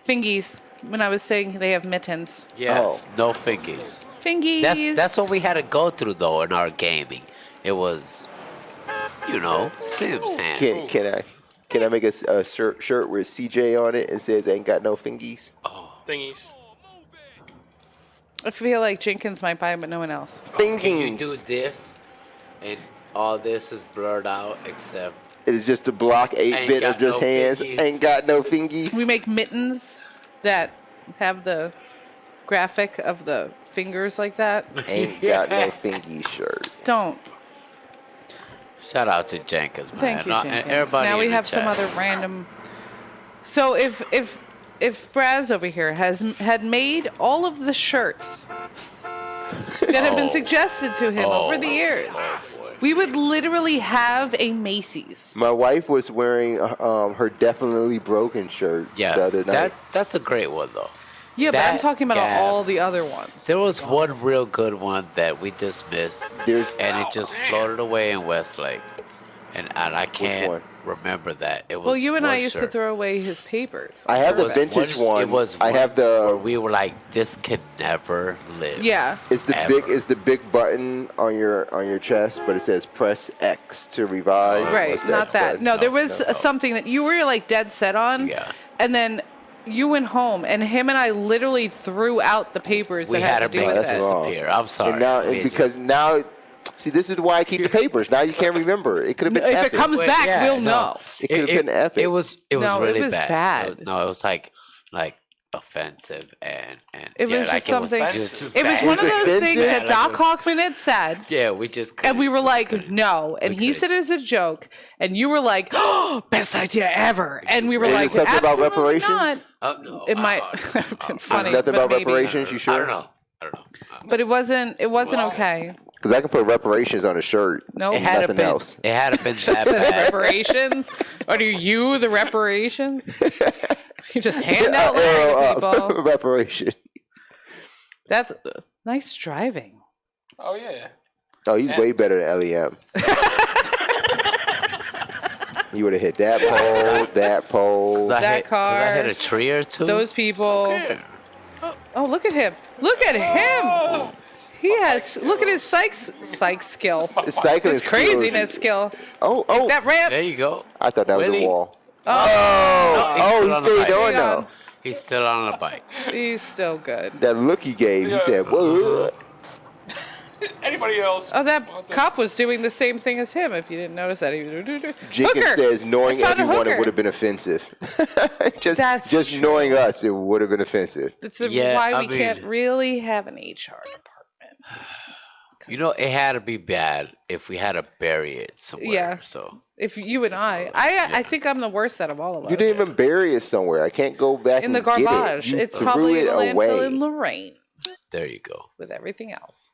Speaker 1: fingies. When I was saying they have mittens.
Speaker 4: Yes, no fingies.
Speaker 1: Fingies.
Speaker 4: That's what we had to go through though in our gaming. It was, Sims hands.
Speaker 2: Can I make a shirt with CJ on it and says ain't got no fingies?
Speaker 3: Thingies.
Speaker 1: I feel like Jenkins might buy it, but no one else.
Speaker 4: Can you do
Speaker 2: Fingies.
Speaker 4: this, and all this is blurred out except
Speaker 2: It's just a block 8-bit
Speaker 4: got
Speaker 2: of just
Speaker 4: no
Speaker 2: hands.
Speaker 4: fingies.
Speaker 2: Ain't got no fingies.
Speaker 1: We make mittens that have the graphic of the fingers like that.
Speaker 2: Ain't got no fingies shirt.
Speaker 1: Don't.
Speaker 4: shout out to Jenkins, man.
Speaker 1: Thank you,
Speaker 4: And
Speaker 1: Jenkins.
Speaker 4: everybody
Speaker 1: Now
Speaker 4: in
Speaker 1: we
Speaker 4: the
Speaker 1: have some
Speaker 4: chat.
Speaker 1: other random. So if Braz over here had made all of the shirts that have been suggested to him over the years, we would literally have a Macy's.
Speaker 2: My wife was wearing her Definitely Broken shirt the
Speaker 4: Yes,
Speaker 2: other night.
Speaker 4: that's a great one though.
Speaker 1: Yeah, but I'm
Speaker 4: That
Speaker 1: talking about
Speaker 4: gaff.
Speaker 1: all the other ones.
Speaker 4: There was one real good one that we dismissed,
Speaker 2: There's
Speaker 4: and it just floated away in Westlake, and I can't
Speaker 2: one?
Speaker 4: remember that. It was
Speaker 1: Well, you and I
Speaker 4: one
Speaker 1: used to
Speaker 4: shirt.
Speaker 1: throw away his papers.
Speaker 2: I have the
Speaker 4: was
Speaker 2: vintage
Speaker 4: one-
Speaker 2: one.
Speaker 4: It was
Speaker 2: I
Speaker 4: one
Speaker 2: have
Speaker 4: where
Speaker 2: the.
Speaker 4: we were like, this could never live.
Speaker 1: Yeah.
Speaker 2: It's the
Speaker 4: ever.
Speaker 2: big button on your chest, but it says press X to revive.
Speaker 1: Right,
Speaker 2: What's
Speaker 1: not that.
Speaker 2: button?
Speaker 1: No, there was
Speaker 4: no.
Speaker 1: something that you were like dead set on.
Speaker 4: Yeah.
Speaker 1: And then you went home, and him and I literally threw out the papers
Speaker 4: We
Speaker 1: that
Speaker 4: had
Speaker 1: had
Speaker 4: to
Speaker 1: to do
Speaker 4: make
Speaker 1: with
Speaker 4: it
Speaker 2: that's
Speaker 1: it.
Speaker 2: wrong.
Speaker 4: disappear. I'm sorry.
Speaker 2: And now,
Speaker 4: We
Speaker 2: because now, see, this is why I keep the papers. Now you can't remember. It could have been
Speaker 1: If
Speaker 2: epic.
Speaker 1: it comes
Speaker 4: Wait,
Speaker 1: back,
Speaker 4: yeah,
Speaker 1: we'll
Speaker 4: no.
Speaker 1: know.
Speaker 2: It could have been epic.
Speaker 4: It was
Speaker 1: No, it
Speaker 4: really
Speaker 1: was bad.
Speaker 4: It was like offensive and
Speaker 1: It
Speaker 4: yeah,
Speaker 1: was
Speaker 4: like
Speaker 1: just something.
Speaker 4: just
Speaker 1: It was
Speaker 4: bad.
Speaker 1: one of
Speaker 2: Was
Speaker 1: those
Speaker 2: it
Speaker 1: things
Speaker 2: offensive?
Speaker 1: that Doc Hockman had said.
Speaker 4: Yeah, we just
Speaker 1: And
Speaker 4: couldn't-
Speaker 1: we were like,
Speaker 4: couldn't.
Speaker 1: no. And he
Speaker 4: couldn't.
Speaker 1: said it as a joke. And you were like, oh, best idea ever. And we were
Speaker 2: Is it
Speaker 1: like,
Speaker 2: something about
Speaker 1: absolutely
Speaker 2: reparations?
Speaker 1: not.
Speaker 4: Oh, no,
Speaker 1: It might
Speaker 4: I
Speaker 1: have been funny.
Speaker 2: Nothing
Speaker 1: but
Speaker 2: about
Speaker 1: maybe.
Speaker 2: reparations. You
Speaker 4: I
Speaker 2: sure?
Speaker 4: don't know.
Speaker 1: But it wasn't okay.
Speaker 2: Because I can put reparations on a shirt.
Speaker 1: No,
Speaker 4: It had to
Speaker 2: Nothing
Speaker 4: been.
Speaker 2: else.
Speaker 4: It had to been that
Speaker 1: says
Speaker 4: bad.
Speaker 1: reparations. Are you the reparations? You just hand out letters to people.
Speaker 2: Reparation.
Speaker 1: That's nice driving.
Speaker 3: Oh yeah.
Speaker 2: Oh, he's way better than LEM. You would have hit that pole.
Speaker 4: 'Cause I
Speaker 1: That
Speaker 4: hit, 'cause I
Speaker 1: car,
Speaker 4: hit a tree or two.
Speaker 1: Those people.
Speaker 4: Okay.
Speaker 1: Oh, look at him! Look at him! He has. Look at his psych skill.
Speaker 2: His cycling
Speaker 1: His
Speaker 2: skills.
Speaker 1: craziness skill.
Speaker 2: Oh,
Speaker 1: That ramp.
Speaker 4: There you go.
Speaker 2: I thought that was
Speaker 4: Willie.
Speaker 2: a wall.
Speaker 1: Oh,
Speaker 4: No,
Speaker 2: Oh,
Speaker 4: still
Speaker 2: he
Speaker 4: on the
Speaker 2: stayed
Speaker 4: bike.
Speaker 2: on
Speaker 1: Hang
Speaker 2: though.
Speaker 1: on.
Speaker 4: He's still on the bike.
Speaker 1: he's still good.
Speaker 2: That look he gave, he said, "What?"
Speaker 3: Anybody else?
Speaker 1: Oh, that cop was doing the same thing as him. If you didn't notice that, he was
Speaker 2: Jenkins
Speaker 1: hooker.
Speaker 2: says, knowing
Speaker 1: I found a
Speaker 2: everyone, it
Speaker 1: hooker.
Speaker 2: would have been offensive.
Speaker 1: That's
Speaker 2: just
Speaker 1: true.
Speaker 2: knowing us, it would have been offensive.
Speaker 1: That's
Speaker 4: Yeah,
Speaker 1: why
Speaker 4: I
Speaker 1: we can't
Speaker 4: mean-
Speaker 1: really have an HR department.
Speaker 4: You know, it had to be bad if we had to bury it somewhere.
Speaker 1: Yeah.
Speaker 4: So
Speaker 1: If you and I think I'm the worst out of all of us.
Speaker 2: You didn't even bury it somewhere. I can't go back
Speaker 1: in
Speaker 2: and
Speaker 1: the
Speaker 2: get
Speaker 1: garbage.
Speaker 2: it. You
Speaker 1: It's
Speaker 2: threw
Speaker 1: probably in
Speaker 2: it
Speaker 1: the landfill
Speaker 2: away.
Speaker 1: in Lorraine
Speaker 4: there you go.
Speaker 1: with everything else.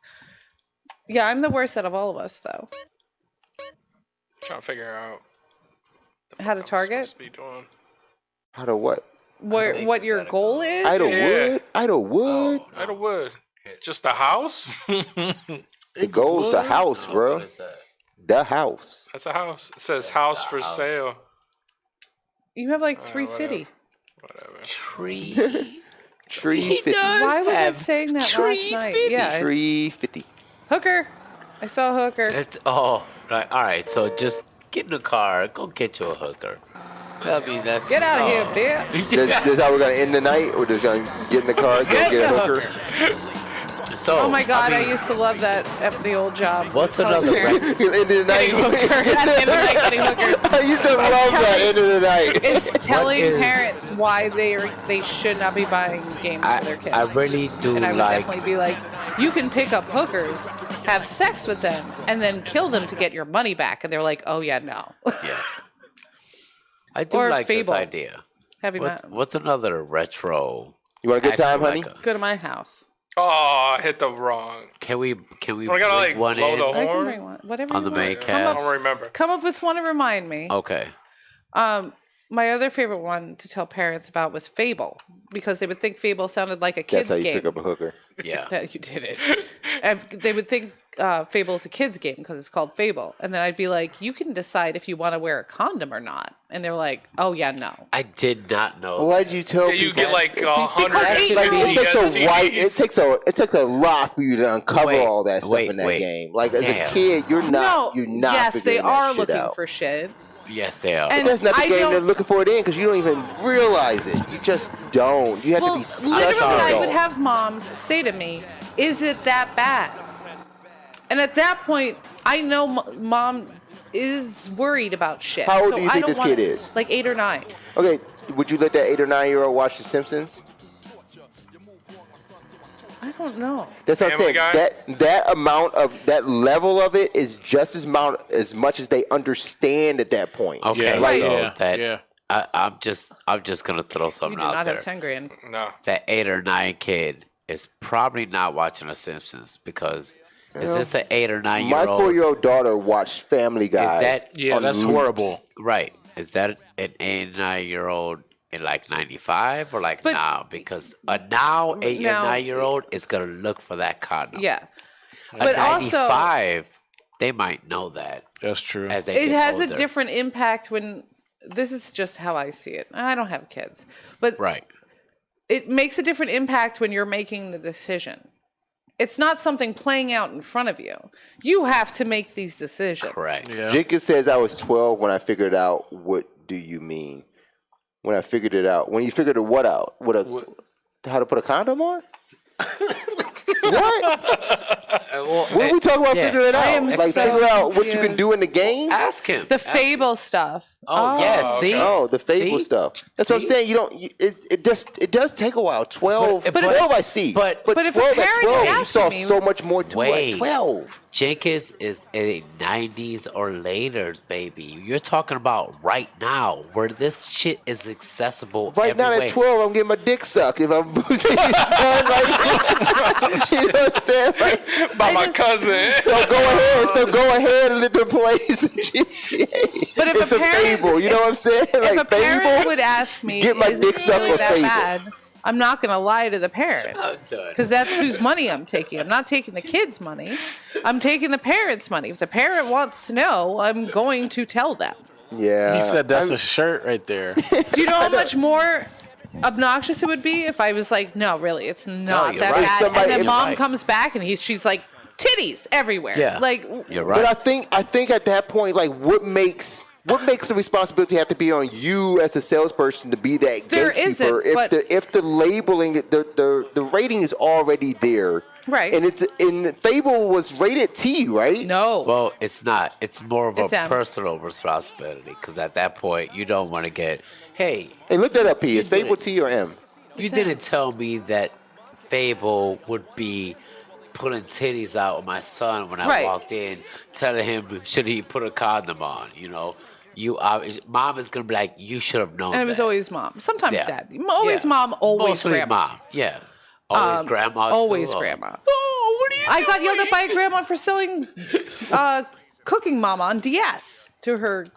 Speaker 1: Yeah, I'm the worst out of all of us, though.
Speaker 3: Trying to figure out
Speaker 1: How to
Speaker 3: what I'm
Speaker 1: target?
Speaker 3: supposed to be doing.
Speaker 2: How to what?
Speaker 1: What your goal is?
Speaker 2: Idlewood? Idlewood?
Speaker 3: Idlewood. Just the house?
Speaker 2: The goal's the house, bro.
Speaker 4: What is that?
Speaker 2: The house.
Speaker 3: That's a house. It says house for sale.
Speaker 1: You have like 350.
Speaker 3: Whatever.
Speaker 4: Tree.
Speaker 2: Tree 50.
Speaker 1: Why was I
Speaker 4: have
Speaker 1: saying that last night?
Speaker 4: 350.
Speaker 1: Yeah,
Speaker 2: Tree 50.
Speaker 1: hooker. I saw a hooker.
Speaker 4: It's, oh, right. All right. So just get in the car. Go get you a hooker. I mean, that's
Speaker 1: Get out of here,
Speaker 4: no.
Speaker 1: bitch.
Speaker 2: This how we're gonna end the night. We're just gonna get in the car, go get a hooker.
Speaker 4: So,
Speaker 1: Oh my god, I
Speaker 4: mean,
Speaker 1: used to love that at the old job.
Speaker 4: What's
Speaker 1: Telling
Speaker 4: another
Speaker 1: parents
Speaker 2: End of the night.
Speaker 1: getting hookers. At the end of the night, getting hookers.
Speaker 2: I used to love that end of the night.
Speaker 1: It's telling
Speaker 4: is-
Speaker 1: parents why they should not be buying games for their kids.
Speaker 4: I really do
Speaker 1: and I would
Speaker 4: like.
Speaker 1: definitely be like, you can pick up hookers, have sex with them, and then kill them to get your money back. And they're like, oh yeah, no.
Speaker 4: Yeah. I do
Speaker 1: Or
Speaker 4: like this
Speaker 1: Fable.
Speaker 4: idea.
Speaker 1: Heavy
Speaker 4: What's,
Speaker 1: metal.
Speaker 4: what's another retro?
Speaker 2: You want a good time,
Speaker 4: actually
Speaker 2: honey?
Speaker 4: like
Speaker 1: Go to my house.
Speaker 3: Oh, I hit the wrong.
Speaker 4: Can we
Speaker 3: I
Speaker 4: bring
Speaker 3: gotta like
Speaker 4: one
Speaker 3: blow
Speaker 4: in
Speaker 3: the
Speaker 1: I can
Speaker 3: horn.
Speaker 1: bring one. Whatever
Speaker 4: on
Speaker 1: you
Speaker 4: the
Speaker 1: want.
Speaker 4: main
Speaker 3: I
Speaker 4: cast?
Speaker 3: don't remember.
Speaker 1: Come up with one to remind me.
Speaker 4: Okay.
Speaker 1: My other favorite one to tell parents about was Fable, because they would think Fable sounded like a
Speaker 2: That's
Speaker 1: kid's
Speaker 2: how you
Speaker 1: game.
Speaker 2: pick up a hooker.
Speaker 4: Yeah.
Speaker 1: That you did it. And they would think Fable is a kid's game because it's called Fable. And then I'd be like, you can decide if you want to wear a condom or not. And they're like, oh, yeah, no.
Speaker 4: I did not know.
Speaker 2: Why did you tell
Speaker 3: Yeah, you
Speaker 2: people?
Speaker 3: get like
Speaker 1: Because
Speaker 3: 150
Speaker 2: Like, it takes a white. It
Speaker 3: STDs.
Speaker 2: takes a lot for you to uncover
Speaker 4: Wait,
Speaker 2: all that stuff
Speaker 4: wait,
Speaker 2: in that
Speaker 4: wait.
Speaker 2: game. Like as
Speaker 4: Damn.
Speaker 2: a kid, you're not.
Speaker 1: No,
Speaker 2: You're not.
Speaker 1: yes, they
Speaker 2: figuring that
Speaker 1: are
Speaker 2: shit
Speaker 1: looking
Speaker 2: out.
Speaker 1: for shit.
Speaker 4: Yes, they are.
Speaker 1: And
Speaker 2: That's not the
Speaker 1: I
Speaker 2: game
Speaker 1: don't-
Speaker 2: they're looking for it in because you don't even realize it. You just don't. You have
Speaker 1: Well,
Speaker 2: to be such
Speaker 1: literally,
Speaker 2: an
Speaker 1: I
Speaker 2: adult.
Speaker 1: would have moms say to me, is it that bad? And at that point, I know mom is worried about shit.
Speaker 2: How old
Speaker 1: so
Speaker 2: do you
Speaker 1: I
Speaker 2: think
Speaker 1: don't
Speaker 2: this
Speaker 1: wanna-
Speaker 2: kid is?
Speaker 1: Like 8 or 9.
Speaker 2: Okay, would you let that 8 or 9-year-old watch The Simpsons?
Speaker 1: I don't know.
Speaker 2: That's what I'm
Speaker 3: Family
Speaker 2: saying.
Speaker 3: Guy?
Speaker 2: That amount of that level of it is just as much as they understand at that point.
Speaker 4: Okay,
Speaker 5: Yeah,
Speaker 1: Right.
Speaker 4: so
Speaker 5: yeah,
Speaker 4: that
Speaker 5: yeah.
Speaker 4: I'm just gonna throw
Speaker 1: You
Speaker 4: something
Speaker 1: do
Speaker 4: out
Speaker 1: not
Speaker 4: there.
Speaker 1: have 10 grand.
Speaker 3: No.
Speaker 4: That 8 or 9 kid is probably not watching The Simpsons because is this an 8 or 9 year
Speaker 2: My
Speaker 4: old?
Speaker 2: 4-year-old daughter watched Family Guy.
Speaker 4: Is that
Speaker 5: Yeah,
Speaker 2: on
Speaker 5: that's
Speaker 2: loops.
Speaker 5: horrible.
Speaker 4: right? Is that an 8 or 9 year old in like 95 or like
Speaker 1: But-
Speaker 4: now? Because a now 8 or
Speaker 1: Now-
Speaker 4: 9 year old is gonna look for that condom.
Speaker 1: Yeah.
Speaker 4: A
Speaker 1: But also,
Speaker 4: 95, they might know that
Speaker 5: That's true.
Speaker 4: as they
Speaker 1: it
Speaker 4: get
Speaker 1: has a
Speaker 4: older.
Speaker 1: different impact when this is just how I see it. I don't have kids, but
Speaker 4: right.
Speaker 1: it makes a different impact when you're making the decision. It's not something playing out in front of you. You have to make these decisions.
Speaker 4: Correct.
Speaker 5: Yeah.
Speaker 2: Jenkins says I was 12 when I figured out what do you mean? When I figured it out. When you figured it what out? How to put a condom on? What? What are we talking about
Speaker 4: yeah.
Speaker 2: figuring it out?
Speaker 1: I am
Speaker 2: Like
Speaker 1: so
Speaker 2: figure out what you can
Speaker 1: confused.
Speaker 2: do in the game?
Speaker 4: Ask him.
Speaker 1: The
Speaker 4: Ask him.
Speaker 1: Fable stuff.
Speaker 4: Oh, yes. See.
Speaker 2: Oh, the Fable
Speaker 4: See?
Speaker 2: stuff. That's what I'm
Speaker 4: See?
Speaker 2: saying. You don't. It does take a while. 12.
Speaker 4: But-
Speaker 2: 12 I see.
Speaker 4: but-
Speaker 1: But if a
Speaker 2: 12 at
Speaker 1: parent
Speaker 2: 12, you
Speaker 1: asked
Speaker 2: saw
Speaker 1: me-
Speaker 2: so much more to
Speaker 4: Wait.
Speaker 2: it. 12.
Speaker 4: Jenkins is a 90s or later, baby. You're talking about right now, where this shit is accessible.
Speaker 2: Right now
Speaker 4: every
Speaker 2: at
Speaker 4: way.
Speaker 2: 12, I'm getting my dick sucked if I'm boozing his son. Like, you know what I'm saying? Like,
Speaker 3: By
Speaker 1: I
Speaker 3: my
Speaker 1: just-
Speaker 3: cousin.
Speaker 2: so go ahead and let them play some GTA.
Speaker 1: But if
Speaker 2: it's
Speaker 1: a
Speaker 2: a
Speaker 1: parent-
Speaker 2: Fable. You know what I'm saying?
Speaker 1: If
Speaker 2: like
Speaker 1: a parent
Speaker 2: Fable.
Speaker 1: would ask me,
Speaker 2: Get my
Speaker 1: is
Speaker 2: dick
Speaker 1: it
Speaker 2: sucked
Speaker 1: really
Speaker 2: with
Speaker 1: that
Speaker 2: Fable.
Speaker 1: bad? I'm not going to lie to the parent.
Speaker 4: I'm done.
Speaker 1: Because that's whose money I'm taking. I'm not taking the kid's money. I'm taking the parent's money. If the parent wants to know, I'm going to tell them.
Speaker 2: Yeah.
Speaker 5: He said that's a shirt right there.
Speaker 1: Do you know how much more obnoxious it would be if I was like, no, really, it's not
Speaker 4: you're
Speaker 1: that
Speaker 4: right.
Speaker 1: bad.
Speaker 2: Somebody-
Speaker 1: And then
Speaker 2: you're
Speaker 1: mom
Speaker 4: right.
Speaker 1: comes back and she's like, titties everywhere.
Speaker 4: Yeah.
Speaker 1: Like,
Speaker 4: You're
Speaker 2: But
Speaker 4: right.
Speaker 2: I think at that point, like, what makes the responsibility have to be on you as a salesperson to be that
Speaker 1: There
Speaker 2: gatekeeper?
Speaker 1: isn't, but-
Speaker 2: if the labeling, the rating is already there,
Speaker 1: Right.
Speaker 2: And Fable was rated T, right?
Speaker 1: no.
Speaker 4: Well, it's not. It's more of a
Speaker 1: It's M.
Speaker 4: personal responsibility because at that point, you don't want to get, hey,
Speaker 2: Hey, look that up, P. Is
Speaker 4: You did
Speaker 2: Fable
Speaker 4: it.
Speaker 2: T or M?
Speaker 4: you didn't tell me that Fable would be pulling titties out with my son when I
Speaker 1: Right.
Speaker 4: walked in, telling him should he put a condom on. You know, mom is gonna be like, you should have known.
Speaker 1: And it was
Speaker 4: that.
Speaker 1: always mom. Sometimes
Speaker 4: Yeah.
Speaker 1: dad. Always
Speaker 4: Yeah.
Speaker 1: mom, always
Speaker 4: Mostly
Speaker 1: grandma.
Speaker 4: mom. Yeah, always grandma. too.
Speaker 1: Always
Speaker 4: Oh.
Speaker 1: grandma.
Speaker 4: Oh, what are you
Speaker 1: I got
Speaker 4: doing?
Speaker 1: yelled at by a grandma for selling Cooking Mama on DS to her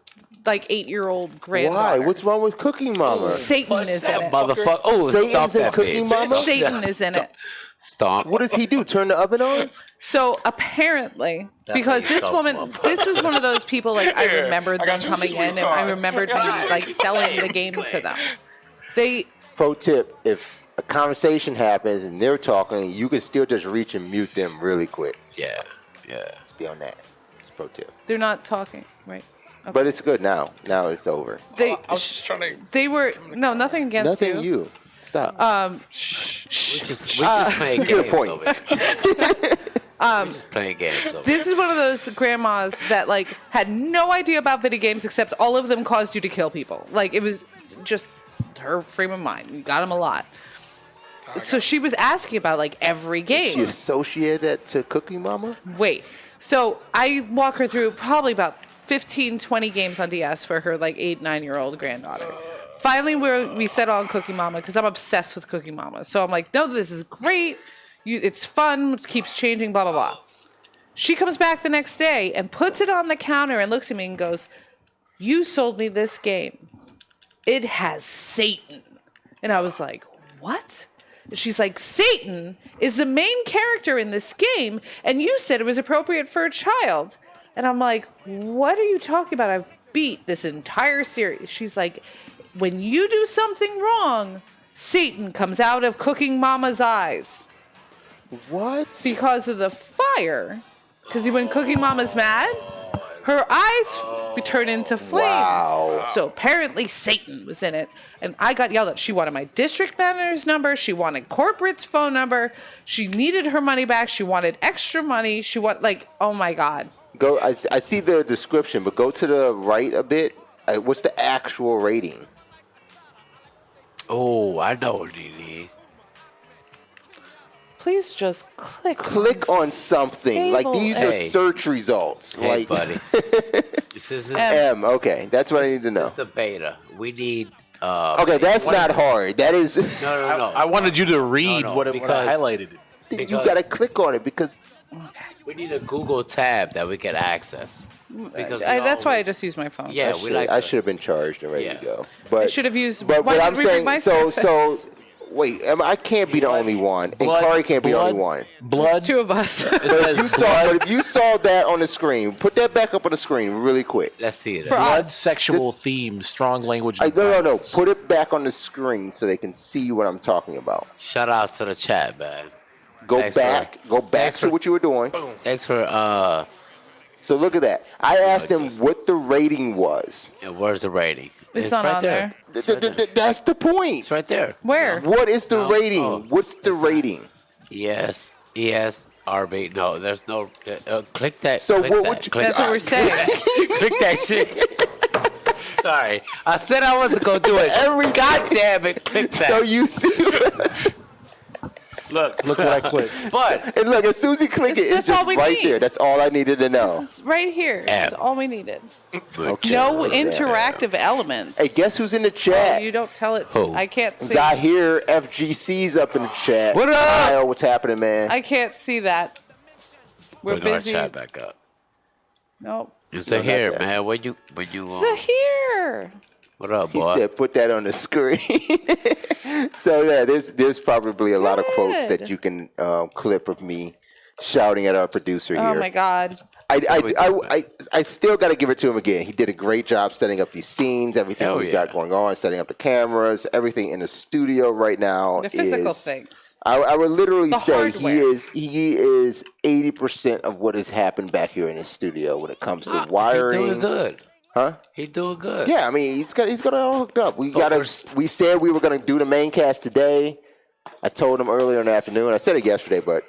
Speaker 1: like 8-year-old
Speaker 2: Why?
Speaker 1: granddaughter.
Speaker 2: What's wrong with Cooking Mama?
Speaker 1: Satan
Speaker 4: What's
Speaker 1: is in
Speaker 4: that
Speaker 1: it.
Speaker 4: motherfucker? Oh,
Speaker 2: Satan's
Speaker 4: stomp
Speaker 2: in
Speaker 4: that
Speaker 2: Cooking
Speaker 4: bitch.
Speaker 2: Mama?
Speaker 1: Satan is in it.
Speaker 4: Stomp.
Speaker 2: What does he do? Turn the oven on?
Speaker 1: So apparently,
Speaker 4: That's
Speaker 1: because
Speaker 4: how you
Speaker 1: this
Speaker 4: stomp
Speaker 1: woman,
Speaker 4: motherfucker.
Speaker 1: this was one of those people like I
Speaker 3: Here,
Speaker 1: remembered
Speaker 3: I
Speaker 1: them
Speaker 3: got you a
Speaker 1: coming
Speaker 3: sweet
Speaker 1: in, and I
Speaker 3: card.
Speaker 1: remembered
Speaker 3: I got
Speaker 1: me
Speaker 3: you a
Speaker 1: like
Speaker 3: sweet
Speaker 1: selling
Speaker 3: card.
Speaker 1: the game to them. They
Speaker 2: Pro tip: if a conversation happens and they're talking, you can still just reach and mute them really quick.
Speaker 4: Yeah, yeah.
Speaker 2: Let's be on that. Pro tip.
Speaker 1: they're not talking. Right.
Speaker 2: But it's good now. Now it's over.
Speaker 1: They
Speaker 3: I was just trying to.
Speaker 1: they were no nothing against
Speaker 2: Nothing
Speaker 1: you.
Speaker 2: you. Stop.
Speaker 4: We just playing
Speaker 2: get a
Speaker 4: games
Speaker 2: point.
Speaker 4: over here. We just playing games over
Speaker 1: This is one of those grandmas that like had no idea about video games except all of them caused you to kill people. Like it was just her frame of mind. You got them a lot. So she was asking about like every game.
Speaker 2: She associated that to Cooking Mama?
Speaker 1: Wait. So I walk her through probably about 15, 20 games on DS for her like 8, 9-year-old granddaughter. Finally, we settle on Cookie Mama because I'm obsessed with Cookie Mama. So I'm like, no, this is great. It's fun. It keeps changing, blah, blah, blah. She comes back the next day and puts it on the counter and looks at me and goes, you sold me this game. It has Satan. And I was like, what? And she's like, Satan is the main character in this game, and you said it was appropriate for a child. And I'm like, what are you talking about? I've beat this entire series. She's like, when you do something wrong, Satan comes out of Cooking Mama's eyes.
Speaker 2: What?
Speaker 1: Because of the fire. Because when Cooking Mama's mad, her eyes turn into flames.
Speaker 2: Wow.
Speaker 1: So apparently Satan was in it. And I got yelled at. She wanted my district manager's number. She wanted corporate's phone number. She needed her money back. She wanted extra money. She wanted, like, oh my God.
Speaker 2: Go. I see the description, but go to the right a bit. What's the actual rating?
Speaker 4: Oh, I know what you need.
Speaker 1: Please just
Speaker 2: Click on something. Like, these are
Speaker 4: Hey.
Speaker 2: search results.
Speaker 4: Hey,
Speaker 2: Like,
Speaker 4: buddy. This isn't.
Speaker 2: M. Okay, that's what I need to know.
Speaker 4: It's a beta. We need.
Speaker 2: Okay, that's not hard. That is.
Speaker 4: No.
Speaker 5: I wanted you to read
Speaker 4: No,
Speaker 5: what I
Speaker 4: because-
Speaker 5: highlighted it.
Speaker 2: You
Speaker 4: because-
Speaker 2: gotta click on it because
Speaker 4: We need a Google tab that we can access. Because we
Speaker 1: that's why I
Speaker 4: always-
Speaker 1: just use my phone.
Speaker 4: Yeah, we like.
Speaker 2: I
Speaker 4: to-
Speaker 2: should have been charged and ready
Speaker 4: Yeah.
Speaker 2: to go. But
Speaker 1: I should have used.
Speaker 2: But
Speaker 1: why
Speaker 2: what
Speaker 1: did
Speaker 2: I'm
Speaker 1: we bring
Speaker 2: saying,
Speaker 1: my
Speaker 2: so
Speaker 1: Surface?
Speaker 2: wait, I can't be the only one, and Kari can't be the only one.
Speaker 5: Blood.
Speaker 1: Two of us.
Speaker 5: It says
Speaker 2: But if you saw that on the screen, put that back up on the screen really quick.
Speaker 4: Let's see it.
Speaker 1: For
Speaker 5: blood,
Speaker 1: us.
Speaker 5: sexual themes, strong language.
Speaker 2: No. Put it back on the screen so they can see what I'm talking about.
Speaker 4: Shout out to the chat, man.
Speaker 2: Go
Speaker 4: Thanks
Speaker 2: back
Speaker 4: thanks
Speaker 2: to
Speaker 4: for-
Speaker 2: what you were doing.
Speaker 4: Thanks for
Speaker 2: So look at that. I asked him what the rating was.
Speaker 4: where's the rating?
Speaker 1: It's not
Speaker 4: right
Speaker 1: on there.
Speaker 2: That's the point.
Speaker 4: It's right there.
Speaker 1: Where?
Speaker 2: What is the rating?
Speaker 4: Oh,
Speaker 2: What's the rating?
Speaker 4: Yes, RB. No, there's no. Click that.
Speaker 2: So
Speaker 4: click
Speaker 2: what
Speaker 4: that,
Speaker 2: would you-
Speaker 4: click
Speaker 1: That's what we're saying.
Speaker 4: click that shit. Sorry, I said I wasn't gonna do it. God damn it! Click that.
Speaker 2: So you see,
Speaker 5: Look what I clicked.
Speaker 4: but
Speaker 2: and look, as soon as you click it, it's
Speaker 1: That's all
Speaker 2: just
Speaker 1: we
Speaker 2: right
Speaker 1: need.
Speaker 2: there. That's all I needed to know.
Speaker 1: This is right here. That's all we needed.
Speaker 2: Okay.
Speaker 1: No
Speaker 2: What's that?
Speaker 1: interactive elements.
Speaker 2: Hey, guess who's in the
Speaker 1: Oh,
Speaker 2: chat?
Speaker 1: you don't tell it.
Speaker 4: Who?
Speaker 1: I can't see.
Speaker 2: Zahir FGC's up in the chat.
Speaker 4: What up?
Speaker 2: Kyle, what's happening, man?
Speaker 1: I can't see that. We're
Speaker 4: Bring our
Speaker 1: busy.
Speaker 4: chat back up.
Speaker 1: Nope.
Speaker 4: It's
Speaker 2: No,
Speaker 4: a here,
Speaker 2: not that.
Speaker 4: man. When you
Speaker 1: Zahir.
Speaker 4: what up,
Speaker 2: He
Speaker 4: boy?
Speaker 2: said, "Put that on the screen." So yeah, there's probably a lot of quotes that
Speaker 1: Good.
Speaker 2: you can clip of me shouting at our producer here.
Speaker 1: Oh my God.
Speaker 2: I still got to give it to him again. He did a great job setting up these scenes, everything
Speaker 4: Hell
Speaker 2: we
Speaker 4: yeah.
Speaker 2: got going on, setting up the cameras, everything in the studio right now.
Speaker 1: The physical
Speaker 2: is,
Speaker 1: things.
Speaker 2: I would literally
Speaker 1: The
Speaker 2: say
Speaker 1: hardware.
Speaker 2: he is 80% of what has happened back here in his studio when it comes to
Speaker 4: He
Speaker 2: wiring.
Speaker 4: doing good.
Speaker 2: Huh?
Speaker 4: He doing good.
Speaker 2: Yeah, I mean he's got it all hooked up.
Speaker 4: But
Speaker 2: We said we were gonna do the main cast today. I told him earlier in the afternoon. I said it yesterday, but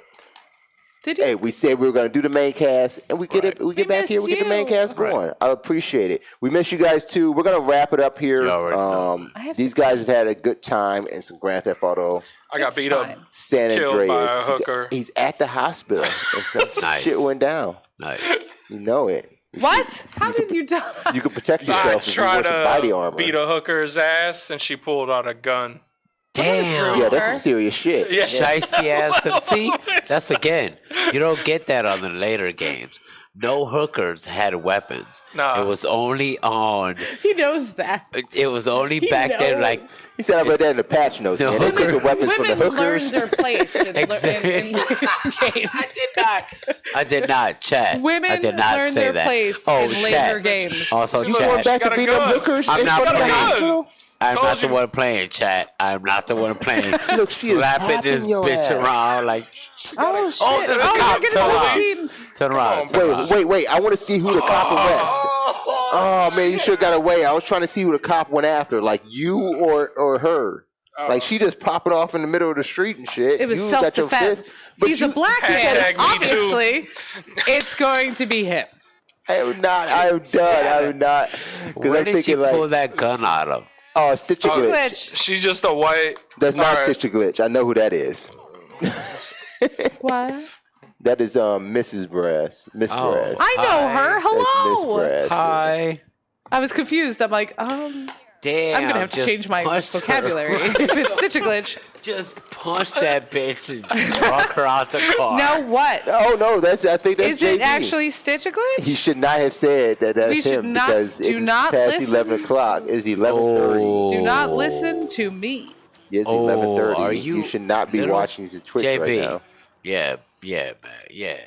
Speaker 1: Did you?
Speaker 2: hey, we said we were gonna do the main cast, and we get
Speaker 4: Right.
Speaker 2: it. We get
Speaker 1: We
Speaker 2: back here.
Speaker 1: miss
Speaker 2: We get the main
Speaker 1: you.
Speaker 2: cast going. I appreciate it. We miss you guys too. We're gonna wrap it up here.
Speaker 4: You already know.
Speaker 1: I have
Speaker 2: These
Speaker 1: to-
Speaker 2: guys have had a good time in some Grand Theft Auto
Speaker 3: I got
Speaker 1: It's
Speaker 3: beat
Speaker 1: fine.
Speaker 3: up.
Speaker 2: San
Speaker 3: Killed
Speaker 2: Andreas.
Speaker 3: by a hooker.
Speaker 2: He's at the hospital. And some
Speaker 4: Nice.
Speaker 2: shit went down.
Speaker 4: Nice.
Speaker 2: You know it.
Speaker 1: What? How did you die?
Speaker 2: You can protect
Speaker 3: I
Speaker 2: yourself if you wear
Speaker 3: tried
Speaker 2: some body
Speaker 3: to
Speaker 2: armor.
Speaker 3: beat a hooker's ass, and she pulled out a gun.
Speaker 4: Damn.
Speaker 2: Yeah, that's some serious shit.
Speaker 3: Yeah.
Speaker 4: Shiesty ass. See, that's again. You don't get that on the later games. No hookers had weapons.
Speaker 3: Nah.
Speaker 4: It was only on.
Speaker 1: He knows that.
Speaker 4: It was only
Speaker 1: He
Speaker 4: back then,
Speaker 1: knows.
Speaker 4: like
Speaker 2: He said I read that in the patch notes,
Speaker 4: The
Speaker 2: man. They
Speaker 4: hooker-
Speaker 2: take the weapons from the
Speaker 1: Women learn
Speaker 2: hookers.
Speaker 1: their place in
Speaker 4: Exactly.
Speaker 1: games.
Speaker 4: I did not chat. I
Speaker 1: Women
Speaker 4: did not
Speaker 1: learn
Speaker 4: say
Speaker 1: their
Speaker 4: that.
Speaker 1: place
Speaker 4: Oh,
Speaker 1: in later
Speaker 4: chat.
Speaker 1: games.
Speaker 4: Also,
Speaker 2: You going
Speaker 4: chat.
Speaker 2: back
Speaker 3: Got
Speaker 2: to
Speaker 3: a
Speaker 2: beat up
Speaker 3: gun.
Speaker 2: hookers
Speaker 4: I'm
Speaker 2: in
Speaker 4: not
Speaker 2: front of the
Speaker 4: the one.
Speaker 2: hospital?
Speaker 4: I'm
Speaker 3: Told
Speaker 4: not the
Speaker 3: you.
Speaker 4: one playing chat. I'm not the one playing.
Speaker 2: Look, she is
Speaker 4: Slapping this
Speaker 2: popping your
Speaker 4: bitch
Speaker 2: ass.
Speaker 4: around like.
Speaker 1: Oh shit!
Speaker 4: Oh, there's a
Speaker 1: Oh,
Speaker 4: cop.
Speaker 1: you're
Speaker 4: Turn
Speaker 1: getting
Speaker 4: around.
Speaker 1: vaccines.
Speaker 4: Turn around.
Speaker 3: on,
Speaker 4: Turn around.
Speaker 2: Wait. I want to see who the cop arrests. Oh man, you should have got away. I was trying to see who the cop went after, like you or her. Like she just popping off in the middle of the street and shit.
Speaker 1: It was
Speaker 2: You got your
Speaker 1: self-defense.
Speaker 2: fist, but
Speaker 1: He's a black man.
Speaker 3: Hashtag me too.
Speaker 1: Obviously, it's going to be him.
Speaker 2: I am not. I am done. I am not. Because
Speaker 4: Where
Speaker 2: I'm
Speaker 4: did she
Speaker 2: thinking
Speaker 4: pull
Speaker 2: like,
Speaker 4: that gun out of?
Speaker 2: oh, Stitch a
Speaker 1: Stitch a
Speaker 2: glitch.
Speaker 1: glitch.
Speaker 3: She's just a white.
Speaker 2: That's not
Speaker 3: All right.
Speaker 2: Stitch a glitch. I know who that is.
Speaker 1: What?
Speaker 2: That is Mrs. Brass. Miss
Speaker 4: Oh.
Speaker 2: Brass.
Speaker 1: I know her.
Speaker 2: That's Miss
Speaker 1: Hello.
Speaker 2: Brass.
Speaker 4: Hi.
Speaker 1: I was confused. I'm like,
Speaker 4: Damn.
Speaker 1: I'm gonna have to
Speaker 4: just
Speaker 1: change my
Speaker 4: punched her.
Speaker 1: vocabulary if it's Stitch a glitch.
Speaker 4: Just punch that bitch and walk her out the car.
Speaker 1: Now what?
Speaker 2: Oh no, that's. I think that's
Speaker 1: Is it
Speaker 2: JB.
Speaker 1: actually Stitch a glitch?
Speaker 2: He should not have said that. That's
Speaker 1: We should
Speaker 2: him
Speaker 1: not-
Speaker 2: because
Speaker 1: do
Speaker 2: it's
Speaker 1: not
Speaker 2: past
Speaker 1: listen.
Speaker 2: 11 o'clock. It's 11:30.
Speaker 1: Do not listen to me.
Speaker 2: It's
Speaker 4: Oh,
Speaker 2: 11:30.
Speaker 4: are
Speaker 2: You
Speaker 4: you
Speaker 2: should not be
Speaker 4: little
Speaker 2: watching the Twitch
Speaker 4: JB?
Speaker 2: right now.
Speaker 4: Yeah, man. Yeah.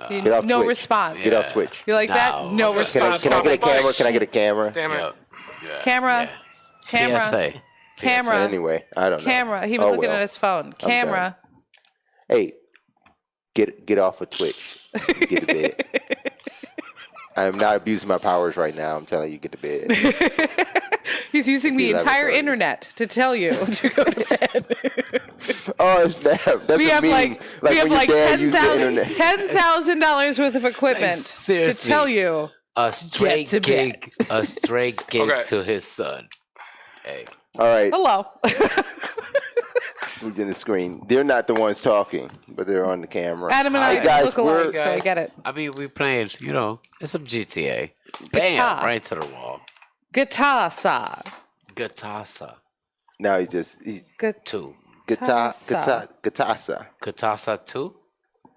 Speaker 2: Get off
Speaker 1: No
Speaker 2: Twitch.
Speaker 1: response.
Speaker 2: Get
Speaker 4: Yeah.
Speaker 2: off Twitch.
Speaker 1: You like that?
Speaker 4: No.
Speaker 1: No
Speaker 3: Can I-
Speaker 1: response.
Speaker 2: Can I get a
Speaker 3: Stop it.
Speaker 2: camera? Can I get a camera?
Speaker 3: Damn it.
Speaker 4: Yeah.
Speaker 1: Camera. Camera.
Speaker 4: PSA.
Speaker 1: Camera.
Speaker 2: Anyway, I don't know.
Speaker 1: Camera. He was
Speaker 2: Oh,
Speaker 1: looking
Speaker 2: well.
Speaker 1: at his phone. Camera.
Speaker 2: Hey, get off of Twitch. Get to bed. I am not abusing my powers right now. I'm telling you, get to bed.
Speaker 1: He's using the
Speaker 2: It's
Speaker 1: entire
Speaker 2: 11:30.
Speaker 1: internet to tell you to go to bed.
Speaker 2: Oh snap! That's
Speaker 1: we
Speaker 2: a
Speaker 1: have
Speaker 2: meme.
Speaker 1: like
Speaker 2: when
Speaker 1: we have
Speaker 2: your
Speaker 1: like
Speaker 2: dad used the internet.
Speaker 1: $10,000 worth of equipment to
Speaker 4: seriously.
Speaker 1: tell you.
Speaker 4: A straight
Speaker 1: to bed.
Speaker 4: gig. A straight gig
Speaker 3: Okay.
Speaker 4: to his son. Hey.
Speaker 2: All right,
Speaker 1: Hello.
Speaker 2: he's in the screen. They're not the ones talking, but they're on the camera.
Speaker 1: Adam and
Speaker 2: Hey,
Speaker 1: I
Speaker 2: guys,
Speaker 1: look alike,
Speaker 2: we're-
Speaker 1: so I
Speaker 4: guys.
Speaker 1: get it.
Speaker 4: I mean, we playing, it's some GTA. Bam,
Speaker 1: Guitar.
Speaker 4: right to the wall.
Speaker 1: Guitar saw.
Speaker 4: Gatasa.
Speaker 2: Now he's
Speaker 4: 2.
Speaker 2: Gatasa.
Speaker 4: Katasa 2?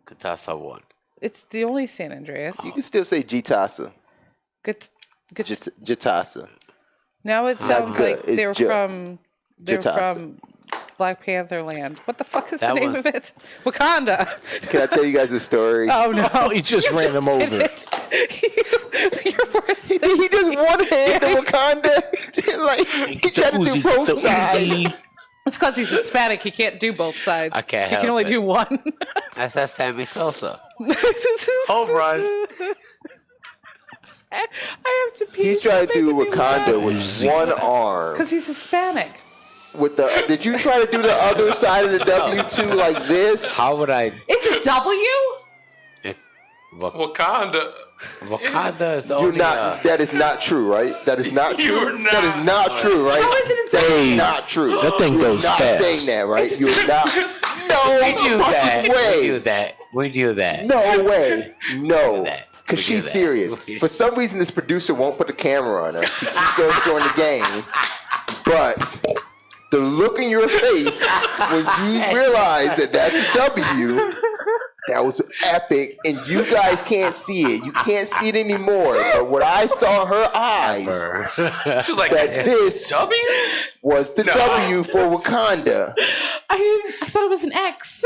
Speaker 4: Katasa 1.
Speaker 1: It's the only San Andreas.
Speaker 2: You can still say Gitasa. Jitasa.
Speaker 1: Now it sounds
Speaker 2: good.
Speaker 1: like
Speaker 2: It's
Speaker 1: they're
Speaker 2: ju-
Speaker 1: from
Speaker 2: Jitasa.
Speaker 1: Black Panther land. What the fuck is the
Speaker 4: That
Speaker 1: name
Speaker 4: was-
Speaker 1: of it? Wakanda.
Speaker 2: Can I tell you guys a story?
Speaker 1: Oh no!
Speaker 5: He just ran them
Speaker 1: did
Speaker 5: over.
Speaker 1: it. You're worse than
Speaker 2: He just one hand in Wakanda. Like he tried to do both sides.
Speaker 1: It's because he's Hispanic. He can't do both sides.
Speaker 4: I can't
Speaker 1: He can
Speaker 4: help
Speaker 1: only
Speaker 4: it.
Speaker 1: do one.
Speaker 4: That's that Sammy Sosa. Home run.
Speaker 1: I have to pee.
Speaker 2: He's trying to do Wakanda with one arm.
Speaker 1: because he's Hispanic.
Speaker 2: With the, did you try to do the other side of the W2 like this?
Speaker 4: How would I?
Speaker 1: It's a W.
Speaker 4: It's
Speaker 3: Wakanda.
Speaker 4: Wakanda is
Speaker 2: You're
Speaker 4: only
Speaker 2: not. That is not true, right? That is not true.
Speaker 3: You're
Speaker 2: That is not true, right?
Speaker 1: How is it a
Speaker 2: That
Speaker 1: W?
Speaker 2: is not true.
Speaker 5: That thing
Speaker 2: You're
Speaker 5: goes
Speaker 2: not
Speaker 5: fast.
Speaker 2: saying that, right? You're not. No
Speaker 4: We knew that.
Speaker 2: fucking
Speaker 4: We
Speaker 2: way.
Speaker 4: knew that. We knew that.
Speaker 2: No way. No.
Speaker 4: that.
Speaker 2: Because
Speaker 4: We
Speaker 2: she's
Speaker 4: knew that.
Speaker 2: serious. For some reason, this producer won't put the camera on her. She keeps on showing the game. But the look in your face when you realize that that's a W, that was epic. And you guys can't see it. You can't see it anymore. But what I saw in her eyes,
Speaker 3: She's like,
Speaker 2: that this
Speaker 3: W?
Speaker 2: was the W for Wakanda.
Speaker 1: I thought it was an X.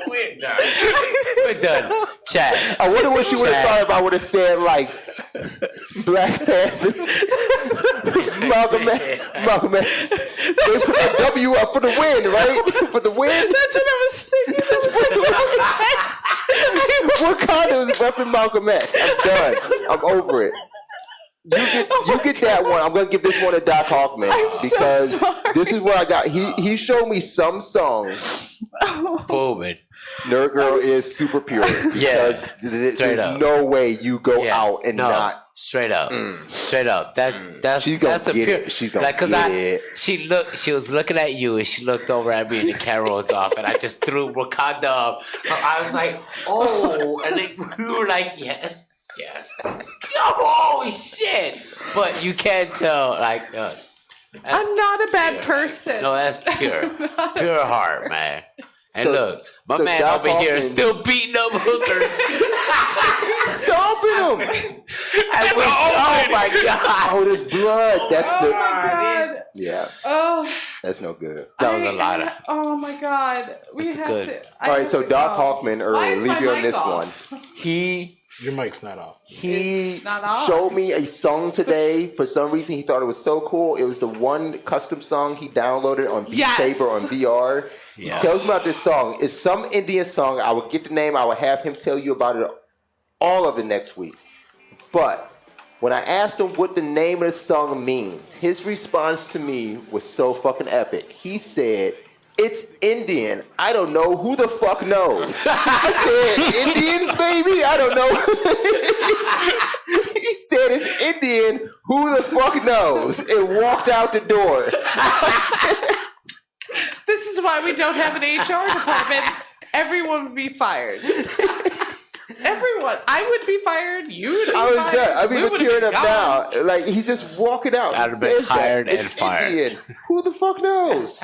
Speaker 4: We're done. We're done. Chat.
Speaker 2: I wonder what she would have
Speaker 4: Chad.
Speaker 2: thought if I would have said like Black Panther, Malcolm X. Malcolm X. They put that W up for the win, right? For the win.
Speaker 1: That's what I was thinking.
Speaker 2: Wakanda was repping Malcolm X. I'm done. I'm over it. You get that one. I'm gonna give this one to Doc Hawkman
Speaker 1: so
Speaker 2: because
Speaker 1: sorry.
Speaker 2: this is what I got. He showed me some songs.
Speaker 4: Booming.
Speaker 2: Nerd Girl is super pure.
Speaker 4: Yeah,
Speaker 2: Because
Speaker 4: straight
Speaker 2: there's
Speaker 4: up.
Speaker 2: no way you go
Speaker 4: Yeah.
Speaker 2: out and
Speaker 4: no,
Speaker 2: not.
Speaker 4: straight up, straight up. That's
Speaker 2: She's gonna
Speaker 4: that's a
Speaker 2: get
Speaker 4: pure,
Speaker 2: it. She's gonna
Speaker 4: like, 'cause
Speaker 2: get it.
Speaker 4: She was looking at you, and she looked over at me, and the camera was off, and I just threw Wakanda up. I was like, oh, and then we were like, yes. Oh shit! But you can't tell, like,
Speaker 1: I'm not a bad
Speaker 4: pure,
Speaker 1: person.
Speaker 4: no, that's pure heart, man. And
Speaker 2: So-
Speaker 4: look, my
Speaker 2: so
Speaker 4: man
Speaker 2: Doc
Speaker 4: over here is
Speaker 2: Hawkins-
Speaker 4: still beating up hookers.
Speaker 2: Stomping him.
Speaker 4: Oh my god!
Speaker 2: Oh, there's blood. That's
Speaker 1: Oh
Speaker 2: the.
Speaker 1: my god.
Speaker 2: Yeah,
Speaker 1: Oh.
Speaker 2: that's no good.
Speaker 4: That was a lot of.
Speaker 1: Oh my god. We
Speaker 4: That's
Speaker 1: have
Speaker 4: good.
Speaker 1: to. I
Speaker 2: All right,
Speaker 1: have
Speaker 2: so
Speaker 1: to
Speaker 2: Doc
Speaker 1: go.
Speaker 2: Hawkman
Speaker 1: Why
Speaker 2: earlier,
Speaker 1: is
Speaker 2: leave
Speaker 1: my
Speaker 2: you on
Speaker 1: mic
Speaker 2: this
Speaker 1: off?
Speaker 2: one. He
Speaker 5: Your mic's not off.
Speaker 1: It's not off.
Speaker 2: showed me a song today. For some reason, he thought it was so cool. It was the one custom song he downloaded on Beat
Speaker 1: Yes.
Speaker 2: Saber on VR. He
Speaker 4: Yeah.
Speaker 2: tells me about this song. It's some Indian song. I will get the name. I will have him tell you about it all of it next week. But when I asked him what the name of the song means, his response to me was so fucking epic. He said, "It's Indian. I don't know. Who the fuck knows?" I said, "Indians, baby? I don't know." He said, "It's Indian. Who the fuck knows?" And walked out the door.
Speaker 1: This is why we don't have an HR department. Everyone would be fired. Everyone. I would be fired. You would be
Speaker 2: I was
Speaker 1: fired.
Speaker 2: done. I mean,
Speaker 1: we
Speaker 2: we're
Speaker 1: would
Speaker 2: tearing
Speaker 1: be
Speaker 2: up
Speaker 1: gone.
Speaker 2: now. Like, he's just walking out.
Speaker 4: I'd
Speaker 2: He
Speaker 4: have been
Speaker 2: says that.
Speaker 4: hired and
Speaker 2: It's
Speaker 4: fired.
Speaker 2: Indian. Who the fuck knows?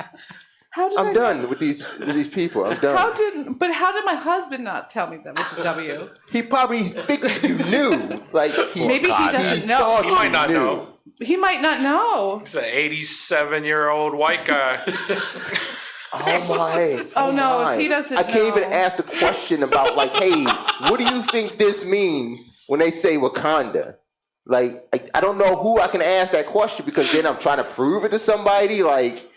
Speaker 1: How did
Speaker 2: I'm done with these people. I'm done.
Speaker 1: How did my husband not tell me that was a W?
Speaker 2: He probably figured you knew. Like,
Speaker 1: Maybe he
Speaker 4: God.
Speaker 1: doesn't know.
Speaker 2: thought
Speaker 3: He might
Speaker 2: you
Speaker 3: not
Speaker 2: knew.
Speaker 3: know.
Speaker 1: He might not know.
Speaker 3: He's an 87-year-old white guy.
Speaker 2: Oh my!
Speaker 1: Oh, no, if
Speaker 2: my.
Speaker 1: he doesn't
Speaker 2: I can't even
Speaker 1: know.
Speaker 2: ask the question about like, hey, what do you think this means when they say Wakanda? Like, I don't know who I can ask that question because then I'm trying to prove it to somebody. Like,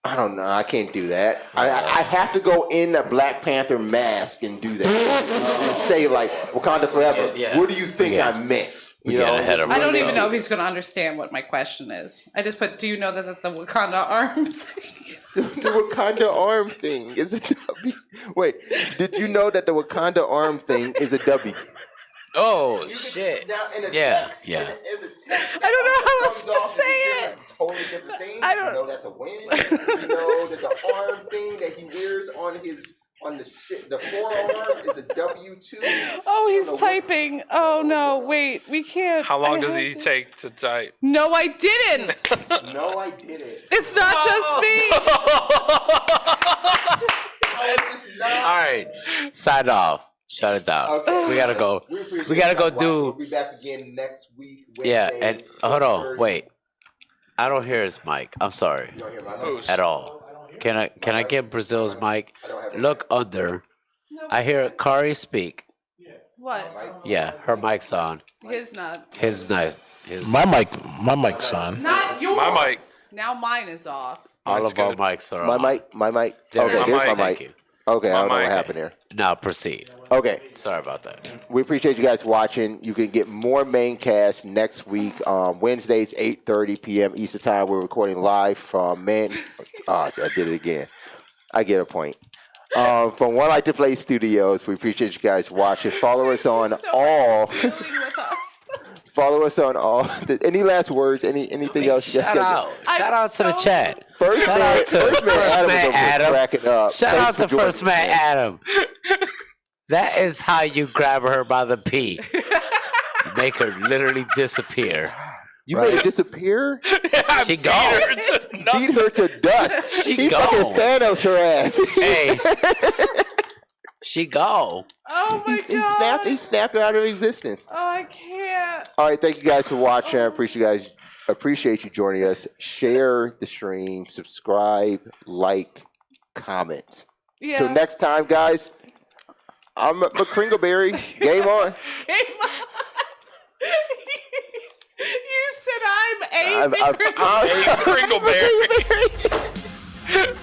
Speaker 2: I don't know. I can't do that. I have to go in a Black Panther mask and do that. And say like Wakanda forever.
Speaker 4: Yeah.
Speaker 2: What do you think
Speaker 4: Yeah.
Speaker 2: I meant?
Speaker 4: We
Speaker 2: You
Speaker 4: get
Speaker 2: know,
Speaker 4: ahead of
Speaker 1: I don't even
Speaker 4: ourselves.
Speaker 1: know if he's going to understand what my question is. I just put, do you know that the Wakanda arm thing?
Speaker 2: the Wakanda arm thing is a W. Wait, did you know that the Wakanda arm thing is a W?
Speaker 4: Oh shit. Yeah, yeah.
Speaker 1: I don't know how else to say it.
Speaker 2: Totally different thing.
Speaker 1: I don't-
Speaker 2: You know that's a win. You know that the arm thing that he wears on the forearm is a W2.
Speaker 1: Oh, he's typing. Oh, no, wait. We can't.
Speaker 3: How long
Speaker 1: I
Speaker 3: does
Speaker 1: have
Speaker 3: he
Speaker 1: to-
Speaker 3: take to type?
Speaker 1: No, I didn't.
Speaker 2: No, I didn't.
Speaker 1: It's not just me.
Speaker 4: All right. Sign off. Shut it down.
Speaker 2: Okay.
Speaker 4: We gotta go.
Speaker 2: appreciate
Speaker 4: We gotta
Speaker 2: you
Speaker 4: go
Speaker 2: guys
Speaker 4: do.
Speaker 2: watching. We'll be back again next week.
Speaker 4: Yeah,
Speaker 2: Wednesday,
Speaker 4: and hold on.
Speaker 2: 12:30.
Speaker 4: Wait. I don't hear his mic. I'm sorry.
Speaker 2: You don't hear my mic?
Speaker 3: Who's?
Speaker 4: At all. Can I get Brazil's mic? Look under. I hear Kari speak.
Speaker 1: What?
Speaker 4: Yeah, her mic's on.
Speaker 1: His not.
Speaker 4: His nice. His
Speaker 5: My mic's on.
Speaker 1: Not yours.
Speaker 3: My mic.
Speaker 1: Now mine is off.
Speaker 4: all
Speaker 3: Mine's
Speaker 4: of our
Speaker 3: good.
Speaker 4: mics are
Speaker 2: My
Speaker 4: on.
Speaker 2: mic.
Speaker 4: There
Speaker 2: Okay,
Speaker 4: it
Speaker 2: there's
Speaker 4: is.
Speaker 2: my
Speaker 4: Thank
Speaker 2: mic.
Speaker 4: you.
Speaker 2: Okay, I don't know what
Speaker 3: mic.
Speaker 2: happened here.
Speaker 4: Now proceed.
Speaker 2: Okay.
Speaker 4: Sorry about that.
Speaker 2: We appreciate you guys watching. You can get more Maincast next week, Wednesdays, 8:30 p.m. Eastern Time. We're recording live from I did it again. I get a point. From One Like to Play Studios. We appreciate you guys watching. Follow us on all.
Speaker 1: Dealing with us.
Speaker 2: Follow us on all. Any last words? Anything else? You guys
Speaker 4: Shout
Speaker 2: got-
Speaker 4: out.
Speaker 1: I'm
Speaker 4: Shout out to the
Speaker 1: so-
Speaker 4: chat.
Speaker 2: First
Speaker 4: Shout
Speaker 2: man,
Speaker 4: out to
Speaker 2: first man
Speaker 4: First
Speaker 2: Adam
Speaker 4: Man
Speaker 2: was over here
Speaker 4: Adam.
Speaker 2: cracking up.
Speaker 4: Shout
Speaker 2: Thanks
Speaker 4: out
Speaker 2: for
Speaker 4: to
Speaker 2: joining
Speaker 4: First
Speaker 2: us,
Speaker 4: Man Adam. That is how you grab her by the P. Make her literally disappear.
Speaker 2: You made her disappear?
Speaker 4: She gone.
Speaker 2: Beat her to dust.
Speaker 4: She
Speaker 2: He fucking
Speaker 4: gone.
Speaker 2: Thanos her ass.
Speaker 4: Hey. She go.
Speaker 1: Oh, my
Speaker 2: He
Speaker 1: God.
Speaker 2: snapped her out of existence.
Speaker 1: Oh, I can't.
Speaker 2: All right, thank you guys for watching. I appreciate you joining us. Share the stream, subscribe, like, comment.
Speaker 1: Yeah.
Speaker 2: Till next time, guys. I'm McCringleberry. Game on.
Speaker 1: You said I'm a
Speaker 2: I'm
Speaker 3: Kringleberry.